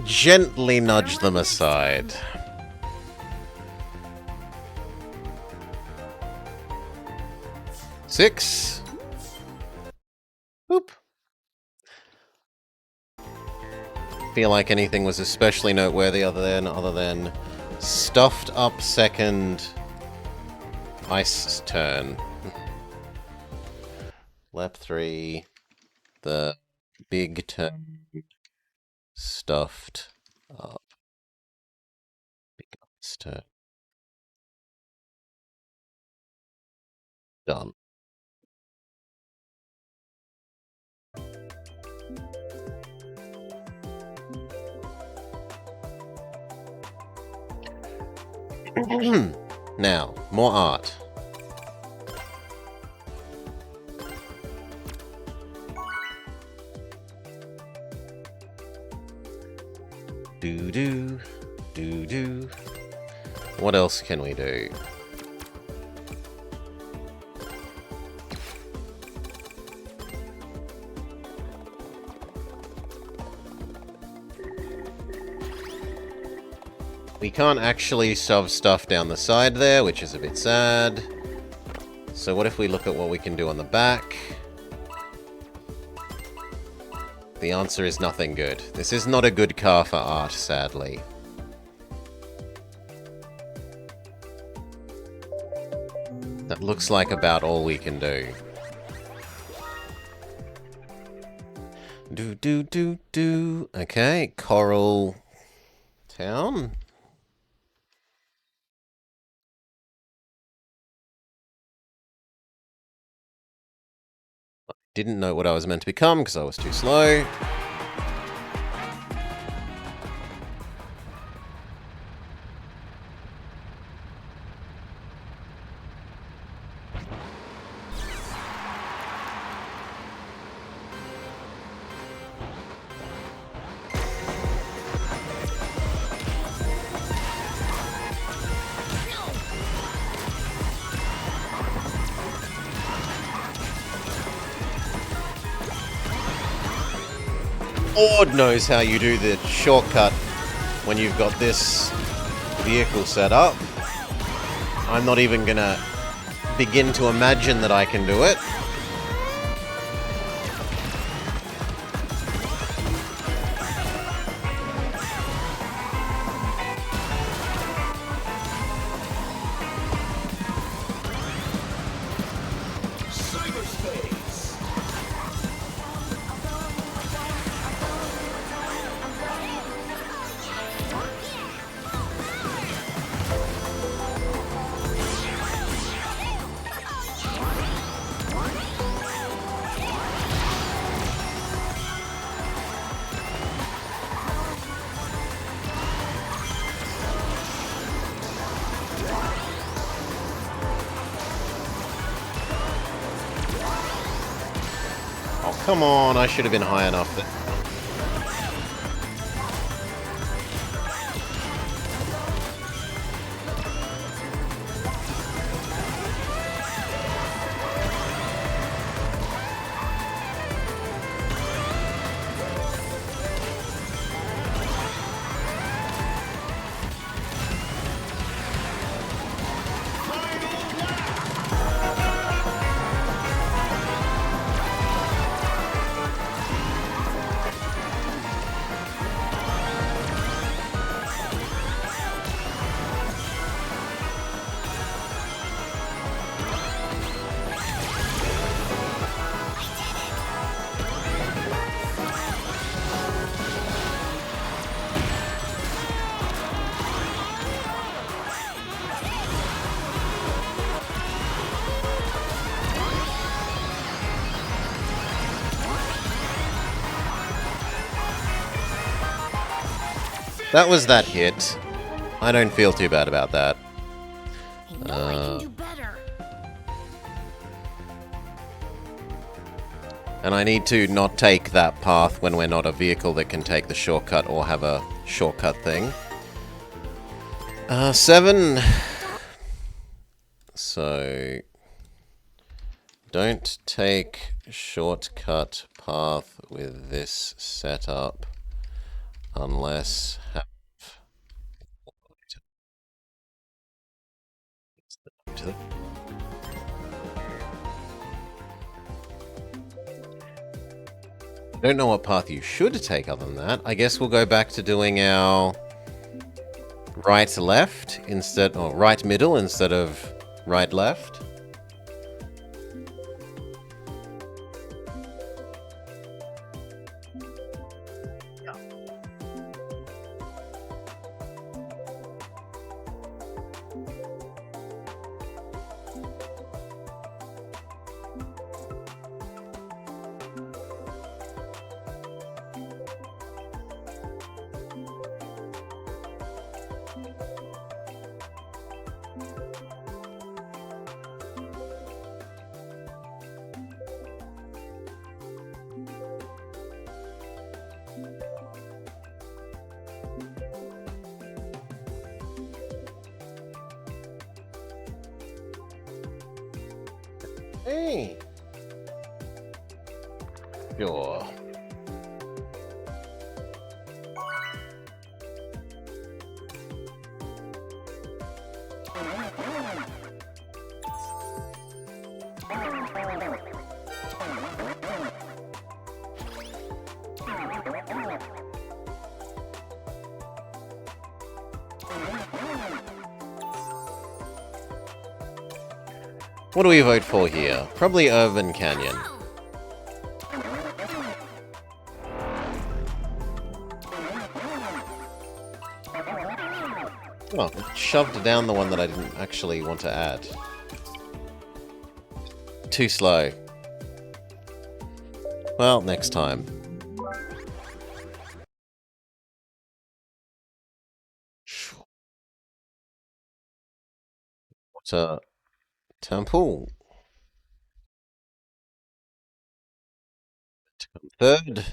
Gently nudge them aside. Six. Oop. Feel like anything was especially noteworthy other than stuffed up second ice turn. Lap 3. The big turn. Stuffed up. Big ice turn. Done. Now, more art. Do-do, do-do. What else can we do? We can't actually shove stuff down the side there, which is a bit sad. So what if we look at what we can do on the back? The answer is nothing good. This is not a good car for art, sadly. That looks like about all we can do. Do. Okay, Coral Town. Didn't know what I was meant to become because I was too slow. Lord knows how you do the shortcut when you've got this vehicle set up. I'm not even gonna begin to imagine that I can do it. Oh, come on, I should have been high enough. That was that hit. I don't feel too bad about that. I know I can do better. And I need to not take that path when we're not a vehicle that can take the shortcut or have a shortcut thing. 7. So... don't take shortcut path with this setup unless... I don't know what path you should take other than that. I guess we'll go back to doing our right-left instead, or right-middle instead of right-left. Hey. Sure. What do we vote for here? Probably Urban Canyon. Oh, it shoved down the one that I didn't actually want to add. Too slow. Well, next time. Water temple. To come third.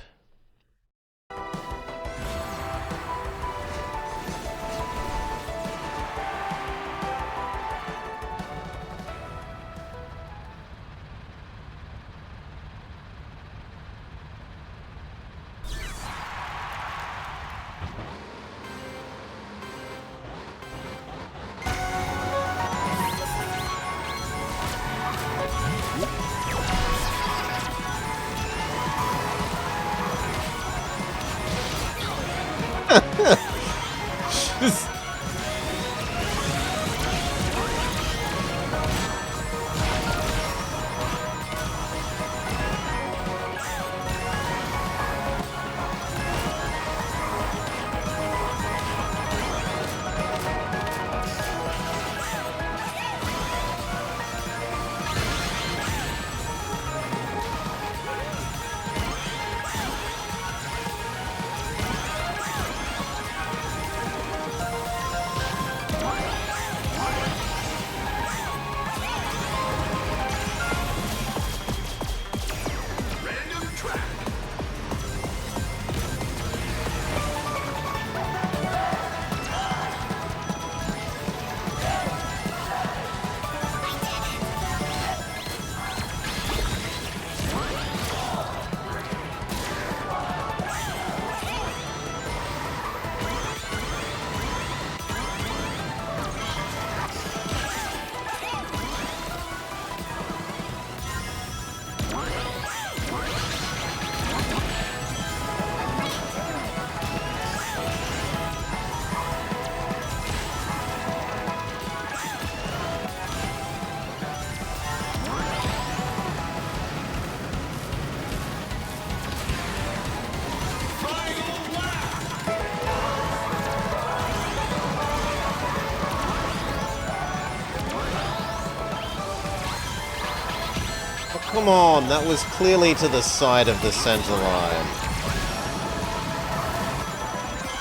Come on, that was clearly to the side of the center line.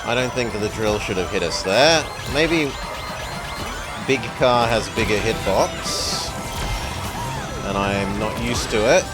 I don't think that the drill should have hit us there. Maybe big car has bigger hitbox, and I'm not used to it.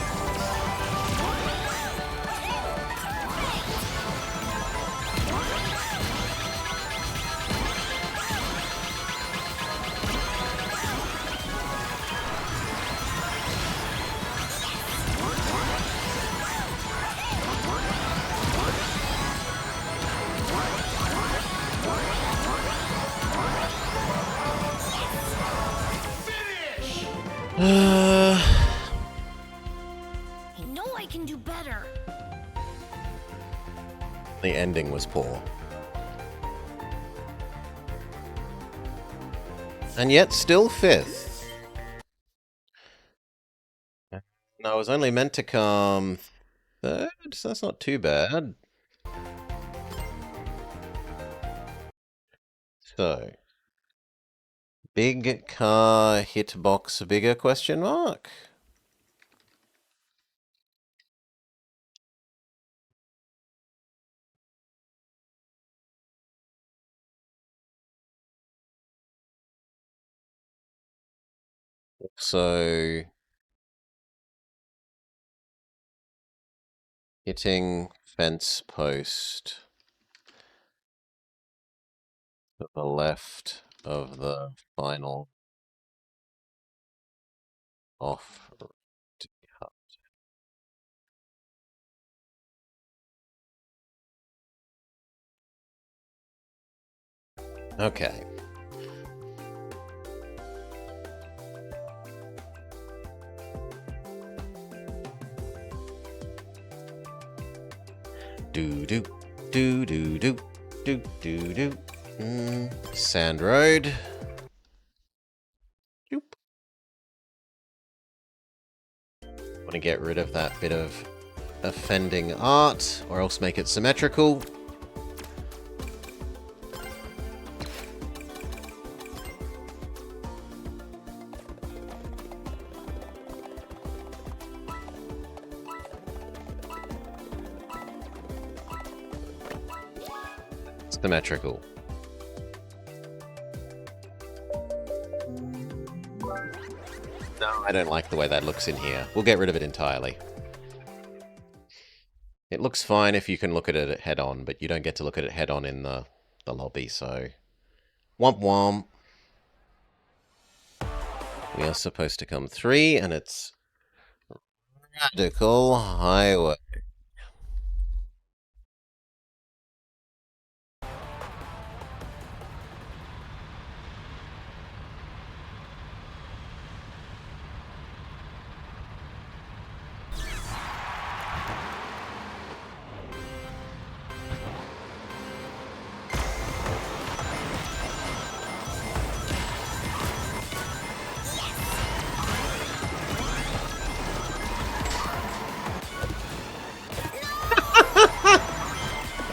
I know I can do better. The ending was poor. And yet still 5th. No, I was only meant to come 3rd, so that's not too bad. So, big car hitbox bigger question mark? So, hitting fence post to the left of the final off cut. Okay. Do do do do do do do do. Sand road. Yoop. Want to get rid of that bit of offending art, or else make it symmetrical. Symmetrical. No, I don't like the way that looks in here. We'll get rid of it entirely. It looks fine if you can look at it head on, but you don't get to look at it head on in the lobby, so... Womp womp. We are supposed to come 3, and it's... Radical Highway.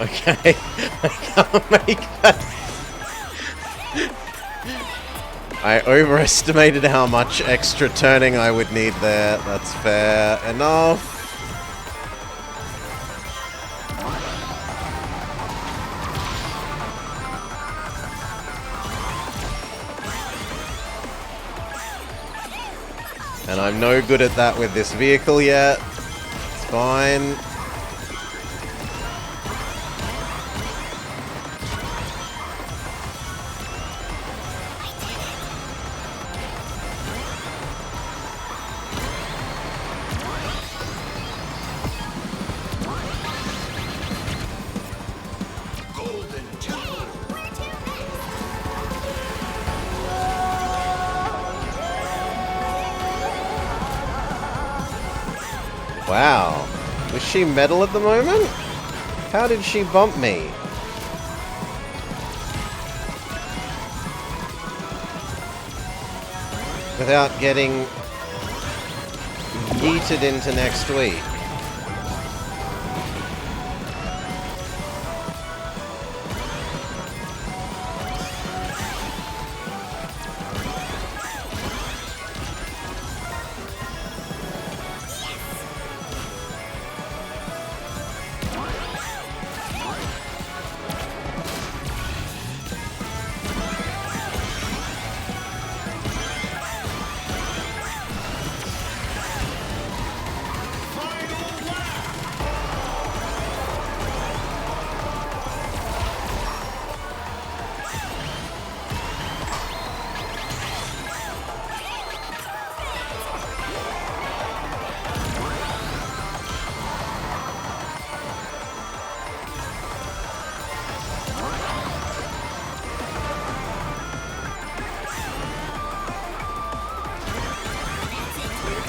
Okay, I can't make that. I overestimated how much extra turning I would need there. That's fair enough. And I'm no good at that with this vehicle yet. It's fine. Wow. Was she metal at the moment? How did she bump me? Without getting yeeted into next week.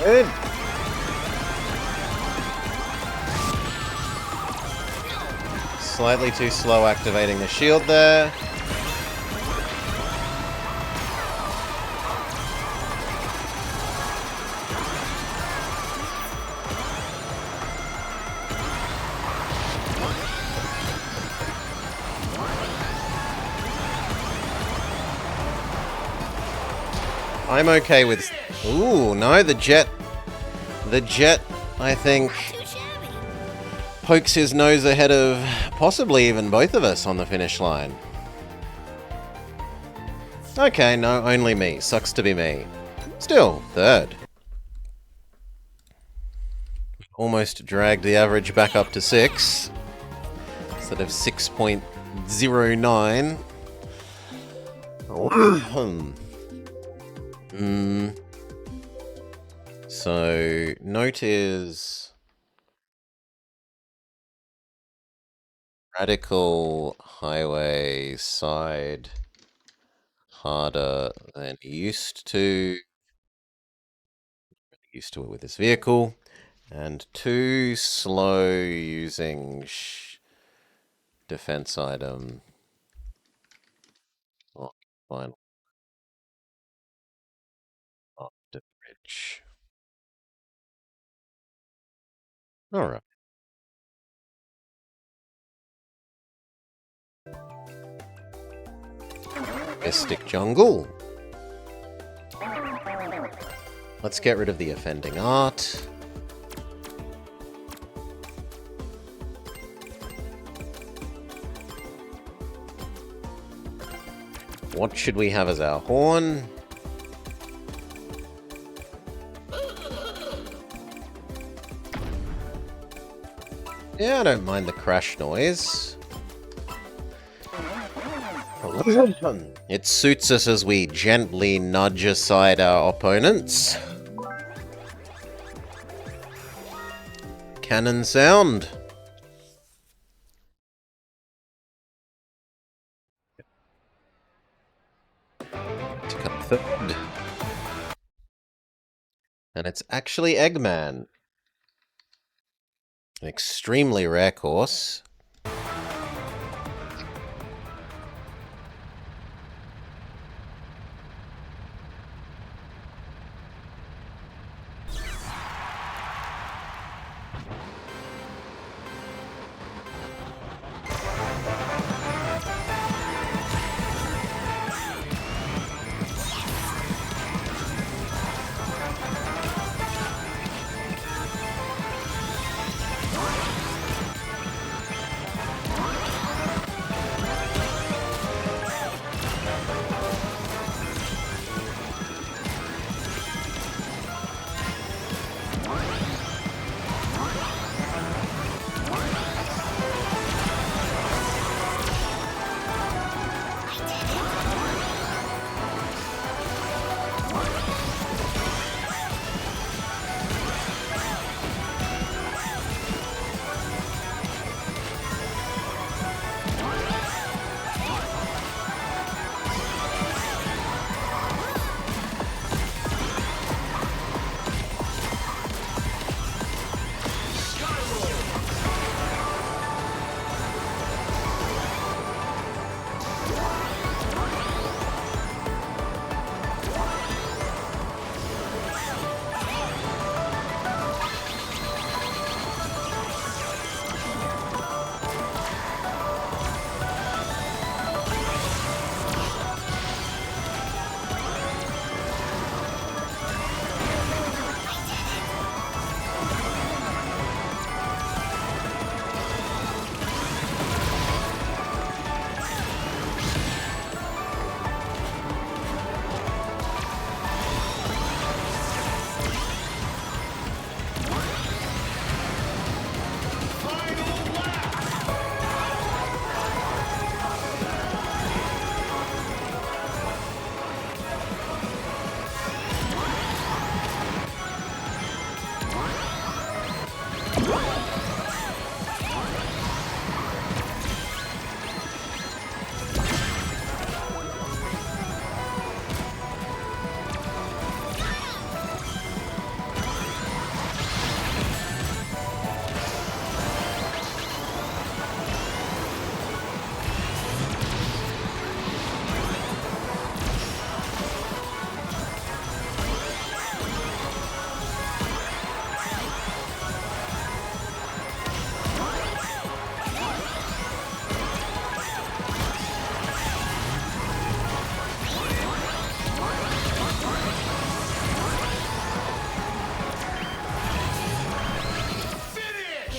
Good. Slightly too slow activating the shield there. I'm okay with... Ooh, no, the jet, I think, Too shabby. pokes his nose ahead of possibly even both of us on the finish line. Okay, no, only me. Sucks to be me. Still, third. Almost dragged the average back up to 6. Instead of 6.09. So, note is... Radical highway side harder than used to. Used to it with this vehicle. And too slow using defense item. Oh, fine. Off the bridge. Alright. Mystic Jungle. Let's get rid of the offending art. What should we have as our horn? Yeah, I don't mind the crash noise. It suits us as we gently nudge aside our opponents. Cannon sound. To come third. And it's actually Eggman. An extremely rare course.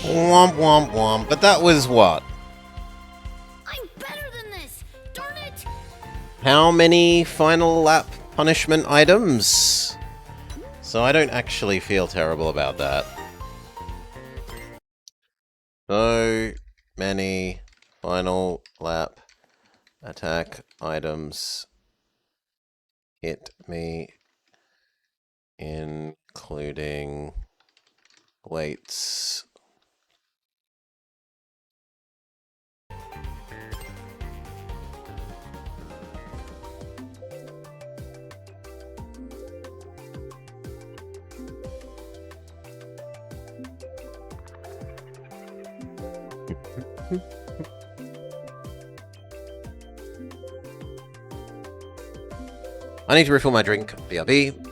Womp womp womp. But that was what? I'm better than this! Darn it! How many final lap punishment items? So I don't actually feel terrible about that. So many final lap attack items hit me, including weights. I need to refill my drink. BRB.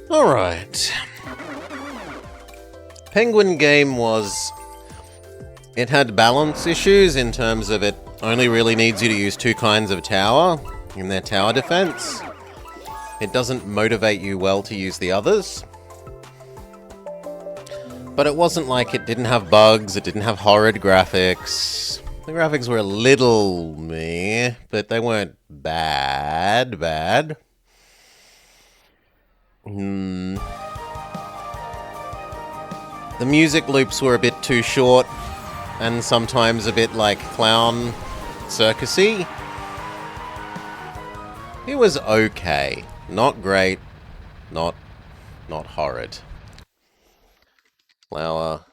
Alright. Penguin game was... It had balance issues in terms of it only really needs you to use 2 kinds of tower in their tower defense. It doesn't motivate you well to use the others. But it wasn't like it didn't have bugs, it didn't have horrid graphics. The graphics were a little meh, but they weren't bad. The music loops were a bit too short, and sometimes a bit like clown circusy. It was okay. Not great, not horrid. Flower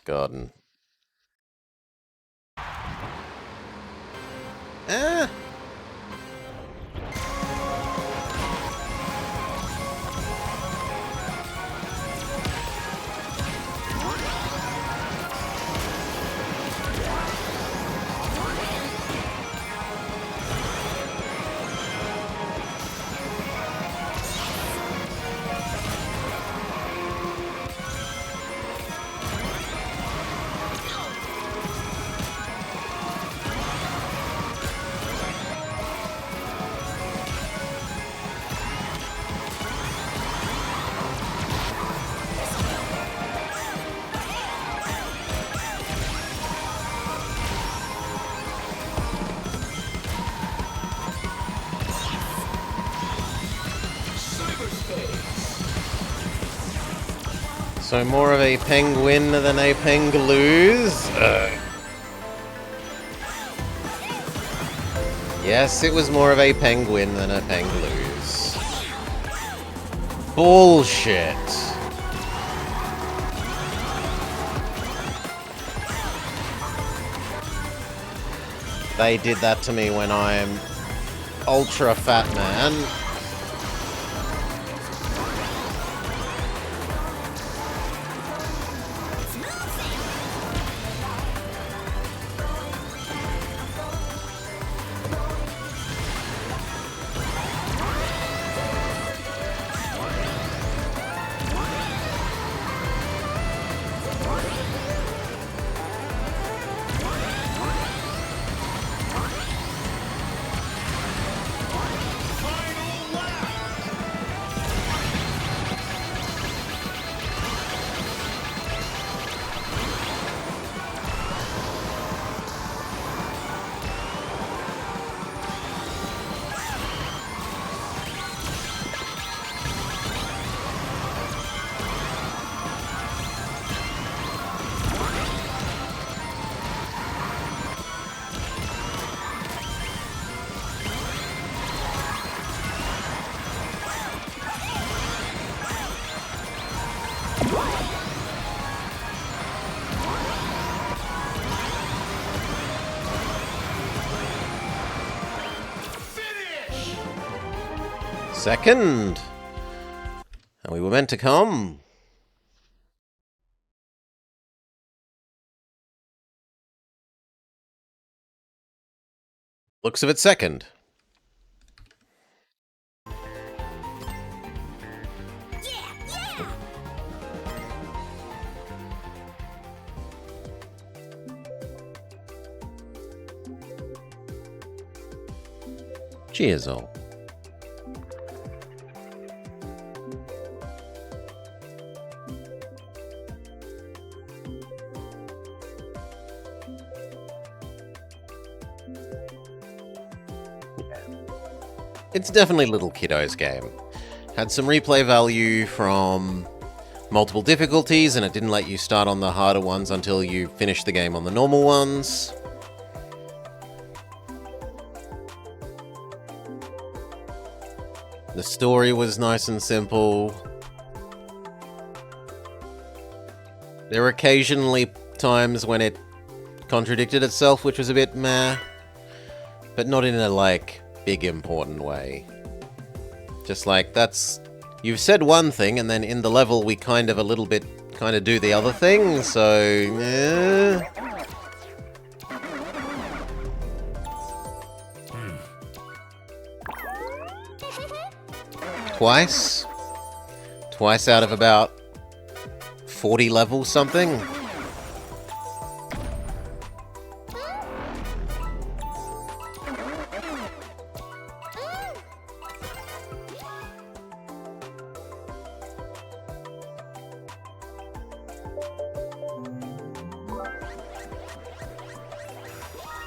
garden. Ah! So more of a penguin than a pengaloose. Yes, it was more of a penguin than a pengaloose. Bullshit. They did that to me when I'm ultra fat man. Final Second. And we were meant to come. Looks of it second. Cheers all. It's definitely little kiddo's game. Had some replay value from multiple difficulties, and it didn't let you start on the harder ones until you finished the game on the normal ones. The story was nice and simple. There were occasionally times when it contradicted itself, which was a bit meh, but not in a, like, big important way. Just like, that's... You've said one thing, and then in the level we kind of a little bit kind of do the other thing, so... eh. Twice? Twice out of about 40 levels something?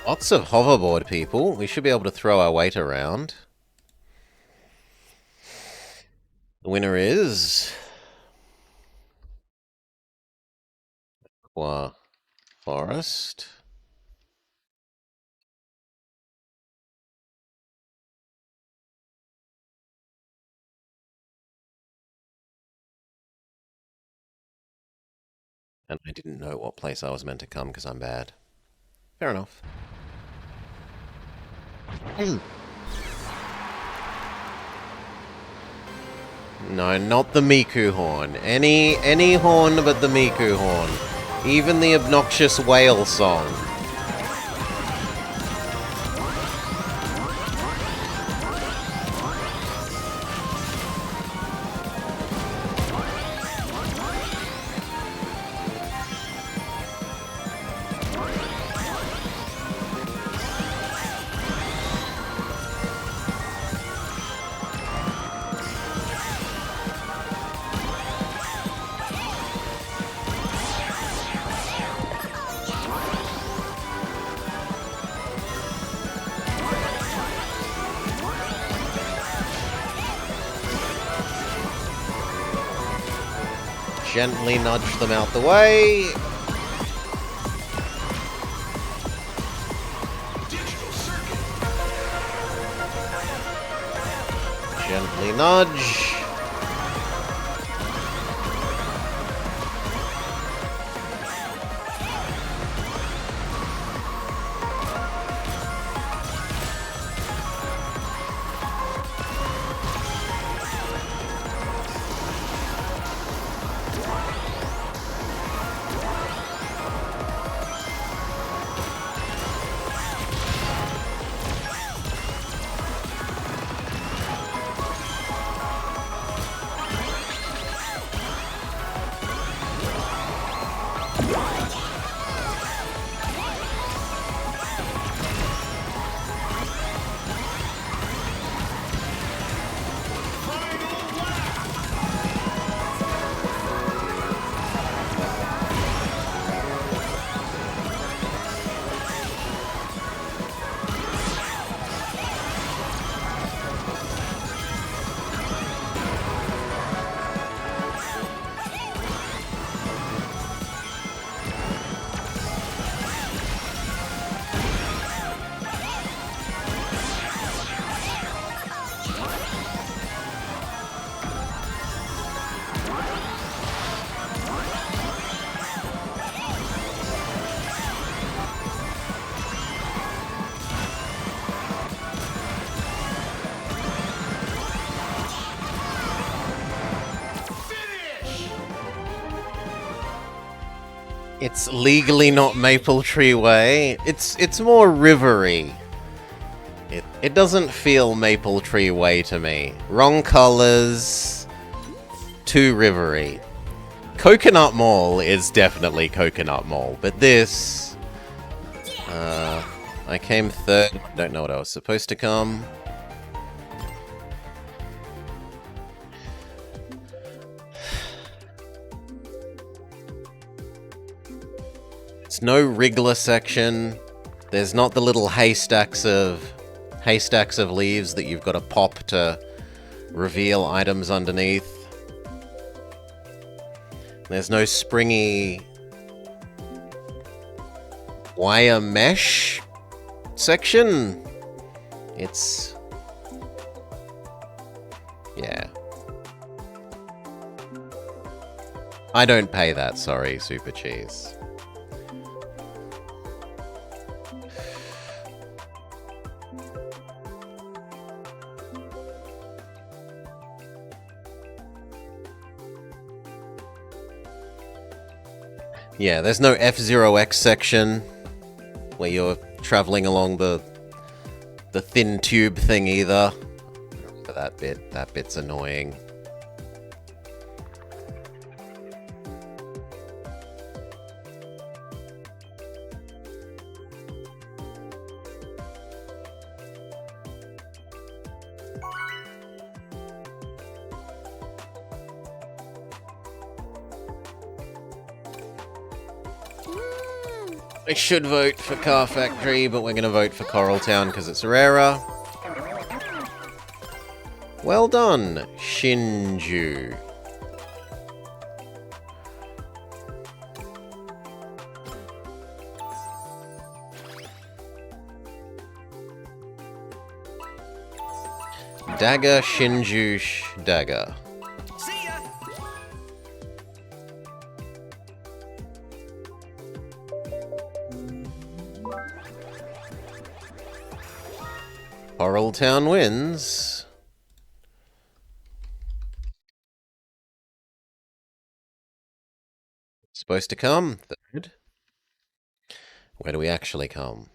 Lots of hoverboard people. We should be able to throw our weight around. The winner is... Aqua Forest. And I didn't know what place I was meant to come because I'm bad. Fair enough. No, not the Miku horn. Any horn but the Miku horn. Even the obnoxious whale song. Gently nudge them out the way. Gently nudge. It's legally not Maple Tree Way. It's more rivery. It doesn't feel Maple Tree Way to me. Wrong colors. Too rivery. Coconut Mall is definitely Coconut Mall, but this... I came third. Don't know what I was supposed to come. It's no Wriggler section. There's not the little haystacks of leaves that you've got to pop to reveal items underneath. There's no springy wire mesh section. It's... yeah. I don't pay that, sorry, Super Cheese. Yeah, there's no F-Zero-X section where you're traveling along the thin tube thing either. For that bit's annoying. I should vote for Car Factory, but we're going to vote for Coral Town because it's rarer. Well done, Shinju. Dagger, Shinju, Dagger. See ya! Coral Town wins. Supposed to come third. Where do we actually come?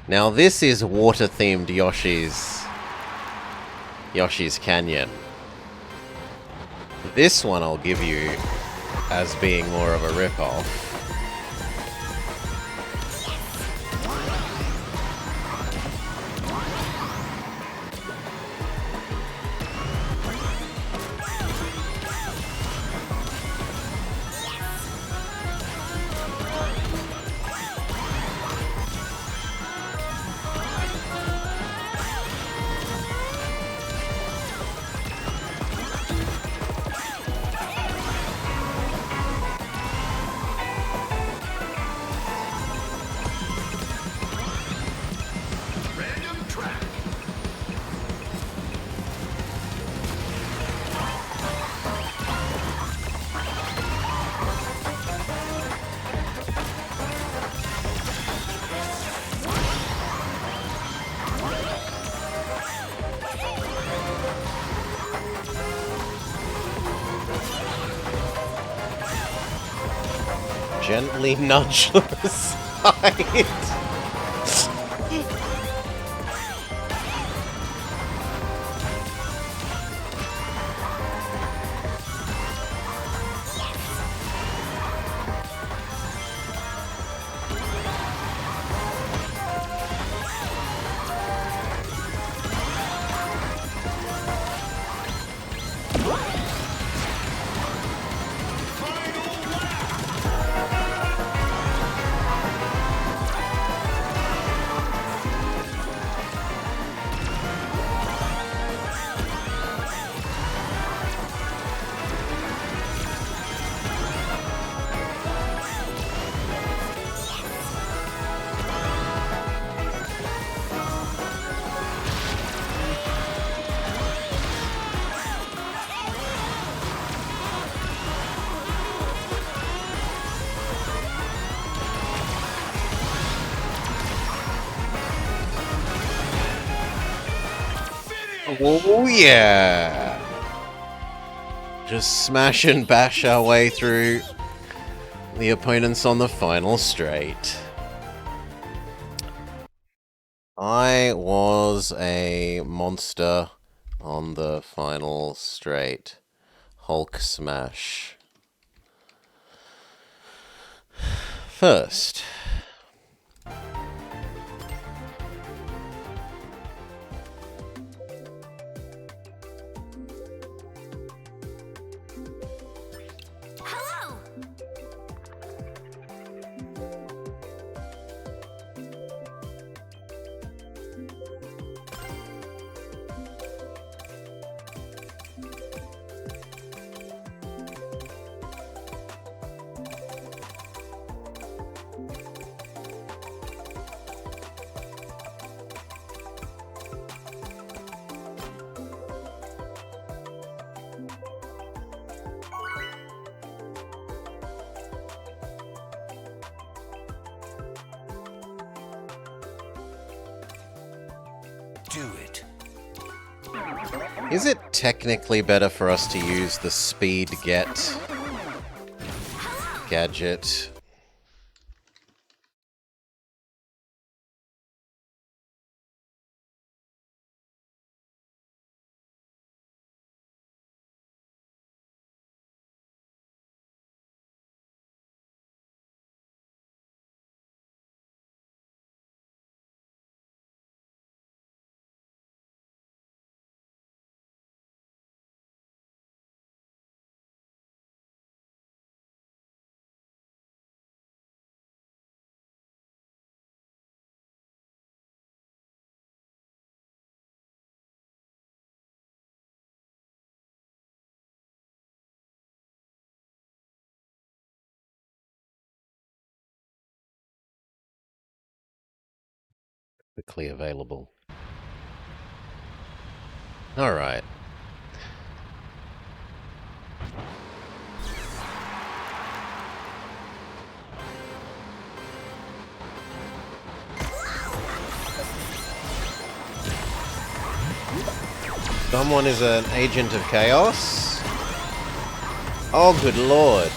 Now this is water-themed Yoshi's Canyon. This one I'll give you as being more of a rip-off. Gently nudge to the side. Oh yeah! Just smash and bash our way through the opponents on the final straight. I was a monster on the final straight. Hulk smash. First. Hello! Do it. Is it technically better for us to use the speed get gadget? Quickly available. Alright. Someone is an agent of chaos? Oh, good lord.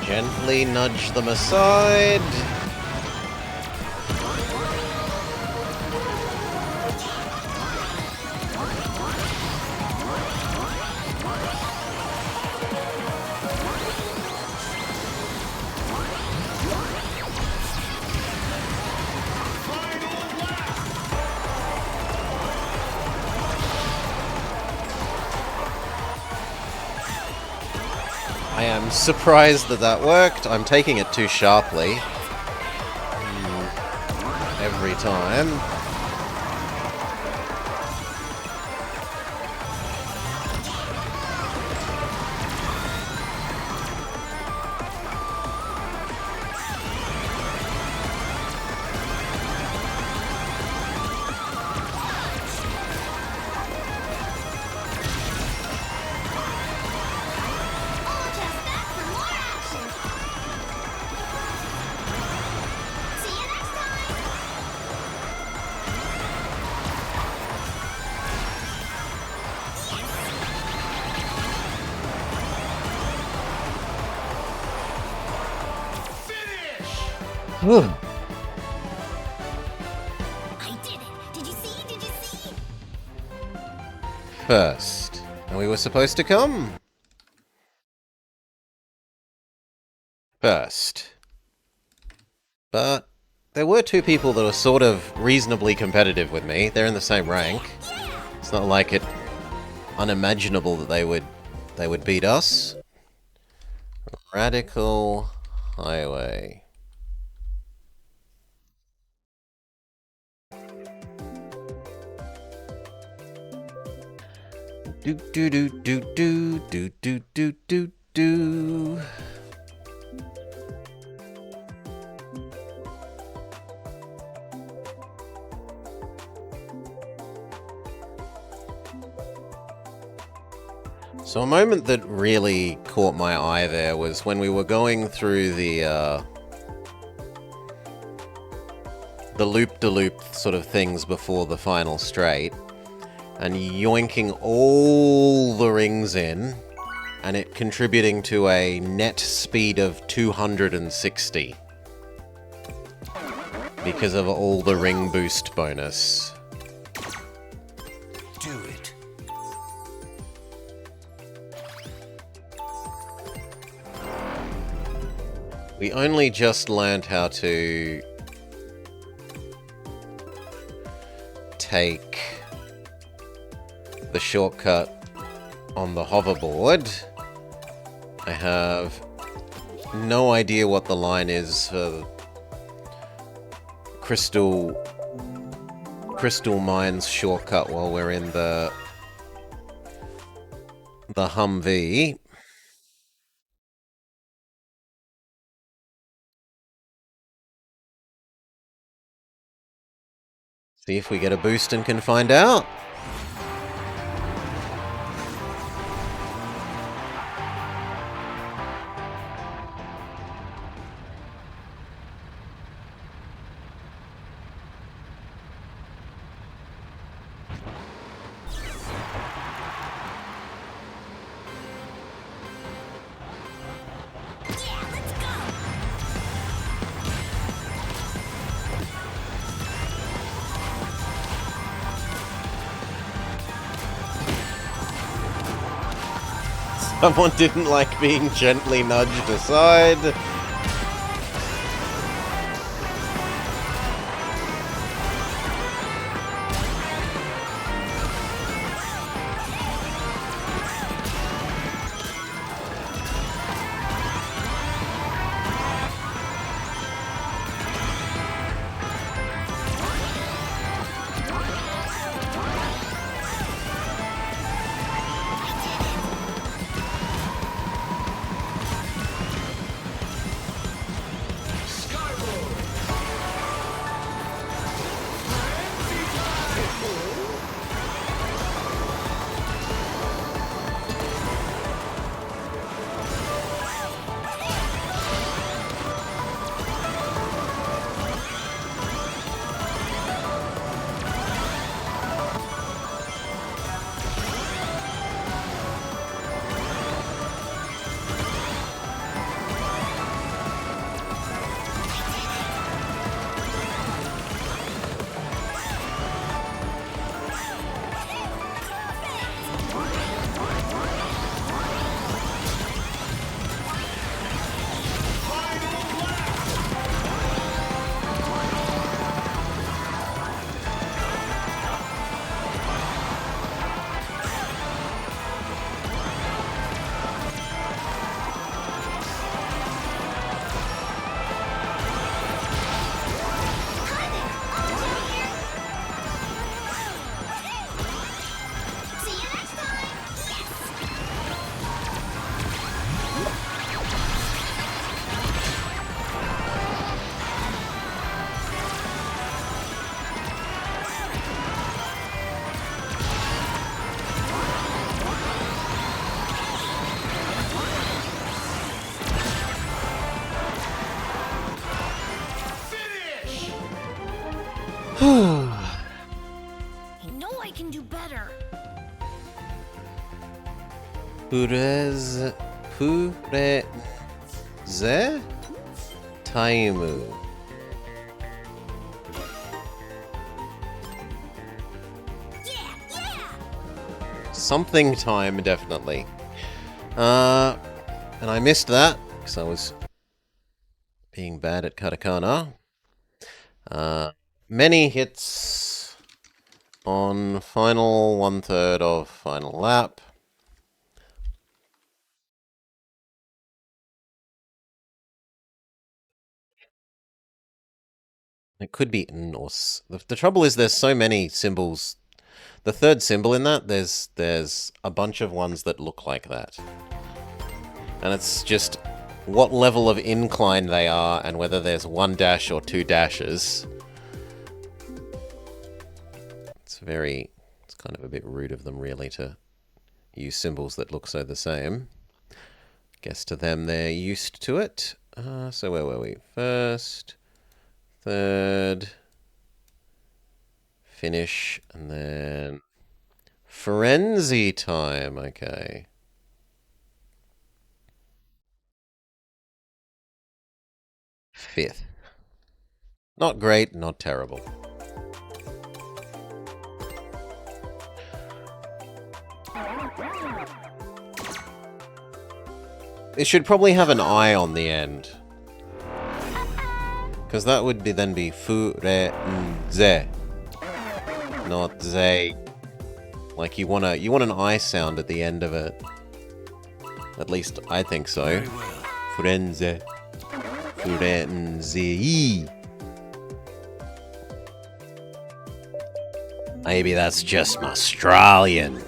Gently nudge them aside. I am surprised that that worked. I'm taking it too sharply. Every time. All just back for more action! See you next time! I did it! Did you see? Did you see? First. And we were supposed to come? First. But there were two people that were sort of reasonably competitive with me. They're in the same rank. It's not like it unimaginable that they would beat us. Radical Highway. Do do do do do do do do do do. So a moment that really caught my eye there was when we were going through the loop-de-loop sort of things before the final straight, and yoinking all the rings in, and it contributing to a net speed of 260 because of all the ring boost bonus. Do it. We only just learned how to take the shortcut on the hoverboard. I have no idea what the line is for Crystal Mines shortcut while we're in the Humvee. See if we get a boost and can find out. Someone didn't like being gently nudged aside. I know I can do better. Pureze Taimu. something time, definitely. And I missed that, because I was being bad at katakana. Many hits on final 1/3 of final lap. It could be N or S. The trouble is there's so many symbols. The third symbol in that, there's a bunch of ones that look like that. And it's just what level of incline they are and whether there's 1 dash or 2 dashes. It's kind of a bit rude of them, really, to use symbols that look so the same. Guess to them they're used to it. So where were we? First, third, finish, and then frenzy time. Okay. Fifth. Not great, not terrible. It should probably have an I on the end. Because that would then be fu-re-n-ze. Not ze. Like you want an I sound at the end of it. At least I think so. Furenze. Furenze. Maybe that's just my Australian.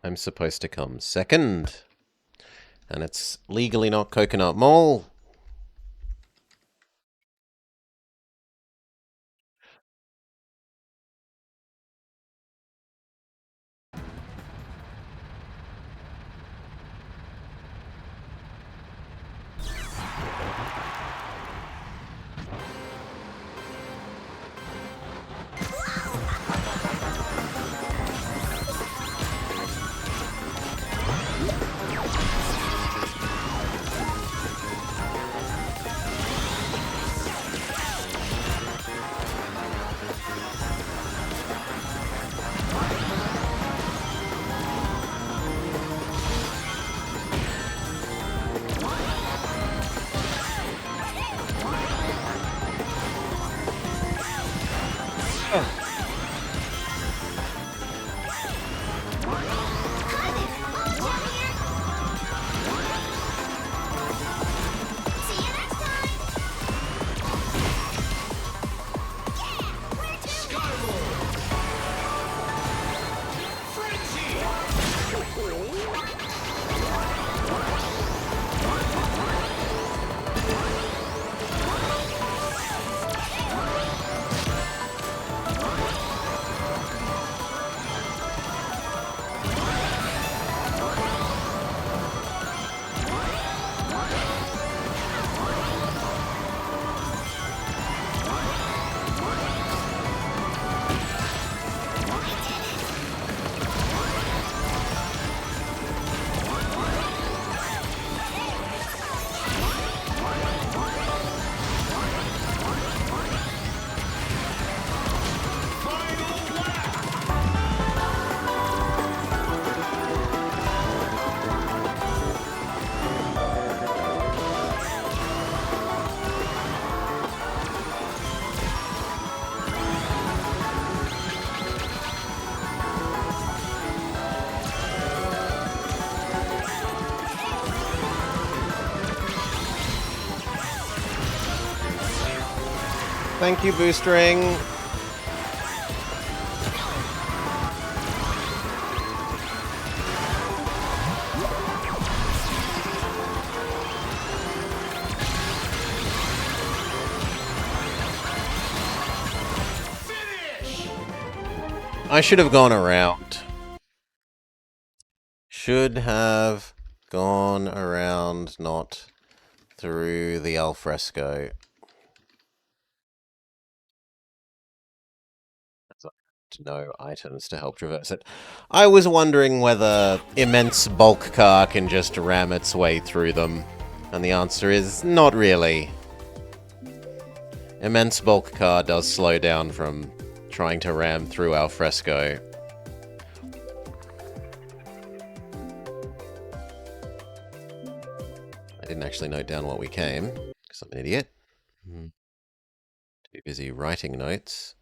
I'm supposed to come second. And it's legally not Coconut Mall. Thank you, Boostring. I should have gone around. Should have gone around, not through the alfresco. and no items to help traverse it. I was wondering whether immense bulk car can just ram its way through them, and the answer is not really. Immense bulk car does slow down from trying to ram through al fresco. I didn't actually note down what we came, because I'm an idiot. Too busy writing notes.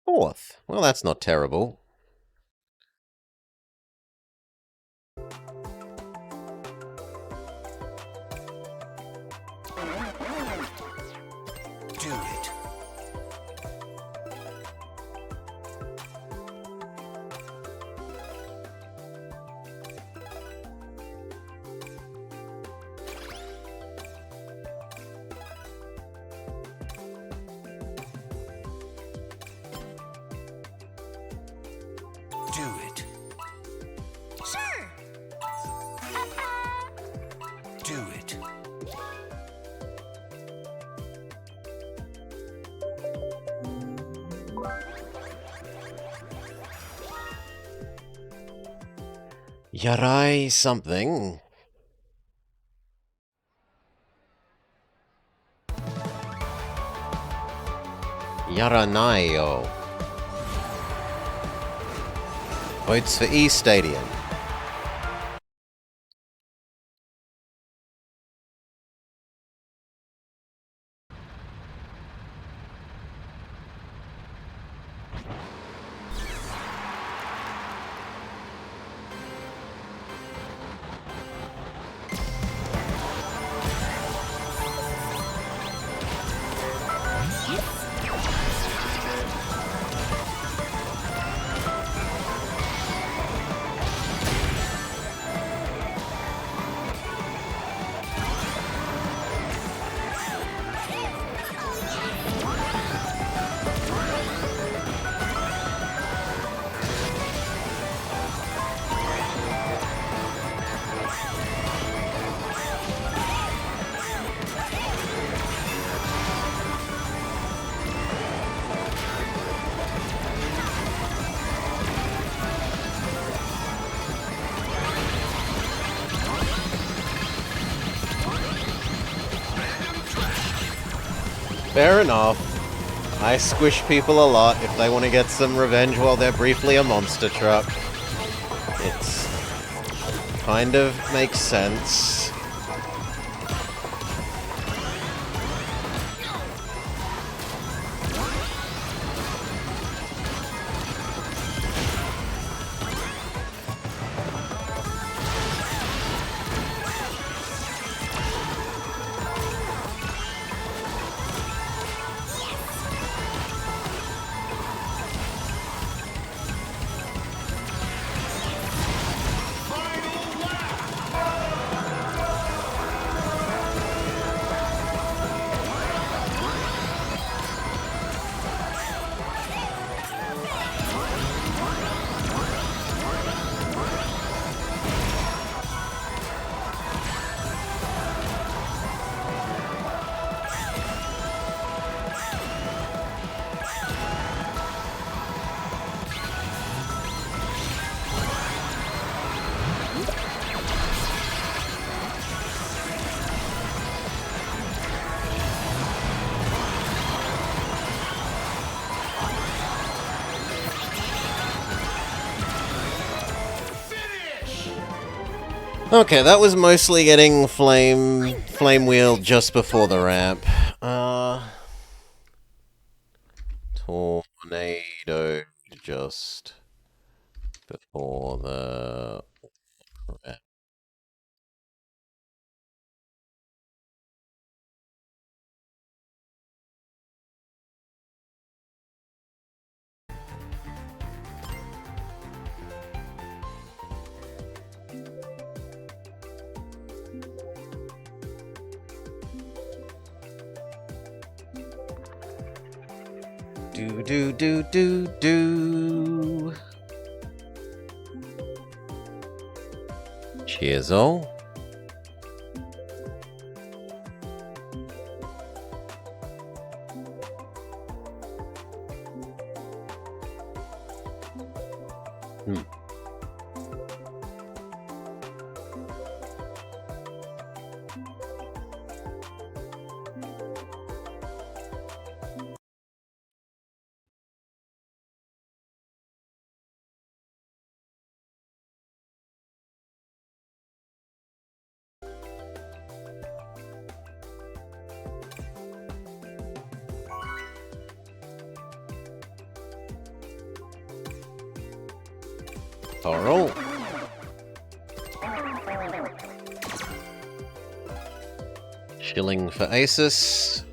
Fourth. Well, that's not terrible. Do it. Do it. Sure. Do it. Yarai something. Yaranayo. Votes for E Stadium. Fair enough. I squish people a lot if they want to get some revenge while they're briefly a monster truck. It's kind of makes sense. Okay, that was mostly getting flame wheeled just before the ramp. Tornado just before the ramp. Do do do do do. Cheers all. Coral. Shilling for Asus.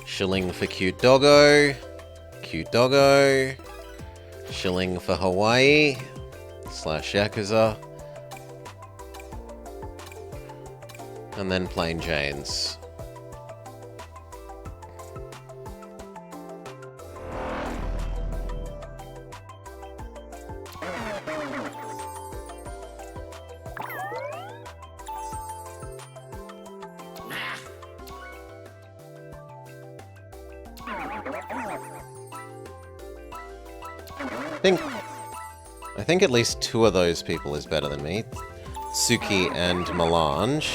Shilling for Cute Doggo. Cute Doggo. Shilling for Hawaii. / Yakuza. And then Plain Jane's. I think at least 2 of those people is better than me. Suki and Melange.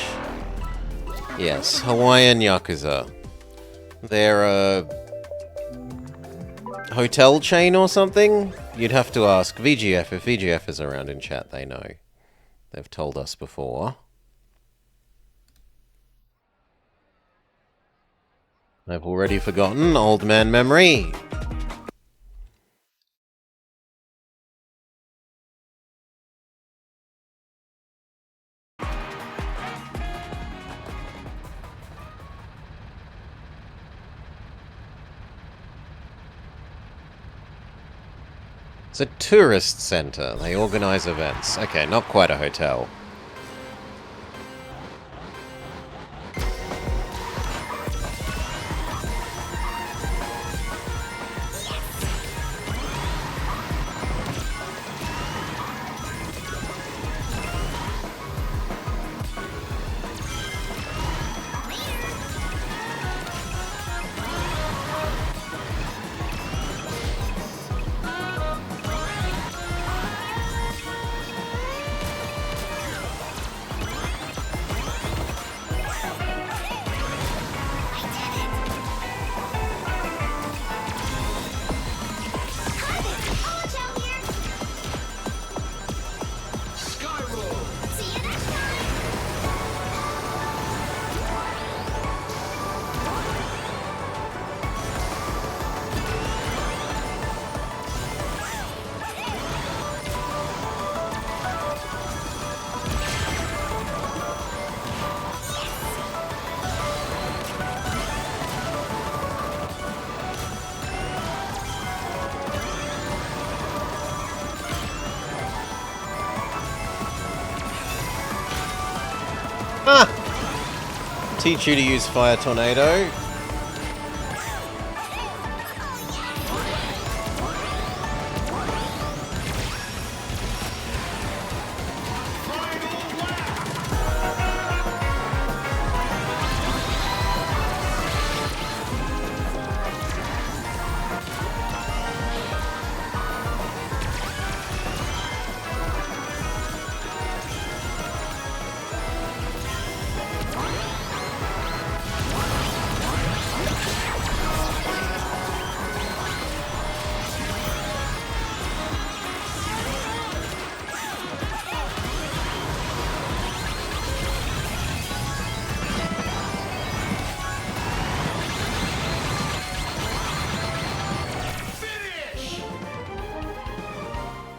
Yes, Hawaiian Yakuza. They're a hotel chain or something? You'd have to ask VGF. If VGF is around in chat, they know. They've told us before. I've already forgotten. Old man memory. It's a tourist center. They organize events. Okay, not quite a hotel. Teach you to use Fire Tornado.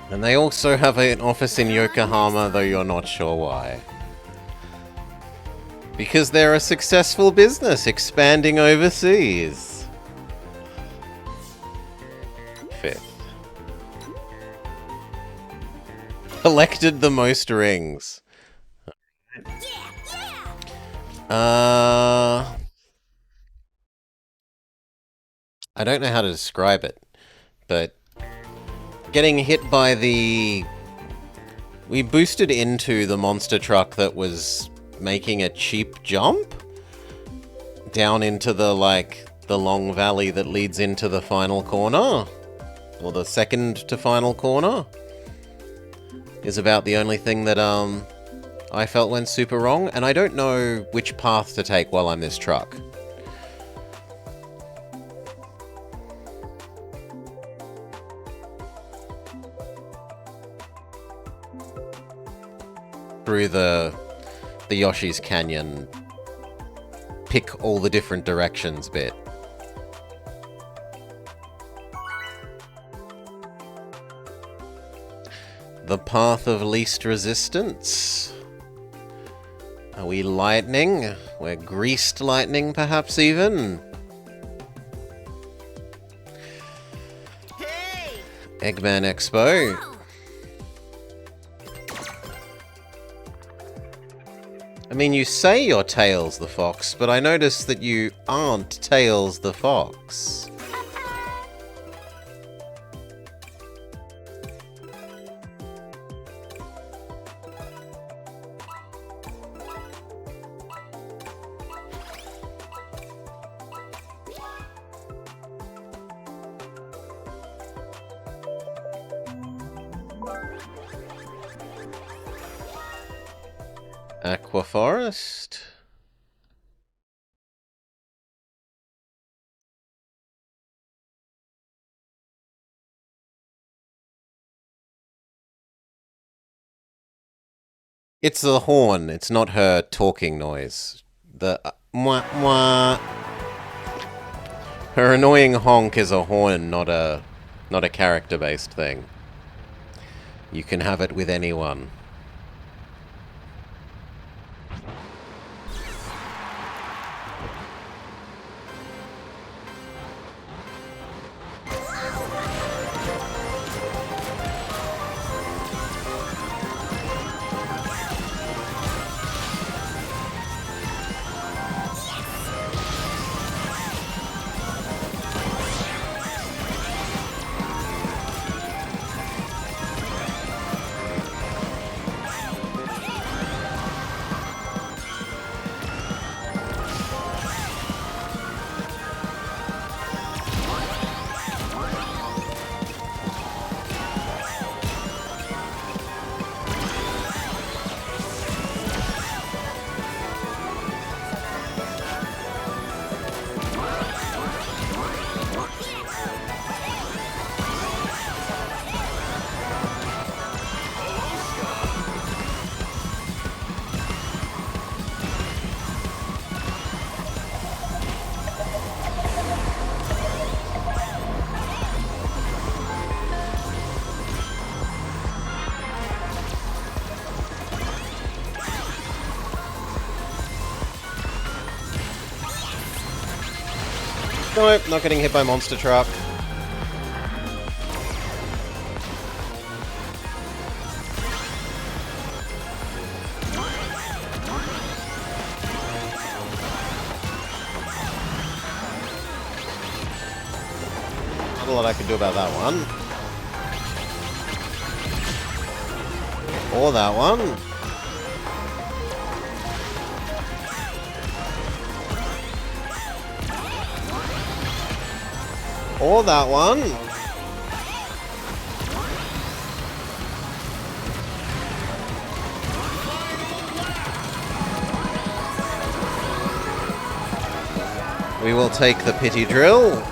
And they also have an office in Yokohama, though you're not sure why. Because they're a successful business expanding overseas. 5th. Collected the most rings. I don't know how to describe it, but getting hit by the... We boosted into the monster truck that was making a cheap jump down into the, the long valley that leads into the final corner. Or the second to final corner. is about the only thing that, I felt went super wrong, and I don't know which path to take while I'm this truck. Through the Yoshi's Canyon, pick all the different directions bit. The path of least resistance. Are we lightning? We're greased lightning, perhaps even? Hey! Eggman Expo. I mean, you say you're Tails the Fox, but I notice that you aren't Tails the Fox. Aqua Forest. It's the horn, it's not her talking noise. The mwah mwah. Her annoying honk is a horn, not a character-based thing. You can have it with anyone. Nope, not getting hit by monster truck. Not a lot I can do about that one. Or that one. Or that one. We will take the pity drill.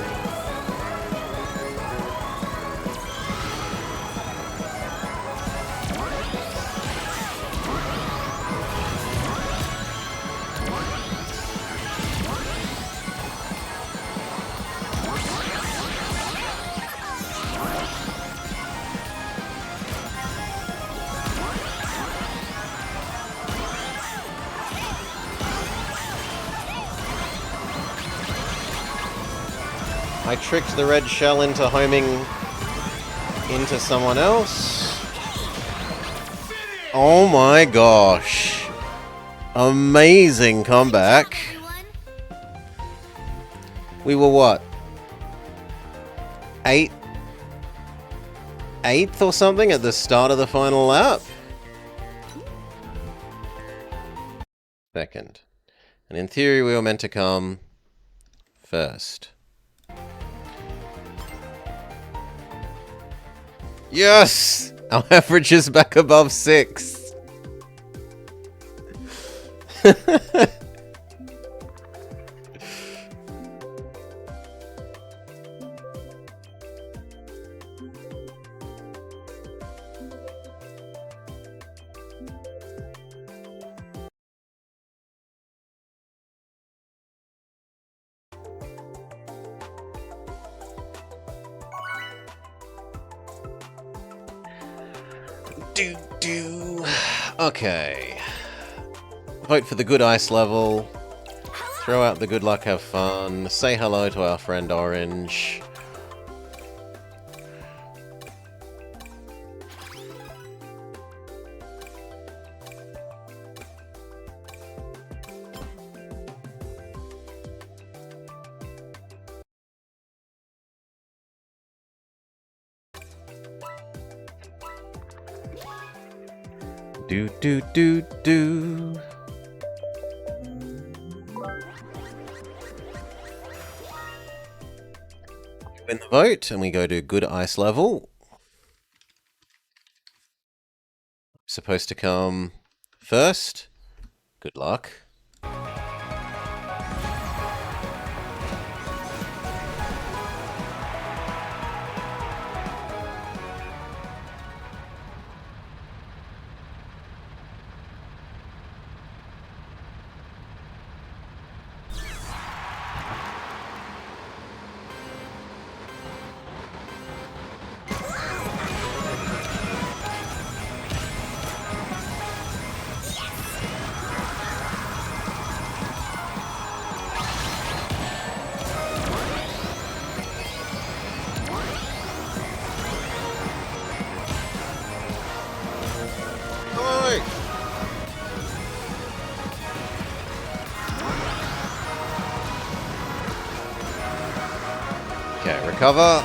I tricked the red shell into homing into someone else. Oh my gosh. Amazing comeback. We were what? Eighth or something at the start of the final lap? Second. And in theory we were meant to come first. Yes! Our average is back above 6. Okay. Vote for the good ice level. Throw out the good luck, have fun. Say hello to our friend Orange. Do do do do. Win the vote, and we go to good ice level. Supposed to come first. Good luck. Okay, recover.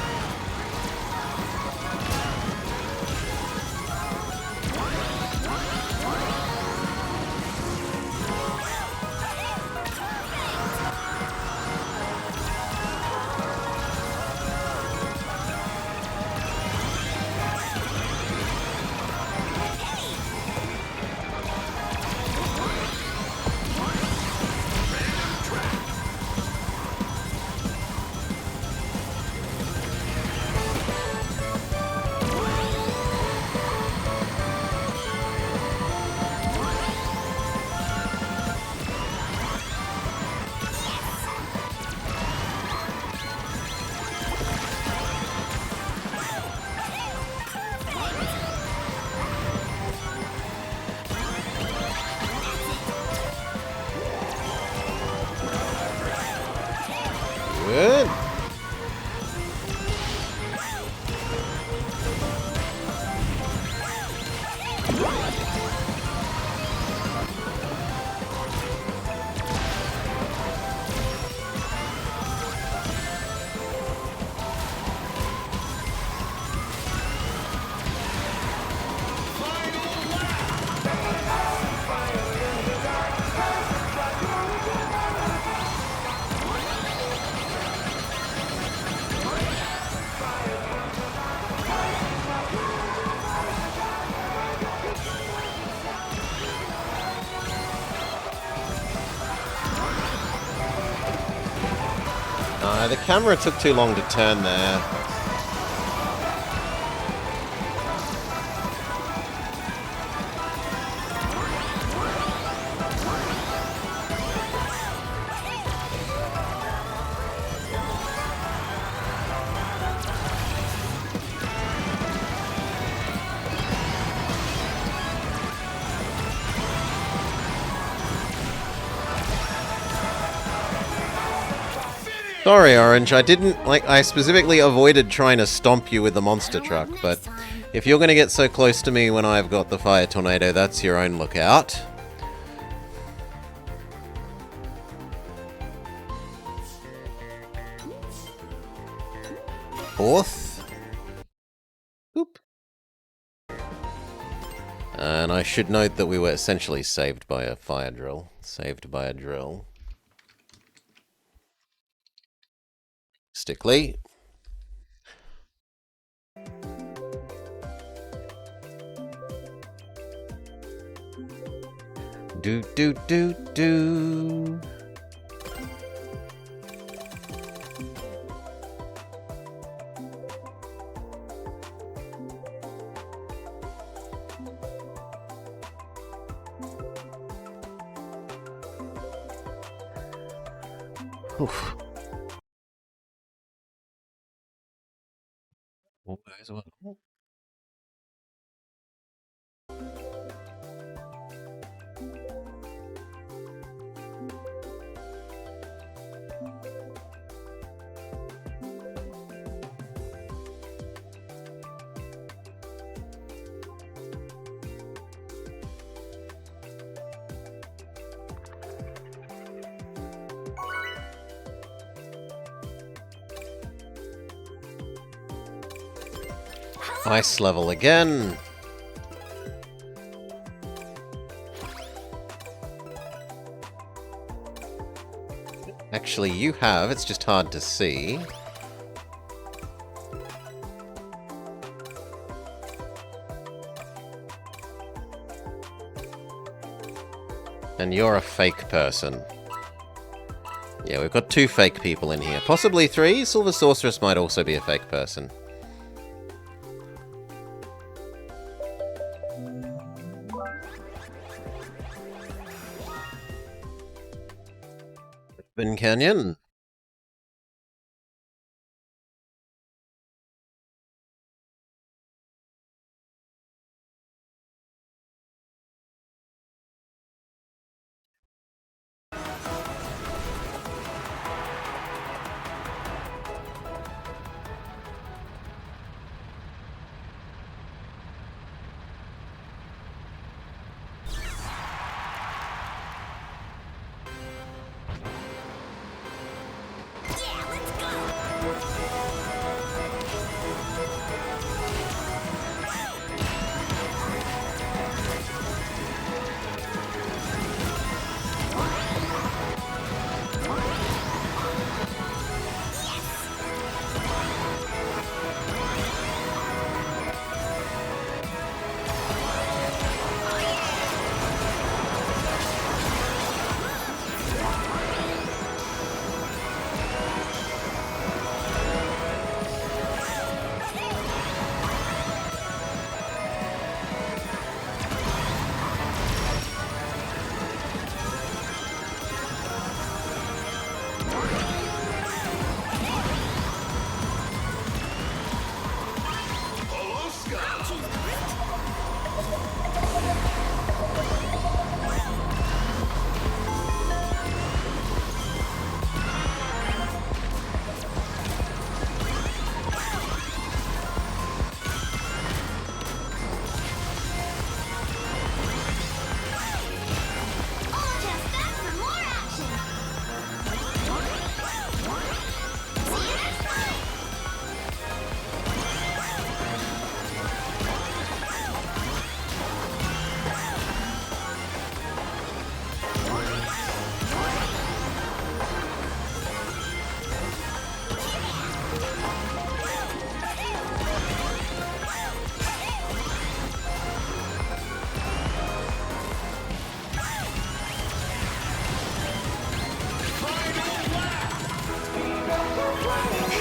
Good. The camera took too long to turn there. Sorry, Orange, I specifically avoided trying to stomp you with the monster truck, but if you're gonna get so close to me when I've got the fire tornado, that's your own lookout. Fourth. Boop. And I should note that we were essentially saved by a fire drill. Saved by a drill. Stickly. Do do do do. Oof. Ice level again. Actually, you have. It's just hard to see. And you're a fake person. Yeah, we've got 2 fake people in here. Possibly 3. Silver Sorceress might also be a fake person. Bin Canyon.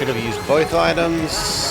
Should have used both items.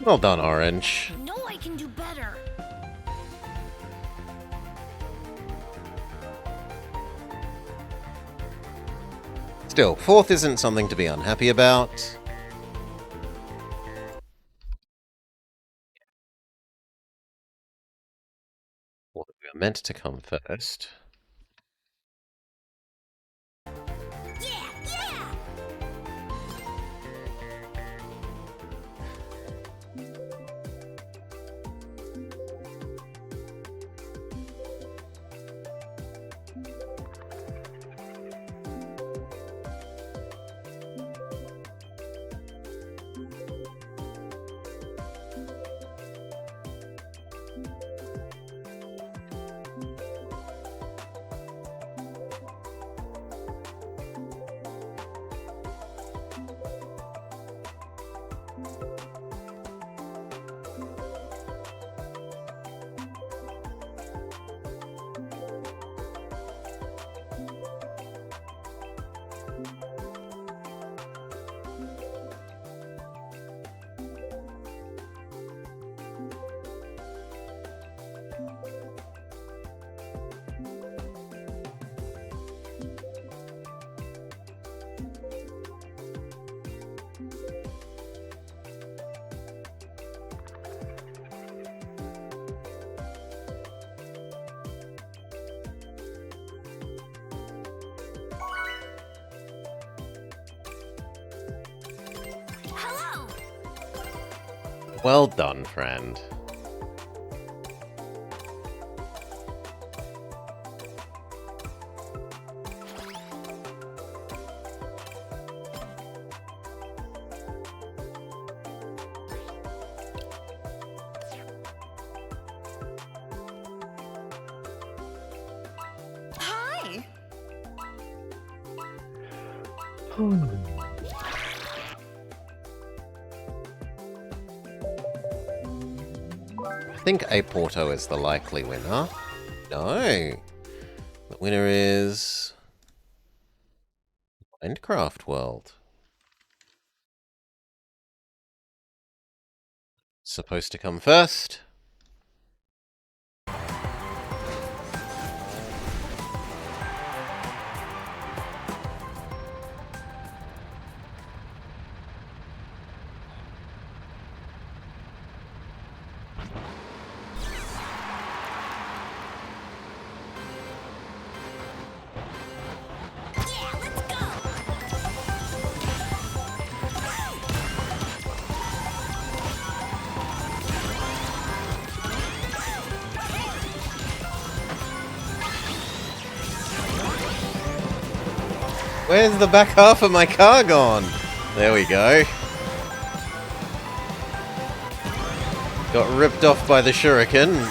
Well done, Orange. I know I can do better. Still, 4th isn't something to be unhappy about. Meant to come first. Yeah, yeah! Hello! Well done, friend. Hi! I think A Porto is the likely winner. No. The winner is Minecraft World. Supposed to come first. Yeah, let's go! Where's the back half of my car gone? There we go. Got ripped off by the shuriken.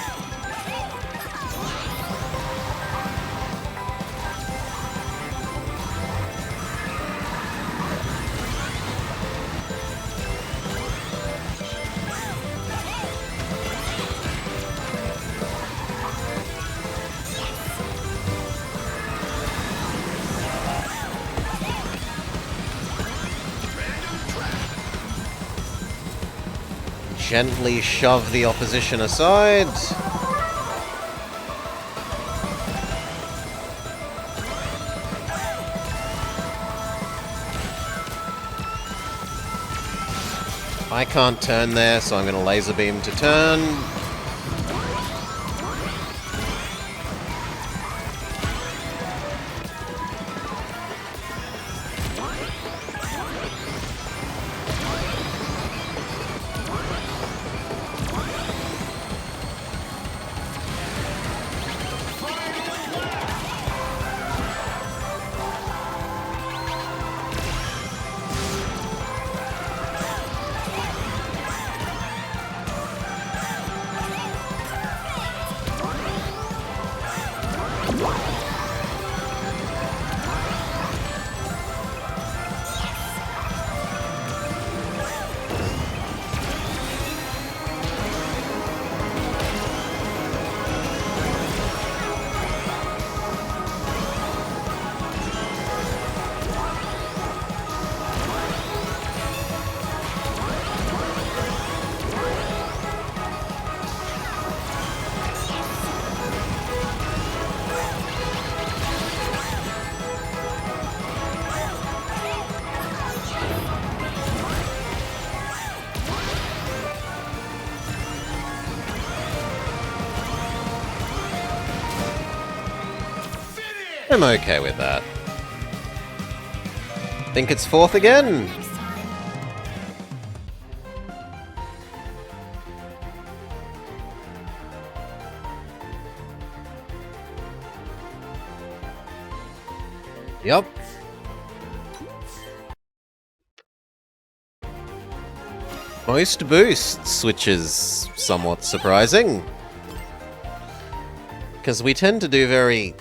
Gently shove the opposition aside. I can't turn there, so I'm going to laser beam to turn. I'm okay with that. Think it's 4th again? Next time. Yup. Most boosts, which is somewhat surprising. Because we tend to do very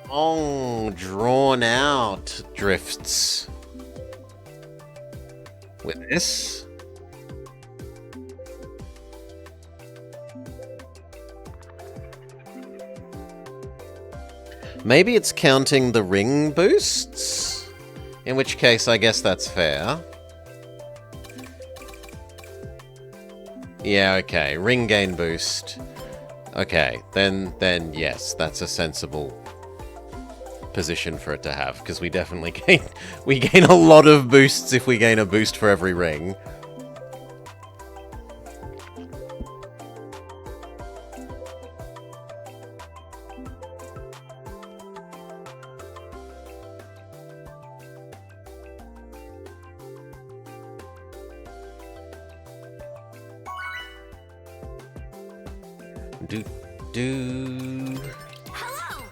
long, drawn-out drifts with this. Maybe it's counting the ring boosts? In which case, I guess that's fair. Yeah, okay. Ring gain boost. Okay, then yes, that's a sensible position for it to have, because we definitely gain a lot of boosts if we gain a boost for every ring. Do. Hello.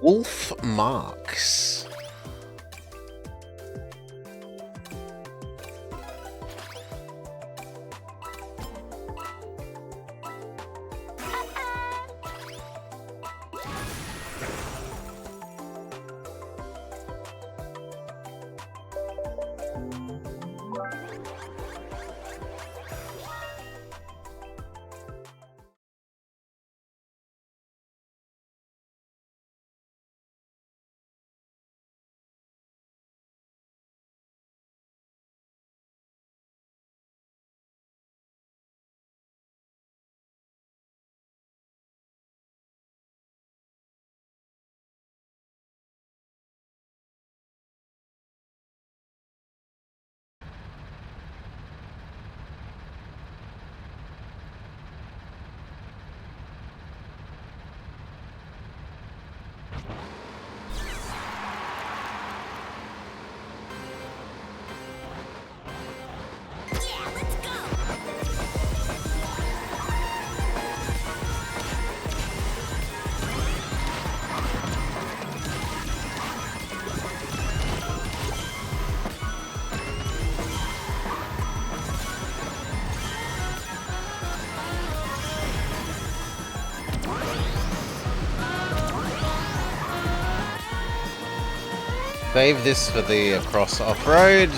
Wolf marks. Yeah, let's go. Save this for the across off-road.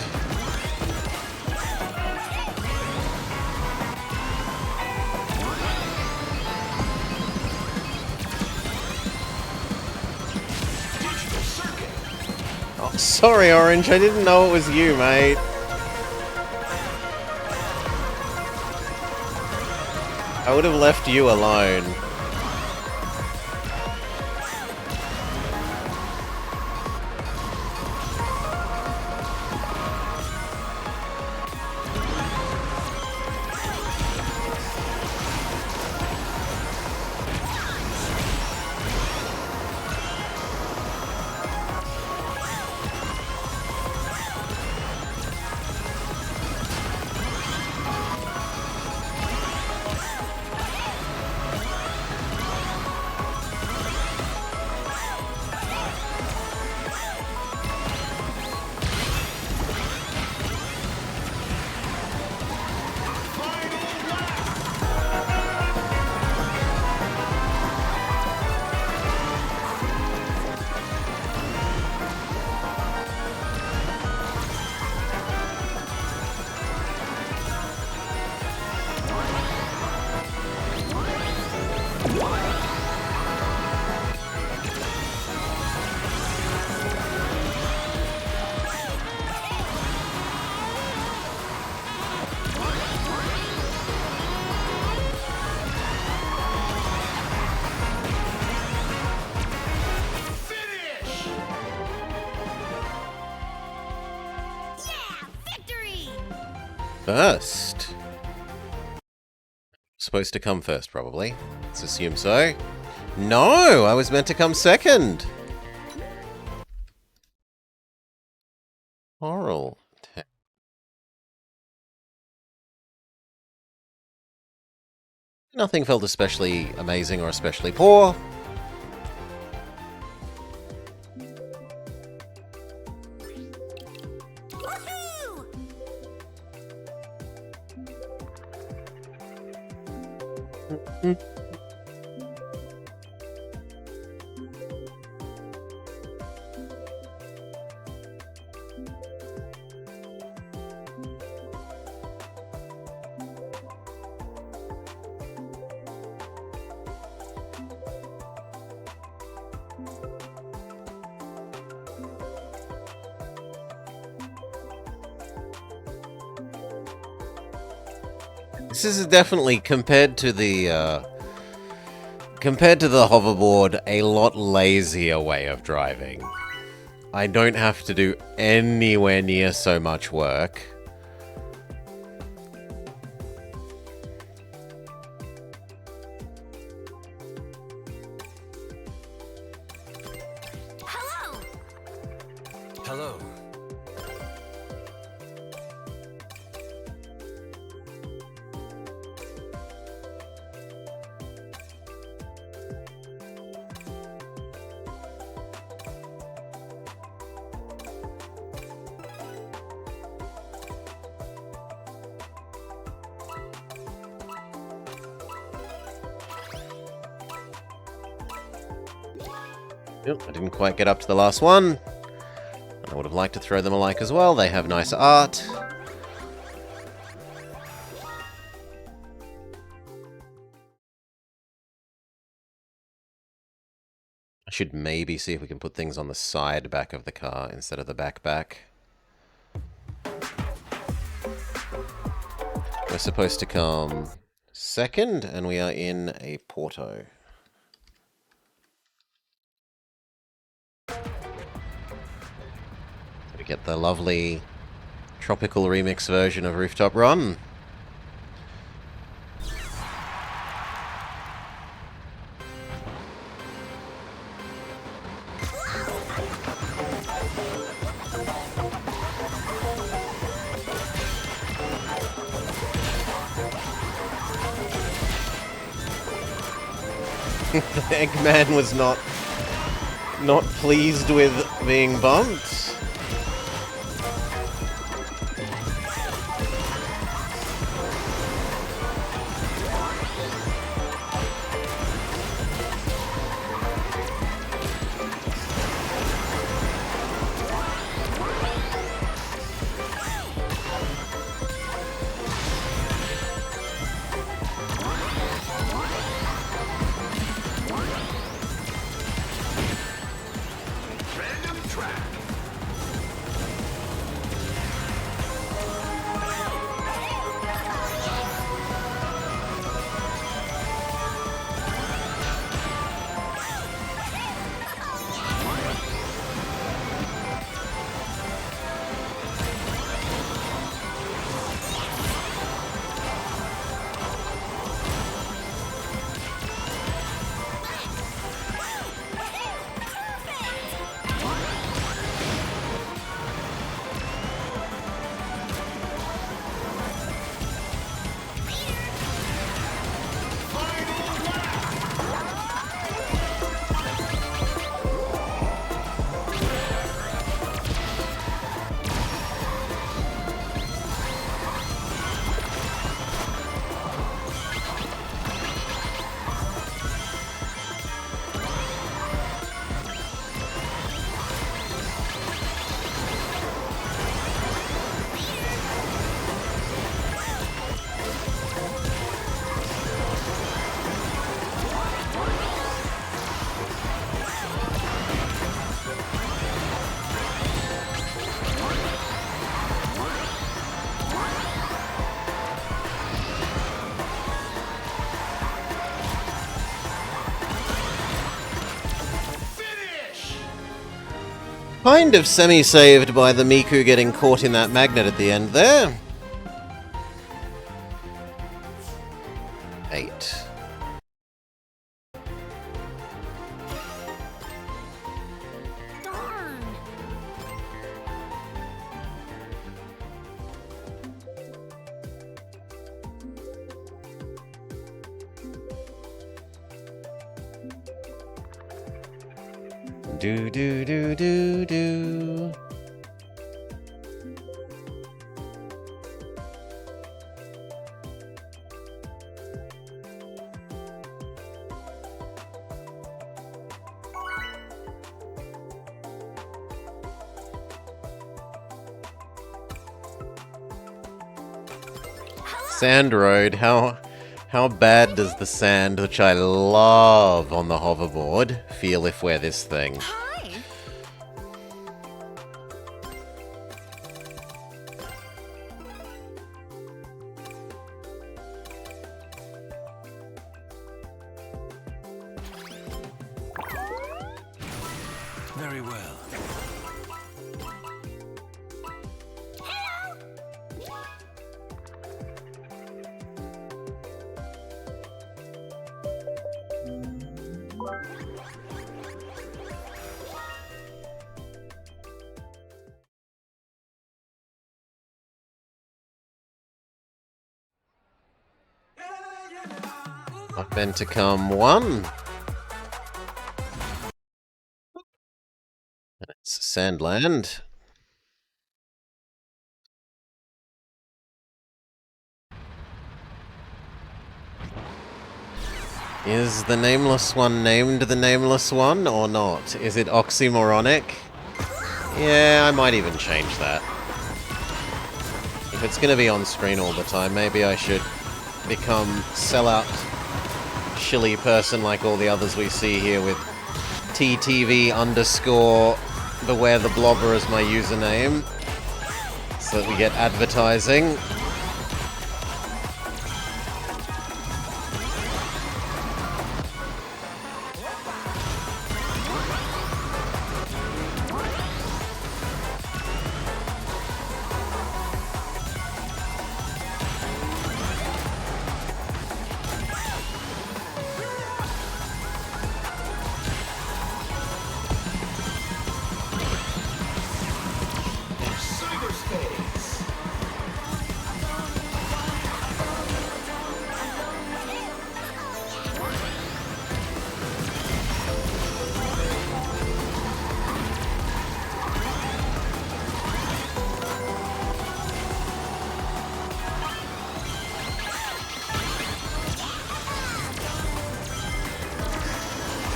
Oh, sorry, Orange. I didn't know it was you, mate. I would have left you alone. first. Supposed to come first, probably. Let's assume so. No! I was meant to come second! Oral. Nothing felt especially amazing or especially poor. Woohoo! This is definitely, compared to the hoverboard, a lot lazier way of driving. I don't have to do anywhere near so much work. Hello! Hello. Yep, I didn't quite get up to the last one. I would have liked to throw them alike as well. They have nice art. I should maybe see if we can put things on the side back of the car instead of the back. We're supposed to come second, and we are in a Porto. We get the lovely tropical remix version of Rooftop Run. Eggman was not pleased with being bumped. Kind of semi-saved by the Miku getting caught in that magnet at the end there. Do do do do do. Sand road, how bad does the sand, which I love on the hoverboard, feel if we're this thing? Hi. Very well. Not meant to come one. It's Sandland. Is the nameless one named the nameless one or not? Is it oxymoronic? Yeah, I might even change that. If it's going to be on screen all the time, maybe I should become sellout shilly person like all the others we see here with TTV underscore beware the blobber as my username, so that we get advertising.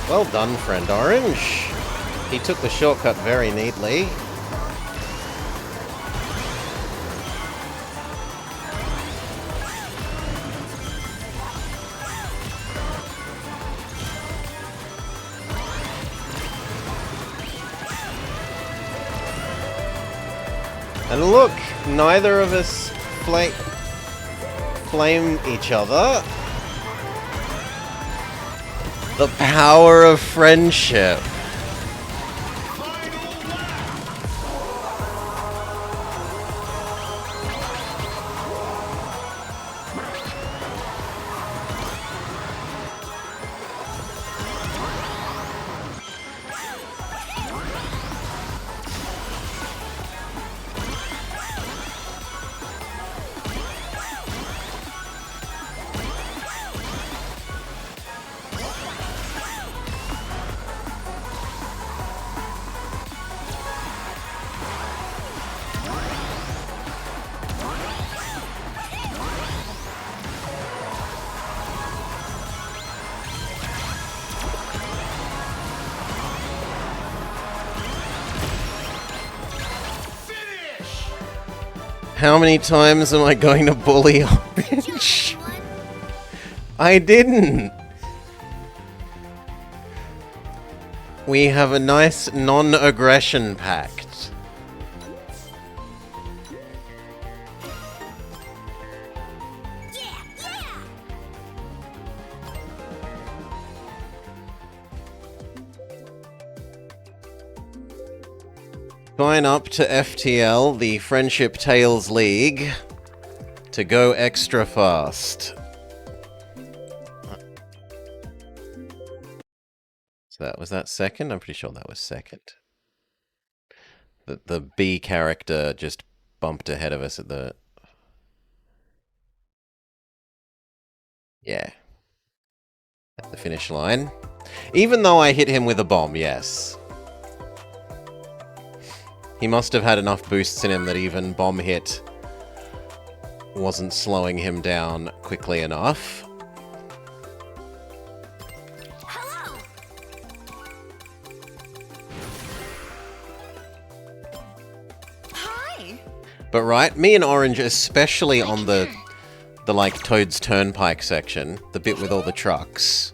Well done, friend Orange. He took the shortcut very neatly. And look, neither of us flame each other. The power of friendship. How many times am I going to bully Orange? I didn't. We have a nice non-aggression pact. Sign up to FTL, the Friendship Tales League, to go extra fast. So was that second? I'm pretty sure that was second. The B character just bumped ahead of us at the... Yeah. At the finish line. Even though I hit him with a bomb, yes. He must have had enough boosts in him that even bomb hit wasn't slowing him down quickly enough. Hello. Hi. But right, me and Orange, especially on the like Toad's Turnpike section, the bit with all the trucks,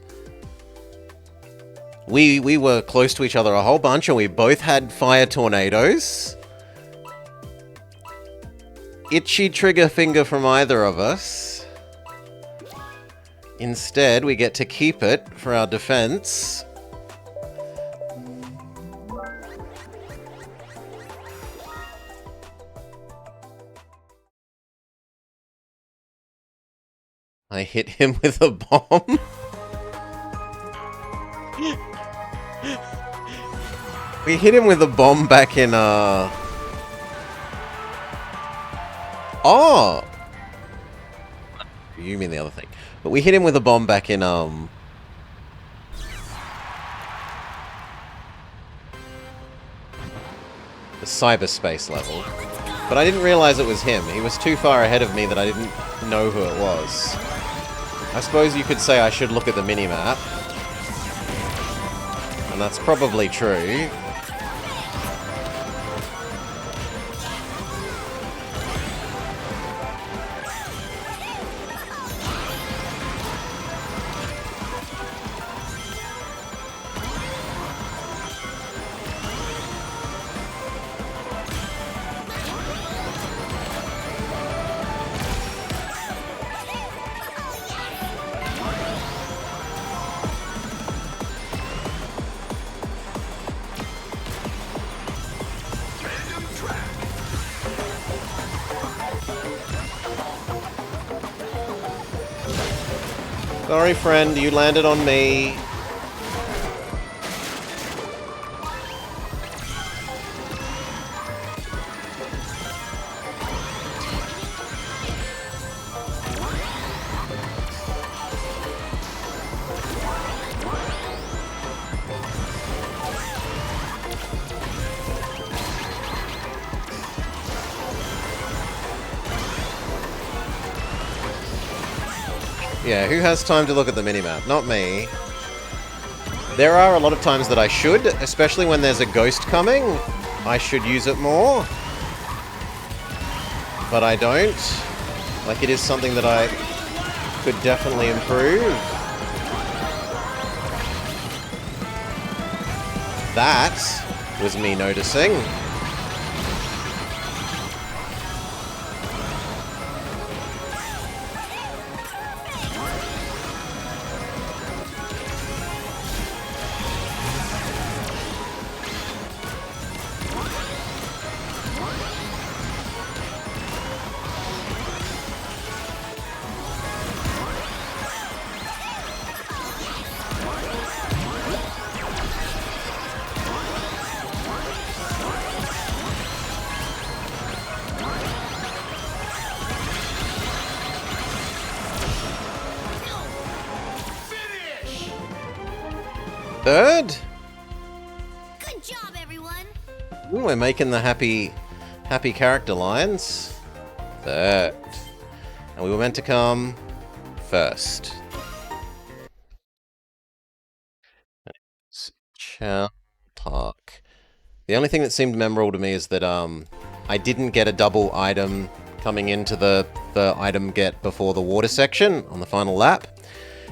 we were close to each other a whole bunch, and we both had fire tornadoes. Itchy trigger finger from either of us. Instead, we get to keep it for our defense. I hit him with a bomb. We hit him with a bomb back in, Oh! You mean the other thing. But we hit him with a bomb back in, the cyberspace level. But I didn't realize it was him. He was too far ahead of me that I didn't know who it was. I suppose you could say I should look at the minimap. And that's probably true. Sorry, friend, you landed on me. Yeah, who has time to look at the minimap? Not me. There are a lot of times that I should, especially when there's a ghost coming. I should use it more. But I don't. Like, it is something that I could definitely improve. That was me noticing. Third? Good job, everyone. Ooh, we're making the happy character lines. Third. And we were meant to come first. Talk. The only thing that seemed memorable to me is that I didn't get a double item coming into the item get before the water section on the final lap,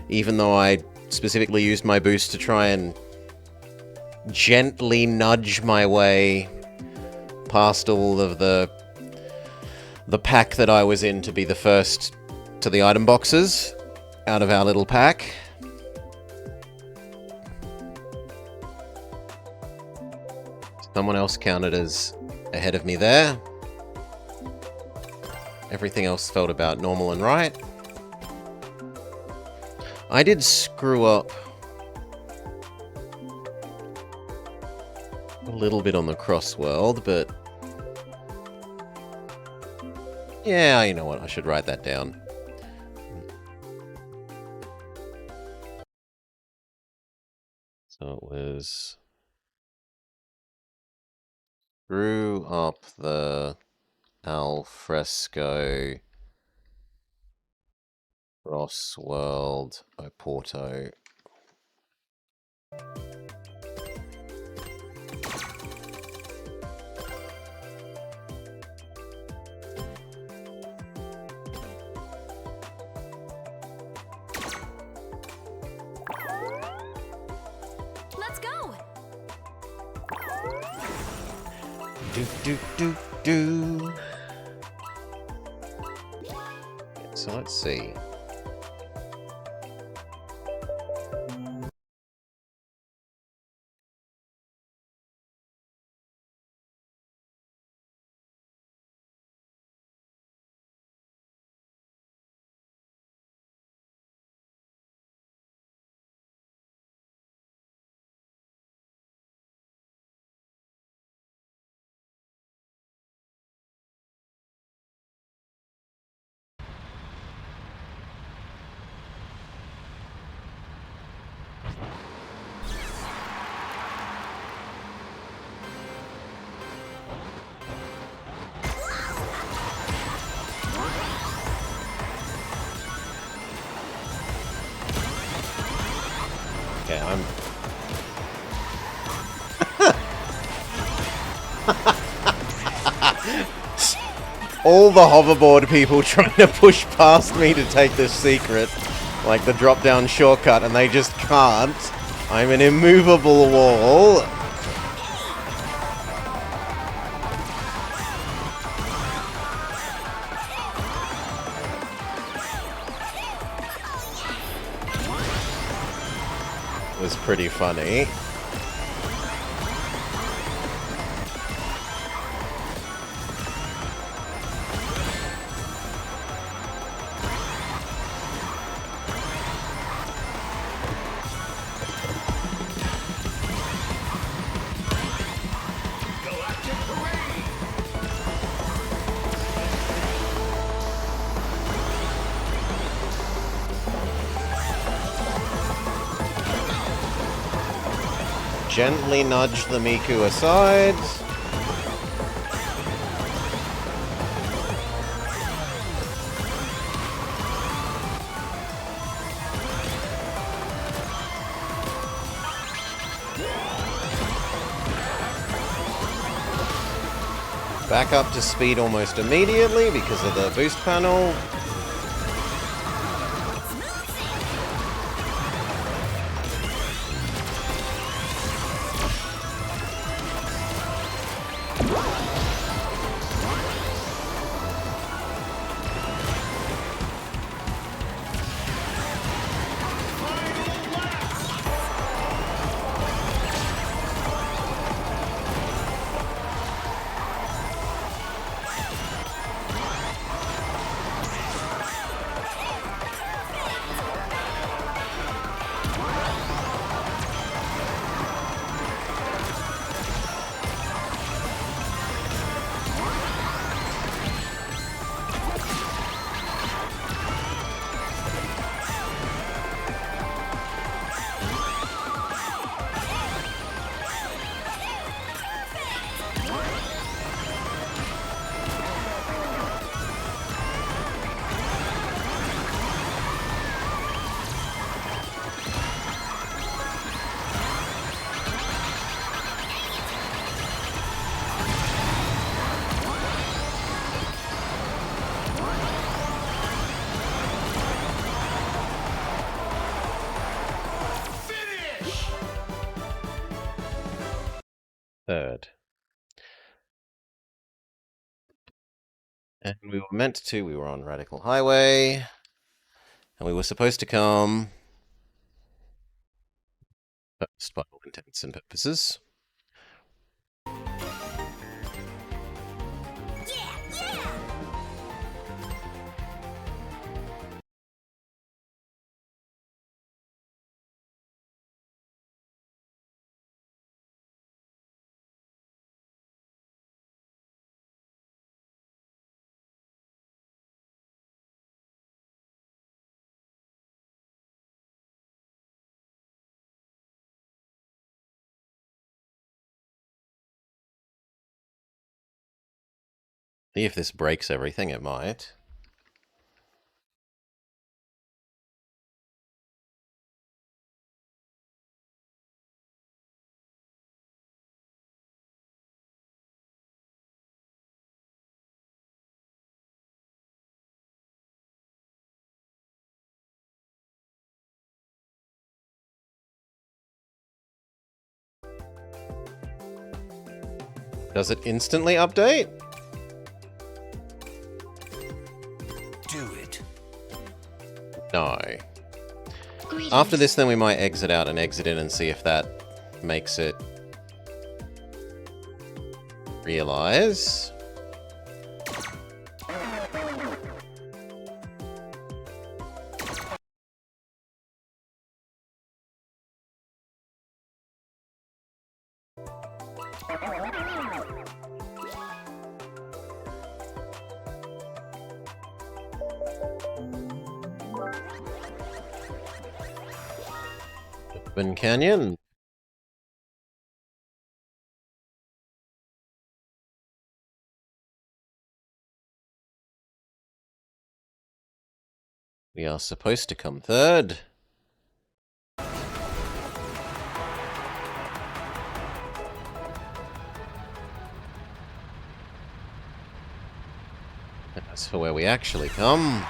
even though I specifically used my boost to try and gently nudge my way past all of the pack that I was in to be the first to the item boxes out of our little pack. Someone else counted as ahead of me there. Everything else felt about normal and right. I did screw up a little bit on the cross world, but yeah, you know what? I should write that down. So it was Screw up the alfresco Crossworld Oporto. Let's go. Do. So let's see. Okay, I'm... All the hoverboard people trying to push past me to take this secret, like the drop-down shortcut, and they just can't. I'm an immovable wall. It was pretty funny. Gently nudge the Miku aside. Back up to speed almost immediately because of the boost panel. Third. And we were on Radical Highway, and we were supposed to come first by all intents and purposes. See if this breaks everything, it might. Does it instantly update? Do it. No. After this, then we might exit out and exit in and see if that makes it realize. Canyon. We are supposed to come third. That's for where we actually come.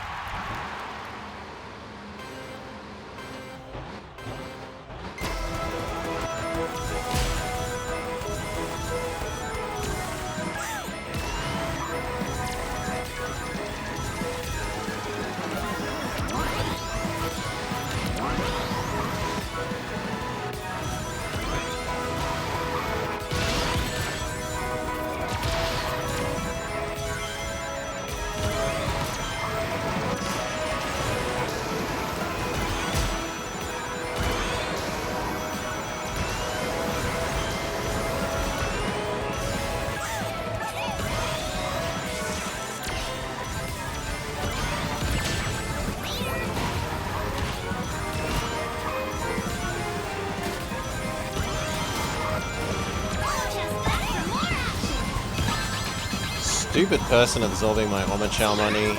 Stupid person absorbing my Omochow money.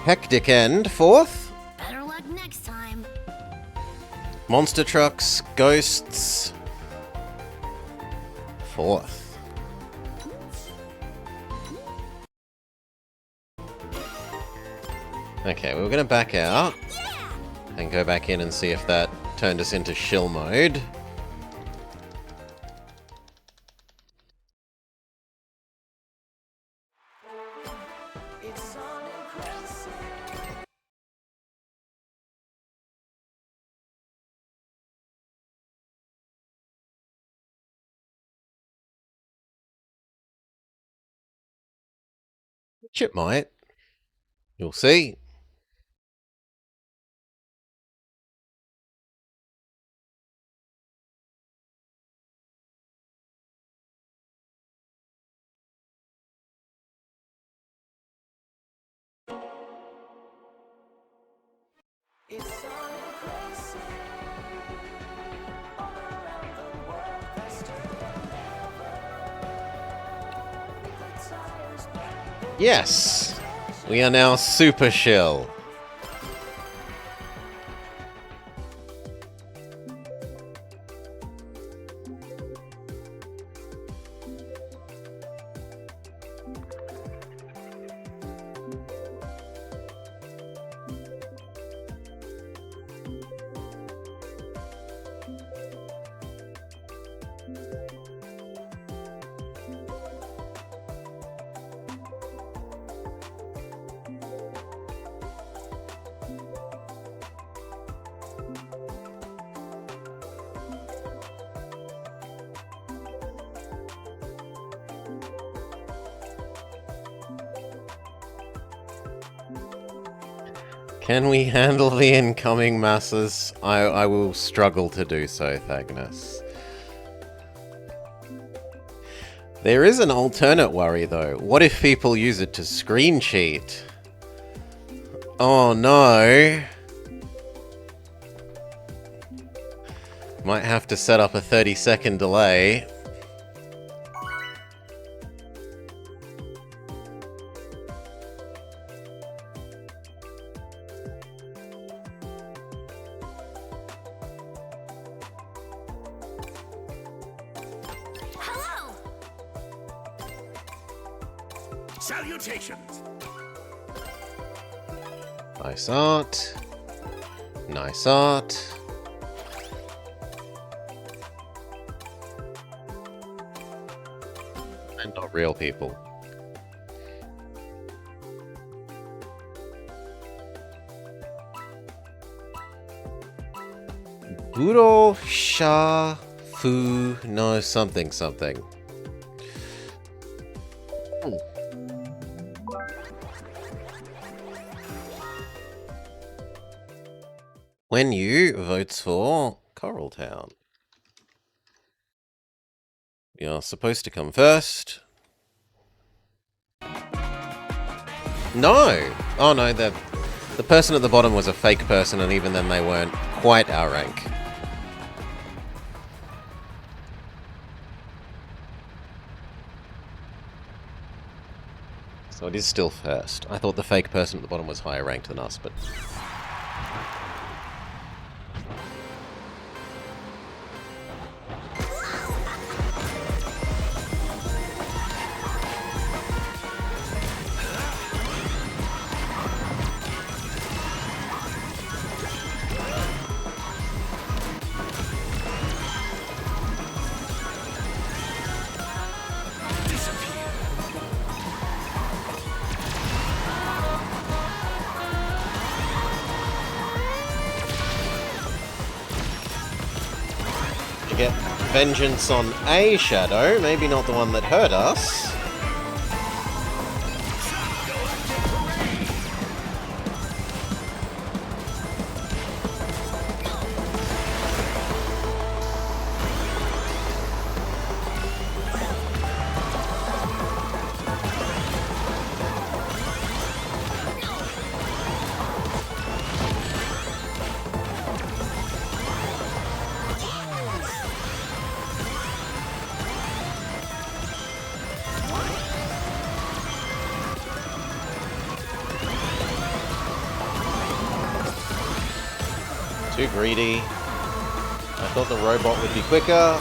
Hectic end, fourth. Better luck next time. Monster trucks, ghosts, fourth. Okay, we were gonna back out and go back in and see if that turned us into shill mode. Which it might. You'll see. Yes! We are now Super Shill. Can we handle the incoming masses? I will struggle to do so, Thagnus. There is an alternate worry, though. What if people use it to screen cheat? Oh no! Might have to set up a 30-second delay. Hello! Salutations! Nice art. Nice art. And not real people. Buro Sha Fu no something something. When you votes for Coraltown. You're supposed to come first. No! Oh no, the person at the bottom was a fake person, and even then they weren't quite our rank. So it is still first. I thought the fake person at the bottom was higher ranked than us, but... get vengeance on a shadow, maybe not the one that hurt us. Too greedy. I thought the robot would be quicker.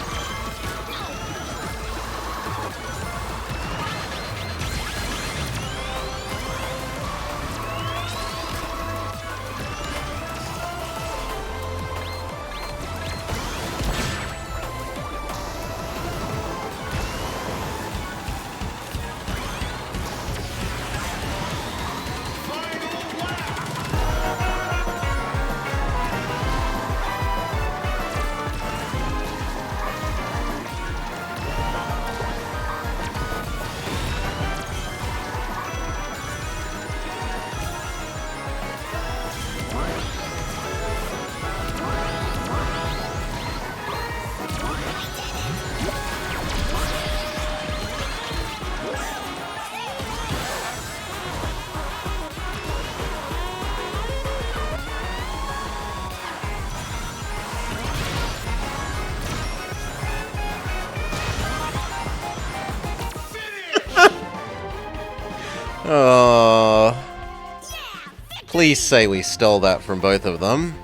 Oh. Please say we stole that from both of them.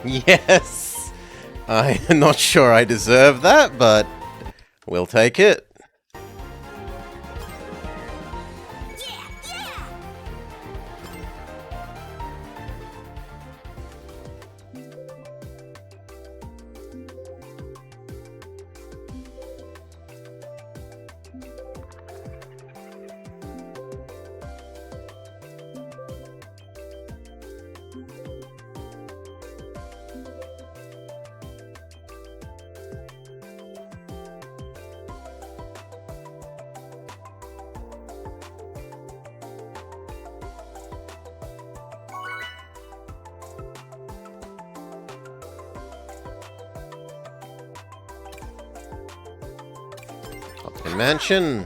Yes! I'm not sure I deserve that, but we'll take it. Pumpkin Mansion.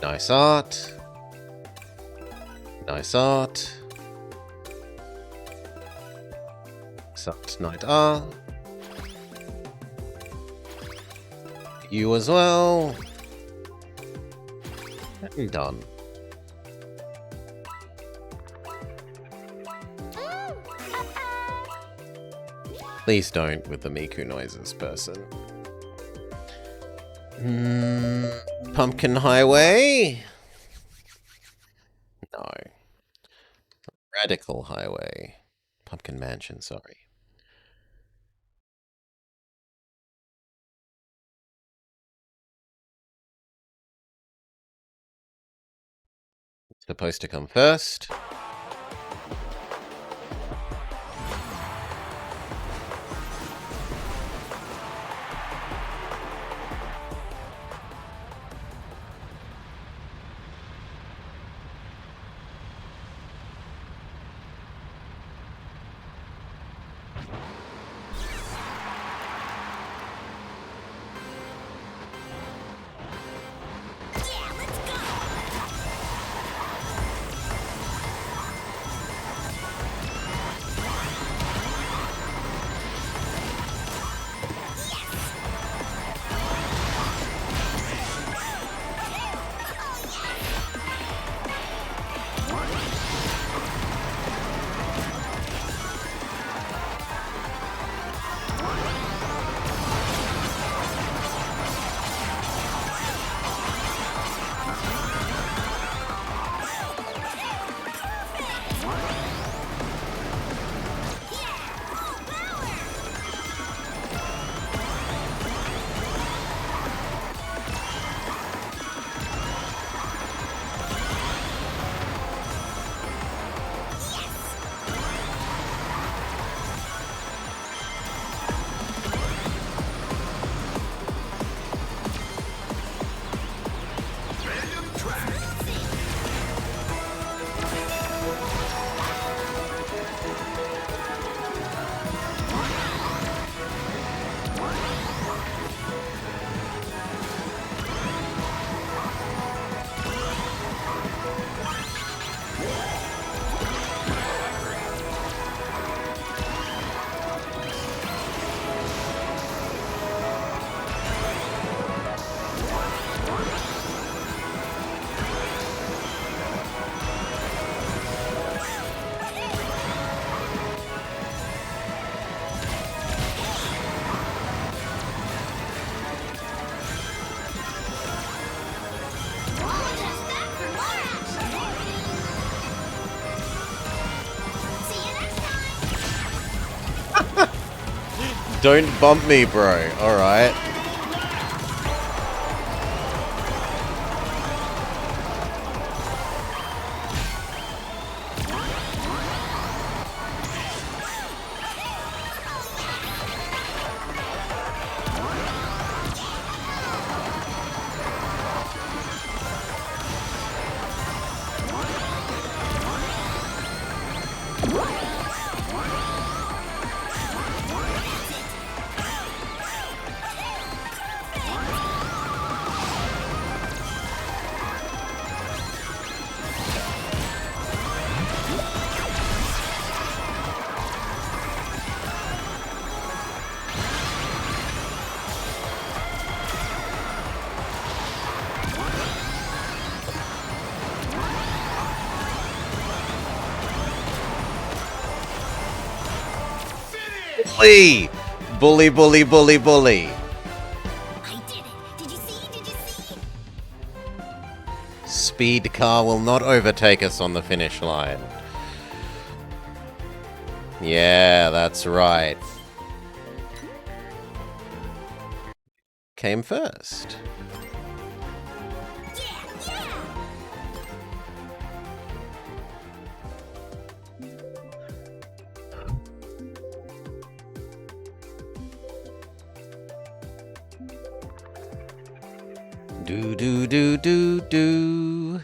Nice art. Nice art. Nice night art. You as well. And done. Please don't with the Miku noises, person. Pumpkin Highway? No. Radical Highway. Pumpkin Mansion, sorry. It's supposed to come first. Don't bump me, bro. Alright. bully! Bully, bully, bully, bully. I did it! Did you see? Did you see? Speed car will not overtake us on the finish line. Yeah, that's right. Came first. Yeah, yeah! Do do do do do.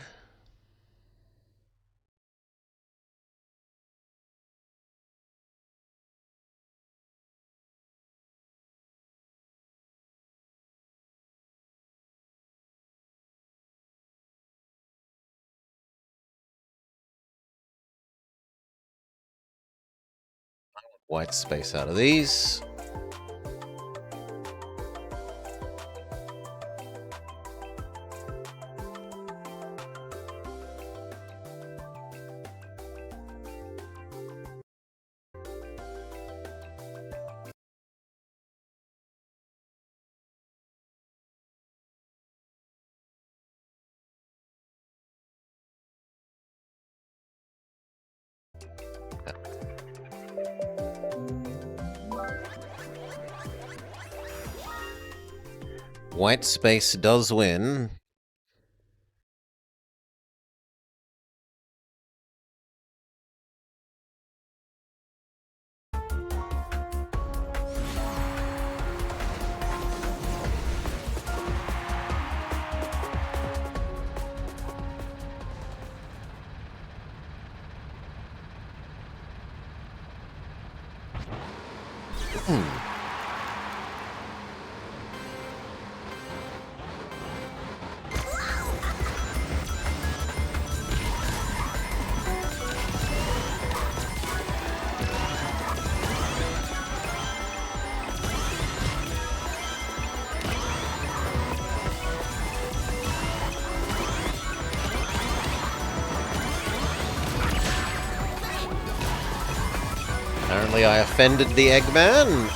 White space out of these. White space does win. Apparently I offended the Eggman.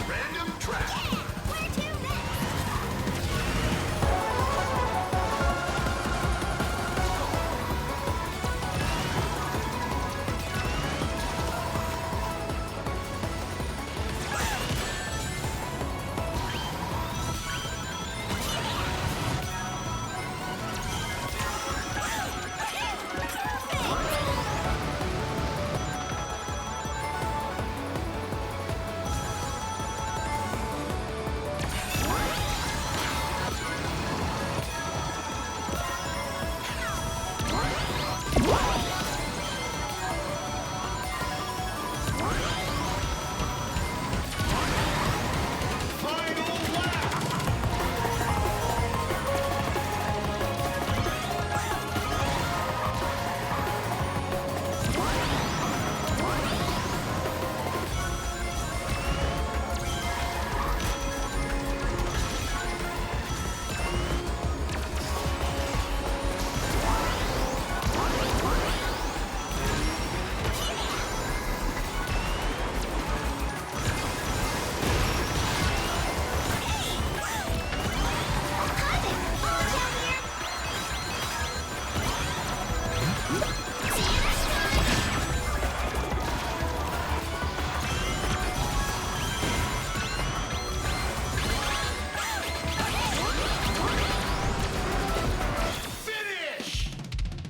Random track. Where to next?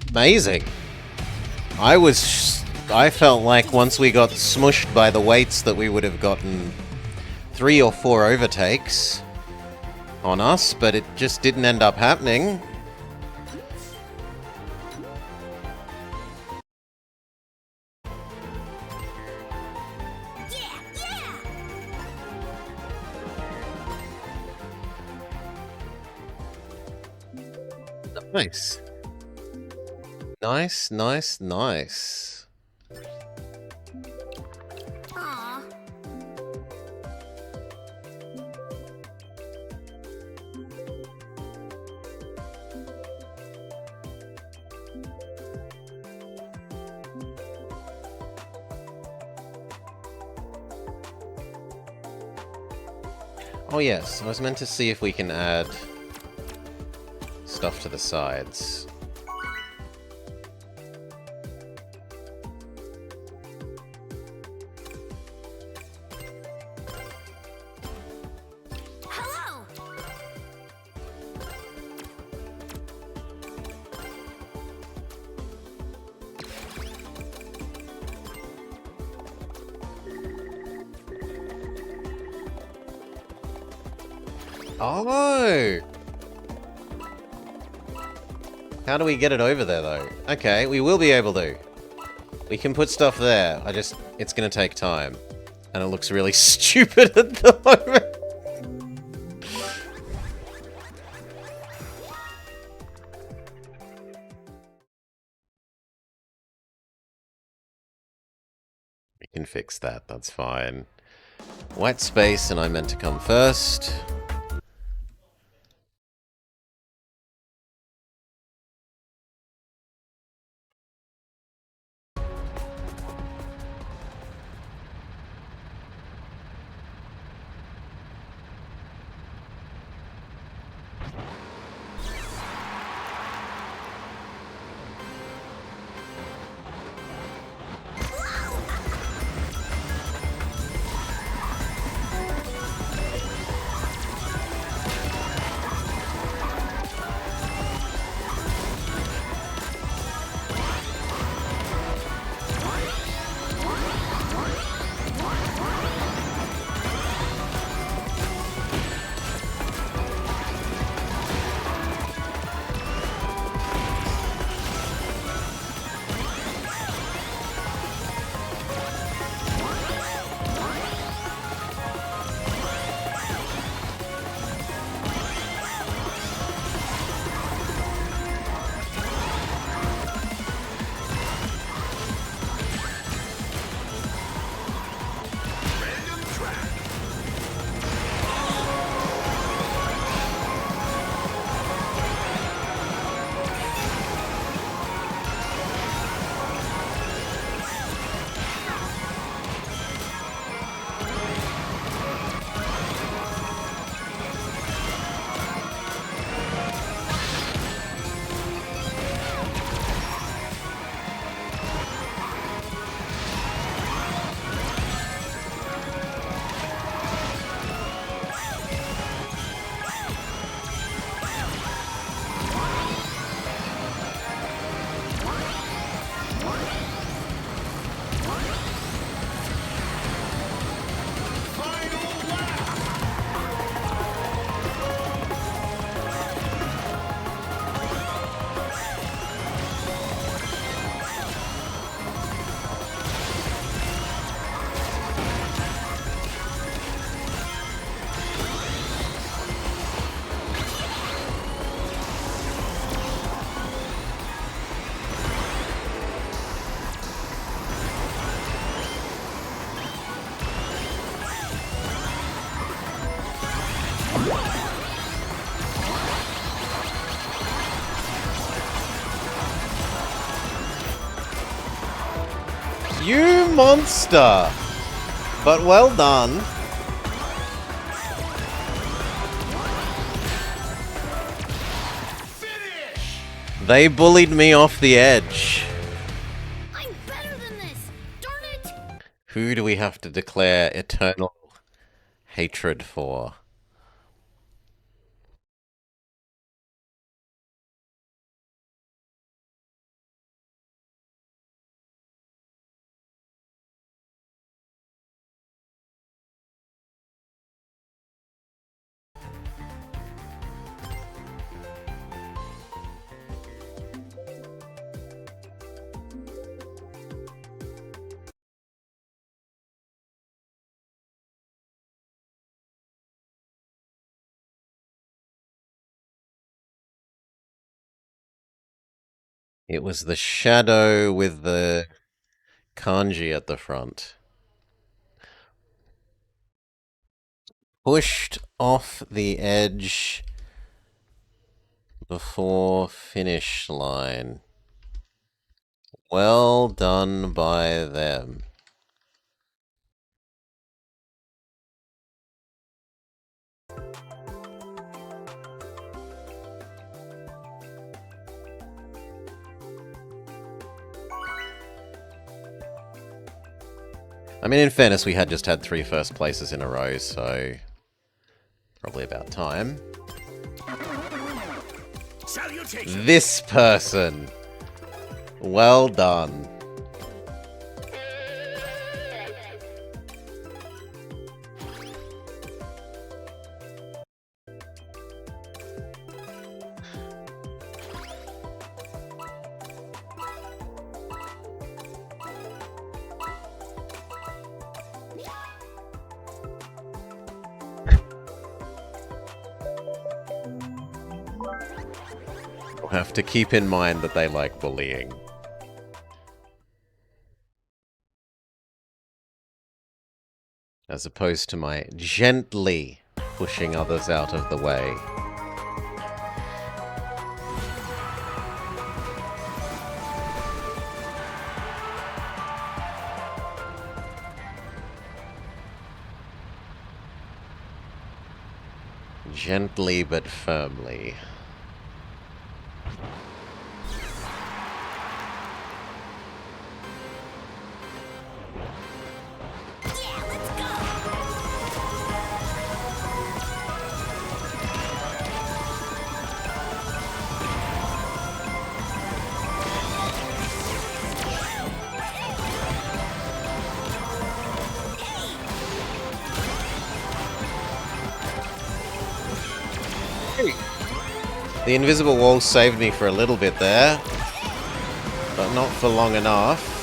Amazing. I felt like once we got smushed by the weights that we would have gotten 3 or 4 overtakes on us, but it just didn't end up happening. Yeah, yeah! Nice. Nice, nice, nice. Aw. Oh yes, I was meant to see if we can add stuff to the sides. Hello. Oh! How do we get it over there, though? Okay, we will be able to. We can put stuff there. It's gonna take time. And it looks really stupid at the moment. We can fix that, that's fine. White space, and I meant to come first. You monster! But well done. They bullied me off the edge. I'm better than this. Darn it. Who do we have to declare eternal hatred for? It was the shadow with the kanji at the front. Pushed off the edge before finish line. Well done by them. I mean, in fairness, we had just had 3 first places in a row, so probably about time. Salutation. This person. Well done. We'll have to keep in mind that they like bullying. As opposed to my gently pushing others out of the way. Gently but firmly. The invisible wall saved me for a little bit there, but not for long enough.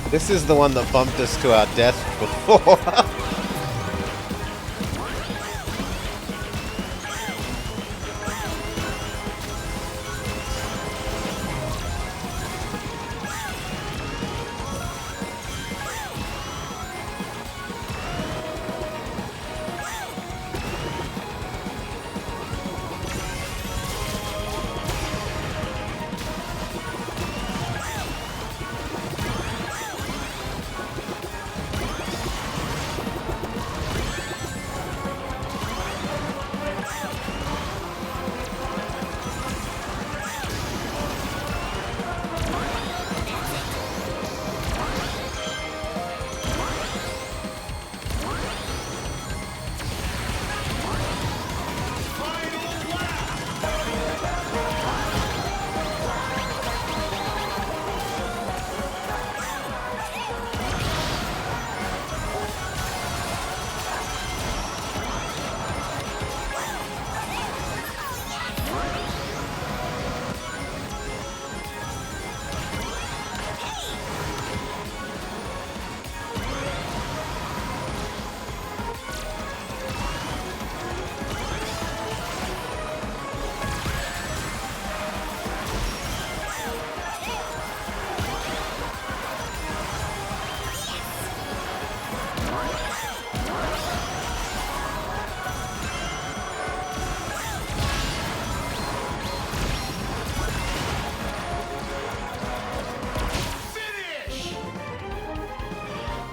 This is the one that bumped us to our death before.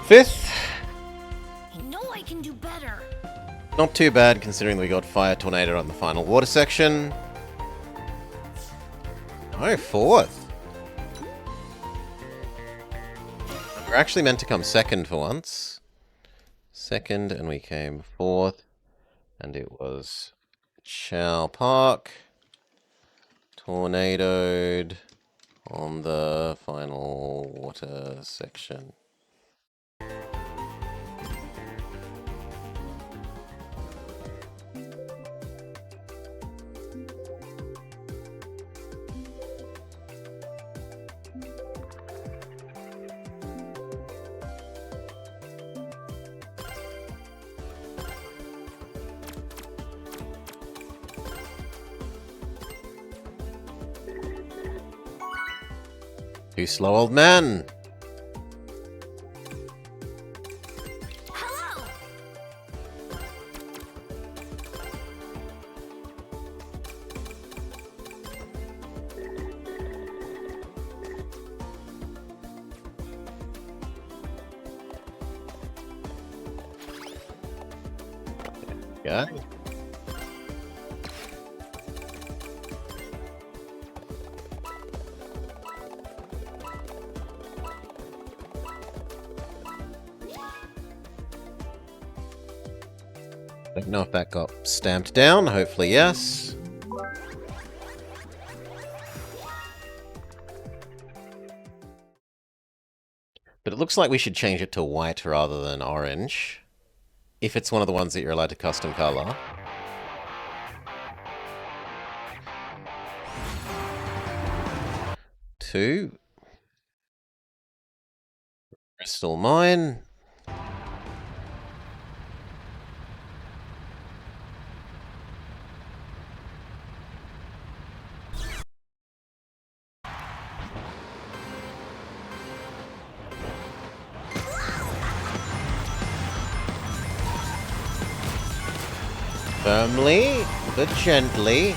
Fifth. I know I can do better. Not too bad considering we got Fire Tornado on the final water section. Oh, fourth. We're actually meant to come second for once. Second, and we came fourth. And it was Chow Park tornadoed on the final water section. Too slow, old man. Hello! Yeah. Don't know if that got stamped down. Hopefully, yes. But it looks like we should change it to white rather than orange. If it's one of the ones that you're allowed to custom color. Two. Crystal mine. Firmly, but gently.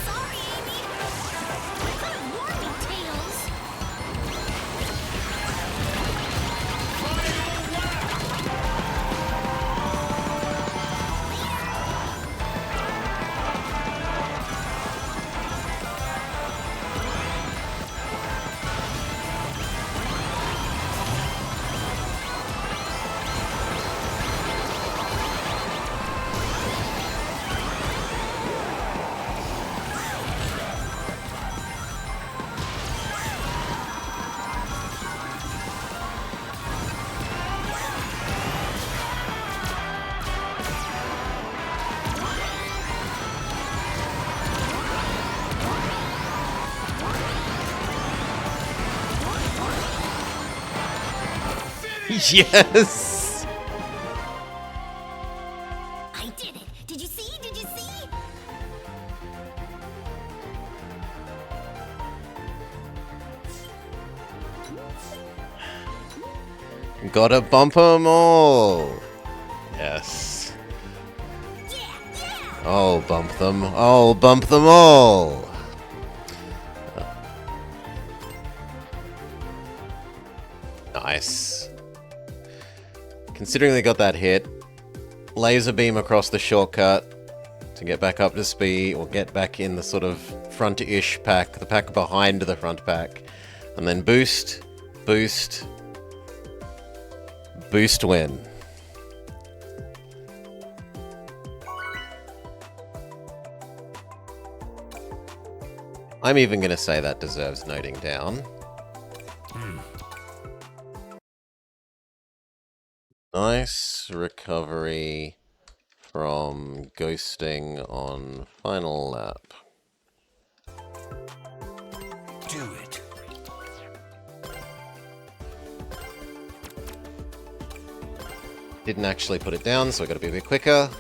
Sorry, Amy! You could've warned me, Tails! Yes! I did it! Did you see? Did you see? Gotta bump 'em all! Yes. Yeah, yeah! Oh, bump them. Oh, bump them all! Nice. Considering they got that hit, laser beam across the shortcut to get back up to speed, or get back in the sort of front-ish pack, the pack behind the front pack, and then boost, boost, boost win. I'm even going to say that deserves noting down. Nice recovery from ghosting on final lap. Do it. Didn't actually put it down, so I gotta be a bit quicker.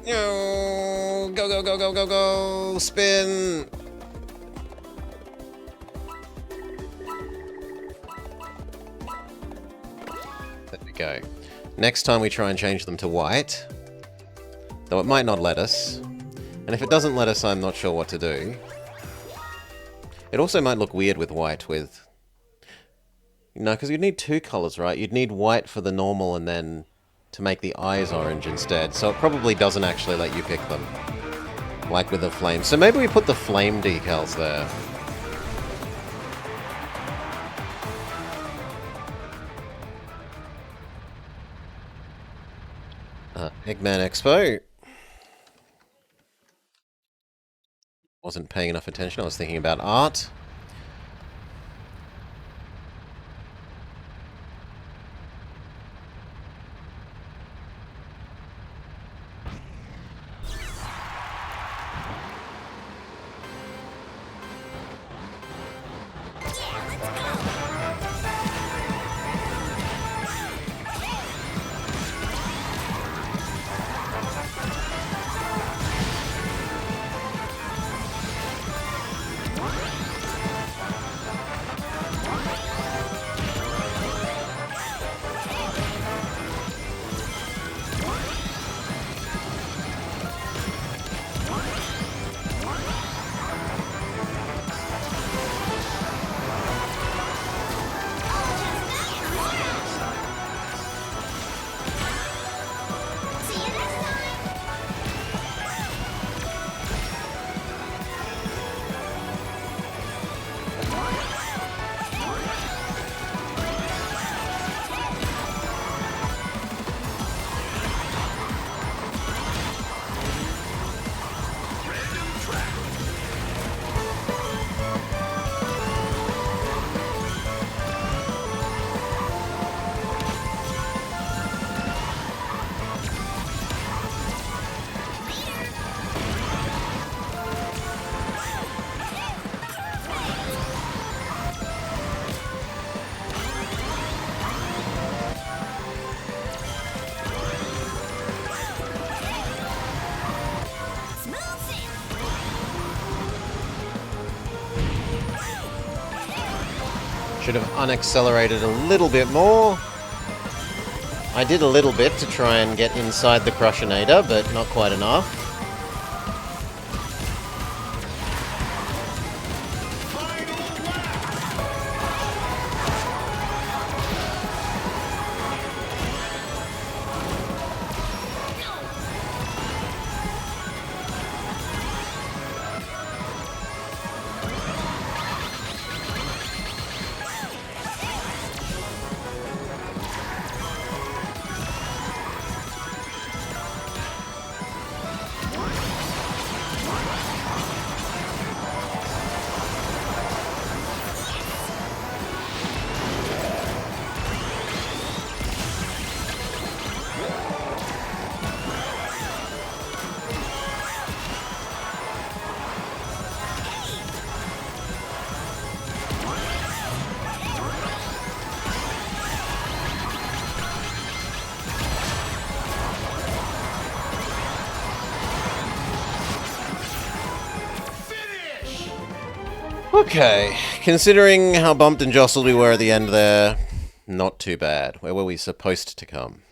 No! Go, go, go, go, go, go! Spin! go. Next time we try and change them to white, though it might not let us. And if it doesn't let us, I'm not sure what to do. It also might look weird with white with... No, because you'd need two colors, right? You'd need white for the normal and then to make the eyes orange instead. So it probably doesn't actually let you pick them. Like with the flame. So maybe we put the flame decals there. Eggman Expo. Wasn't paying enough attention. I was thinking about art. Should have unaccelerated a little bit more. I did a little bit to try and get inside the Crushinator, but not quite enough. Okay, considering how bumped and jostled we were at the end there, not too bad. Where were we supposed to come?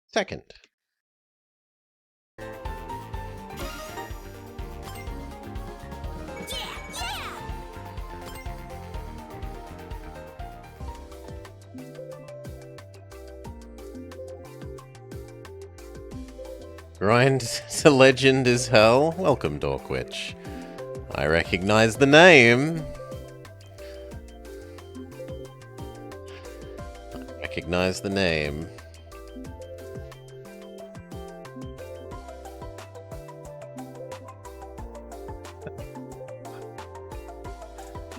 Second. Grind to legend is hell. Welcome, Dorkwitch. I recognize the name. I recognize the name.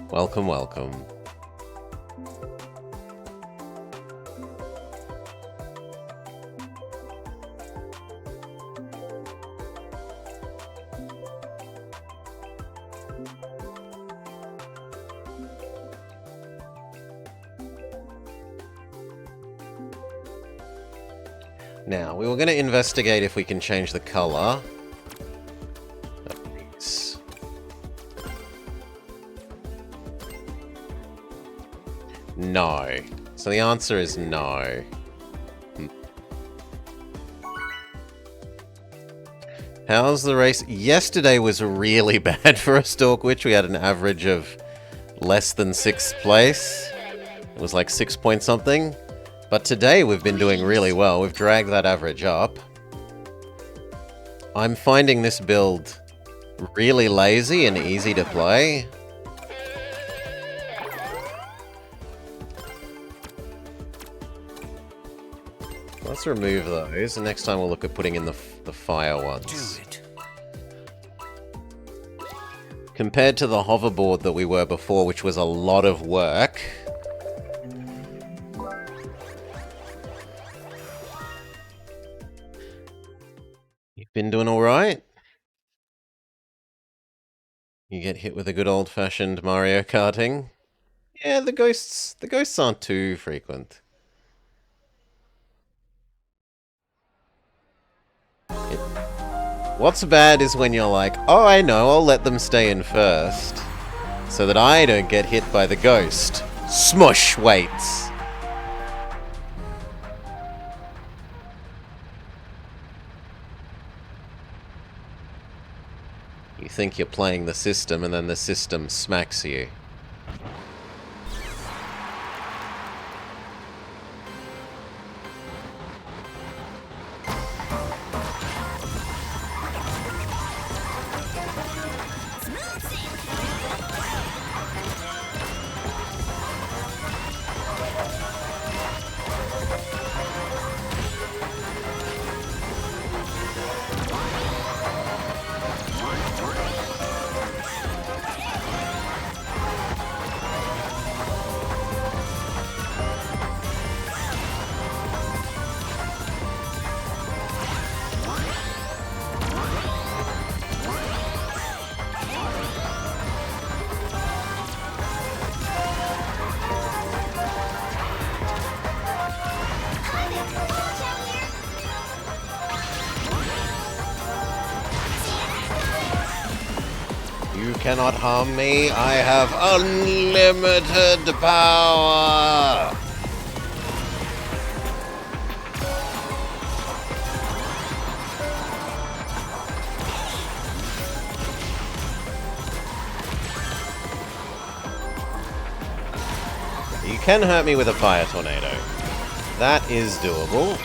Welcome, welcome. Now, we were going to investigate if we can change the color. No. So the answer is no. How's the race? Yesterday was really bad for a Stalk Witch. We had an average of less than 6th place. It was like 6 point something. But today we've been doing really well. We've dragged that average up. I'm finding this build really lazy and easy to play. Let's remove those, and next time we'll look at putting in the fire ones. Do it. Compared to the hoverboard that we were before, which was a lot of work. You've been doing alright? You get hit with a good old-fashioned Mario Karting? Yeah, the ghosts aren't too frequent. What's bad is when you're like, oh, I know, I'll let them stay in first, so that I don't get hit by the ghost. Smush waits. You think you're playing the system, and then the system smacks you. You cannot harm me. I have unlimited power. You can hurt me with a fire tornado. That is doable.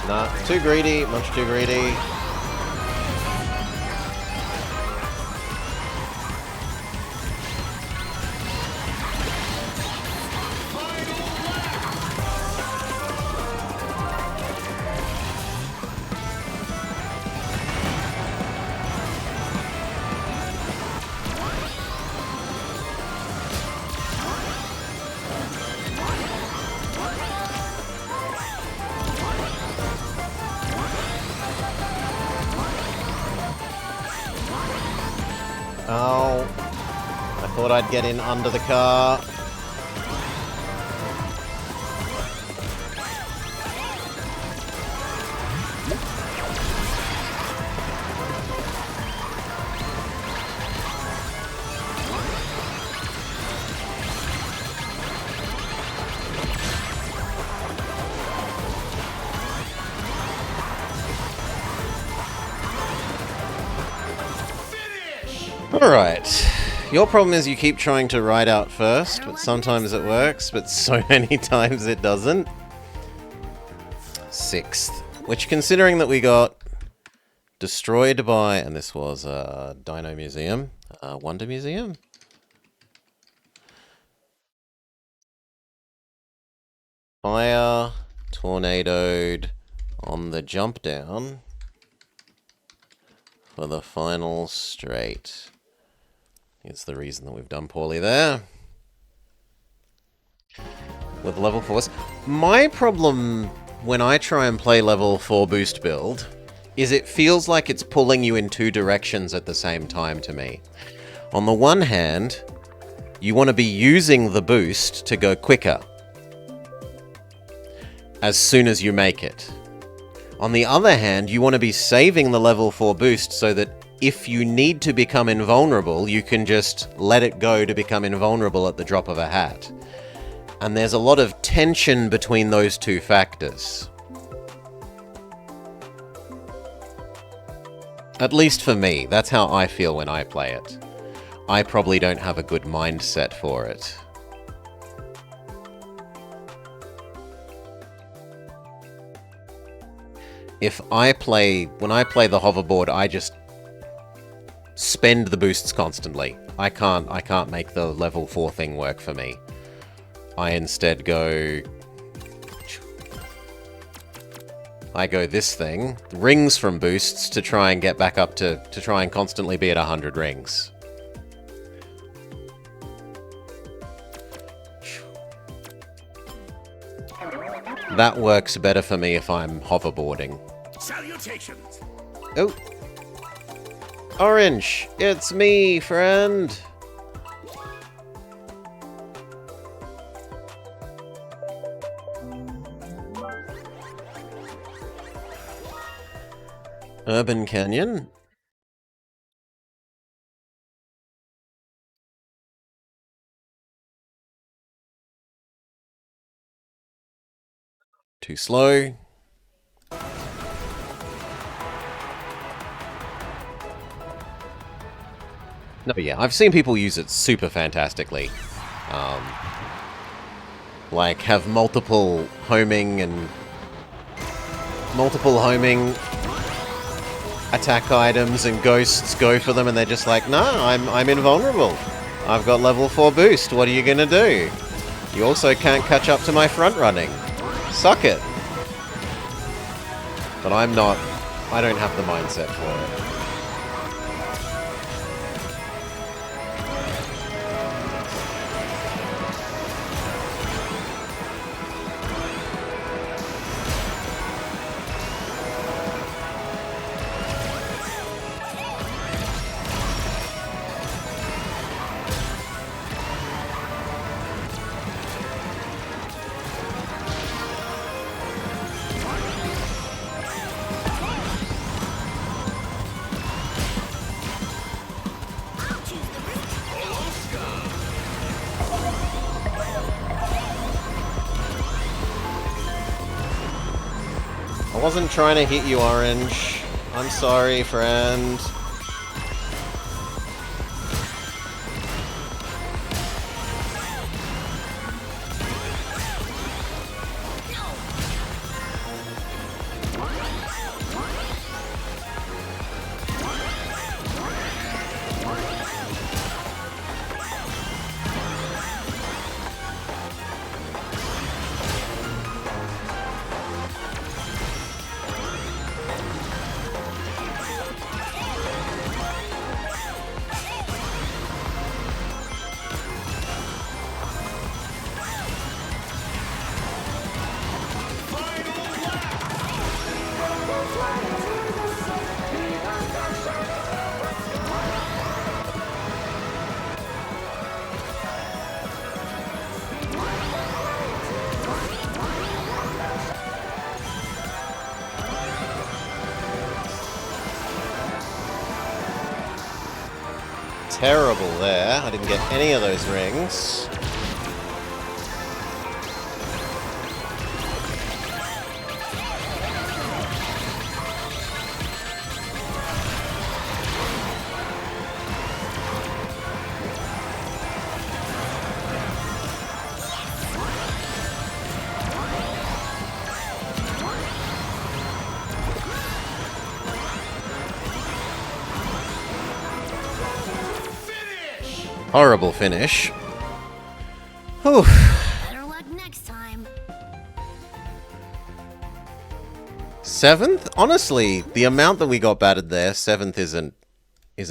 Nah, too greedy, much too greedy. Oh, I thought I'd get in under the car. Alright. Your problem is you keep trying to ride out first, but sometimes it works, but so many times it doesn't. 6th. Which, considering that we got destroyed by, and this was Dino Museum, Wonder Museum? Fire, tornadoed on the jump down for the final straight. It's the reason that we've done poorly there. With level 4s. My problem when I try and play level 4 boost build is it feels like it's pulling you in two directions at the same time to me. On the one hand, you want to be using the boost to go quicker as soon as you make it. On the other hand, you want to be saving the level 4 boost so that if you need to become invulnerable, you can just let it go to become invulnerable at the drop of a hat. And there's a lot of tension between those two factors. At least for me, that's how I feel when I play it. I probably don't have a good mindset for it. When I play the hoverboard, I just spend the boosts constantly. I can't make the level 4 thing work for me. I instead go this thing, rings from boosts to try and get back up to try and constantly be at 100 rings. That works better for me if I'm hoverboarding. Salutations. Oh. Orange, it's me, friend. Urban Canyon. Too slow. No, yeah, I've seen people use it super fantastically. Like, have multiple homing attack items, and ghosts go for them, and they're just like, nah, I'm invulnerable. I've got level 4 boost, what are you gonna do? You also can't catch up to my front running. Suck it. But I don't have the mindset for it. I wasn't trying to hit you, Orange. I'm sorry, friend. Terrible there. I didn't get any of those rings. Horrible finish. Whew. Better luck next time. 7th? Honestly, the amount that we got battered there, 7th isn't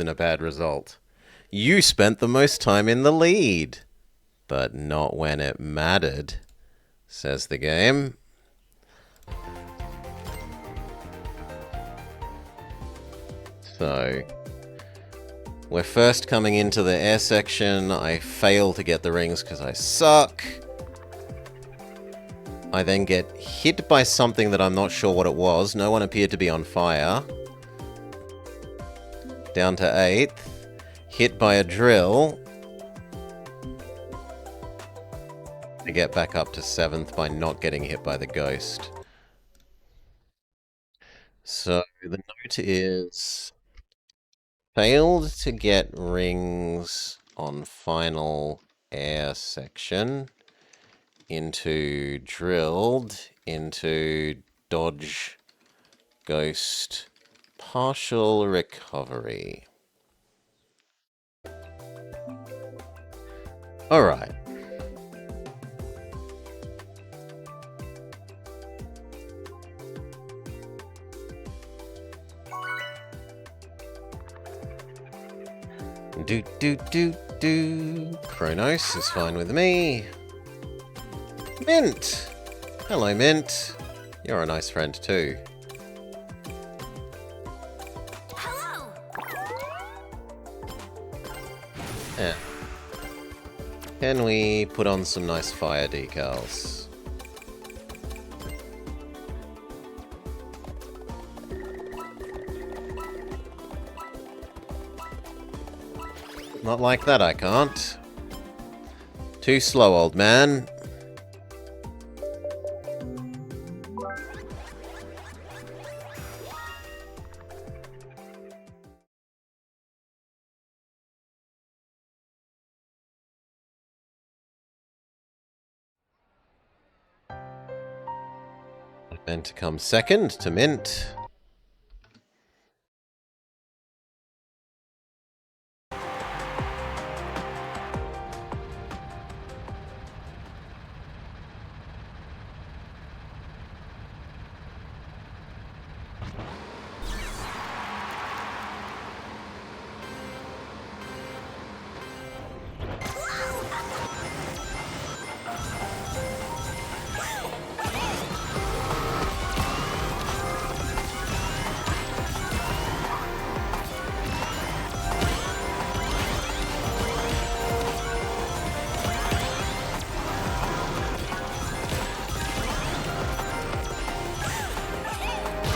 a bad result. You spent the most time in the lead. But not when it mattered, says the game. So, we're first coming into the air section. I fail to get the rings because I suck. I then get hit by something that I'm not sure what it was. No one appeared to be on fire. Down to 8th. Hit by a drill. I get back up to 7th by not getting hit by the ghost. So the note is... failed to get rings on final air section. Into drilled. Into dodge ghost. Partial recovery. Alright. Do. Kronos is fine with me. Mint! Hello, Mint. You're a nice friend too. Hello. Yeah. Can we put on some nice fire decals? Not like that, I can't. Too slow, old man. Meant to come second to Mint.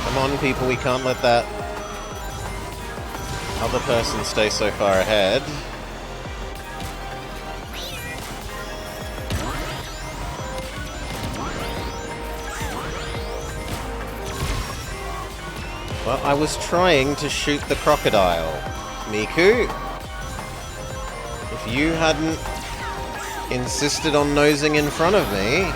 Come on, people, we can't let that other person stay so far ahead. Well, I was trying to shoot the crocodile, Miku. If you hadn't insisted on nosing in front of me...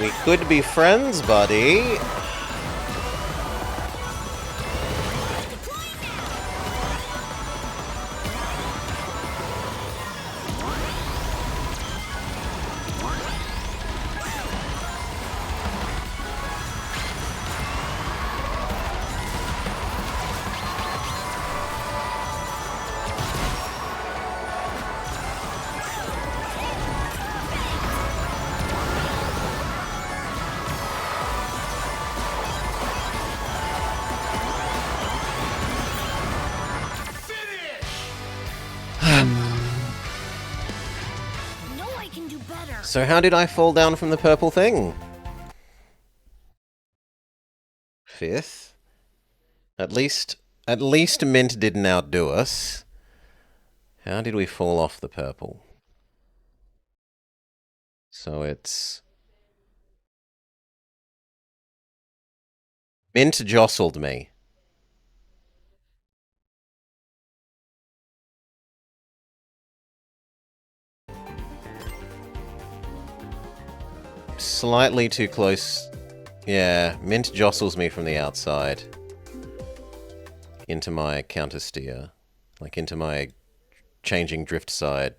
We could be friends, buddy. So how did I fall down from the purple thing? 5th. At least Mint didn't outdo us. How did we fall off the purple? So it's... Mint jostled me. Slightly too close. Yeah, Mint jostles me from the outside. Into my counter steer. Like into my changing drift side.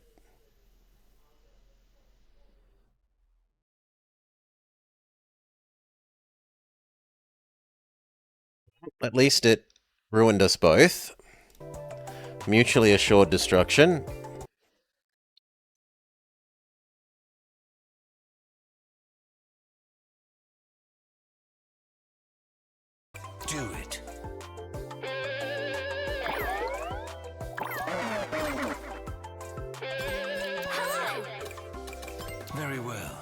At least it ruined us both. Mutually assured destruction. Do it. Hello! Very well.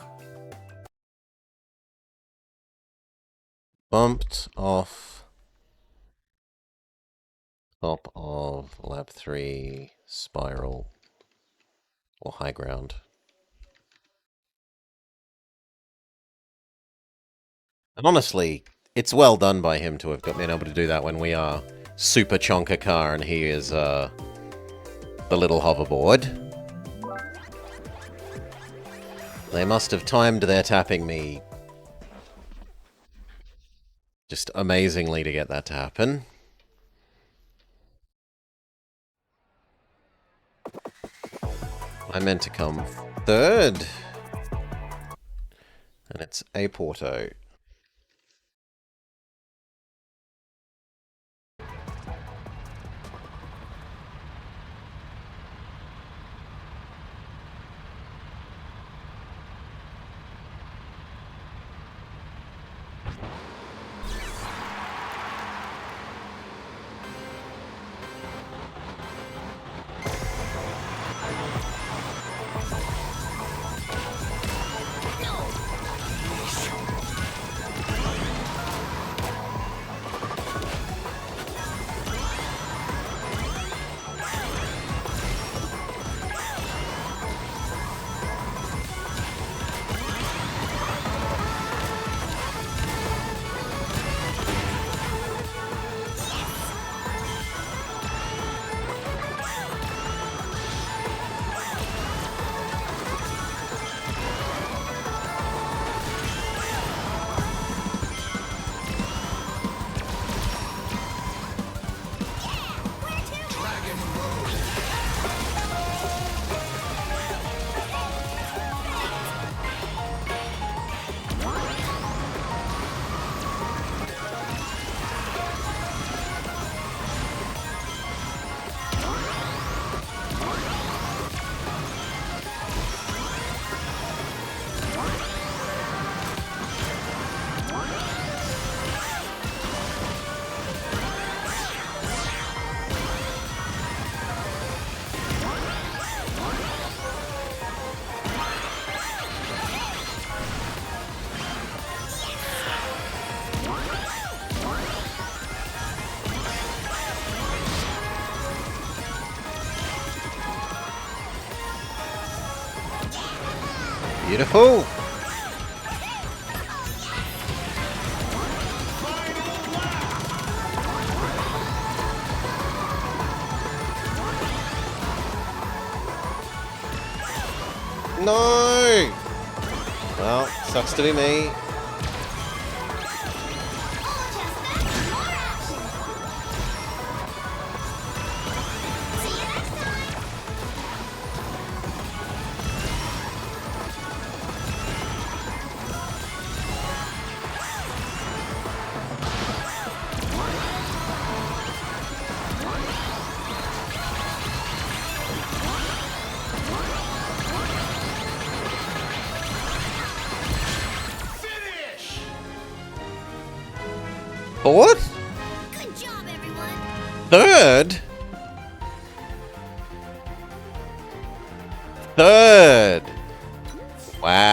Bumped off top of lab 3 spiral or high ground. And honestly, it's well done by him to have been able to do that when we are super chonker car and he is the little hoverboard. They must have timed their tapping me just amazingly to get that to happen. I meant to come 3rd. And it's a Porto. Beautiful! No! Well, sucks to be me. What? Good job, everyone! 3rd? 3rd! Wow.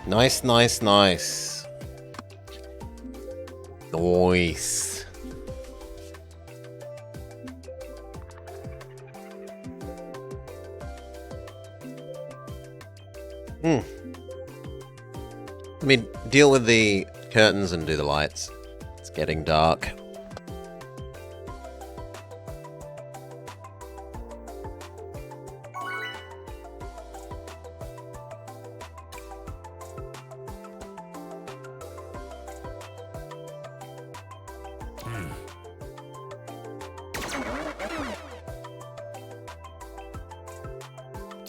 Nice, nice, nice. Nice. Let me deal with the curtains and do the lights. It's getting dark.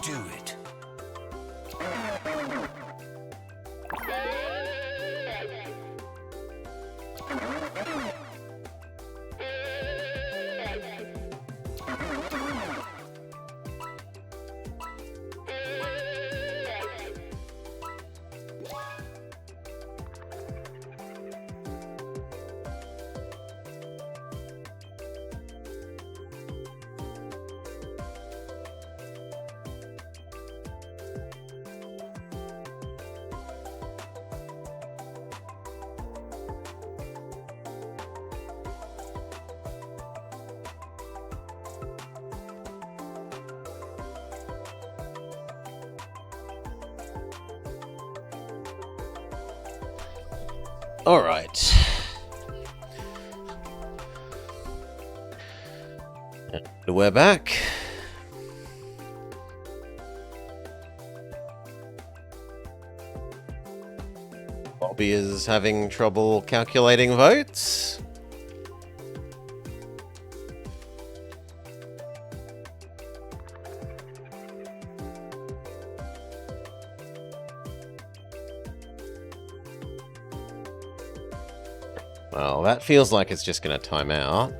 Do it. All right. And we're back. Bobby is having trouble calculating votes. Well, that feels like it's just going to time out.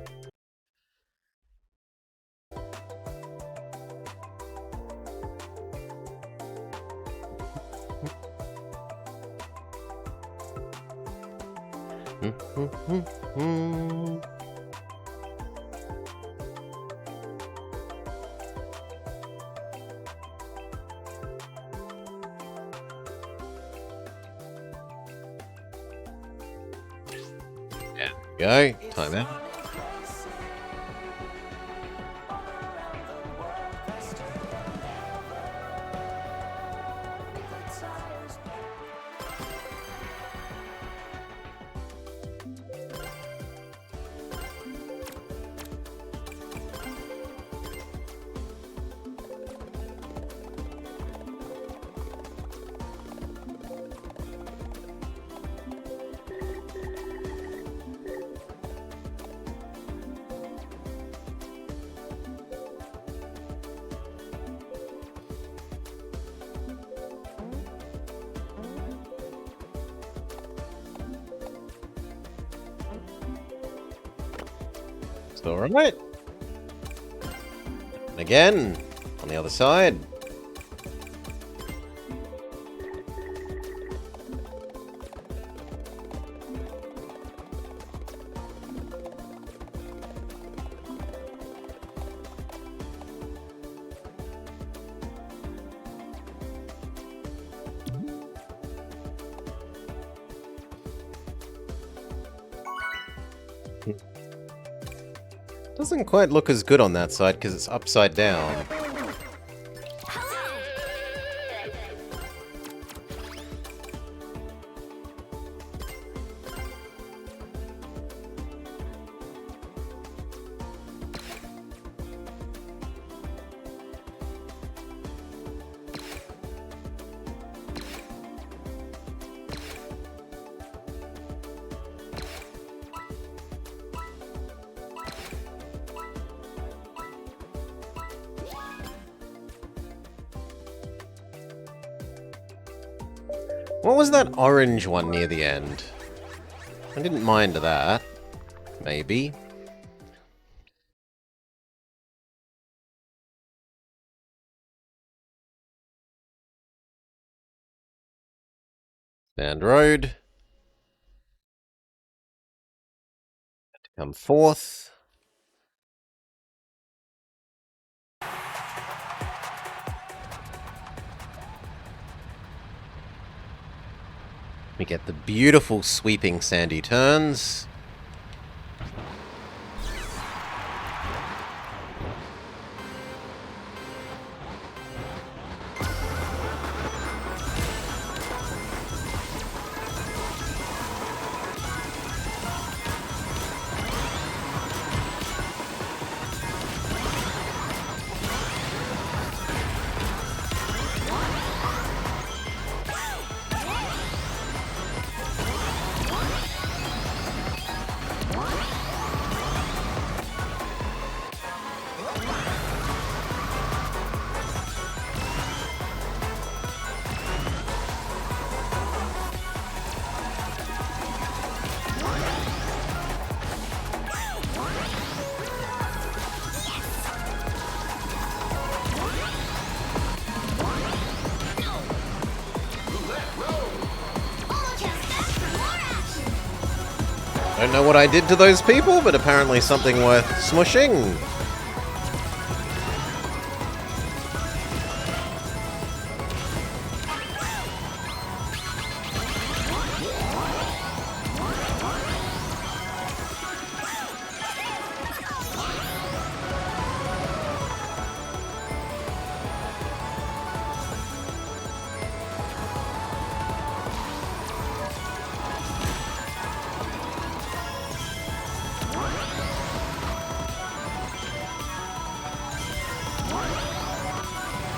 Go. Time out. All right. And again, on the other side. Doesn't quite look as good on that side because it's upside down. What was that orange one near the end? I didn't mind that. Maybe. Stand road. Come forth. We get the beautiful sweeping sandy turns. Don't know what I did to those people, but apparently something worth smushing.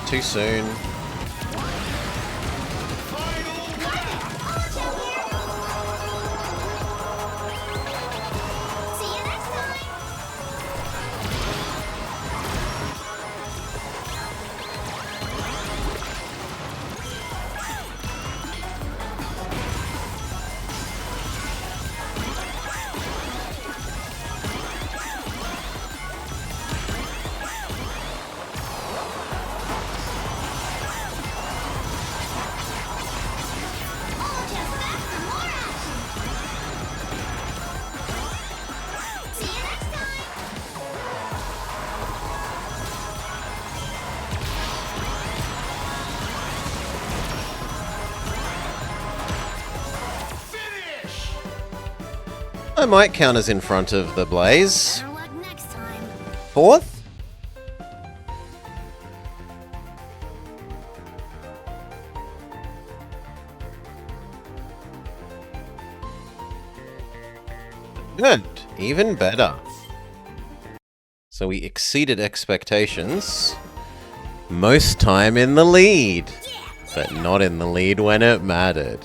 Too soon. See you next time. All just back for more action. See you next time. I might count as in front of the Blaze. Better luck next time. Fourth? Good. Even better. So we exceeded expectations. Most time in the lead. But not in the lead when it mattered.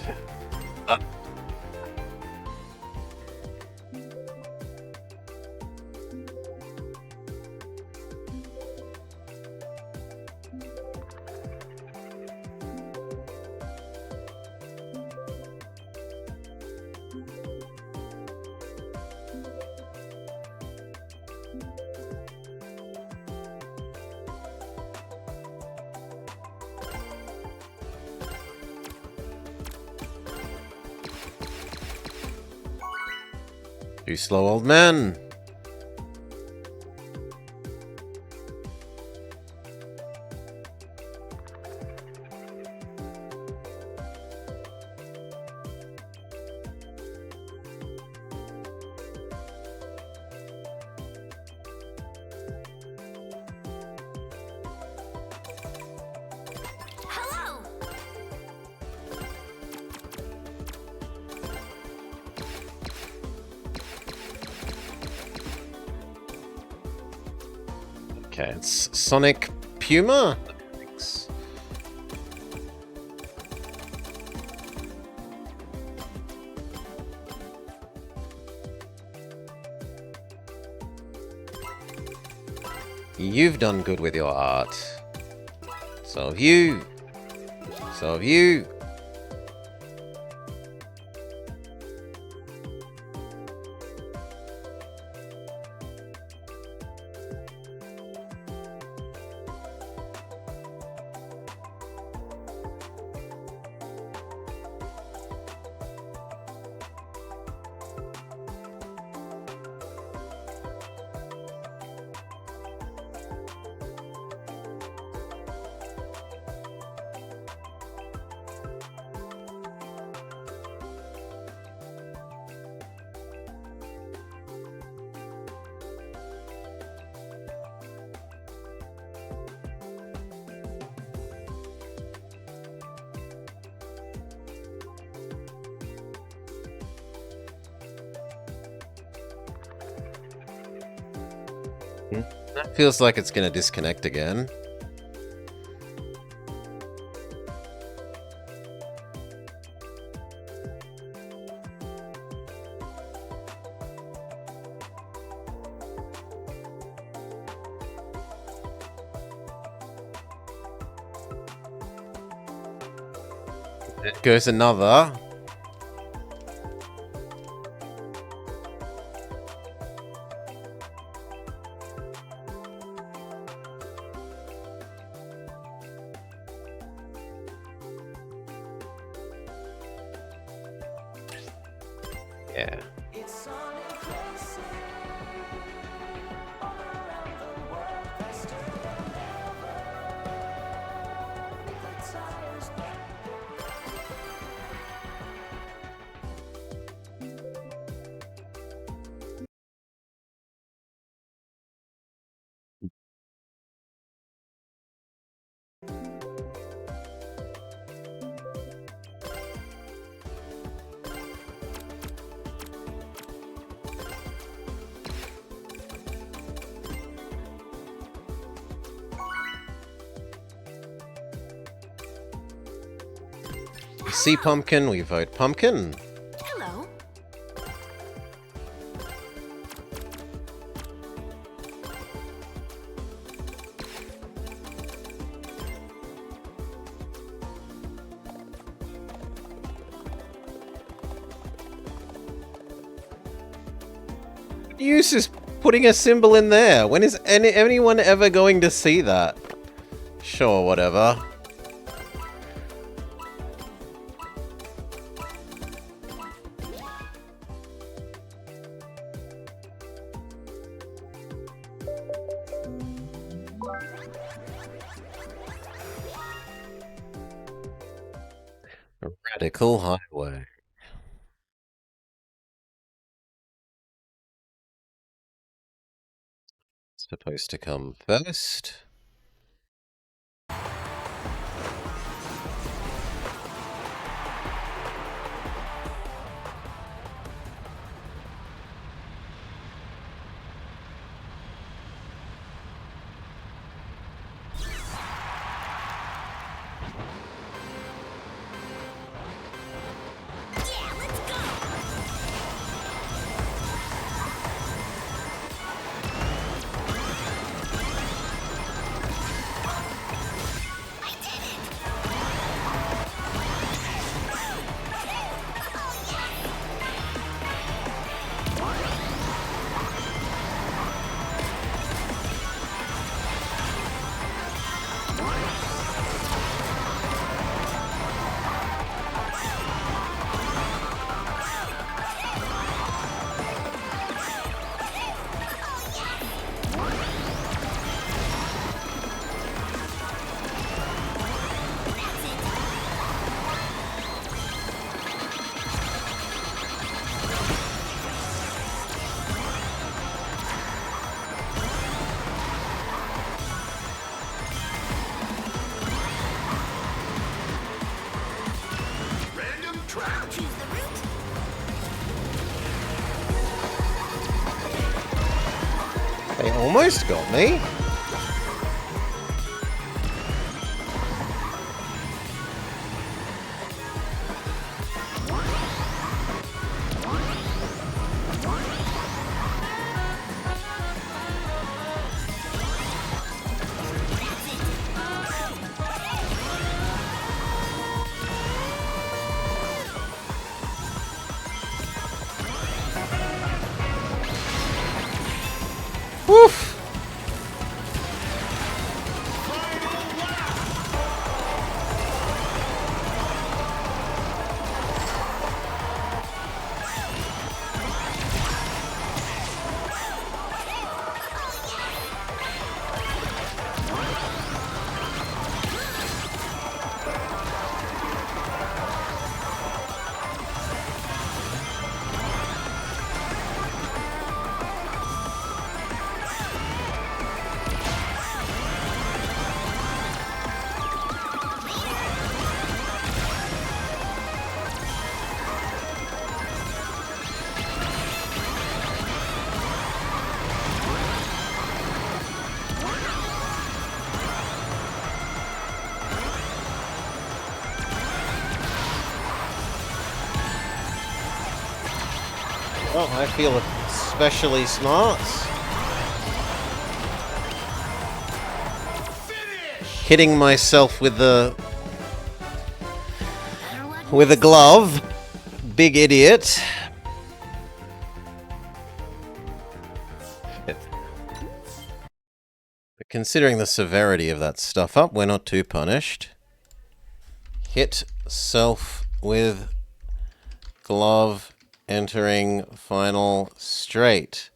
Too slow, old man. Hello. Okay, it's Sonic Puma. Thanks. You've done good with your art. So have you. So have you. That feels like it's gonna disconnect again. There goes another. Yeah. We see pumpkin, we vote pumpkin. Hello. What use is putting a symbol in there? When is anyone ever going to see that? Sure, whatever. A radical highway. Supposed to come first. Yeah, let's go. I did it. Random track. Choose the route. They almost got me. Woof! Well, I feel especially smart. Hitting myself with a glove. Big idiot. But considering the severity of that stuff up, we're not too punished. Hit self with glove, entering final straight.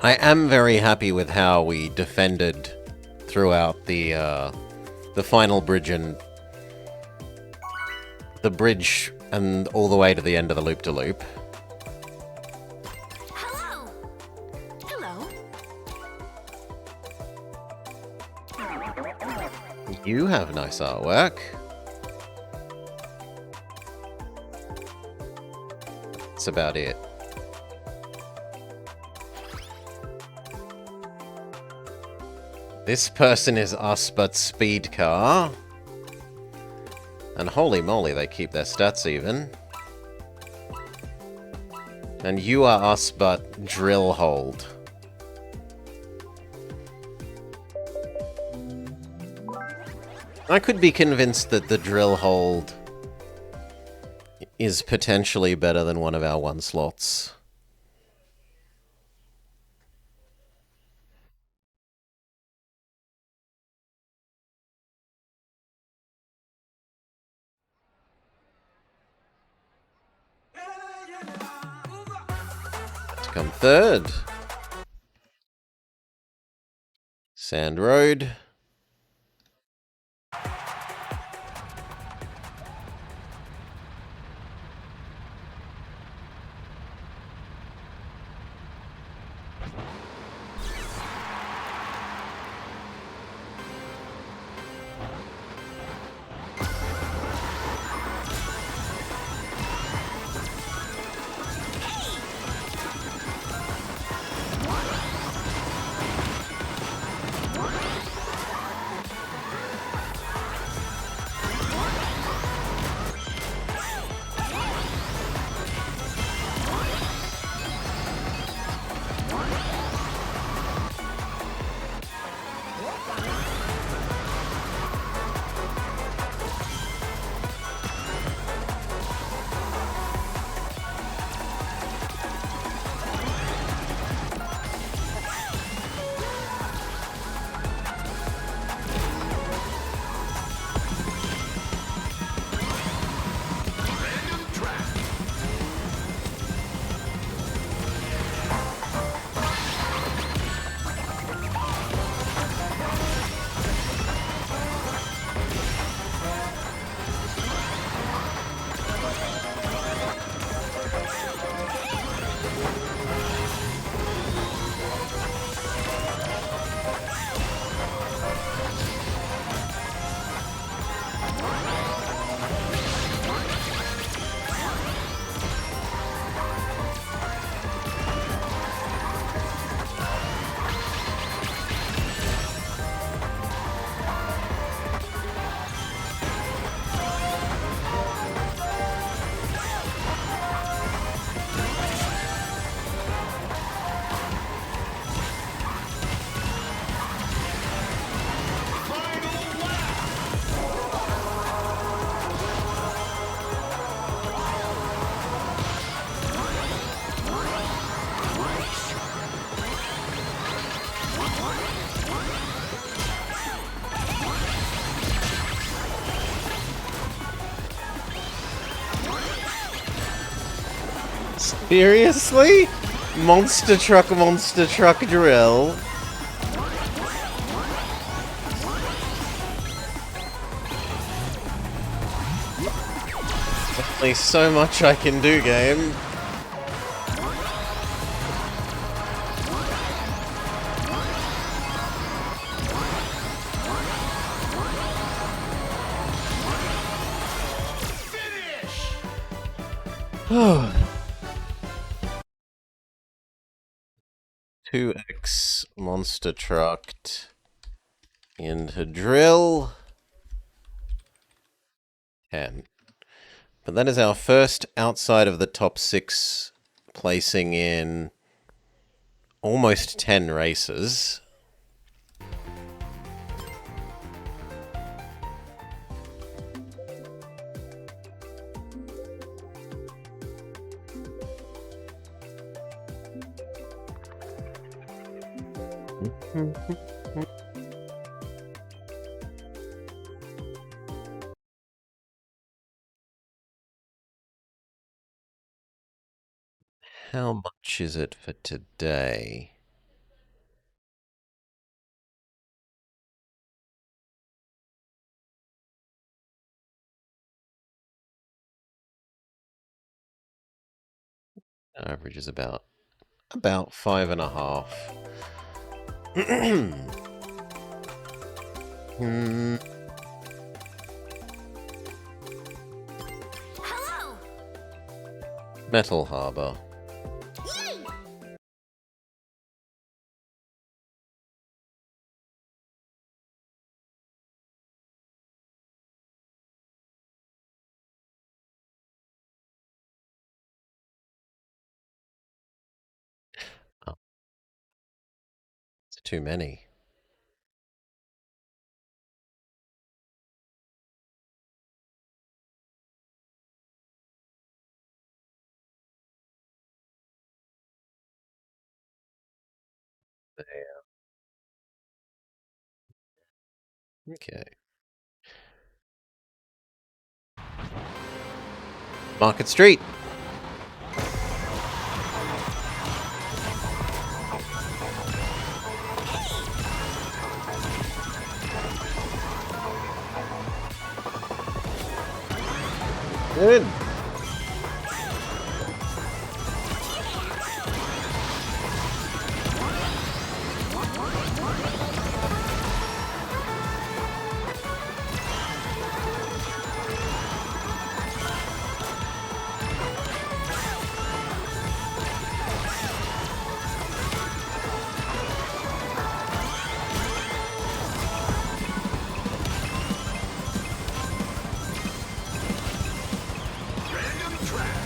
I am very happy with how we defended throughout the final bridge and all the way to the end of the loop-de-loop. Hello. Hello. You have nice artwork. That's about it. This person is us but speed car. And holy moly, they keep their stats even. And you are us but drill hold. I could be convinced that the drill hold is potentially better than one of our one slots. To come third. Sand Road. Seriously? Monster truck drill. Only so much I can do, game. Oh. 2x monster trucked into drill. 10. But that is our first outside of the top 6 placing in almost 10 races. How much is it for today? Our average is about 5.5. Hello! Metal Harbor. Yay! Oh, it's too many. Okay. Market Street. Good. Random track.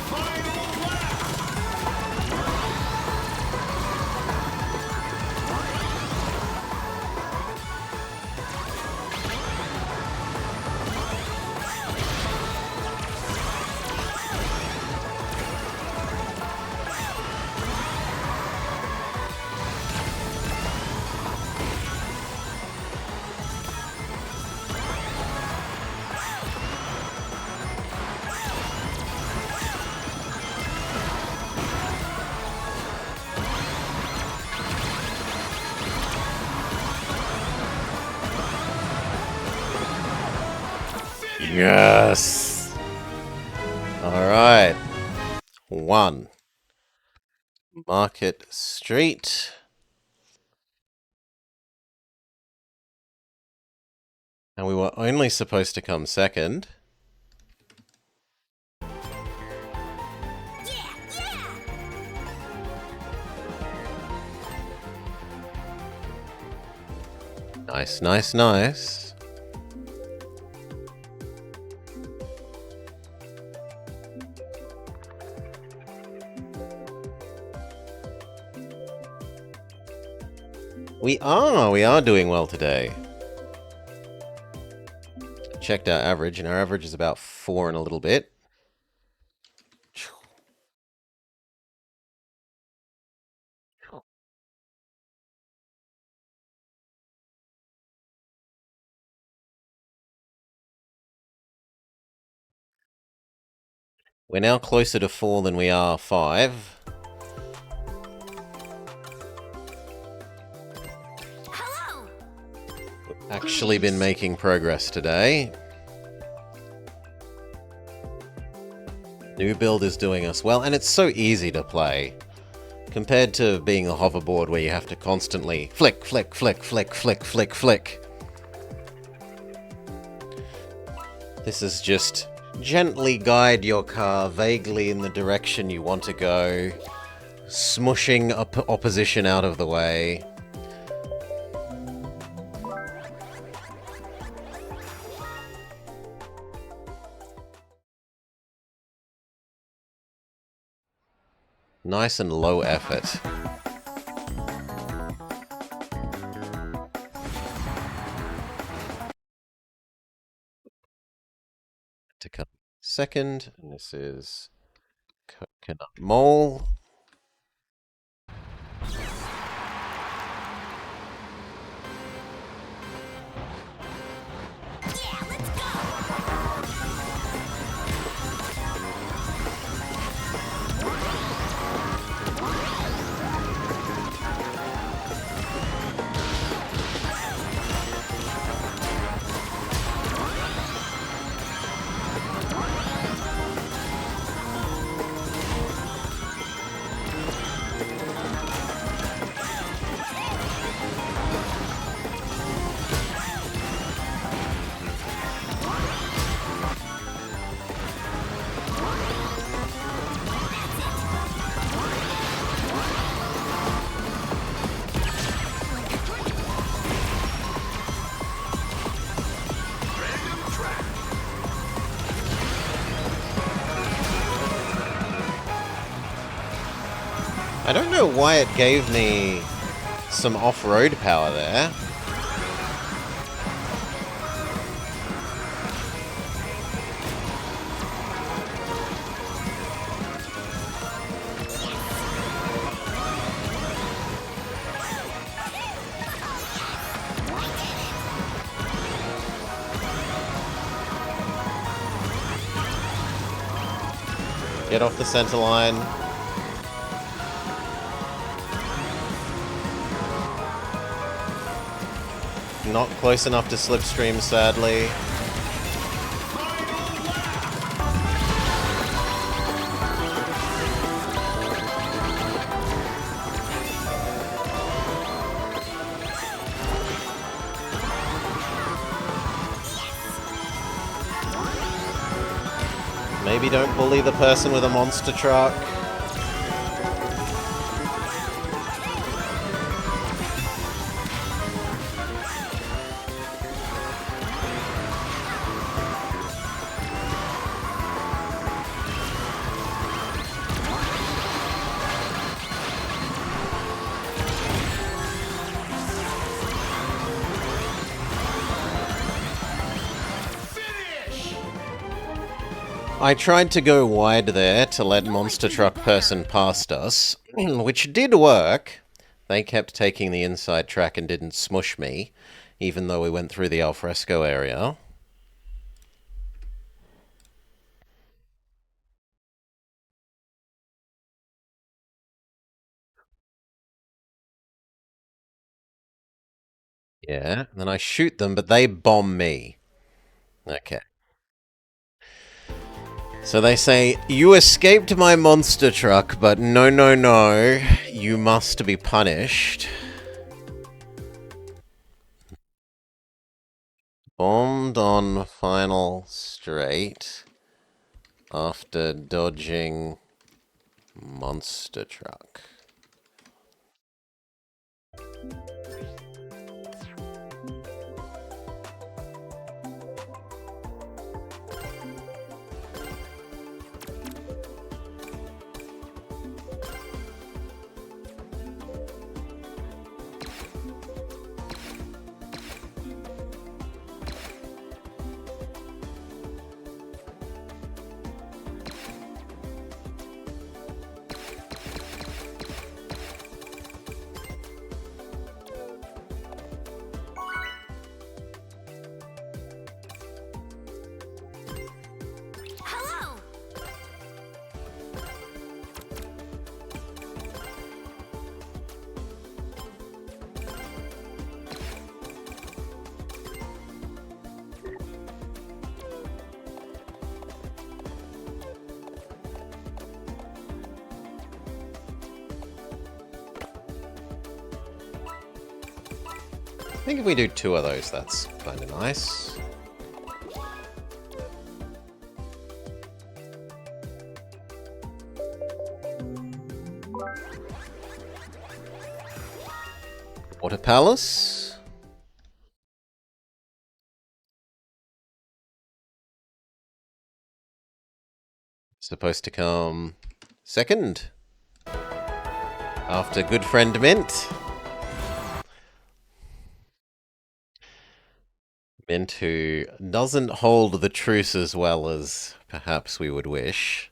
Final lap. Yes. All right. 1. Market Street. And we were only supposed to come second. Yeah, yeah! Nice, nice, nice. We are doing well today. Checked our average, and our average is about 4 and a little bit. We're now closer to 4 than we are 5. Hello. Actually been making progress today. New build is doing us well, and it's so easy to play. Compared to being a hoverboard where you have to constantly flick, flick, flick, flick, flick, flick, flick. This is just gently guide your car vaguely in the direction you want to go, smushing opposition out of the way. Nice and low effort. To come second, and this is Coconut Mole. Yeah, let's go. Random track. I don't know why it gave me some off-road power there. Get off the center line. Not close enough to slipstream, sadly. Maybe don't bully the person with a monster truck. Finish! I tried to go wide there to let monster truck person past us, which did work. They kept taking the inside track and didn't smush me, even though we went through the alfresco area. Yeah, then I shoot them, but they bomb me. Okay. So they say, you escaped my monster truck, but no, no, no, you must be punished. Bombed on final straight after dodging monster truck. think if we do 2 of those, that's kind of nice. Water Palace. Supposed to come second. After good friend Mint. Mint, who doesn't hold the truce as well as perhaps we would wish.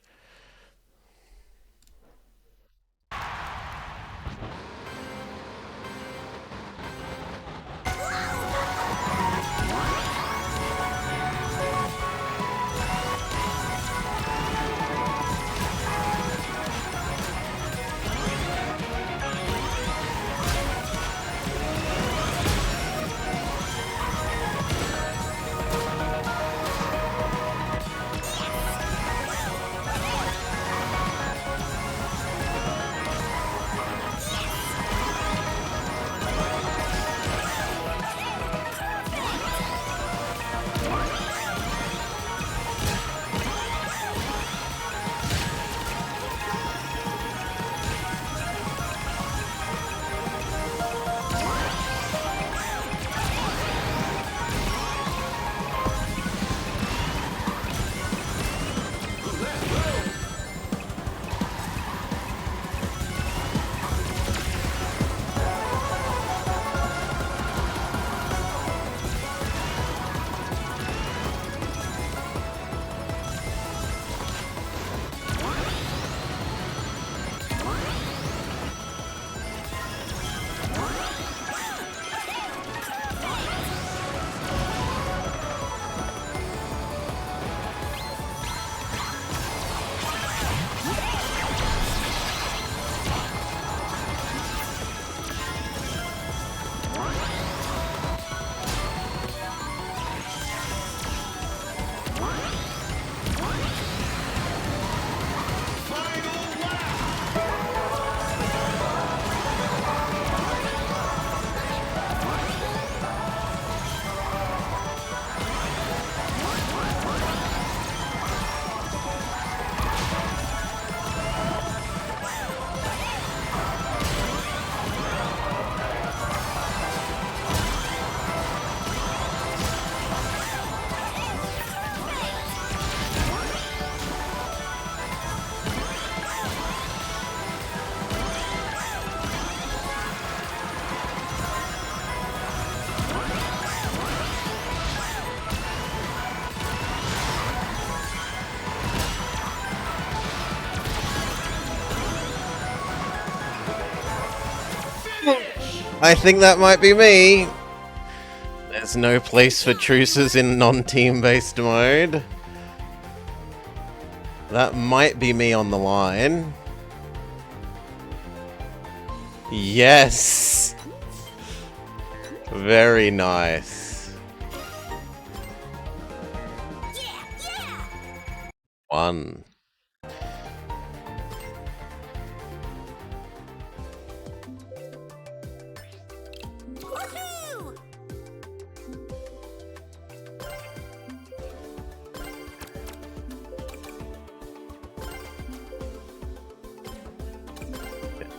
I think that might be me. There's no place for truces in non-team based mode. That might be me on the line. Yes! Very nice. One. Woohoo!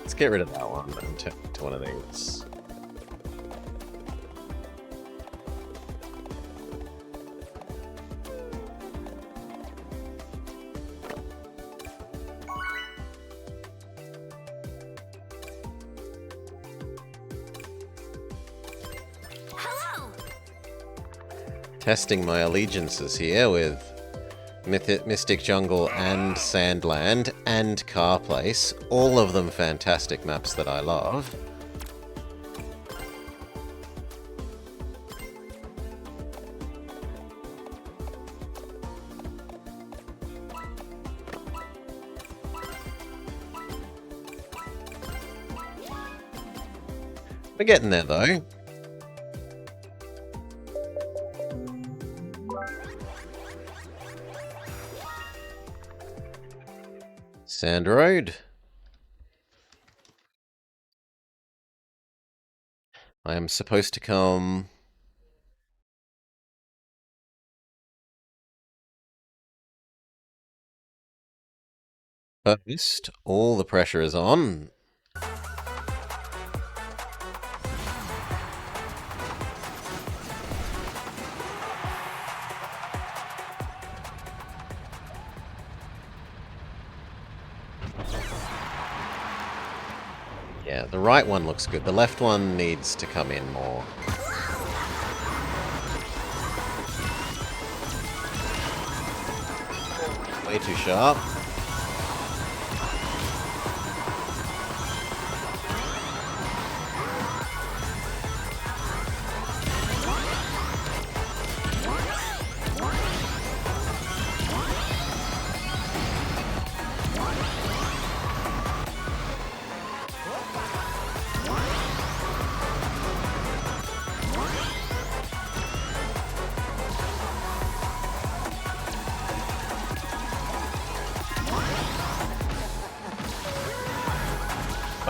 Let's get rid of that one and turn it to one of these. Hello! Testing my allegiances here with Mystic Jungle and Sandland and Car Place. All of them fantastic maps that I love. We're getting there though. Sand Road. I am supposed to come... first. All the pressure is on. Yeah, the right one looks good. The left one needs to come in more. Way too sharp.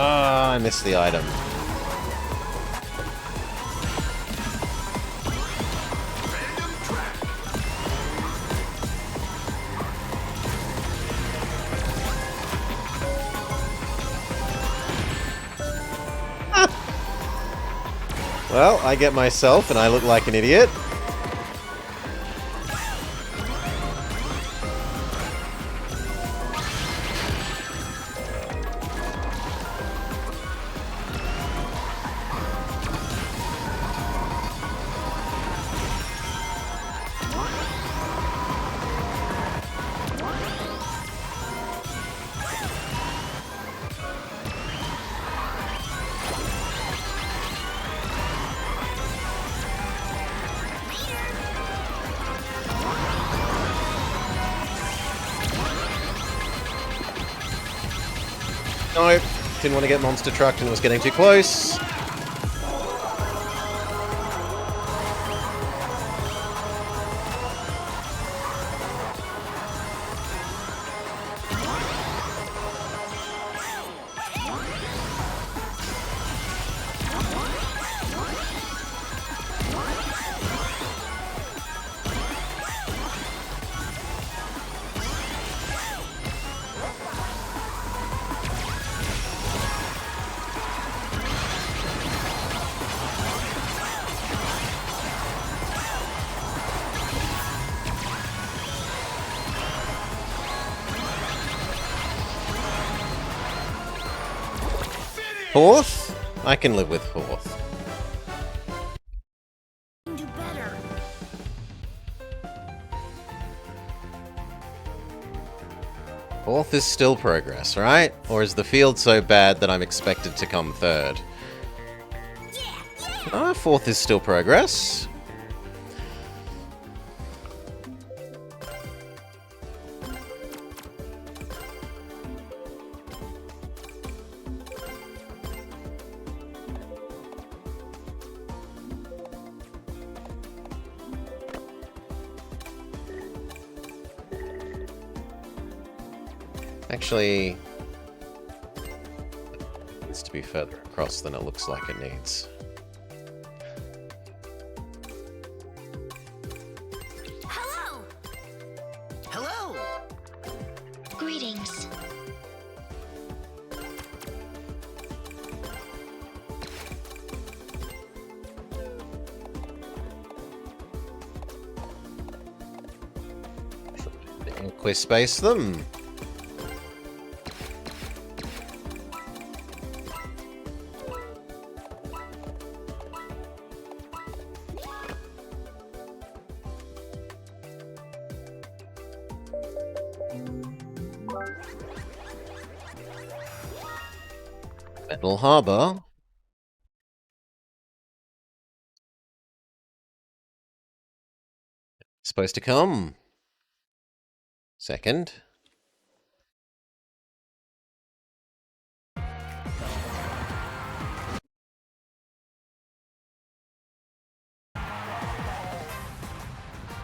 Ah, I missed the item. Random track. Well, I get myself and I look like an idiot. Nope. Didn't want to get monster trucked and it was getting too close. Fourth? I can live with fourth. Do better. Fourth is still progress, right? Or is the field so bad that I'm expected to come third? Fourth is still progress. Actually, it needs to be further across than it looks like it needs. Hello. Hello. Greetings. Quiz space them. Metal Harbor. Supposed to come. Second.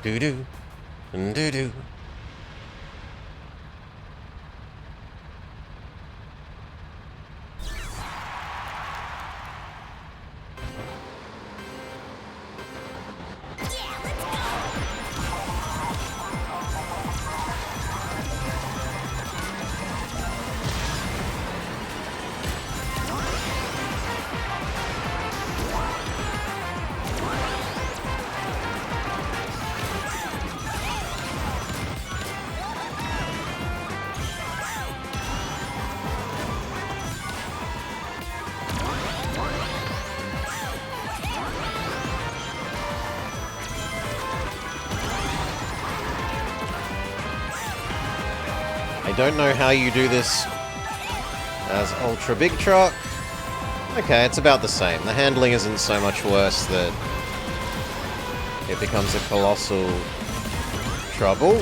Doo-doo. And doo-doo. I don't know how you do this as Ultra Big Truck. Okay, it's about the same. The handling isn't so much worse that it becomes a colossal trouble.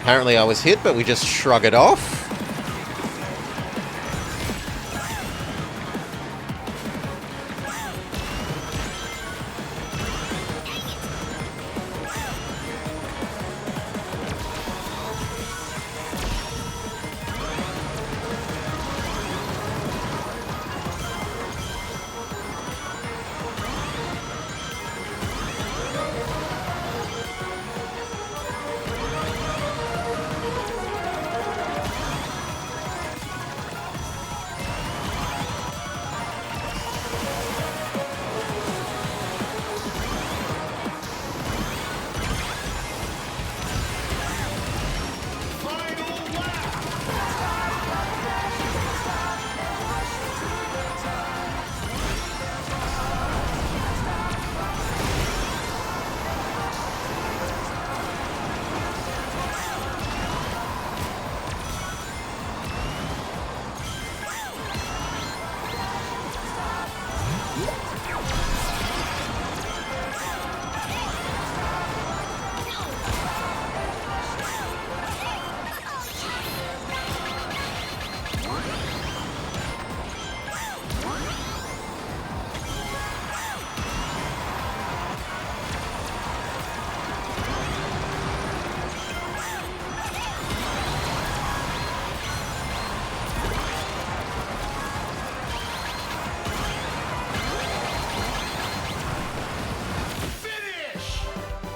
Apparently I was hit, but we just shrug it off.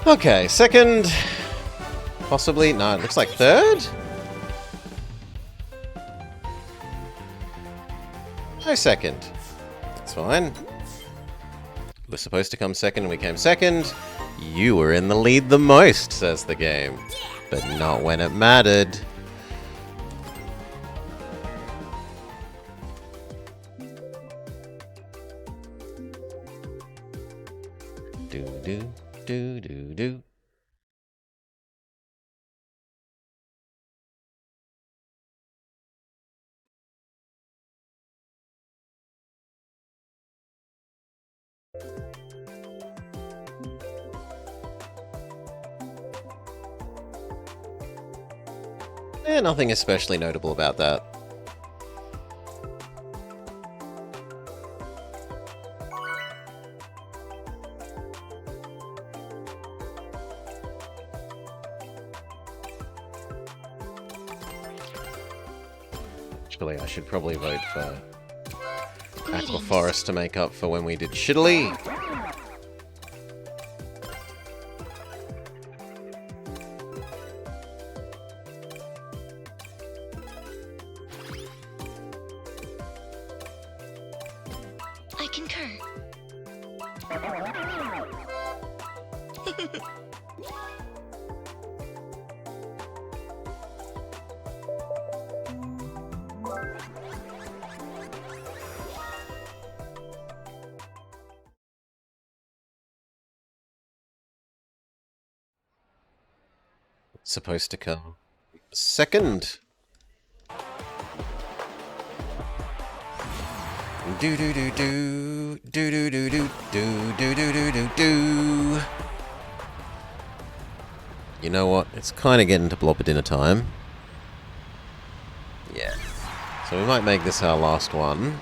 Okay, second. Possibly. No, it looks like third? No, second. That's fine. We're supposed to come second and we came second. You were in the lead the most, says the game. But not when it mattered. Do. Yeah, nothing especially notable about that. Actually, I should probably vote for Aqua Forest to make up for when we did shittily. I concur. Supposed to come second. Do do do do do do do do do do do do do do. You know what? It's kind of getting to blobber dinner time. Yeah. So we might make this our last one.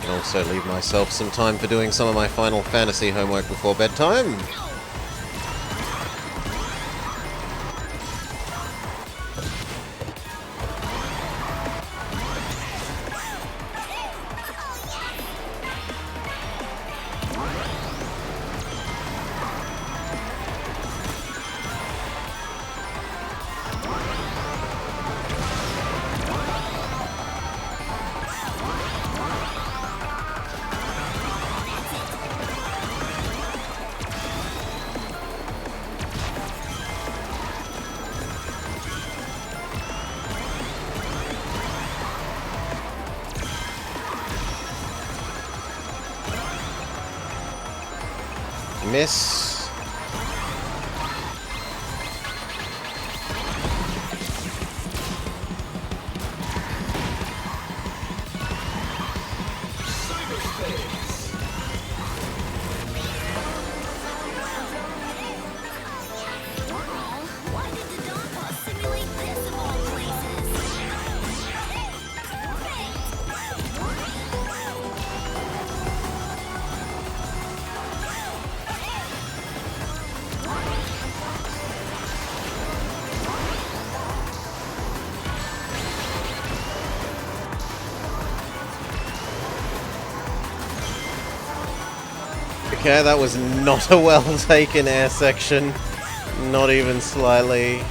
And also leave myself some time for doing some of my Final Fantasy homework before bedtime. miss. Why did the Dawn Paw simulate this of all places? Okay, that was not a well taken air section. Not even slightly.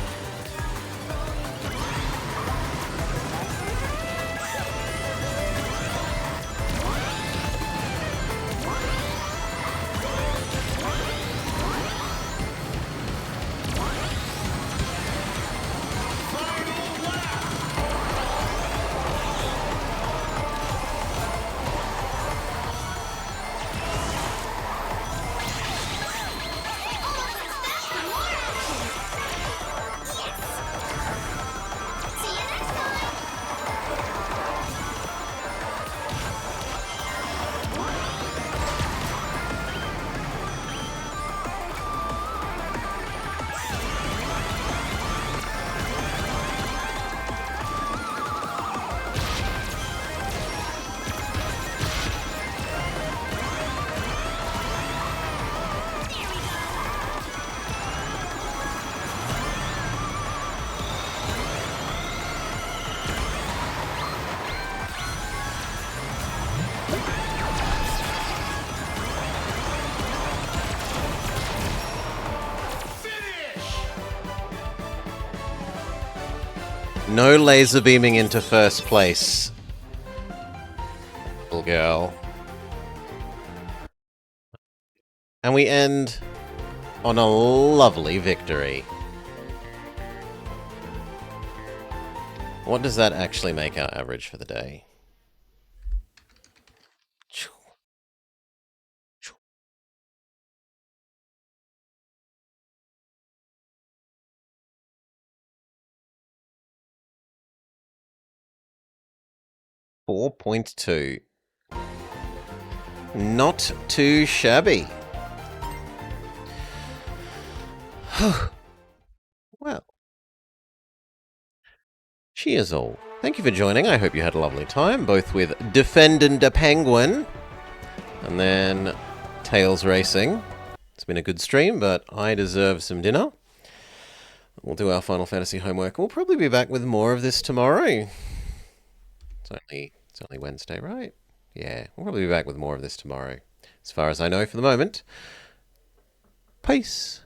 See you next time! No laser beaming into first place. Little girl. And we end on a lovely victory. What does that actually make our average for the day? 4.2. Not too shabby. Well, cheers all. Thank you for joining. I hope you had a lovely time, both with DeFenDin De Penguin and then Tails Racing. It's been a good stream, but I deserve some dinner. We'll do our Final Fantasy homework. We'll probably be back with more of this tomorrow. It's only Wednesday, right? Yeah, we'll probably be back with more of this tomorrow. As far as I know for the moment. Peace.